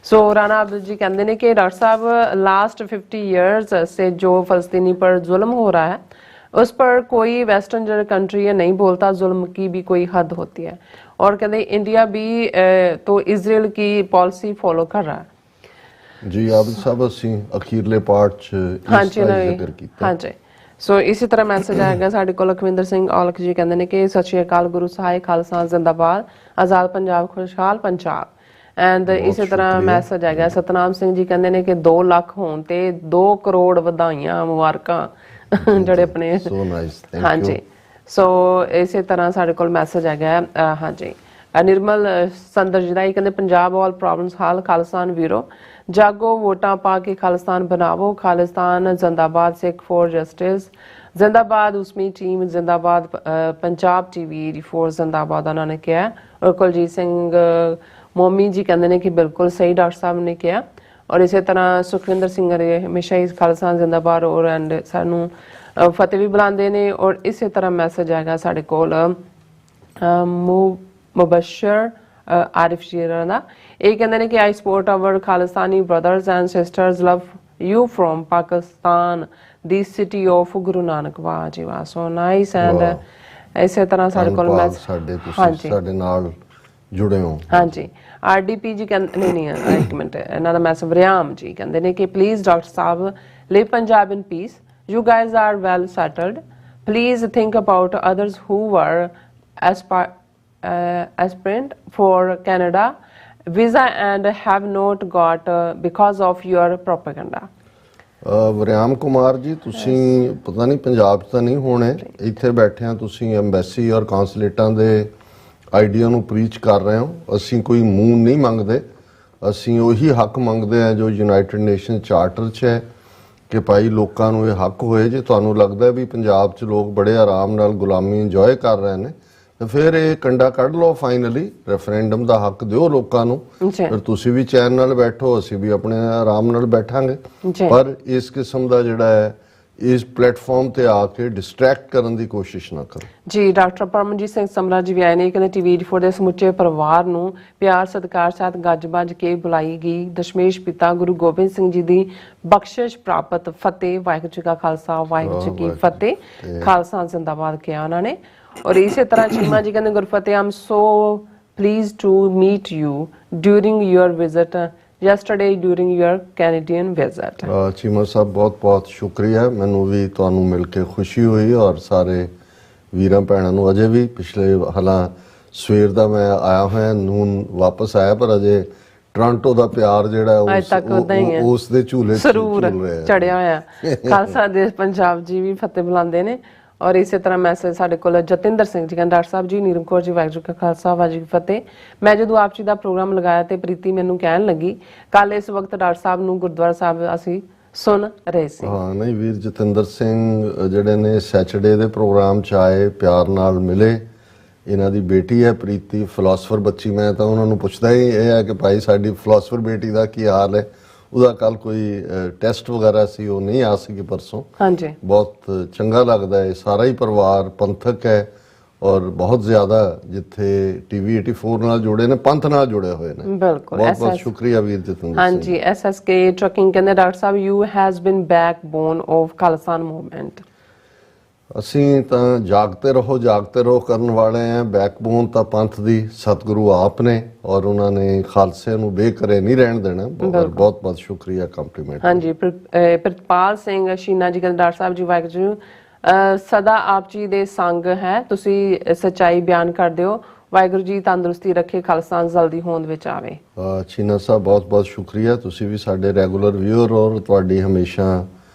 ਸੋ ਰਾਣਾ ਆਬਿਦ ਜੀ ਕਹਿੰਦੇ ਨੇ कि डॉक्टर साहब लास्ट 50 ईयर्स से जो फ़लस्तीनी पर जुल्म हो रहा है उस पर कोई वेस्टर्न जो कंट्री है नहीं बोलता, जुल्म की भी कोई हद होती है। और कहते इंडिया भी तो इजराइल की पॉलिसी फॉलो कर रहा है। जी आबिद साहब ਅਸੀਂ ਅਖੀਰਲੇ ਪਾਰਟ 'ਚ ਇਸ ਦਾ ਜ਼ਿਕਰ ਕੀਤਾ। ਹਾਂਜੀ। ਸੋ ਇਸੇ ਤਰ੍ਹਾਂ ਮੈਸੇਜ ਆਏਗਾ ਸਾਡੇ ਕੋਲ। ਲਖਵਿੰਦਰ ਸਿੰਘ ਔਲਖ ਜੀ ਕਹਿੰਦੇ ਨੇ ਕਿ ਸਤਿ ਸ਼੍ਰੀ ਅਕਾਲ, ਗੁਰੂ ਸਾਹਿਬ ਖਾਲਸਾ ਜ਼ਿੰਦਾਬਾਦ, ਆਜ਼ਾਦ ਪੰਜਾਬ ਖੁਸ਼ਹਾਲ ਪੰਜਾਬ। ਐਂਡ ਇਸੇ ਤਰ੍ਹਾਂ ਮੈਸੇਜ ਆਏਗਾ ਸਤਨਾਮ ਸਿੰਘ ਜੀ ਕਹਿੰਦੇ ਨੇ ਕਿ 2 ਲੱਖ ਹੋਣ ਤੇ 2 ਕਰੋੜ ਵਧਾਈਆਂ, ਮੁਬਾਰਕਾਂ ਜਿਹੜੇ ਆਪਣੇ। So nice, thank you. ਹਾਂਜੀ। ਸੋ ਇਸੇ ਤਰ੍ਹਾਂ ਸਾਡੇ ਕੋਲ ਮੈਸੇਜ ਆਏਗਾ ਹਾਂਜੀ ਨਿਰਮਲ ਸੰਦਰ ਜੀ ਦਾ, ਇਹ ਕਹਿੰਦੇ ਪੰਜਾਬ ਆਲ ਪ੍ਰੋਬਲਮਸ ਹੱਲ, ਖਾਲਿਸਤਾਨ ਵੀਰੋ ਜਾਗੋ, ਵੋਟਾਂ ਪਾ ਕੇ ਖਾਲਿਸਤਾਨ ਬਣਾਵੋ, ਖਾਲਿਸਤਾਨ ਜ਼ਿੰਦਾਬਾਦ, ਸਿੱਖ ਫॉर ਜਸਟਿਸ ਜ਼ਿੰਦਾਬਾਦ, ਉਸਮੀ ਟੀਮ ਜ਼ਿੰਦਾਬਾਦ, ਪੰਜਾਬ ਟੀਵੀ ਰਿਪੋਰਟ ਜ਼ਿੰਦਾਬਾਦ ਉਹਨਾਂ ਨੇ ਕਿਹਾ। ਔਰ ਕੁਲਜੀਤ ਸਿੰਘ ਮੋਮੀ ਜੀ ਕਹਿੰਦੇ ਨੇ ਕਿ ਬਿਲਕੁਲ ਸਹੀ ਡਾਕਟਰ ਸਾਹਿਬ ਨੇ ਕਿਹਾ। ਔਰ ਇਸੇ ਤਰ੍ਹਾਂ ਸੁਖਵਿੰਦਰ ਸਿੰਘ ਹਮੇਸ਼ਾ ਹੀ ਖਾਲਿਸਤਾਨ ਜ਼ਿੰਦਾਬਾਦ ਔਰ ਐਂਡ ਸਾਨੂੰ ਫਤਿਹ ਵੀ ਬੁਲਾਉਂਦੇ ਨੇ। ਔਰ ਇਸੇ ਤਰ੍ਹਾਂ ਮੈਸੇਜ ਆਏਗਾ ਸਾਡੇ ਕੋਲ ਮੁਬਸ਼ਰ ਆਰਿਫ ਜੀ ਦਾ, ਇਹ ਕਹਿੰਦੇ ਨੇ ਕਿ I support our Khalistani brothers and sisters, love you from Pakistan, the city of Guru Nanak. ਵਾਹ ਜੀ ਵਾਹ, ਸੋ ਨਾਈਸ। ਐਂਡ ਇਸੇ ਤਰ੍ਹਾਂ ਸਾਡੇ ਕੋਲ ਸਾਡੇ ਨਾਲ ਜੁੜੇ ਹੋ। ਹਾਂਜੀ। ਆਰਡੀਪੀ ਜੀ ਕਹਿੰਦੇ ਨਹੀਂ ਇੱਕ ਮਿੰਟ, ਇਹਨਾਂ ਦਾ ਮੈਸੇਜ ਵਰਿਆਮ ਜੀ ਕਹਿੰਦੇ ਨੇ ਕਿ please doctor sahib live Punjab in peace, you guys are well settled, please think about others who were aspirant for Canada visa and have not got because of your propaganda। Wariam Kumar ji, ਤੁਸੀਂ ਪਤਾ ਨਹੀਂ ਪੰਜਾਬ 'ਚ ਤਾਂ ਨਹੀਂ ਹੋਣੇ, ਇੱਥੇ ਬੈਠਿਆਂ ਤੁਸੀਂ ਐਮਬੈਸੀ ਔਰ ਕੌਂਸਲੇਟਾਂ ਦੇ ਆਈਡੀਆ ਨੂੰ ਪ੍ਰੀਚ ਕਰ ਰਹੇ ਹੋ। ਅਸੀਂ ਕੋਈ ਮੂੰਹ ਨਹੀਂ ਮੰਗਦੇ, ਅਸੀਂ ਉਹੀ ਹੱਕ ਮੰਗਦੇ ਹਾਂ ਜੋ ਯੂਨਾਈਟਿਡ ਨੇਸ਼ਨ ਚਾਰਟਰ 'ਚ ਹੈ ਕਿ ਭਾਈ ਲੋਕਾਂ ਨੂੰ ਇਹ ਹੱਕ ਹੋਏ। ਜੇ ਤੁਹਾਨੂੰ ਲੱਗਦਾ ਵੀ ਪੰਜਾਬ 'ਚ ਲੋਕ ਬੜੇ ਆਰਾਮ ਨਾਲ ਗੁਲਾਮੀ ਇੰਜੋਏ ਕਰ ਰਹੇ ਨੇ ਤਾਂ ਫਿਰ ਇਹ ਕੰਡਾ ਕੱਢ ਲਓ, ਫਾਈਨਲੀ ਰੈਫਰੈਂਡਮ ਦਾ ਹੱਕ ਦਿਓ ਲੋਕਾਂ ਨੂੰ। ਫਿਰ ਤੁਸੀਂ ਵੀ ਚੈਨ ਨਾਲ ਬੈਠੋ, ਅਸੀਂ ਵੀ ਆਪਣੇ ਆਰਾਮ ਨਾਲ ਬੈਠਾਂਗੇ। ਪਰ ਇਸ ਕਿਸਮ ਦਾ ਜਿਹੜਾ ਹੈ ਇਸ ਪਲੇਟਫਾਰਮ ਤੇ ਆ ਕੇ ਡਿਸਟਰੈਕਟ ਕਰਨ ਦੀ ਕੋਸ਼ਿਸ਼ ਨਾ ਕਰਨ। ਜੀ ਡਾਕਟਰ ਪਰਮਜੀਤ ਸਿੰਘ ਸਮਰਾ ਜੀ ਵੀ ਆਏ ਨੇ, ਕਹਿੰਦੇ ਟੀਵੀ 84 ਦੇ ਸਮੁੱਚੇ ਪਰਿਵਾਰ ਨੂੰ ਪਿਆਰ ਸਤਿਕਾਰ ਸਾਥ ਗੱਜ-ਬੱਜ ਕੇ ਬੁਲਾਈ ਗਈ ਦਸ਼ਮੇਸ਼ ਪਿਤਾ ਗੁਰੂ ਗੋਬਿੰਦ ਸਿੰਘ ਜੀ ਦੀ ਬਖਸ਼ਿਸ਼ ਪ੍ਰਾਪਤ ਫਤਿਹ। ਵਾਹਿਗੁਰੂ ਜੀ ਕਾ ਖਾਲਸਾ ਵਾਹਿਗੁਰੂ ਜੀ ਕੀ ਫਤਿਹ। ਖਾਲਸਾ ਜ਼ਿੰਦਾਬਾਦ ਕਿਹਾ ਉਹਨਾਂ ਨੇ। ਔਰ ਇਸੇ ਤਰ੍ਹਾਂ ਚੀਮਾ ਜੀ ਕਹਿੰਦੇ ਗੁਰਫਤਿਹ ਆਮ ਸੋ pleased to meet you during your visit yesterday during your Canadian visit। Cheema ਸਾਹਿਬ ਬਹੁਤ-ਬਹੁਤ ਸ਼ੁਕਰੀਆ, ਮੈਨੂੰ ਵੀ ਤੁਹਾਨੂੰ ਮਿਲ ਕੇ ਖੁਸ਼ੀ ਹੋਈ ਔਰ ਸਾਰੇ ਵੀਰਾਂ ਭੈਣਾਂ ਨੂੰ। ਅਜੇ ਵੀ ਪਿਛਲੇ ਹਾਲਾਂ ਸਵੇਰ ਦਾ ਮੈਂ ਆਇਆ ਹੋਇਆ, ਨੂਨ ਵਾਪਸ ਆਇਆ, ਪਰ ਅਜੇ ਟੋਰਾਂਟੋ ਦਾ ਪਿਆਰ ਜਿਹੜਾ ਉਸ ਦੇ ਝੂਲੇ ਸਰੂਰ ਚੜਿਆ ਹੋਇਆ। ਖਾਲਸਾ ਦੇਸ਼ ਪੰਜਾਬ ਜੀ ਵੀ ਫਤਿਹ ਬੁਲਾਉਂਦੇ ਨੇ। ਔਰ ਇਸੇ ਤਰ੍ਹਾਂ ਮੈਸੇਜ ਸਾਡੇ ਕੋਲ ਜਤਿੰਦਰ ਸਿੰਘ ਜੀ ਕਹਿੰਦੇ ਡਾਕਟਰ ਸਾਹਿਬ ਜੀ ਨੀਰਮ ਕੌਰ ਜੀ ਵਾਹਿਗੁਰੂ ਜੀ ਕਾ ਖਾਲਸਾ ਵਾਹਿਗੁਰੂ ਜੀ ਕੀ ਫਤਿਹ। ਮੈਂ ਜਦੋਂ ਆਪ ਜੀ ਦਾ ਪ੍ਰੋਗਰਾਮ ਲਗਾਇਆ ਤੇ ਪ੍ਰੀਤੀ ਮੈਨੂੰ ਕਹਿਣ ਲੱਗੀ ਕੱਲ ਇਸ ਵਕਤ ਡਾਕਟਰ ਸਾਹਿਬ ਨੂੰ ਗੁਰਦੁਆਰਾ ਸਾਹਿਬ ਅਸੀਂ ਸੁਣ ਰਹੇ ਸੀ। ਹਾਂ ਨਹੀਂ ਵੀਰ ਜਤਿੰਦਰ ਸਿੰਘ ਜਿਹੜੇ ਨੇ ਸੈਚਰਡੇ ਦੇ ਪ੍ਰੋਗਰਾਮ 'ਚ ਆਏ, ਪਿਆਰ ਨਾਲ ਮਿਲੇ। ਇਹਨਾਂ ਦੀ ਬੇਟੀ ਹੈ ਪ੍ਰੀਤੀ, ਫਿਲਾਸਫਰ ਬੱਚੀ। ਮੈਂ ਤਾਂ ਉਹਨਾਂ ਨੂੰ ਪੁੱਛਦਾ ਹੀ ਇਹ ਹੈ ਕਿ ਭਾਈ ਸਾਡੀ ਫਿਲਾਸਫਰ ਬੇਟੀ ਦਾ ਕੀ ਹਾਲ ਹੈ। ਉਹਦਾ ਕੱਲ ਕੋਈ ਟੈਸਟ ਵਗੈਰਾ ਸੀ, ਉਹ ਨਹੀਂ ਆ ਸਕੀ ਪਰਸੋਂ। ਹਾਂਜੀ ਬਹੁਤ ਚੰਗਾ ਲੱਗਦਾ ਹੈ। ਸਾਰਾ ਹੀ ਪਰਿਵਾਰ ਪੰਥਕ ਹੈ ਔਰ ਬਹੁਤ ਜ਼ਿਆਦਾ ਜਿੱਥੇ ਟੀਵੀ 84 ਨਾਲ ਜੁੜੇ ਨੇ, ਪੰਥ ਨਾਲ ਜੁੜੇ ਹੋਏ ਨੇ। ਬਿਲਕੁਲ ਬਹੁਤ ਬਹੁਤ ਸ਼ੁਕਰੀਆ ਵੀਰ ਜਤਿੰਦਰ। ਹਾਂਜੀ SSK ਟਰਕਿੰਗ ਕਹਿੰਦੇ doctor Sahib you has been backbone of Khalsa movement. ਅਸੀਂ ਤਾਂ ਜਾਗਤੇ ਰਹੋ ਕਰਨ ਵਾਲੇ ਆ। ਬੈਕਬੋਨ ਤਾਂ ਪੰਥ ਦੀ ਸਤਿਗੁਰੂ ਆਪ ਨੇ ਔਰ ਉਹਨਾਂ ਨੇ ਖਾਲਸੇ ਨੂੰ ਬੇਕਰੇ ਨਹੀਂ ਰਹਿਣ ਦੇਣਾ। ਬਹੁਤ ਬਹੁਤ ਸ਼ੁਕਰੀਆ, ਕੰਪਲੀਮੈਂਟ। ਹਾਂਜੀ ਪ੍ਰਿਤਪਾਲ ਸਿੰਘ ਸ਼ੀਨਾ ਜੀ ਕਹਿੰਦੇ ਡਾਕਟਰ ਸਾਹਿਬ ਜੀ ਵਾਹਿਗੁਰੂ ਸਦਾ ਆਪ ਜੀ ਦੇ ਸੰਗ ਹੈ, ਤੁਸੀਂ ਸੱਚਾਈ ਬਿਆਨ ਕਰਦੇ ਹੋ। ਵਾਹਿਗੁਰੂ ਜੀ ਤੰਦਰੁਸਤੀ ਰੱਖੇ, ਖਾਲਸਾ ਜਲਦੀ ਹੋਂਦ ਵਿੱਚ ਆਵੇ। ਸ਼ੀਨਾ ਸਾਹਿਬ ਬਹੁਤ ਬਹੁਤ ਸ਼ੁਕਰੀਆ, ਤੁਸੀਂ ਵੀ ਸਾਡੇ ਰੈਗੂਲਰ ਵਿਊਅਰ ਔਰ ਤੁਹਾਡੀ ਹਮੇਸ਼ਾ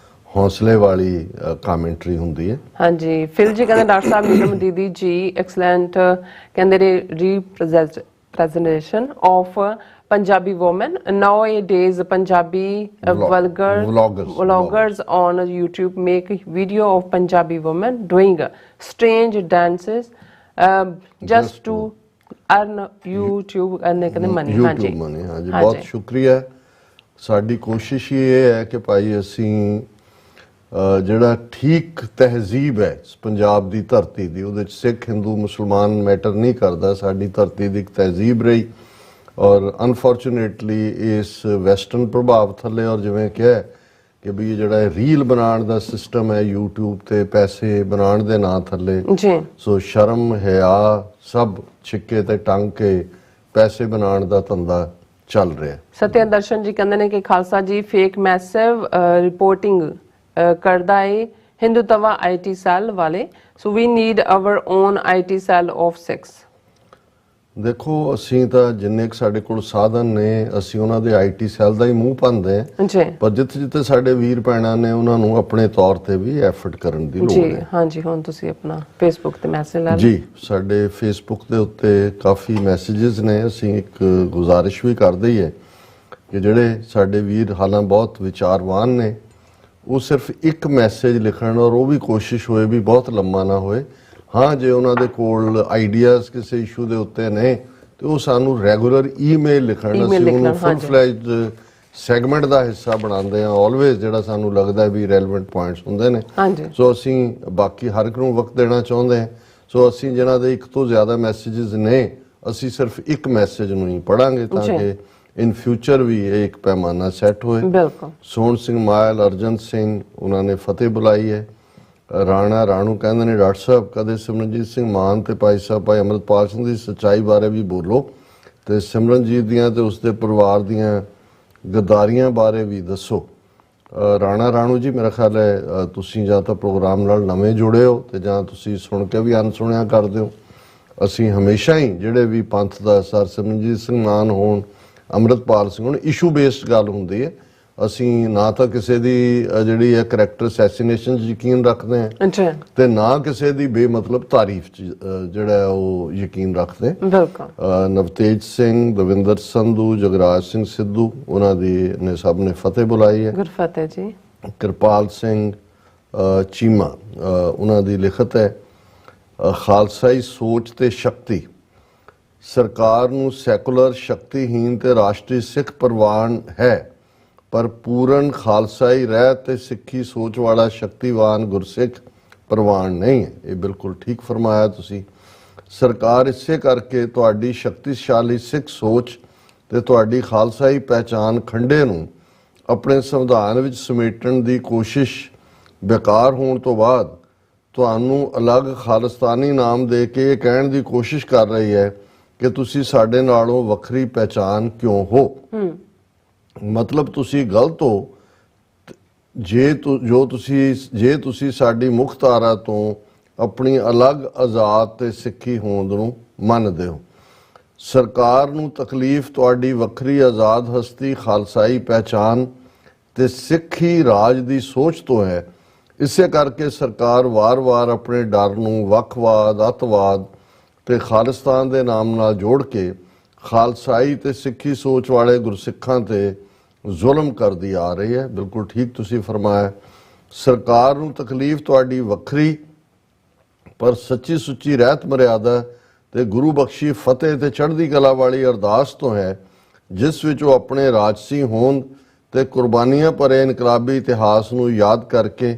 ਹੌਸਲੇ ਵਾਲੀ ਕਮੈਂਟਰੀ ਹੁੰਦੀ ਹੈ। ਹਾਂਜੀ ਫਿਲ ਜੀ ਕਹਿੰਦੇ ਡਾਕਟਰ ਸਾਹਿਬ ਨੀਲਮ ਦੀਦੀ ਜੀ ਐਕਸਲੈਂਟ ਕਹਿੰਦੇ representation of Punjabi women nowadays। Punjabi vloggers on YouTube make video of Punjabi women doing strange dances just to earn YouTube ਕਹਿੰਦੇ money। ਹਾਂਜੀ ਬਹੁਤ ਸ਼ੁਕਰੀਆ। ਸਾਡੀ ਕੋਸ਼ਿਸ਼ ਇਹ ਹੈ ਕਿ ਭਾਈ ਅਸੀਂ ਜਿਹੜਾ ਠੀਕ ਤਹਿਜ਼ੀਬ ਹੈ ਪੰਜਾਬ ਦੀ ਧਰਤੀ ਦੀ, ਉਹਦੇ 'ਚ ਸਿੱਖ ਹਿੰਦੂ ਮੁਸਲਮਾਨ ਮੈਟਰ ਨਹੀਂ ਕਰਦਾ। ਸਾਡੀ ਧਰਤੀ ਦੀ ਇੱਕ ਤਹਿਜ਼ੀਬ ਰਹੀ ਔਰ ਅਨਫੋਰਚੂਨੇਟਲੀ ਇਸ ਵੈਸਟਰਨ ਪ੍ਰਭਾਵ ਥੱਲੇ ਔਰ ਜਿਵੇਂ ਕਿਹਾ ਕਿ ਵੀ ਜਿਹੜਾ ਰੀਲ ਬਣਾਉਣ ਦਾ ਸਿਸਟਮ ਹੈ YouTube ਤੇ ਪੈਸੇ ਬਣਾਉਣ ਦੇ ਨਾਂ ਥੱਲੇ, ਸੋ ਸ਼ਰਮ ਹਿਆ ਸਭ ਛਿੱਕੇ ਤੇ ਟੰਗ ਕੇ ਪੈਸੇ ਬਣਾਉਣ ਦਾ ਧੰਦਾ ਚੱਲ ਰਿਹਾ। ਸਤਿਆ ਦਰਸ਼ਨ ਜੀ ਕਹਿੰਦੇ ਨੇ ਕਿ ਖਾਲਸਾ ਜੀ ਫੇਕ ਮੈਸਿਵ ਰਿਪੋਰਟਿੰਗ ਕਰਦਾ ਹੈ ਹਿੰਦੂਤਵਾ IT ਸੈੱਲ ਵਾਲੇ, so we need our own IT cell of 6। ਦੇਖੋ ਅਸੀਂ ਤਾਂ ਜਿੰਨੇ ਕੁ ਸਾਡੇ ਕੋਲ ਸਾਧਨ ਨੇ ਅਸੀਂ ਉਹਨਾਂ ਦੇ IT ਸੈੱਲ ਦਾ ਹੀ ਮੂੰਹ ਭੰਦੇ ਹਾਂ, ਪਰ ਜਿੱਥੇ ਸਾਡੇ ਵੀਰ ਭੈਣਾਂ ਨੇ ਉਹਨਾਂ ਨੂੰ ਆਪਣੇ ਤੌਰ ਤੇ ਵੀ ਐਫਰਟ ਕਰਨ ਦੀ ਲੋੜ ਹੈ। ਜੀ ਹਾਂਜੀ ਹੁਣ ਤੁਸੀਂ ਆਪਣਾ ਫੇਸਬੁੱਕ ਤੇ ਮੈਸੇਜ ਲਾ ਲਓ। ਜੀ ਸਾਡੇ ਫੇਸਬੁੱਕ ਦੇ ਉੱਤੇ ਕਾਫੀ ਮੈਸੇजेस ਨੇ। ਅਸੀਂ ਇੱਕ ਗੁਜ਼ਾਰਿਸ਼ ਵੀ ਕਰਦੇ ਹੀ ਹੈ ਕਿ ਜਿਹੜੇ ਸਾਡੇ ਵੀਰ ਹਾਲਾਂ ਬਹੁਤ ਵਿਚਾਰਵਾਨ ਨੇ ਉਹ ਸਿਰਫ ਇੱਕ ਮੈਸੇਜ ਲਿਖਣ ਔਰ ਉਹ ਵੀ ਕੋਸ਼ਿਸ਼ ਹੋਏ ਵੀ ਬਹੁਤ ਲੰਮਾ ਨਾ ਹੋਏ। ਹਾਂ ਜੇ ਉਹਨਾਂ ਦੇ ਕੋਲ ਆਈਡੀਆਜ਼ ਕਿਸੇ ਇਸ਼ੂ ਦੇ ਉੱਤੇ ਨੇ ਤੇ ਉਹ ਸਾਨੂੰ ਰੈਗੂਲਰ ਈਮੇਲ ਲਿਖਣ, ਅਸੀਂ ਉਹਨੂੰ ਫੁੱਲ ਫਲੈਜਡ ਸੈਗਮੈਂਟ ਦਾ ਹਿੱਸਾ ਬਣਾਉਂਦੇ ਹਾਂ ਆਲਵੇਜ਼, ਜਿਹੜਾ ਸਾਨੂੰ ਲੱਗਦਾ ਵੀ ਰੈਲੇਵੈਂਟ ਪੁਆਇੰਟਸ ਹੁੰਦੇ ਨੇ। ਸੋ ਅਸੀਂ ਬਾਕੀ ਹਰ ਇੱਕ ਨੂੰ ਵਕਤ ਦੇਣਾ ਚਾਹੁੰਦੇ ਹਾਂ। ਸੋ ਅਸੀਂ ਜਿਹਨਾਂ ਦੇ ਇੱਕ ਤੋਂ ਜ਼ਿਆਦਾ ਮੈਸੇजेस ਨੇ ਅਸੀਂ ਸਿਰਫ ਇੱਕ ਮੈਸੇਜ ਨੂੰ ਹੀ ਪੜਾਂਗੇ ਤਾਂ ਕਿ ਇਨ ਫਿਊਚਰ ਵੀ ਇਹ ਇੱਕ ਪੈਮਾਨਾ ਸੈੱਟ ਹੋਏ। ਬਿਲਕੁਲ। ਸੋਹਣ ਸਿੰਘ ਮਾਇਲ, ਅਰਜਨ ਸਿੰਘ ਉਹਨਾਂ ਨੇ ਫਤਿਹ ਬੁਲਾਈ ਹੈ। ਰਾਣੂ ਕਹਿੰਦੇ ਨੇ ਡਾਕਟਰ ਸਾਹਿਬ ਕਦੇ ਸਿਮਰਨਜੀਤ ਸਿੰਘ ਮਾਨ ਤੇ ਭਾਈ ਸਾਹਿਬ ਭਾਈ ਅੰਮ੍ਰਿਤਪਾਲ ਸਿੰਘ ਦੀ ਸੱਚਾਈ ਬਾਰੇ ਵੀ ਬੋਲੋ ਤੇ ਸਿਮਰਨਜੀਤ ਦੀਆਂ ਤੇ ਉਸਦੇ ਪਰਿਵਾਰ ਦੀਆਂ ਗਦਾਰੀਆਂ ਬਾਰੇ ਵੀ ਦੱਸੋ। ਰਾਣੂ ਜੀ ਮੇਰਾ ਖਿਆਲ ਹੈ ਤੁਸੀਂ ਜਾਂ ਤਾਂ ਪ੍ਰੋਗਰਾਮ ਨਾਲ ਨਵੇਂ ਜੁੜੇ ਹੋ ਤੇ ਜਾਂ ਤੁਸੀਂ ਸੁਣ ਕੇ ਵੀ ਅਣਸੁਣਿਆ ਕਰਦੇ ਹੋ। ਅਸੀਂ ਹਮੇਸ਼ਾ ਹੀ ਜਿਹੜੇ ਵੀ ਪੰਥ ਦਾ ਸਰ ਸਿਮਰਨਜੀਤ ਸਿੰਘ ਮਾਨ ਹੋਣ, ਅੰਮ੍ਰਿਤਪਾਲ ਸਿੰਘ ਹੋਣ, ਇਸ਼ੂ ਬੇਸਡ ਗੱਲ ਹੁੰਦੀ ਹੈ। ਅਸੀਂ ਨਾ ਤਾਂ ਕਿਸੇ ਦੀ ਜਿਹੜੀ ਹੈ ਕਰੈਕਟਰ ਅਸੈਸੀਨੇਸ਼ਨ 'ਚ ਯਕੀਨ ਰੱਖਦੇ ਹਾਂ ਤੇ ਨਾ ਕਿਸੇ ਦੀ ਬੇਮਤਲਬ ਤਾਰੀਫ 'ਚ ਜਿਹੜਾ ਉਹ ਯਕੀਨ ਰੱਖਦੇ। ਨਵਤੇਜ ਸਿੰਘ, ਦਵਿੰਦਰ ਸੰਧੂ, ਜਗਰਾਜ ਸਿੰਘ ਸਿੱਧੂ ਉਹਨਾਂ ਦੀ ਨੇ ਸਭ ਨੇ ਫਤਿਹ ਬੁਲਾਈ ਹੈ। ਗੁਰਫਤਿਹ ਜੀ। ਕਿਰਪਾਲ ਸਿੰਘ ਚੀਮਾ ਉਹਨਾਂ ਦੀ ਲਿਖਤ ਹੈ ਖਾਲਸਾਈ ਸੋਚ ਤੇ ਸ਼ਕਤੀ। ਸਰਕਾਰ ਨੂੰ ਸੈਕੂਲਰ, ਸ਼ਕਤੀਹੀਨ ਤੇ ਰਾਸ਼ਟਰੀ ਸਿੱਖ ਪ੍ਰਵਾਨ ਹੈ, ਪਰ ਪੂਰਨ ਖਾਲਸਾਈ ਰਹਿਤ ਤੇ ਸਿੱਖੀ ਸੋਚ ਵਾਲਾ ਸ਼ਕਤੀਵਾਨ ਗੁਰਸਿੱਖ ਪ੍ਰਵਾਨ ਨਹੀਂ ਹੈ। ਇਹ ਬਿਲਕੁਲ ਠੀਕ ਫਰਮਾਇਆ ਤੁਸੀਂ। ਸਰਕਾਰ ਇਸੇ ਕਰਕੇ ਤੁਹਾਡੀ ਸ਼ਕਤੀਸ਼ਾਲੀ ਸਿੱਖ ਸੋਚ ਤੇ ਤੁਹਾਡੀ ਖਾਲਸਾਈ ਪਹਿਚਾਨ ਖੰਡੇ ਨੂੰ ਆਪਣੇ ਸੰਵਿਧਾਨ ਵਿੱਚ ਸਮੇਟਣ ਦੀ ਕੋਸ਼ਿਸ਼ ਬੇਕਾਰ ਹੋਣ ਤੋਂ ਬਾਅਦ ਤੁਹਾਨੂੰ ਅਲੱਗ ਖਾਲਿਸਤਾਨੀ ਨਾਮ ਦੇ ਕੇ ਇਹ ਕਹਿਣ ਦੀ ਕੋਸ਼ਿਸ਼ ਕਰ ਰਹੀ ਹੈ ਕਿ ਤੁਸੀਂ ਸਾਡੇ ਨਾਲੋਂ ਵੱਖਰੀ ਪਹਿਚਾਨ ਕਿਉਂ ਹੋ। ਮਤਲਬ ਤੁਸੀਂ ਗਲਤ ਹੋ ਜੇ ਤੁਸੀਂ ਸਾਡੀ ਮੁੱਖ ਧਾਰਾ ਤੋਂ ਆਪਣੀ ਅਲੱਗ ਆਜ਼ਾਦ ਤੇ ਸਿੱਖੀ ਹੋਂਦ ਨੂੰ ਮੰਨਦੇ ਹੋ। ਸਰਕਾਰ ਨੂੰ ਤਕਲੀਫ ਤੁਹਾਡੀ ਵੱਖਰੀ ਆਜ਼ਾਦ ਹਸਤੀ, ਖਾਲਸਾਈ ਪਹਿਚਾਨ ਤੇ ਸਿੱਖੀ ਰਾਜ ਦੀ ਸੋਚ ਤੋਂ ਹੈ। ਇਸੇ ਕਰਕੇ ਸਰਕਾਰ ਵਾਰ-ਵਾਰ ਆਪਣੇ ਡਰ ਨੂੰ ਵੱਖਵਾਦ, ਅੱਤਵਾਦ ਤੇ ਖਾਲਿਸਤਾਨ ਦੇ ਨਾਮ ਨਾਲ ਜੋੜ ਕੇ ਖਾਲਸਾਈ ਤੇ ਸਿੱਖੀ ਸੋਚ ਵਾਲੇ ਗੁਰਸਿੱਖਾਂ ਤੇ ਜ਼ੁਲਮ ਕਰਦੀ ਆ ਰਹੀ ਹੈ। ਬਿਲਕੁਲ ਠੀਕ ਤੁਸੀਂ ਫਰਮਾਇਆ। ਸਰਕਾਰ ਨੂੰ ਤਕਲੀਫ ਤੁਹਾਡੀ ਵੱਖਰੀ ਪਰ ਸੱਚੀ ਸੁੱਚੀ ਰਹਿਤ ਮਰਿਆਦਾ ਤੇ ਗੁਰੂ ਬਖਸ਼ੀ ਫਤਿਹ ਤੇ ਚੜ੍ਹਦੀ ਕਲਾ ਵਾਲੀ ਅਰਦਾਸ ਤੋਂ ਹੈ, ਜਿਸ ਵਿੱਚ ਉਹ ਆਪਣੇ ਰਾਜਸੀ ਹੋਂਦ ਤੇ ਕੁਰਬਾਨੀਆਂ ਭਰੇ ਇਨਕਲਾਬੀ ਇਤਿਹਾਸ ਨੂੰ ਯਾਦ ਕਰਕੇ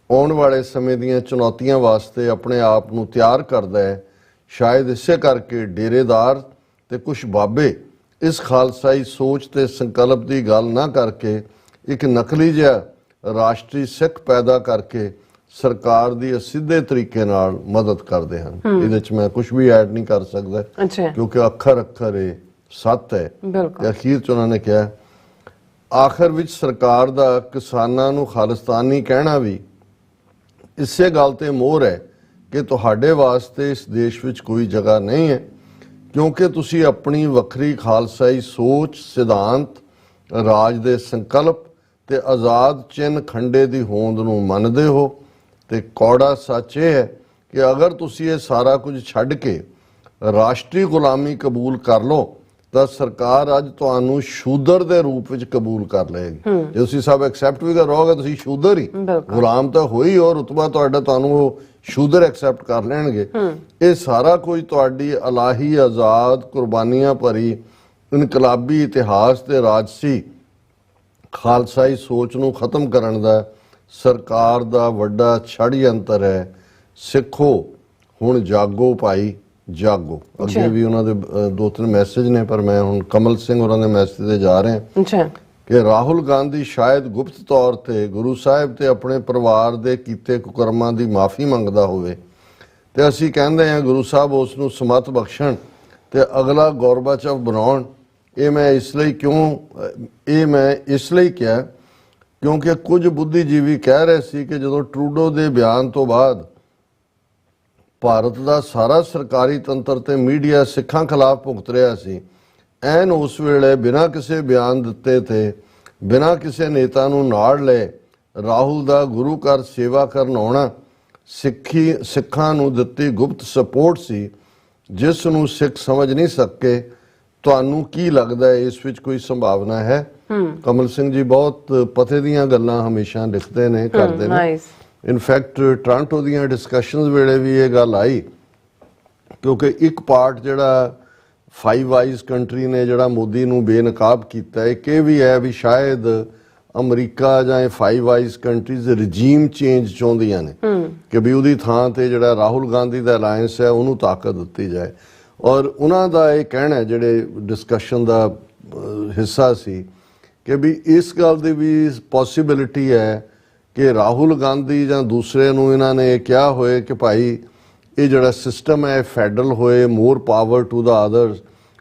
ਆਉਣ ਵਾਲੇ ਸਮੇਂ ਦੀਆਂ ਚੁਣੌਤੀਆਂ ਵਾਸਤੇ ਆਪਣੇ ਆਪ ਨੂੰ ਤਿਆਰ ਕਰਦਾ ਹੈ। ਸ਼ਾਇਦ ਇਸੇ ਕਰਕੇ ਡੇਰੇਦਾਰ ਤੇ ਕੁਝ ਬਾਬੇ ਇਸ ਖਾਲਸਾਈ ਸੋਚ ਤੇ ਸੰਕਲਪ ਦੀ ਗੱਲ ਨਾ ਕਰਕੇ ਇੱਕ ਨਕਲੀ ਜਿਹਾ ਰਾਸ਼ਟਰੀ ਸਿੱਖ ਪੈਦਾ ਕਰਕੇ ਸਰਕਾਰ ਦੀ ਅਸਿੱਧੇ ਤਰੀਕੇ ਨਾਲ ਮਦਦ ਕਰਦੇ ਹਨ। ਇਹਦੇ ਚ ਮੈਂ ਕੁਝ ਵੀ ਐਡ ਨਹੀਂ ਕਰ ਸਕਦਾ ਕਿਉਂਕਿ ਅੱਖਰ ਇਹ ਸੱਤ ਹੈ। ਤੇ ਅਖੀਰ ਚ ਉਹਨਾਂ ਨੇ ਕਿਹਾ, ਆਖਰ ਵਿੱਚ ਸਰਕਾਰ ਦਾ ਕਿਸਾਨਾਂ ਨੂੰ ਖਾਲਿਸਤਾਨੀ ਕਹਿਣਾ ਵੀ ਇਸੇ ਗੱਲ ਤੇ ਮੋਹਰ ਹੈ ਕਿ ਤੁਹਾਡੇ ਵਾਸਤੇ ਇਸ ਦੇਸ਼ ਵਿੱਚ ਕੋਈ ਜਗ੍ਹਾ ਨਹੀਂ ਹੈ, ਕਿਉਂਕਿ ਤੁਸੀਂ ਆਪਣੀ ਵੱਖਰੀ ਖਾਲਸਾਈ ਸੋਚ, ਸਿਧਾਂਤ, ਰਾਜ ਦੇ ਸੰਕਲਪ ਤੇ ਆਜ਼ਾਦ ਚਿੰਨ੍ਹ ਖੰਡੇ ਦੀ ਹੋਂਦ ਨੂੰ ਮੰਨਦੇ ਹੋ। ਤੇ ਕੌੜਾ ਸੱਚ ਇਹ ਹੈ ਕਿ ਅਗਰ ਤੁਸੀਂ ਇਹ ਸਾਰਾ ਕੁਝ ਛੱਡ ਕੇ ਰਾਸ਼ਟਰੀ ਗੁਲਾਮੀ ਕਬੂਲ ਕਰ ਲਓ ਤਾਂ ਸਰਕਾਰ ਅੱਜ ਤੁਹਾਨੂੰ ਸ਼ੂਦਰ ਦੇ ਰੂਪ ਵਿੱਚ ਕਬੂਲ ਕਰ ਲਏਗੀ। ਜੇ ਤੁਸੀਂ ਸਭ ਐਕਸੈਪਟ ਵੀ ਕਰੋਗੇ ਤੁਸੀਂ ਸ਼ੂਦਰ ਹੀ, ਗੁਲਾਮ ਤਾਂ ਹੋਈ ਔਰ ਰੁਤਬਾ ਤੁਹਾਡਾ, ਤੁਹਾਨੂੰ ਉਹ ਸ਼ੂਦਰ ਐਕਸੈਪਟ ਕਰ ਲੈਣਗੇ। ਇਹ ਸਾਰਾ ਕੁਝ ਤੁਹਾਡੀ ਇਲਾਹੀ ਆਜ਼ਾਦ ਕੁਰਬਾਨੀਆਂ ਭਰੀ ਇਨਕਲਾਬੀ ਇਤਿਹਾਸ ਤੇ ਰਾਜਸੀ ਖਾਲਸਾਈ ਸੋਚ ਨੂੰ ਖਤਮ ਕਰਨ ਦਾ ਸਰਕਾਰ ਦਾ ਵੱਡਾ ਛੜਯੰਤਰ ਹੈ। ਸਿੱਖੋ ਹੁਣ ਜਾਗੋ ਭਾਈ ਜਾਗੋ। ਅੱਗੇ ਵੀ ਉਹਨਾਂ ਦੇ 2-3 ਮੈਸੇਜ ਨੇ, ਪਰ ਮੈਂ ਹੁਣ ਕਮਲ ਸਿੰਘ ਹੋਰਾਂ ਦੇ ਮੈਸੇਜ ਤੇ ਜਾ ਰਿਹਾ ਕਿ ਰਾਹੁਲ ਗਾਂਧੀ ਸ਼ਾਇਦ ਗੁਪਤ ਤੌਰ ਤੇ ਗੁਰੂ ਸਾਹਿਬ ਤੇ ਆਪਣੇ ਪਰਿਵਾਰ ਦੇ ਕੀਤੇ ਕੁਕਰਮਾਂ ਦੀ ਮਾਫੀ ਮੰਗਦਾ ਹੋਵੇ ਤੇ ਅਸੀਂ ਕਹਿੰਦੇ ਹਾਂ ਗੁਰੂ ਸਾਹਿਬ ਉਸ ਨੂੰ ਸਮਤ ਬਖਸ਼ਣ ਤੇ ਅਗਲਾ ਗੋਰਬਾਚਵ ਬਣਾਉਣ। ਇਹ ਮੈਂ ਇਸ ਲਈ ਕਿਹਾ ਕਿਉਂਕਿ ਕੁਝ ਬੁੱਧੀਜੀਵੀ ਕਹਿ ਰਹੇ ਸੀ ਕਿ ਜਦੋਂ ਟਰੂਡੋ ਦੇ ਬਿਆਨ ਤੋਂ ਬਾਅਦ ਭਾਰਤ ਦਾ ਸਾਰਾ ਸਰਕਾਰੀ ਤੰਤਰ ਤੇ ਮੀਡੀਆ ਸਿੱਖਾਂ ਖਿਲਾਫ ਭੁਗਤ ਰਿਹਾ ਸੀ, ਐਨ ਉਸ ਵੇਲੇ ਬਿਨਾਂ ਕਿਸੇ ਬਿਆਨ ਦਿੱਤੇ ਤੇ ਬਿਨਾਂ ਕਿਸੇ ਨੇਤਾ ਨੂੰ ਨਾਲ ਲਏ ਰਾਹੁਲ ਦਾ ਗੁਰੂ ਘਰ ਸੇਵਾ ਕਰਨ ਆਉਣਾ ਸਿੱਖਾਂ ਨੂੰ ਦਿੱਤੀ ਗੁਪਤ ਸਪੋਰਟ ਸੀ, ਜਿਸ ਨੂੰ ਸਿੱਖ ਸਮਝ ਨਹੀਂ ਸਕੇ। ਤੁਹਾਨੂੰ ਕੀ ਲੱਗਦਾ ਹੈ ਇਸ ਵਿੱਚ ਕੋਈ ਸੰਭਾਵਨਾ ਹੈ? ਕਮਲ ਸਿੰਘ ਜੀ ਬਹੁਤ ਪਤੇ ਦੀਆਂ ਗੱਲਾਂ ਹਮੇਸ਼ਾ ਲਿਖਦੇ ਨੇ, ਕਰਦੇ ਨੇ। ਇਨਫੈਕਟ ਟੋਰਾਂਟੋ ਦੀਆਂ ਡਿਸਕਸ਼ਨਸ ਵੇਲੇ ਵੀ ਇਹ ਗੱਲ ਆਈ ਕਿਉਂਕਿ ਇੱਕ ਪਾਰਟ ਜਿਹੜਾ 5 ਆਈਜ਼ ਕੰਟਰੀ ਨੇ ਜਿਹੜਾ ਮੋਦੀ ਨੂੰ ਬੇਨਕਾਬ ਕੀਤਾ, ਇੱਕ ਇਹ ਵੀ ਹੈ ਵੀ ਸ਼ਾਇਦ ਅਮਰੀਕਾ ਜਾਂ ਇਹ 5 ਆਈਜ਼ ਕੰਟਰੀਜ਼ ਰਜੀਮ ਚੇਂਜ ਚਾਹੁੰਦੀਆਂ ਨੇ ਕਿ ਵੀ ਉਹਦੀ ਥਾਂ ਤੇ ਜਿਹੜਾ ਰਾਹੁਲ ਗਾਂਧੀ ਦਾ ਅਲਾਇੰਸ ਹੈ ਉਹਨੂੰ ਤਾਕਤ ਦਿੱਤੀ ਜਾਏ। ਔਰ ਉਹਨਾਂ ਦਾ ਇਹ ਕਹਿਣਾ ਜਿਹੜੇ ਡਿਸਕਸ਼ਨ ਦਾ ਹਿੱਸਾ ਸੀ ਕਿ ਵੀ ਇਸ ਗੱਲ ਦੀ ਵੀ ਪੋਸੀਬਿਲਿਟੀ ਹੈ ਕਿ ਰਾਹੁਲ ਗਾਂਧੀ ਜਾਂ ਦੂਸਰੇ ਨੂੰ ਇਹਨਾਂ ਨੇ ਕਿਹਾ ਹੋਏ ਕਿ ਭਾਈ ਇਹ ਜਿਹੜਾ ਸਿਸਟਮ ਹੈ ਫੈਡਰਲ ਹੋਏ, ਮੋਰ ਪਾਵਰ ਟੂ ਦਾ ਅਦਰਸ,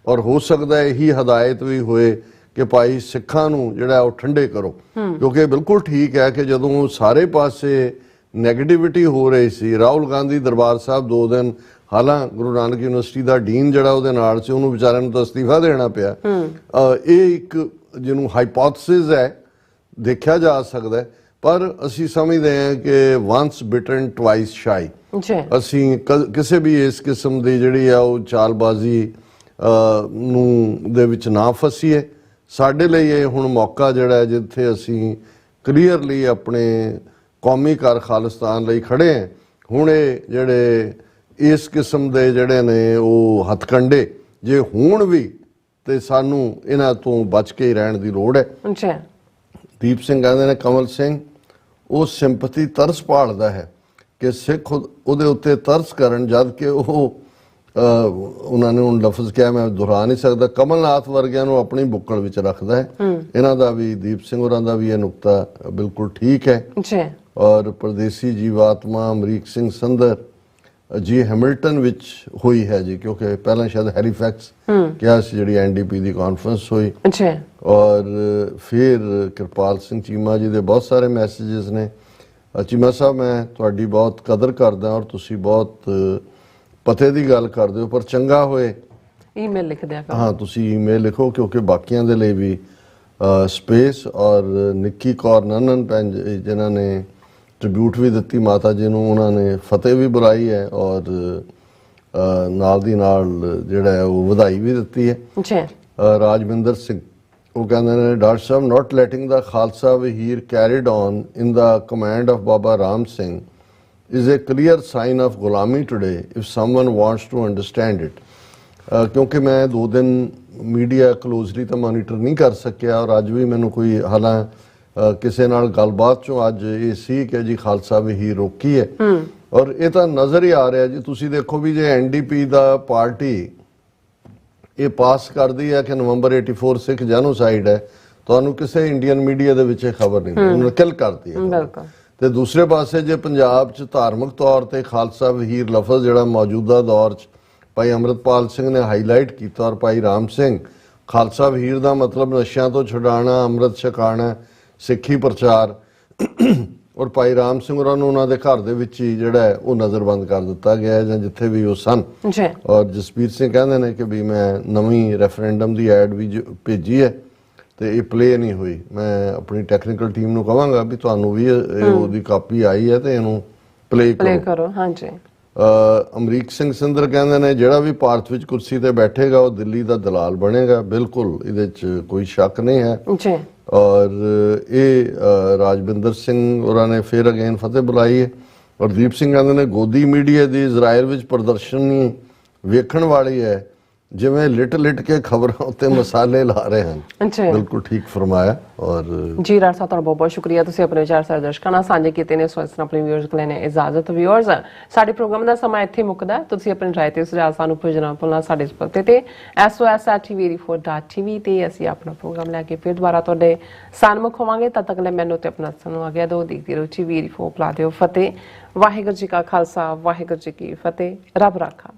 ਔਰ ਹੋ ਸਕਦਾ ਇਹੀ ਹਦਾਇਤ ਵੀ ਹੋਏ ਕਿ ਭਾਈ ਸਿੱਖਾਂ ਨੂੰ ਜਿਹੜਾ ਉਹ ਠੰਡੇ ਕਰੋ। ਕਿਉਂਕਿ ਬਿਲਕੁਲ ਠੀਕ ਹੈ ਕਿ ਜਦੋਂ ਸਾਰੇ ਪਾਸੇ ਨੈਗੇਟਿਵਿਟੀ ਹੋ ਰਹੀ ਸੀ, ਰਾਹੁਲ ਗਾਂਧੀ ਦਰਬਾਰ ਸਾਹਿਬ 2 ਦਿਨ, ਹਾਲਾਂਕਿ ਗੁਰੂ ਨਾਨਕ ਯੂਨੀਵਰਸਿਟੀ ਦਾ ਡੀਨ ਜਿਹੜਾ ਉਹਦੇ ਨਾਲ ਸੀ ਉਹਨੂੰ ਵਿਚਾਰਿਆਂ ਨੂੰ ਤਾਂ ਅਸਤੀਫਾ ਦੇਣਾ ਪਿਆ। ਇਹ ਇੱਕ ਜਿਹਨੂੰ ਹਾਈਪੋਥੇਸਿਸ ਹੈ, ਦੇਖਿਆ ਜਾ ਸਕਦਾ, ਪਰ ਅਸੀਂ ਸਮਝਦੇ ਹਾਂ ਕਿ ਵਾਂਸ ਬਿਟਨ ਟਵਾਈਸ ਸ਼ਾਈ। ਅਸੀਂ ਕਿਸੇ ਵੀ ਇਸ ਕਿਸਮ ਦੀ ਜਿਹੜੀ ਆ ਉਹ ਚਾਲਬਾਜ਼ੀ ਨੂੰ ਦੇ ਵਿੱਚ ਨਾ ਫਸੀਏ। ਸਾਡੇ ਲਈ ਇਹ ਹੁਣ ਮੌਕਾ ਜਿਹੜਾ ਜਿੱਥੇ ਅਸੀਂ ਕਲੀਅਰਲੀ ਆਪਣੇ ਕੌਮੀ ਘਰ ਖਾਲਿਸਤਾਨ ਲਈ ਖੜੇ ਹਾਂ। ਹੁਣ ਇਹ ਜਿਹੜੇ ਇਸ ਕਿਸਮ ਦੇ ਜਿਹੜੇ ਨੇ ਉਹ ਹੱਥਕੰਡੇ ਜੇ ਹੋਣ ਵੀ ਤੇ ਸਾਨੂੰ ਇਹਨਾਂ ਤੋਂ ਬਚ ਕੇ ਰਹਿਣ ਦੀ ਲੋੜ ਹੈ। ਦੀਪ ਸਿੰਘ ਕਹਿੰਦੇ ਨੇ ਕਮਲ ਸਿੰਘ ਉਹ ਸਿੰਪਥੀ ਤਰਸ ਭਾਲਦਾ ਹੈ ਕਿ ਸਿੱਖ ਉਹਦੇ ਉੱਤੇ ਤਰਸ ਕਰਨ, ਜਦ ਕਿ ਉਹ ਉਹਨਾਂ ਨੇ ਹੁਣ ਲਫ਼ਜ਼ ਕਿਹਾ ਮੈਂ ਦੁਹਰਾ ਨਹੀਂ ਸਕਦਾ, ਕਮਲਨਾਥ ਵਰਗਿਆਂ ਨੂੰ ਆਪਣੀ ਬੁੱਕਲ ਵਿੱਚ ਰੱਖਦਾ ਹੈ। ਇਹਨਾਂ ਦਾ ਵੀ, ਦੀਪ ਸਿੰਘ ਹੋਰਾਂ ਦਾ ਵੀ ਇਹ ਨੁਕਤਾ ਬਿਲਕੁਲ ਠੀਕ ਹੈ ਜੀ। ਔਰ ਪਰਦੇਸੀ ਜੀਵਾਤਮਾ ਅਮਰੀਕ ਸਿੰਘ ਸੰਦਰ ਜੀ ਹੈਮਿਲਟਨ ਵਿੱਚ ਹੋਈ ਹੈ ਜੀ, ਕਿਉਂਕਿ ਪਹਿਲਾਂ ਸ਼ਾਇਦ ਹੈਲੀਫੈਕਸ ਕਿਹਾ ਸੀ ਜਿਹੜੀ NDP ਦੀ ਕਾਨਫਰੰਸ ਹੋਈ। ਜੀ। ਔਰ ਫਿਰ ਕਿਰਪਾਲ ਸਿੰਘ ਚੀਮਾ ਜੀ ਦੇ ਬਹੁਤ ਸਾਰੇ ਮੈਸੇजेस ਨੇ। ਚੀਮਾ ਸਾਹਿਬ ਮੈਂ ਤੁਹਾਡੀ ਬਹੁਤ ਕਦਰ ਕਰਦਾ ਔਰ ਤੁਸੀਂ ਬਹੁਤ ਪਤੇ ਦੀ ਗੱਲ ਕਰਦੇ ਹੋ, ਪਰ ਚੰਗਾ ਹੋਏ ਈਮੇਲ ਲਿਖ ਦਿਆ ਕਰੋ। ਹਾਂ ਤੁਸੀਂ ਈਮੇਲ ਲਿਖੋ, ਕਿਉਂਕਿ ਬਾਕੀਆਂ ਦੇ ਲਈ ਵੀ ਸਪੇਸ। ਔਰ ਨਿੱਕੀ ਕੌਰ ਨੰਨਨ ਭੈਣ ਜਿਨ੍ਹਾਂ ਨੇ ਟ੍ਰਿਬਿਊਟ ਵੀ ਦਿੱਤੀ ਮਾਤਾ ਜੀ ਨੂੰ, ਉਹਨਾਂ ਨੇ ਫਤਿਹ ਵੀ ਬੁਲਾਈ ਹੈ ਔਰ ਨਾਲ ਦੀ ਨਾਲ ਜਿਹੜਾ ਹੈ ਉਹ ਵਧਾਈ ਵੀ ਦਿੱਤੀ ਹੈ। ਜੀ। ਰਾਜਵਿੰਦਰ ਸਿੰਘ ਉਹ ਕਹਿੰਦੇ ਨੇ doctor Sahib, not letting the Khalsa Vahir carried on in the command of Baba Ram Singh is a clear sign of gulami today if someone wants to understand it। ਕਿਉਂਕਿ ਮੈਂ 2 ਦਿਨ ਮੀਡੀਆ ਕਲੋਜ਼ਲੀ ਤਾਂ monitor ਨਹੀਂ ਕਰ ਸਕਿਆ ਔਰ ਅੱਜ ਵੀ ਮੈਨੂੰ ਕੋਈ ਹਾਲਾਂ ਕਿਸੇ ਨਾਲ ਗੱਲਬਾਤ ਚੋਂ ਅੱਜ ਇਹ ਸੀ ਕਿ ਜੀ ਖਾਲਸਾ ਵਹੀਰ ਰੋਕੀ ਹੈ ਔਰ ਇਹ ਤਾਂ ਨਜ਼ਰ ਹੀ ਆ ਰਿਹਾ ਜੀ। ਤੁਸੀਂ ਦੇਖੋ ਵੀ ਜੇ NDP ਦਾ ਪਾਰਟੀ ਇਹ ਪਾਸ ਕਰਦੀ ਹੈ ਕਿ ਨਵੰਬਰ 84 ਸਿੱਖ ਜੈਨੋਸਾਈਡ ਹੈ, ਤੁਹਾਨੂੰ ਕਿਸੇ ਇੰਡੀਅਨ ਮੀਡੀਆ ਦੇ ਵਿੱਚ ਇਹ ਖਬਰ ਨਹੀਂ, ਉਹਨੇ ਕਿਲ ਕਰਤੀ ਹੈ। ਬਿਲਕੁਲ। ਤੇ ਦੂਸਰੇ ਪਾਸੇ ਜੇ ਪੰਜਾਬ 'ਚ ਧਾਰਮਿਕ ਤੌਰ ਤੇ ਖਾਲਸਾ ਵਹੀਰ ਲਫ਼ਜ਼ ਜਿਹੜਾ ਮੌਜੂਦਾ ਦੌਰ 'ਚ ਭਾਈ ਅੰਮ੍ਰਿਤਪਾਲ ਸਿੰਘ ਨੇ ਹਾਈਲਾਈਟ ਕੀਤਾ ਔਰ ਭਾਈ ਰਾਮ ਸਿੰਘ, ਖਾਲਸਾ ਵਹੀਰ ਦਾ ਮਤਲਬ ਨਸ਼ਿਆਂ ਤੋਂ ਛੁਡਾਉਣਾ, ਅੰਮ੍ਰਿਤ ਛਕਾਉਣਾ, ਸਿੱਖੀ ਪ੍ਰਚਾਰ, ਔਰ ਭਾਈ ਰਾਮ ਸਿੰਘ ਹੋਰਾਂ ਨੂੰ ਉਹਨਾਂ ਦੇ ਘਰ ਦੇ ਵਿੱਚ ਹੀ ਜਿਹੜਾ ਹੈ ਉਹ ਨਜ਼ਰਬੰਦ ਕਰ ਦਿੱਤਾ ਗਿਆ ਹੈ ਜਾਂ ਜਿੱਥੇ ਵੀ ਉਹ ਸਨ। ਜੀ। ਔਰ ਜਸਪੀਰ ਸਿੰਘ ਕਹਿੰਦੇ ਨੇ ਕਿ ਵੀ ਮੈਂ ਨਵੀਂ ਰੈਫਰੈਂਡਮ ਦੀ ਐਡ ਵੀ ਭੇਜੀ ਹੈ ਤੇ ਇਹ ਪਲੇ ਨਹੀਂ ਹੋਈ। ਮੈਂ ਆਪਣੀ ਟੈਕਨੀਕਲ ਟੀਮ ਨੂੰ ਕਹਾਂਗਾ ਵੀ ਤੁਹਾਨੂੰ ਵੀ ਉਹਦੀ ਕਾਪੀ ਆਈ ਹੈ ਤੇ ਇਹਨੂੰ ਪਲੇ ਕਰੋ। ਹਾਂਜੀ। ਅਮਰੀਕ ਸਿੰਘ ਸਿੰਦਰ ਕਹਿੰਦੇ ਨੇ ਜਿਹੜਾ ਵੀ ਭਾਰਤ ਵਿੱਚ ਕੁਰਸੀ ਤੇ ਬੈਠੇਗਾ ਉਹ ਦਿੱਲੀ ਦਾ ਦਲਾਲ ਬਣੇਗਾ। ਬਿਲਕੁਲ, ਇਹਦੇ 'ਚ ਕੋਈ ਸ਼ੱਕ ਨਹੀਂ ਹੈ। ਜੀ। ਔਰ ਇਹ ਰਾਜਵਿੰਦਰ ਸਿੰਘ ਹੋਰਾਂ ਨੇ ਫਿਰ ਅਗੇਨ ਫਤਿਹ ਬੁਲਾਈ ਹੈ। ਔਰ ਦੀਪ ਸਿੰਘ ਕਹਿੰਦੇ ਨੇ ਗੋਦੀ ਮੀਡੀਆ ਦੀ ਇਜ਼ਰਾਈਲ ਵਿੱਚ ਪ੍ਰਦਰਸ਼ਨੀ ਵੇਖਣ ਵਾਲੀ ਹੈ, ਜਿਵੇਂ ਲਿਟ ਕੇ ਖਬਰਾਂ ਉੱਤੇ ਮਸਾਲੇ ਲਾ ਰਹੇ ਹਨ। ਬਿਲਕੁਲ ਠੀਕ ਫਰਮਾਇਆ। ਔਰ ਜੀ ਰਾਜ ਸਾਹਿਬ ਤੁਹਾਡਾ ਬਹੁਤ ਬਹੁਤ ਸ਼ੁਕਰੀਆ, ਤੁਸੀਂ ਆਪਣੇ ਵਿਚਾਰ ਸਾਰੇ ਦਰਸ਼ਕਾਂ ਨਾਲ ਸਾਂਝੇ ਕੀਤੇ ਨੇ। ਸੋ ਇਸ ਤਰ੍ਹਾਂ ਆਪਣੇ ਵਿਊਅਰਸ ਕੋਲ ਲੈਣੇ ਇਜਾਜ਼ਤ। ਵਿਊਅਰਸ, ਸਾਡੇ ਪ੍ਰੋਗਰਾਮ ਦਾ ਸਮਾਂ ਇੱਥੇ ਮੁੱਕਦਾ। ਤੁਸੀਂ ਆਪਣੀ ਰਾਏ ਤੇ ਸੁਝਾਅ ਸਾਨੂੰ ਭੇਜਣਾ ਭੁੱਲਣਾ ਸਾਡੇ ਇਸ ਪਤੇ ਤੇ sos@tv84.tv ਤੇ ਅਸੀਂ ਆਪਣਾ ਪ੍ਰੋਗਰਾਮ ਲੈ ਕੇ ਫਿਰ ਦੁਬਾਰਾ ਤੁਹਾਡੇ ਸਾਹਮਣੇ ਹੋਵਾਂਗੇ। ਤਦ ਤੱਕ ਲਈ ਮੈਨੂੰ ਤੇ ਆਪਣਾ ਸਾਨੂੰ ਆ ਗਿਆ ਦੋ ਦੇਖਦੀ ਰਹੋ। TV84 ਪਲਾ ਦਿਓ। ਫਤਿਹ। ਵਾਹਿਗੁਰੂ ਜੀ ਕਾ ਖਾਲਸਾ, ਵਾਹਿਗੁਰੂ ਜੀ ਕੀ ਫਤਿਹ। ਰੱਬ ਰਾਖਾ।